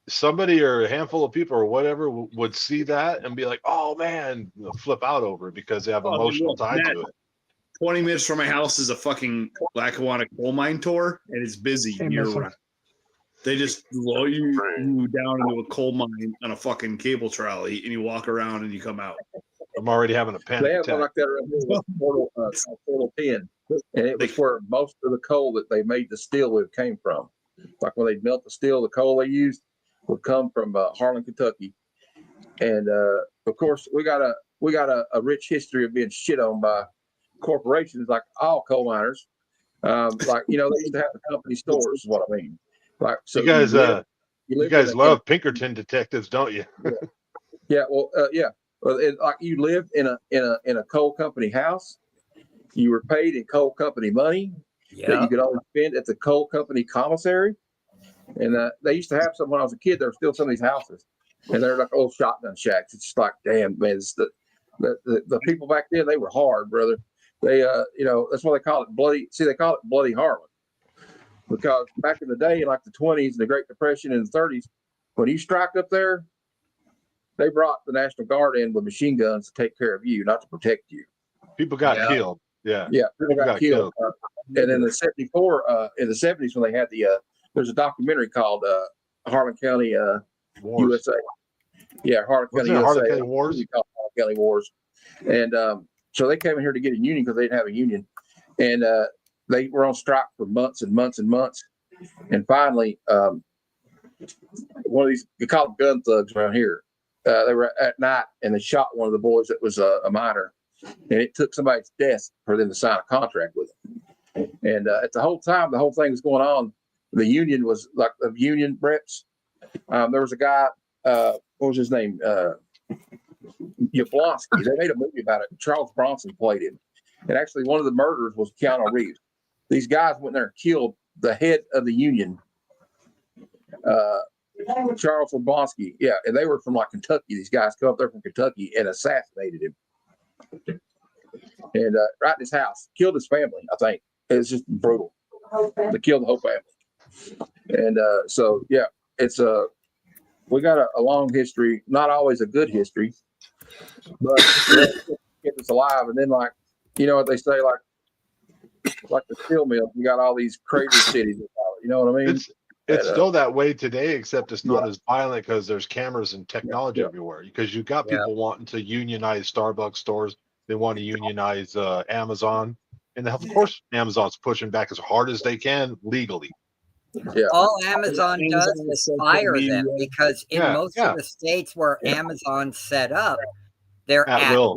somebody or a handful of people or whatever would see that and be like, "Oh man," flip out over it because they have emotional tie to it. 20 minutes from my house is a fucking Lackawanna coal mine tour, and it's busy year round. They just blow you down into a coal mine on a fucking cable trolley, and you walk around and you come out. I'm already having a panic They have attack. one like that around here with Portal 10, and it was where most of the coal that they made the steel with came from. Like when they melt the steel, the coal they used would come from Harlan, Kentucky, and of course we got a rich history of being shit on by corporations like all coal miners. Like they used to have the company stores, is what I mean. Like so, you guys love Pinkerton detectives, don't you? Yeah. Well, yeah. Well, like you lived in a coal company house. You were paid in coal company money that you could only spend at the coal company commissary. And they used to have some when I was a kid. There were still some of these houses, and they're like old shotgun shacks. It's just like, damn, man. It's the people back then, they were hard, brother. They, that's why they call it bloody. See, they call it Bloody Harlan, because back in the day, in like the 20s and the Great Depression in the 30s, when you struck up there, they brought the National Guard in with machine guns to take care of you, not to protect you. People got killed. Yeah. Yeah, people got killed. And in the 74, in the 70s, when they had there's a documentary called Harlan County, USA. Yeah, Harlan County, USA. Harlan County Wars? We call it Harlan County Wars. And so they came in here to get a union because they didn't have a union. And they were on strike for months and months and months. And finally, one of these, we call them gun thugs around here. They were at night and they shot one of the boys that was a miner. And it took somebody's death for them to sign a contract with him. And at the whole time, the whole thing was going on. The union was like the union reps. There was a guy, what was his name? Yablonsky. They made a movie about it. Charles Bronson played him. And actually, one of the murderers was Keanu Reeves. These guys went there and killed the head of the union, Charles Yablonsky. Yeah, and they were from like Kentucky. These guys come up there from Kentucky and assassinated him. And right in his house, killed his family. I think it's just brutal. They killed the whole family. And so yeah, it's we got a long history, not always a good history, but kept us alive. And then like what they say, like the steel mill, we got all these crazy cities. You know what I mean? It's still that way today, except it's not as violent because there's cameras and technology everywhere. Because you've got people wanting to unionize Starbucks stores. They want to unionize Amazon. And of course, Amazon's pushing back as hard as they can legally. Yeah. All Amazon does is fire them because in most of the states where Amazon's set up, they're at will.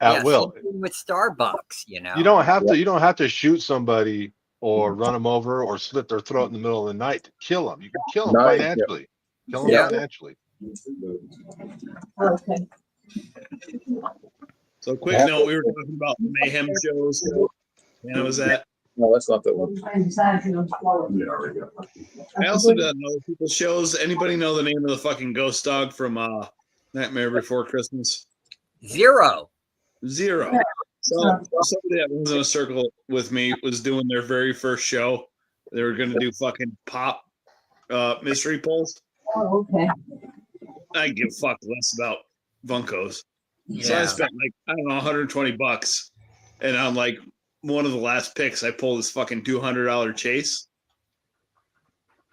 At will. Same thing with Starbucks, You don't have to shoot somebody or run them over or slit their throat in the middle of the night to kill them. You can kill them financially. Kill them financially. Okay. So quick note, we were talking about mayhem shows. And was that? No, that's not that one. I also done other people's shows. Anybody know the name of the fucking ghost dog from Nightmare Before Christmas? Zero. So somebody that was in a circle with me was doing their very first show. They were going to do fucking pop mystery polls. Oh, okay. I give a fuck less about Funkos. So I spent $120, and on like one of the last picks, I pulled this fucking $200 chase,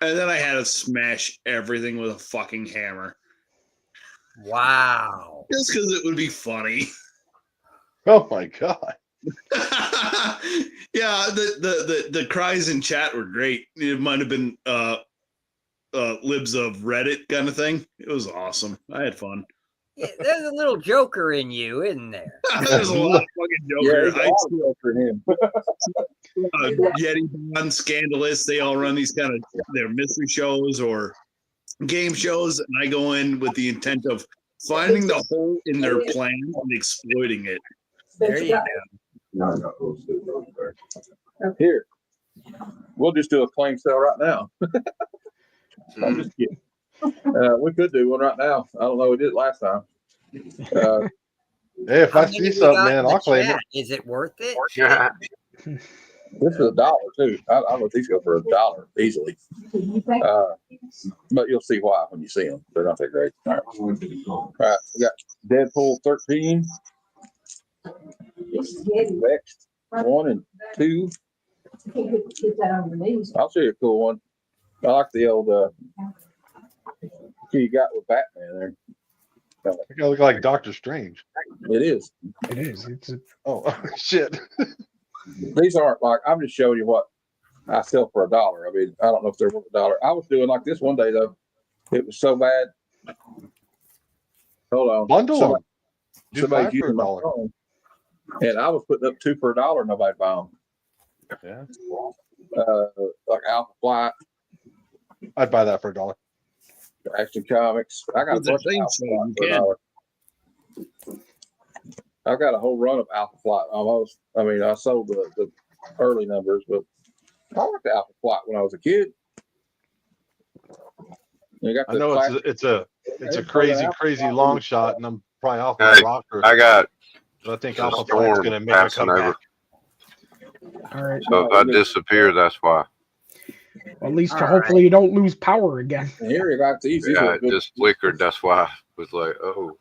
and then I had to smash everything with a fucking hammer. Wow! Just because it would be funny. Oh my god! Yeah, the cries in chat were great. It might have been libs of Reddit kind of thing. It was awesome. I had fun. Yeah, there's a little Joker in you, isn't there? There's a lot of fucking Joker. Yeah, I for him. Yeti Bond, Scandalous, they all run these kind of their mystery shows or game shows, and I go in with the intent of finding the hole in their plan and exploiting it. There you go. Here, we'll just do a claim sale right now. I'm just kidding. We could do one right now. I don't know. We did it last time. Hey, if I see something, man, I'll claim it. Is it worth it? Yeah. This is $1 too. I let these go for $1 easily. But you'll see why when you see them. They're not that great. All right. We got Deadpool 13. Next 1 and 2. I'll show you a cool one. I like the old you got with Batman there. It look like Doctor Strange. It is. It is. It's oh shit. These aren't like, I'm just showing you what I sell for $1. I mean, I don't know if they're worth $1. I was doing like this one day though. It was so bad. Hold on. Bundle. Somebody's using my phone, and I was putting up 2 for $1. Nobody buy them. Yeah. Like Alpha Flight. I'd buy that for $1. Action Comics. I got a bunch of Alpha Flight for $1. I've got a whole run of Alpha Flight almost. I mean, I sold the early numbers, but I liked the Alpha Flight when I was a kid. You got I know it's a crazy long shot, and I'm probably off the rocker. But I think Alpha Flight's going to make a comeback. all right. So if I disappear, that's why. At least hopefully you don't lose power again. And here you got these. Yeah, it just flickered. That's why I was like, oh.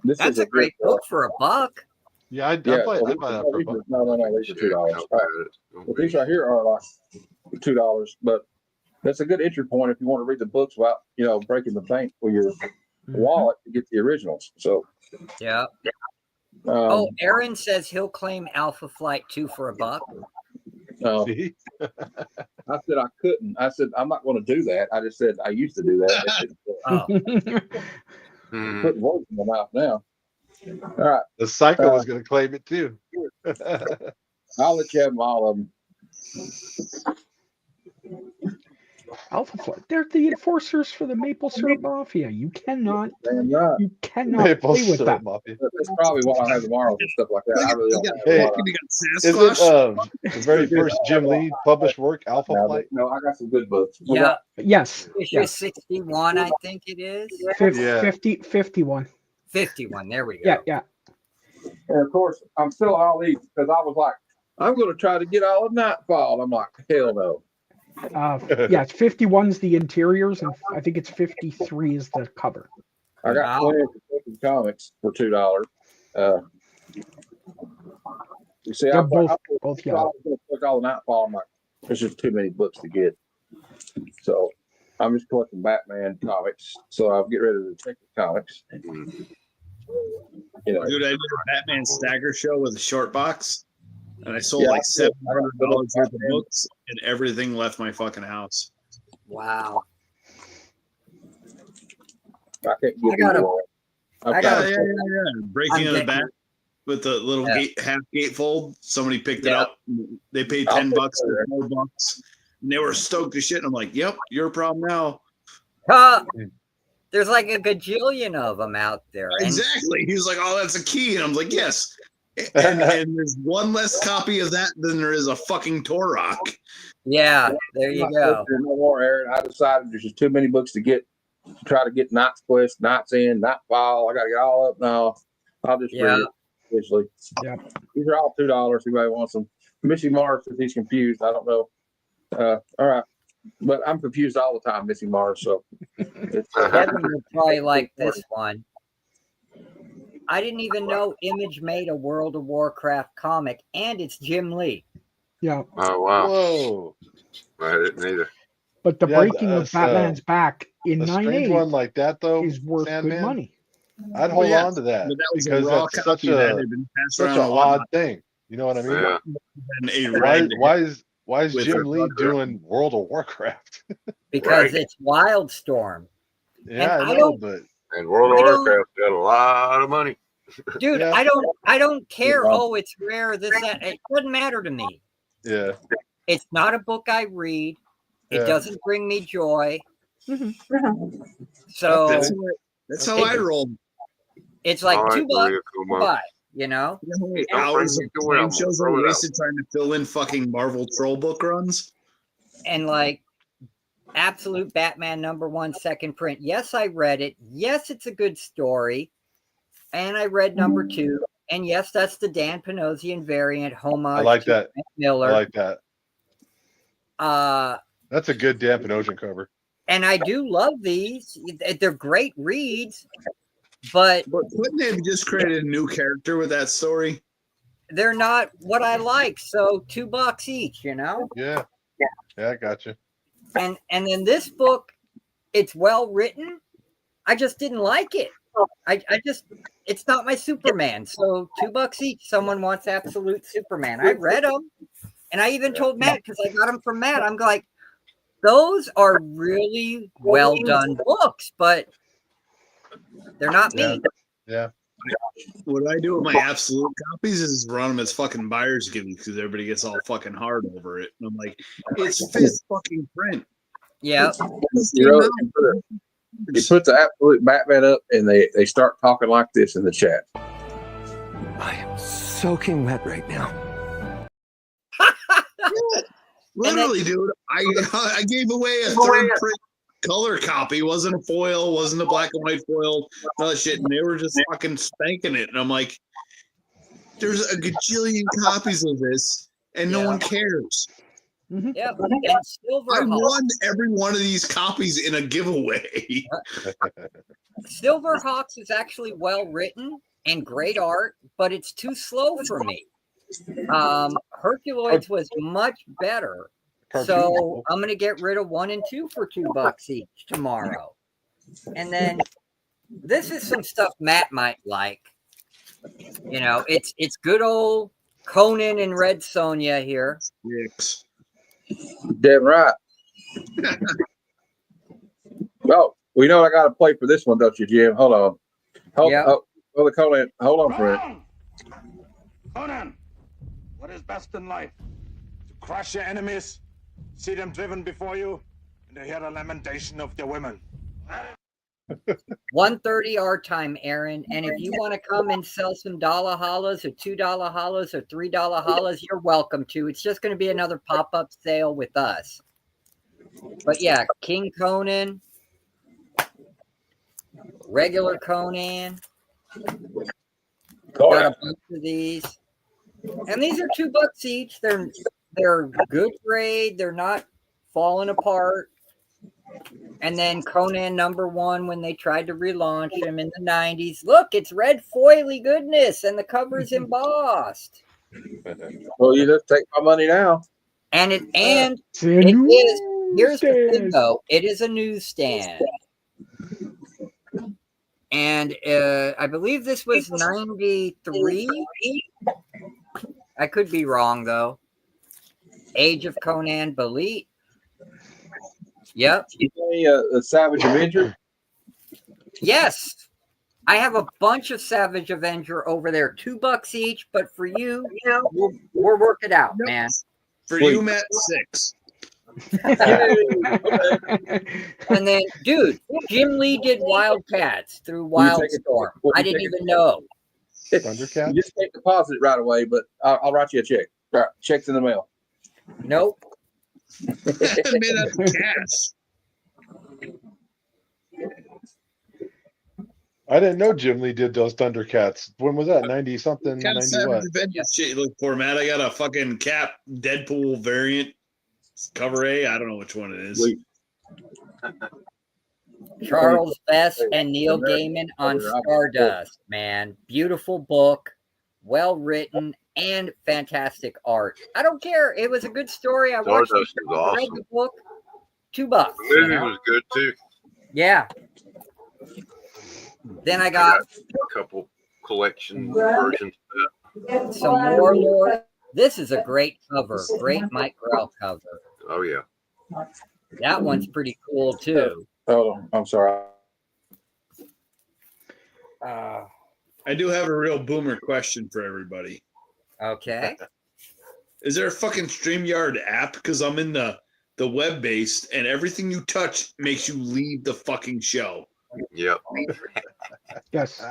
That's a great book for $1. Yeah, I'd buy that for $1. No, these are $2. All right. Well, these right here are like $2, but that's a good entry point if you want to read the books about, breaking the bank for your wallet to get the originals. So, yeah. Aaron says he'll claim Alpha Flight 2 for $1. No, I said I couldn't. I said I'm not going to do that. I just said I used to do that. Putting words in my mouth now. All right. The Psycho was going to claim it too. I'll let you have all of them. Alpha Flight. They're the enforcers for the Maple Syrup Mafia. You cannot. Right. You cannot Maple play with Syrup that. Mafia. That's probably what I'll have tomorrow and stuff like that. I really don't. Hey, is it the very first Jim Lee published work, Alpha Flight? No, I got some good books. Yeah. Yes. Issue 61, I think it is. 51. 51. There we go. Yeah. And of course, I'm still all these because I was like, I'm going to try to get all of Nightfall. I'm like, hell no. It's 51's the interiors, and I think it's 53 is the cover. I got 20 comics for $2. You see, They're I both yellow. took all the Nightfall. I'm like, there's just too many books to get. So I'm just collecting Batman comics. So I'll get rid of the Detective comics. Dude, I did a Batman Stagger show with a short box, and I sold like $700 worth of books, and everything left my fucking house. Wow. I can't get Breaking in the back with the little half gatefold. Somebody picked it up. They paid $10 or $4, and they were stoked as shit. And I'm like, "Yep, your problem now." There's like a gajillion of them out there. Exactly. He was like, "Oh, that's a key," and I'm like, "Yes." And there's one less copy of that than there is a fucking Torok. Yeah, there you go. No more, Aaron. I decided there's just too many books to get. Try to get Night's Quest, Night's End, Nightfall. I got to get all up now. I'll just read it officially. Yeah. These are all $2. Anybody wants them? Missy Mars says he's confused. I don't know. All right. But I'm confused all the time, Missy Mars. So Kevin would probably like this one. I didn't even know Image made a World of Warcraft comic, and it's Jim Lee. Yeah. Oh, wow. Whoa. I didn't either. But the breaking of Batman's back in a 9/8 strange one like that though is worth good money. I'd hold on to that, because that's such a odd thing. You know what I mean? Yeah. Why is Why is with Jim her Lee brother. doing World of Warcraft? because Right. it's Wildstorm. Yeah, I I know, don't- but And World of I don't- Warcraft got a lot of money. Dude, Yeah. I don't care. Oh, it's rare. This that. It doesn't matter to me. yeah, It's not a book I read. It Yeah. doesn't bring me joy. Mhm. So That's how I roll. it's like All right, $2 Maria Kumar. buy, you know? You know how many Don't hours bring of me joy, time I'm shows gonna I throw it wasted trying to fill in fucking Marvel troll book runs? And like absolute Batman #1 second print. Yes, I read it. Yes, it's a good story. And I read #2. And yes, that's the Dan Panosian variant homage I like to that. Frank Miller. I like that. Uh, That's a good Dan Panosian cover. and I do love these. They're great reads, but couldn't they have just created a new character with that story? they're not what I like. So $2 each, you know? Yeah, I got you. And then this book, it's well written. I just didn't like it. I just it's not my Superman. So $2 each. Someone wants absolute Superman. I read them, and I even told Matt because I got them from Matt. I'm like, those are really well done books, but they're not me. Yeah. What I do with my absolute copies is run them as fucking buyer's giving because everybody gets all fucking hard over it. And I'm like, it's fifth fucking print. Yeah. You put the absolute Batman up, and they start talking like this in the chat. I am soaking wet right now. Literally, dude, I gave away a third print color copy. Wasn't a foil, wasn't a black and white foil, none of that shit. And they were just fucking spanking it. And I'm like, there's a gajillion copies of this, and no one cares. Yeah, and I won every one of these copies in a giveaway. Silverhawks is actually well written and great art, but it's too slow for me. Herculoids was much better. So I'm going to get rid of 1 and 2 for $2 each tomorrow. And then this is some stuff Matt might like. You know, it's good old Conan and Red Sonja here. Yes. Damn right. Well, we know I got to play for this one, don't you, Jim? Hold on. Hold on for it. Conan, what is best in life? To crush your enemies, see them driven before you, and to hear the lamentation of their women. 1:30 our time, Aaron. And if you want to come and sell some dollar hollers or $2 hollers or $3 hollers, you're welcome to. It's just going to be another pop-up sale with us. But yeah, King Conan, regular Conan. Got a bunch of these. And these are $2 each. They're good grade. They're not falling apart. And then Conan #1 when they tried to relaunch him in the 90s. Look, it's red foily goodness, and the cover's embossed. Well, you just take my money now. And it is. Here's the thing, though. It is a newsstand. And I believe this was 93. I could be wrong, though. Age of Conan Belit. Yep. The Savage Avenger? Yes. I have a bunch of Savage Avenger over there. $2 each, but for you, we'll work it out, man. For you, Matt, 6. And then, dude, Jim Lee did Wildcats through Wildstorm. I didn't even know. Thundercats? You just can't deposit it right away, but I'll write you a check. All right, check's in the mail. Nope. Made out of cash. I didn't know Jim Lee did those Thundercats. When was that? 90 something? Got 90 what? shit. Look, poor Matt. I got a fucking Cap Deadpool variant. Cover A. I don't know which one it is. Charles Best and Neil Gaiman on Stardust, man. Beautiful book, well written, and fantastic art. I don't care. It was a good story. I watched it. I read the book. $2. The movie was good too. Yeah. Then I got a couple collection versions of that. some more This is a great cover. Great Mike Grell cover. Oh yeah. That one's pretty cool too. Hold on. I'm sorry. I do have a real boomer question for everybody. Okay. Is there a fucking StreamYard app? Because I'm in the web based, and everything you touch makes you leave the fucking show. Yep. Yes.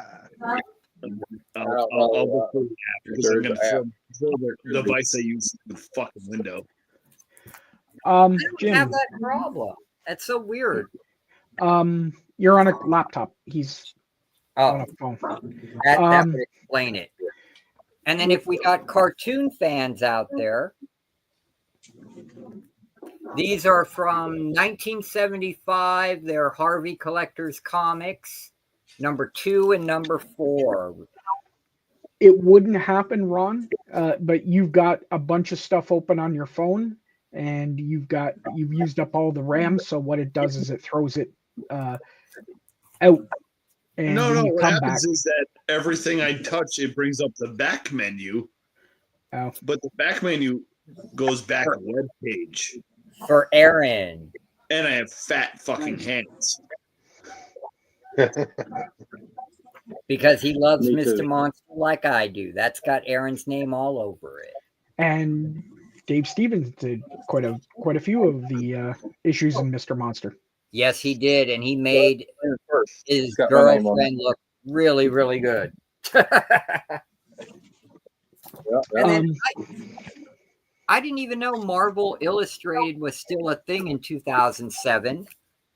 I'll look for the app because I'm going to throw the device I use in the fucking window. I don't Jim, have that problem. That's so weird. you're on a laptop. He's on a phone. That would explain it. And then if we got cartoon fans out there, these are from 1975. They're Harvey Collector's Comics, number 2 and number 4. It wouldn't happen, Ron, but you've got a bunch of stuff open on your phone, and you've used up all the RAM. So what it does is it throws it out. And No, when you what come happens back, is that everything I touch, it brings up the back menu. Oh. But the back menu goes back a web page. For Aaron. And I have fat fucking hands. Because he loves Me Mr. too. Monster like I do. That's got Aaron's name all over it. and Dave Stevens did quite a few of the issues in Mr. Monster. Yes, he did, and he made his got my name on girlfriend look really, really good. And then I didn't even know Marvel Illustrated was still a thing in 2007,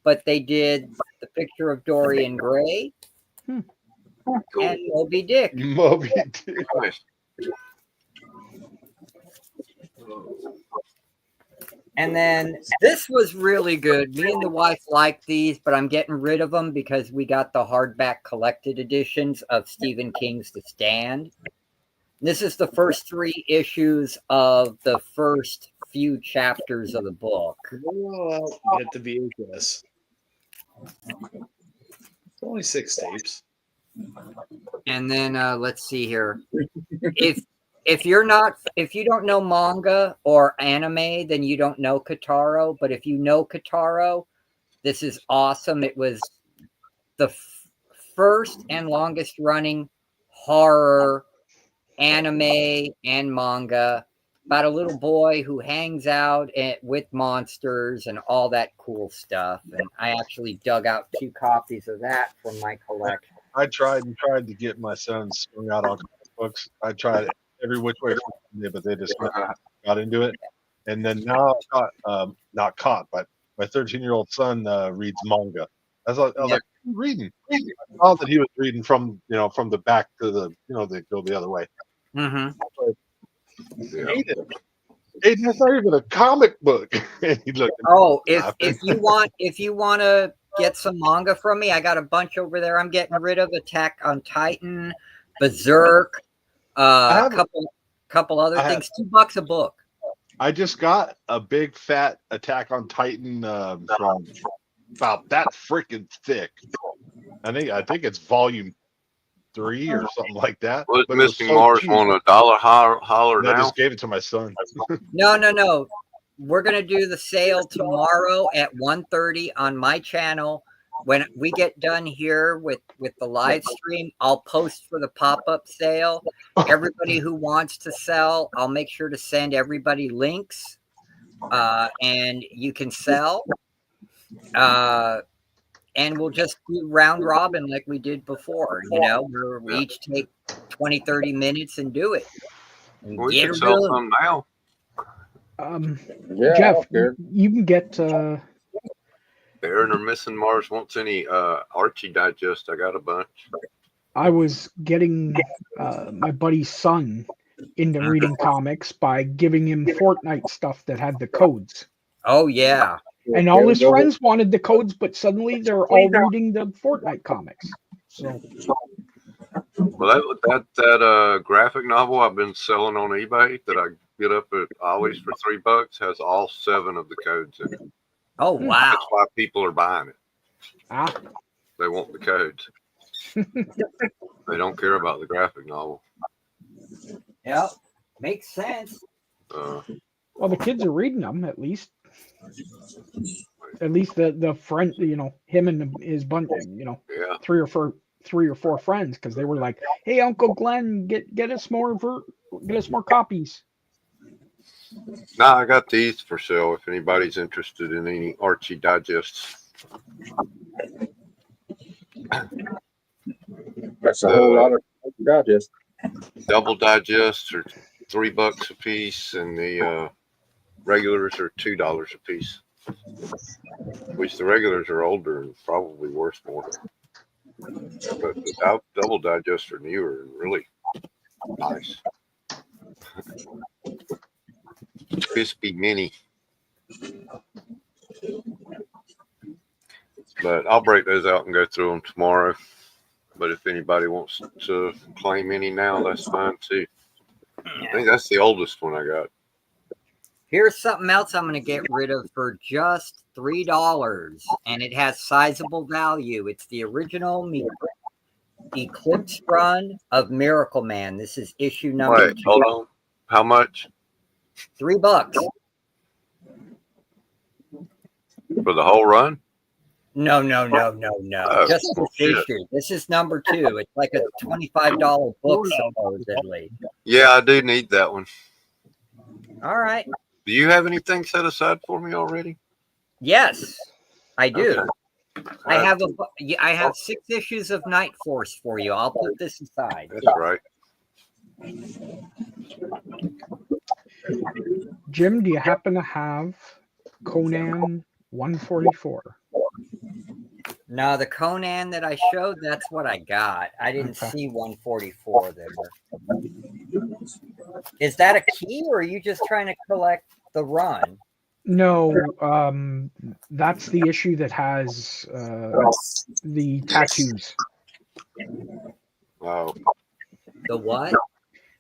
but they did the picture of Dorian Gray and Moby Dick. Moby Dick. And then this was really good. Me and the wife liked these, but I'm getting rid of them because we got the hardback collected editions of Stephen King's The Stand. This is the first 3 issues of the first few chapters of the book. Well, get the VHS. It's only 6 tapes. And then let's see here. If you don't know manga or anime, then you don't know Kataro. But if you know Kataro, this is awesome. It was the first and longest running horror anime and manga about a little boy who hangs out with monsters and all that cool stuff. And I actually dug out 2 copies of that from my collection. I tried to get my son strung out on comic books. I tried every which way, but they just got into it. And then now, not caught, but my 13-year-old son reads manga. I was like, what are you reading? I saw that he was reading from the back to the, they go the other way. Mm-hmm. Aiden, that's not even a comic book. He looked. Oh, if you want to get some manga from me, I got a bunch over there. I'm getting rid of Attack on Titan, Berserk, a couple other things. $2 a book. I just got a big fat Attack on Titan from about that freaking thick. I think it's volume 3 or something like that. Was But it was Missing so Mars cheap. want $1 holler And I now? just gave it to my son. No. We're gonna do the sale tomorrow at 1:30 on my channel. When we get done here with the live stream, I'll post for the pop-up sale. Everybody who wants to sell, I'll make sure to send everybody links, and you can sell. And we'll just do round robin like we did before, where we each take 20, 30 minutes and do it. And We get can her sell done. some now. Jeff, you can get. Aaron or Missing Mars wants any Archie Digest. I got a bunch. I was getting my buddy's son into reading comics by giving him Fortnite stuff that had the codes. Oh yeah. And all his friends wanted the codes, but suddenly they're all reading the Fortnite comics. So Well, that graphic novel I've been selling on eBay that I get up at Ollie's for $3 has all 7 of the codes in it. Oh wow! That's why people are buying it. They want the codes. They don't care about the graphic novel. Yep. Makes sense. Well, the kids are reading them at least. At least the friend, him and his bunch, Yeah. three or four friends, because they were like, "Hey, Uncle Glenn, get us more copies." No, I got these for sale if anybody's interested in any Archie digests. That's a whole lot of digest. Double digests are $3 a piece, and the regulars are $2 a piece. Which the regulars are older and probably worth more. But the double digests are newer and really nice. Crispy mini. But I'll break those out and go through them tomorrow. But if anybody wants to claim any now, that's fine too. I think that's the oldest one I got. Here's something else I'm going to get rid of for just $3, and it has sizable value. It's the original Eclipse run of Miracle Man. This is issue number 2. Hold on. How much? $3. For the whole run? No. Oh, Just this shit. issue. This is number 2. It's like a $25 book, supposedly. Yeah, I do need that one. All right. Do you have anything set aside for me already? Yes, I do. Okay. I have 6 issues of Night Force for you. I'll put this aside. That's right. Jim, do you happen to have Conan 144? No, the Conan that I showed, that's what I got. I didn't see 144 there. Is that a key, or are you just trying to collect the run? No, that's the issue that has the tattoos. Wow. The what?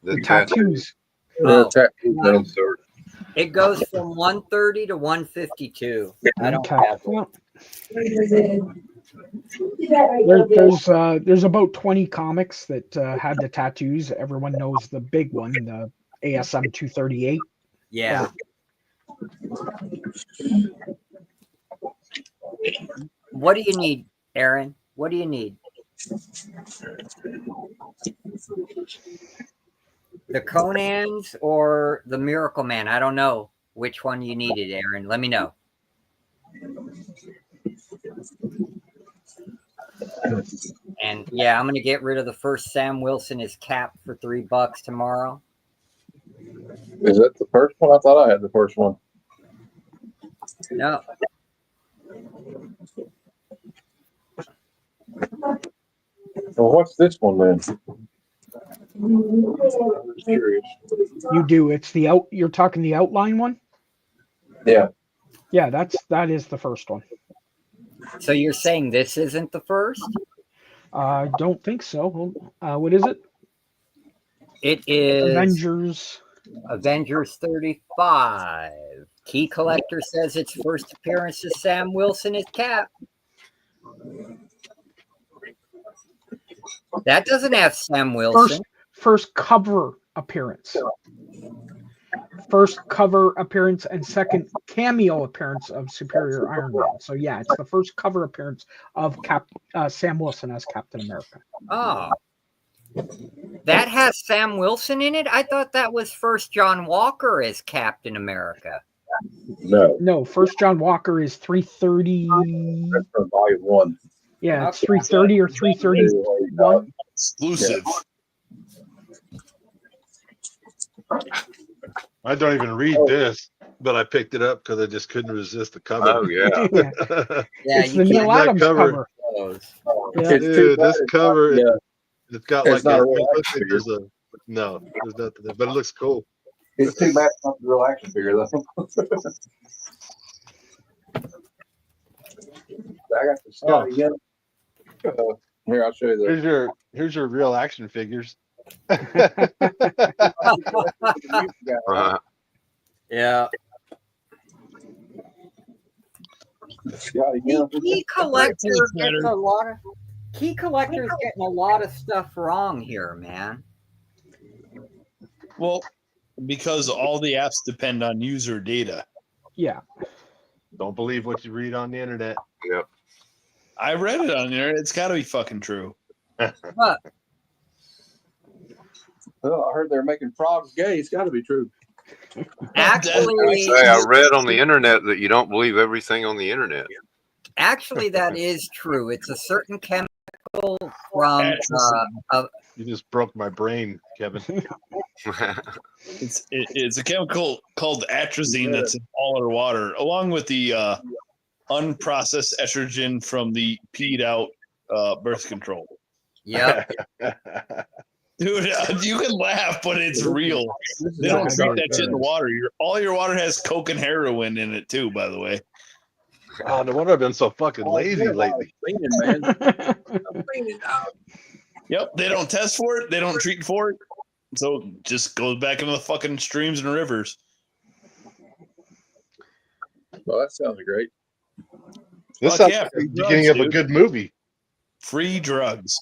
The tattoos. Oh, no. It goes from 130 to 152. I don't have it. There's about 20 comics that have the tattoos. Everyone knows the big one, the ASM 238. Yeah. What do you need, Aaron? What do you need? The Conans or the Miracle Man? I don't know which one you needed, Aaron. Let me know. And yeah, I'm going to get rid of the first Sam Wilson is Cap for $3 tomorrow. Is that the first one? I thought I had the first one. No. Well, what's this one then? You do. It's you're talking the outline one? Yeah. Yeah, that is the first one. So you're saying this isn't the first? I don't think so. What is it? It is Avengers 35. Key Collector says its first appearance as Sam Wilson is Cap. That doesn't have Sam Wilson. First cover appearance. First cover appearance and second cameo appearance of Superior Iron Man. So yeah, it's the first cover appearance of Sam Wilson as Captain America. Oh. That has Sam Wilson in it? I thought that was first John Walker as Captain America. No, first John Walker is 330. That's from volume 1. Yeah, it's 330 or 331. Exclusive. I don't even read this, but I picked it up because I just couldn't resist the cover. Oh yeah. Yeah, it's the Neil Adams cover. Yeah. Dude, this cover, it's got It's like not a, a real it looks action like there's no, there's nothing there, but it looks cool. It's too bad it's not the real action figure though. I got the Scotty Young. Here, I'll show you the. Here's your real action figures. Yeah. Scotty Young. Key Collector's getting a lot of stuff wrong here, man. Well, Because all the apps depend on user data. Yeah. Don't believe what you read on the internet. Yep. I read it on the internet. It's got to be fucking true. What? Well, I heard they're making frogs gay. It's got to be true. Actually, I read on the internet that you don't believe everything on the internet. Actually, that is true. It's a certain chemical from You just broke my brain, Kevin. It's a chemical called atrazine that's in all our water, along with the unprocessed estrogen from the peed out birth control. Yep. Dude, you can laugh, but it's real. They don't treat that shit in the water. All your water has coke and heroin in it too, by the way. Oh, no wonder I've been so fucking lazy lately. Yep, they don't test for it. They don't treat for it. So it just goes back into the fucking streams and rivers. Well, that sounds great. This sounds like the beginning of a good movie. Free drugs.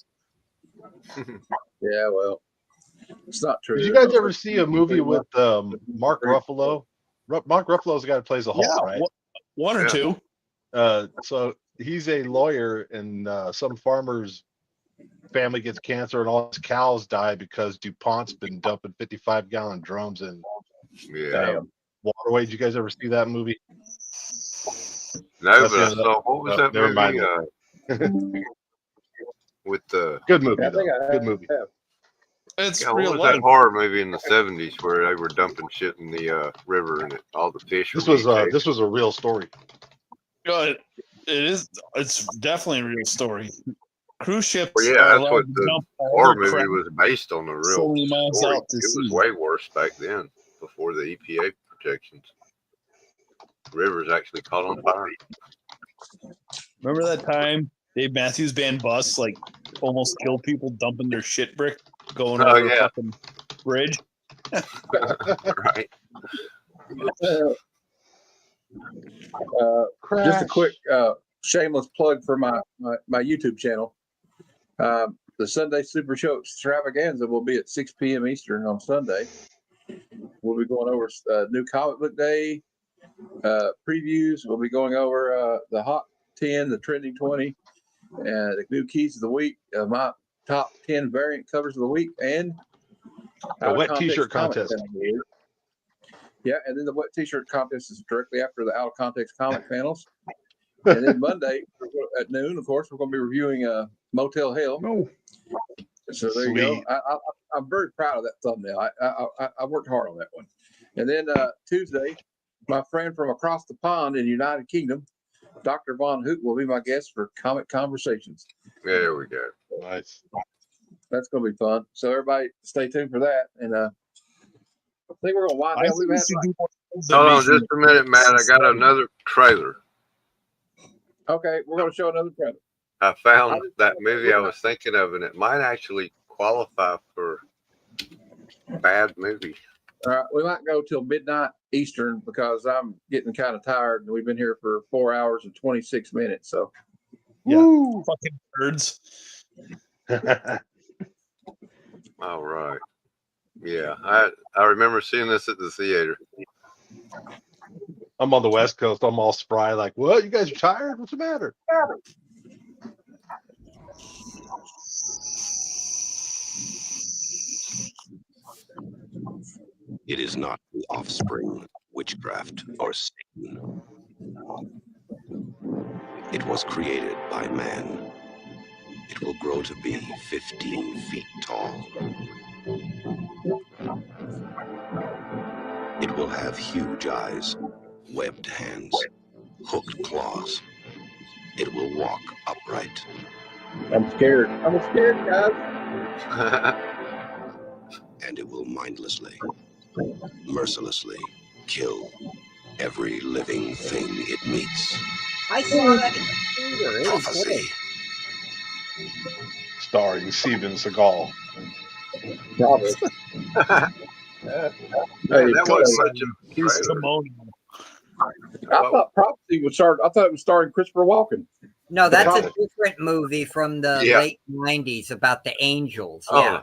Yeah, well, it's not true. Did you guys ever see a movie with Mark Ruffalo? Mark Ruffalo's the guy who plays the Hulk, right? One or two. So he's a lawyer, and some farmer's family gets cancer, and all his cows die because DuPont's been dumping 55-gallon drums in waterway. Did you guys ever see that movie? No, but I saw, what was that never movie? With the good movie, good movie. It's what was that horror movie in the 70s where they were dumping shit in the river and all the fish? This was a real story. It is. It's definitely a real story. Cruise ships. Well, yeah, that's what the horror movie was based on. The real story. It was way worse back then, before the EPA protections. Rivers actually caught on fire. Remember that time Dave Matthews Band bus like almost killed people dumping their shit brick going over a fucking bridge? Right. Just a quick shameless plug for my YouTube channel. The Sunday Super Show Extravaganza will be at 6 p.m. Eastern on Sunday. We'll be going over new comic book day previews. We'll be going over the Hot 10, the Trending 20, the new keys of the week, my top 10 variant covers of the week, and a wet T-shirt contest. Yeah, and then the wet T-shirt contest is directly after the Out of Context comic panels. And then Monday at noon, of course, we're going to be reviewing Motel Hell. So there you go. I'm very proud of that thumbnail. I worked hard on that one. And then Tuesday, my friend from across the pond in the United Kingdom, Dr. Von Hoot, will be my guest for Comic Conversations. There we go. Nice. That's going to be fun. So everybody stay tuned for that. And I think we're going to wind down. We've had Hold on just a minute, Matt. I got another trailer. Okay, we're going to show another trailer. I found that movie I was thinking of, and it might actually qualify for bad movie. All right, we might go till midnight Eastern because I'm getting kind of tired, and we've been here for 4 hours and 26 minutes. So, woo, fucking birds. All right. Yeah, I remember seeing this at the theater. I'm on the West Coast. I'm all spry, like, what? You guys are tired? What's the matter? It is not the offspring, witchcraft, or Satan. It was created by man. It will grow to be 15 feet tall. It will have huge eyes, webbed hands, hooked claws. It will walk upright. I'm scared. I'm scared, guys. And it will mindlessly, mercilessly kill every living thing it meets. I saw that in the theater. It was Prophecy. great. Starring Steven Seagal. Hey, that was such a trailer. I thought Prophecy was starring. I thought it was starring Christopher Walken. No, that's a different movie from the late 90s about the angels. Yeah.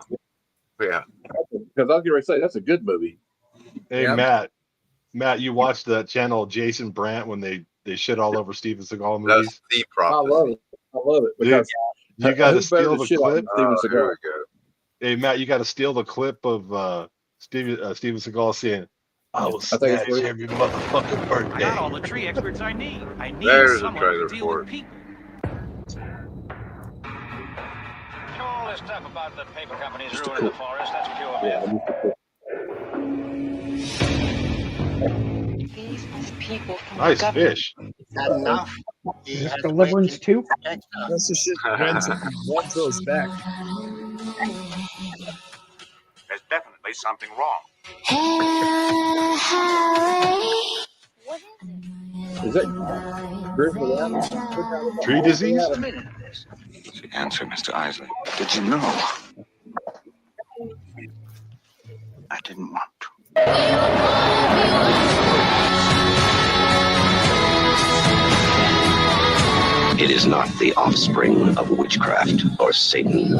Yeah. Because I was going to say that's a good movie. Hey, Yep. Matt, you watched that channel Jason Brandt when they shit all over Steven Seagal movies? That's the I prophecy. love it. I love it Dude, because you got to who better steal to the shit on clip. Steven Here Seagal? we go. Hey, Matt, you got to steal the clip of Steven Seagal saying, "I will I think it's snatch what every motherfucking I birthday." got all the tree experts I need. I need There's a someone trailer to deal for with it. people. You know all this stuff about the paper companies ruining the forest? That's pure myth. These people from Nice the government. fish. Enough. Is this Deliverance 2? That's the shit Gwen throws back. There's definitely something wrong. Is that Grizzly Adams? Tree disease? The answer, Mr. Isley. Did you know? I didn't want to. It is not the offspring of witchcraft or Satan.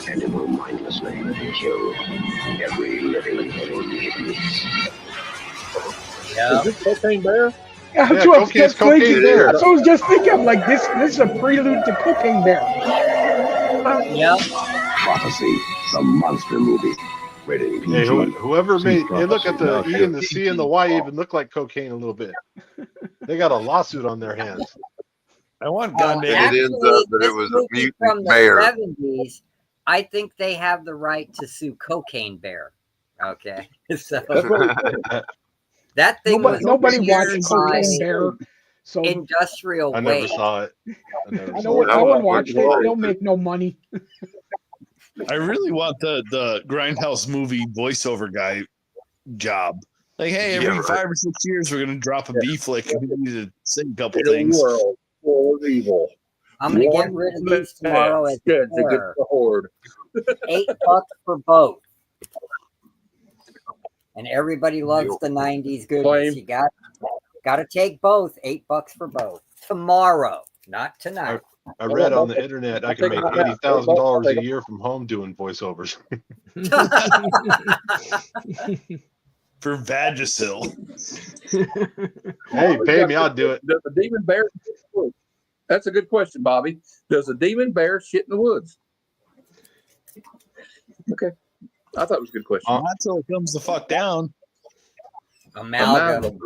And it will mindlessly kill every living thing it meets. Is this Cocaine Bear? That's Yeah, what I was Cocaine's just thinking. Cocaine Bear. That's what I was just thinking. I'm like, this is a prelude to Cocaine Bear. Yep. Prophecy, the monster movie. Rated PG. Hey, whoever See made hey, look Prophecy, at the not E and the C and the Y PG. even look like cocaine a little bit. They got a lawsuit on their hands. I want And goddamn. it ends up that it This was a movie mutant from the bear. 70s, I think they have the right to sue Cocaine Bear. Okay. So that thing was Nobody watched created Cocaine by Bear, so industrial I never waste. saw it. I never I saw know it. no one watched it. They'll make no money. I really want the Grindhouse movie voiceover guy job. Like, hey, every 5 or 6 years we're gonna drop a B flick and we need to say a couple In a things. world full of evil. I'm gonna get rid of these tomorrow at Good to get $4. the horde. $8 for both. And everybody loves the 90s goodness. Claim. You got to take both. $8 for both. Tomorrow, not tonight. I read on the internet I can make $80,000 a year from home doing voiceovers. For Vagisil. Hey, pay me, I'll do it. Does a demon bear shit in the woods? That's a good question, Bobby. Does a demon bear shit in the woods? Okay. I thought it was a good question. Not till it comes the fuck down. Amalgam.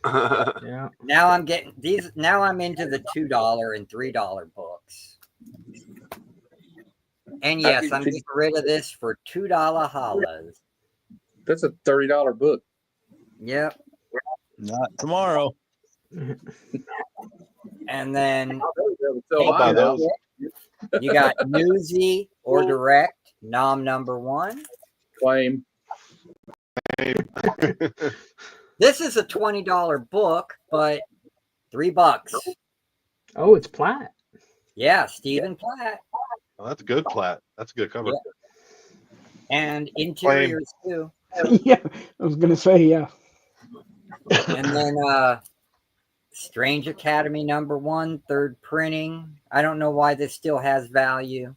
Yeah. Now I'm getting these. Now I'm into the $2 and $3 books. And yes, I'm getting rid of this for $2 hollers. That's a $30 book. Yep. Not tomorrow. And then I'll buy those. you got Newsy or Direct, Nom number 1. Claim. This is a $20 book, but $3. Oh, it's Platt. Yeah, Stephen Platt. Oh, that's good, Platt. That's a good cover. Yeah. And interiors too. Yeah, I was gonna say yeah. And then Strange Academy number 1, 3rd printing. I don't know why this still has value.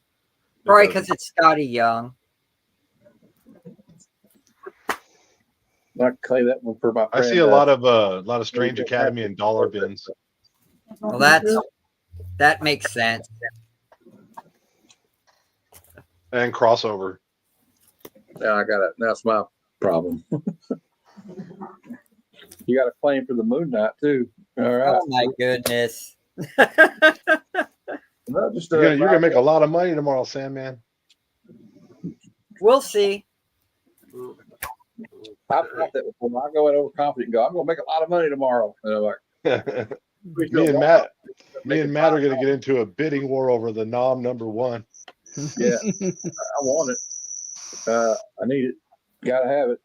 Probably because it's Scotty Young. I claim that one for my friend. I see a lot of Strange Academy and dollar bins. Well, that makes sense. And crossover. Yeah, I got it. That's my problem. You got a claim for the Moon Knight too. All right. Oh my goodness. No, just, You're gonna make a lot of money tomorrow, Sandman. We'll see. I've thought that before. I go in overconfident and go, I'm gonna make a lot of money tomorrow. And I'm like, me and Matt are gonna get into a bidding war over the Nom number 1. yeah, I want it. I need it. Gotta have it.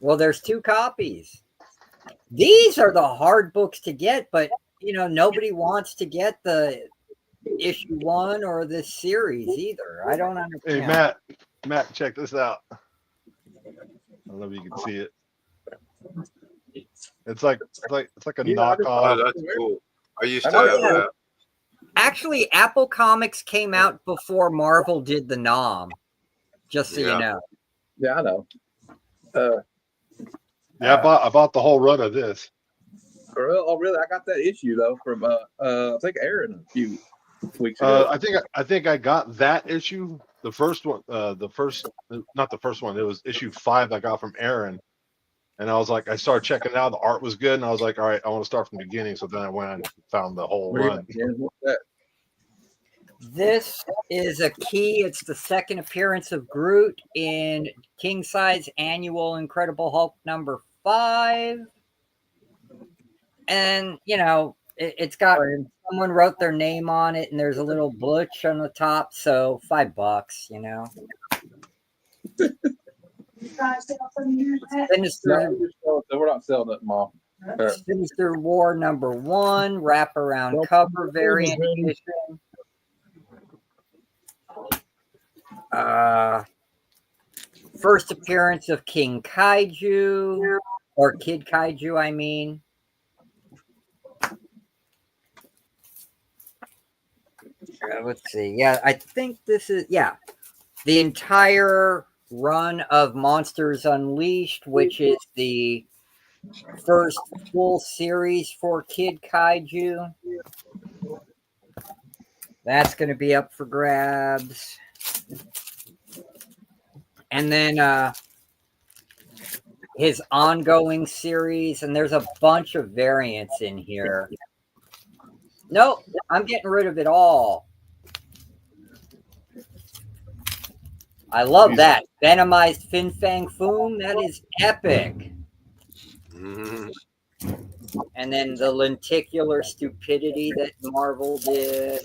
Well, there's 2 copies. These are the hard books to get, but nobody wants to get the issue 1 or this series either. I don't understand. Hey, Matt, check this out. I don't know if you can see it. It's like a Yeah, knockoff. Oh, that's cool. I used to I have know. that. Actually, Apple Comics came out before Marvel did the Nom. Just so you Yeah. know. Yeah, I know. Yeah, I bought the whole run of this. Oh, really? I got that issue though from I think Aaron a few weeks ago. I think I got that issue. The first one, not the first one. It was issue 5 I got from Aaron, and I was like, I started checking it out. The art was good, and I was like, all right, I want to start from the beginning. So then I went and found the whole run. What's that? This is a key. It's the second appearance of Groot in King Size Annual Incredible Hulk number 5. And, you know, it's got someone wrote their name on it, and there's a little butch on the top. So $5, you know. Sinister, We're not selling it, Mom. Sinister War number 1, wraparound cover variant edition. First appearance of King Kaiju, or Kid Kaiju, I mean. Let's see. Yeah, I think this is, the entire run of Monsters Unleashed, which is the first full series for Kid Kaiju. That's going to be up for grabs. And then his ongoing series, and there's a bunch of variants in here. Nope, I'm getting rid of it all. I love that. Venomized Fin Fang Foom, that is epic. Mm-hmm. And then the lenticular stupidity that Marvel did.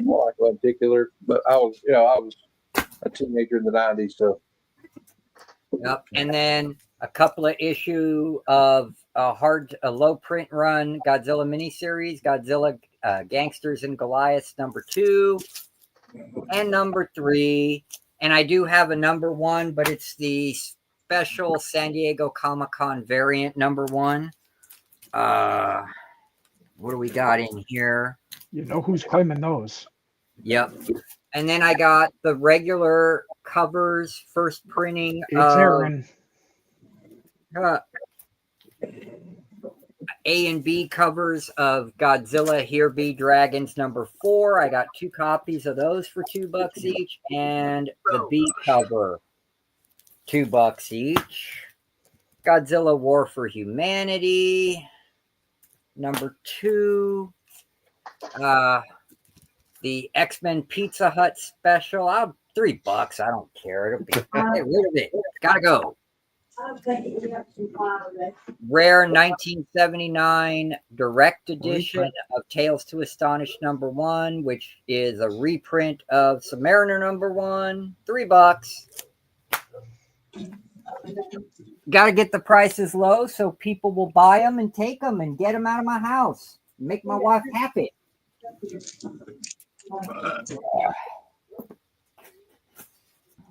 More like lenticular, but I was a teenager in the 90s, so. Yep. And then a couple of issue of a low print run Godzilla miniseries, Godzilla Gangsters and Goliaths number 2 and number 3. And I do have a number 1, but it's the special San Diego Comic-Con variant number 1. What do we got in here? You know who's claiming those? Yep. And then I got the regular covers, first printing. It's Aaron. A and B covers of Godzilla Here Be Dragons number 4. I got 2 copies of those for $2 each, and the B cover, $2 each. Godzilla War for Humanity number 2. The X-Men Pizza Hut special. $3. I don't care. It'll be get rid of it. Gotta go. Rare 1979 direct edition of Tales to Astonish number 1, which is a reprint of Submariner number 1. $3. Got to get the prices low so people will buy them and take them and get them out of my house. Make my wife happy.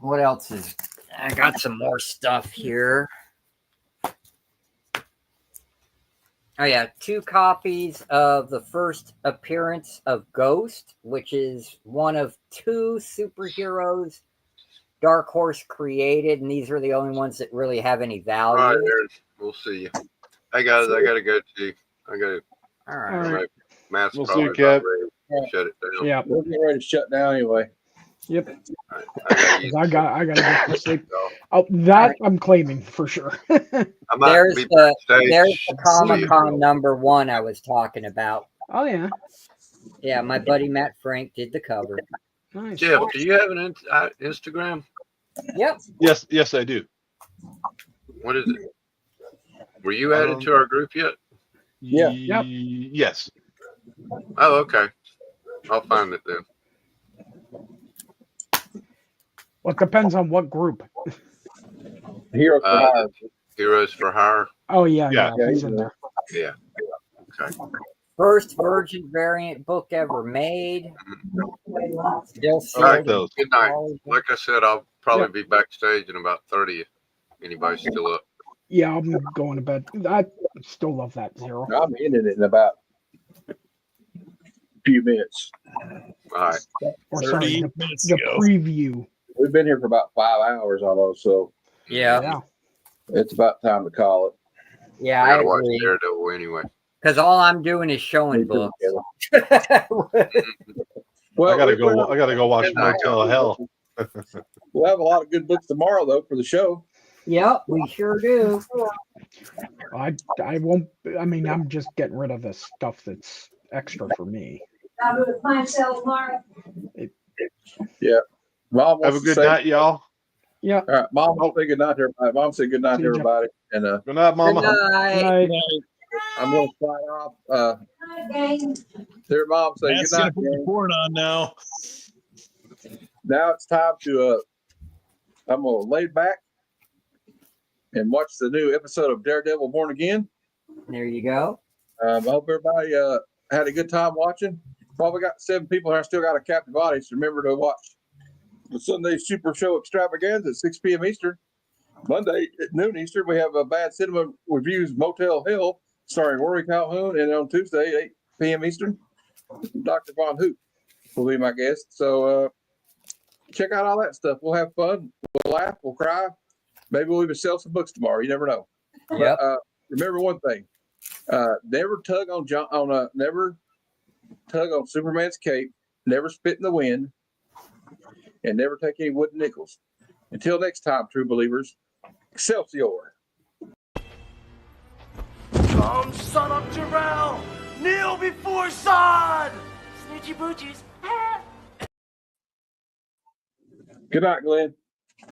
What else is? I got some more stuff here. Oh yeah, 2 copies of the first appearance of Ghost, which is one of 2 superheroes Dark Horse created, and these are the only ones that really have any value. All right, Aaron, we'll see you. Hey guys, I gotta go too. I gotta. All right. Matt's We'll probably see you, about Kev. ready to shut it down. Yeah. We're getting ready to shut down anyway. Yep. I gotta get to sleep. Oh, that I'm claiming for sure. There's the Comic-Con number 1 I was talking about. Oh yeah. Yeah, my buddy Matt Frank did the cover. Nice. Jeff, do you have an Instagram? Yep. Yes, I do. What is it? Were you added to our group yet? Yeah. Yep. Yes. Oh, okay. I'll find it then. Well, it depends on what group. Heroes for Hire. Heroes for Hire. Oh yeah, he's in there. Yeah. Okay. First Virgin variant book ever made. Still I like those. Good night. Like I said, I'll probably be backstage in about 30 if anybody's still up. Yeah, I'm going to bed. I still love that Zero. I'm ending it in about a few minutes. All right. Or sorry, 30 minutes the ago. preview. We've been here for about 5 hours almost, so Yeah. it's about time to call it. Yeah, I I gotta watch agree. Daredevil anyway. Because all I'm doing is showing books. Well, I gotta go watch Motel Hell. We'll have a lot of good books tomorrow, though, for the show. Yep, we sure do. I won't. I mean, I'm just getting rid of the stuff that's extra for me. I'll do the plant sale tomorrow. Yeah. Mom Have a good night, y'all. Yeah. All right, Mom. Say good night to everybody. Mom, say good night to everybody. And good night, Mama. Good night. I'm going to sign off. Their mom say Matt's good night. gonna put the porn on now. Now it's time to. I'm going to lay back and watch the new episode of Daredevil Born Again. There you go. I hope everybody had a good time watching. Probably got 7 people here. I still got a captive audience. Remember to watch the Sunday Super Show Extravaganza at 6 p.m. Eastern. Monday at noon Eastern, we have a Bad Cinema Reviews Motel Hell starring Rory Calhoun. And on Tuesday, 8 p.m. Eastern, Dr. Von Hoop will be my guest. So check out all that stuff. We'll have fun. We'll laugh. We'll cry. Maybe we'll even sell some books tomorrow. You never know. Yep. But remember one thing. Never tug on Superman's cape, never spit in the wind, and never take any wooden nickels. Until next time, true believers, Excelsior. Come, son of Jarrell! Kneel before Zod! Snitchy boochies. Good night, Glenn.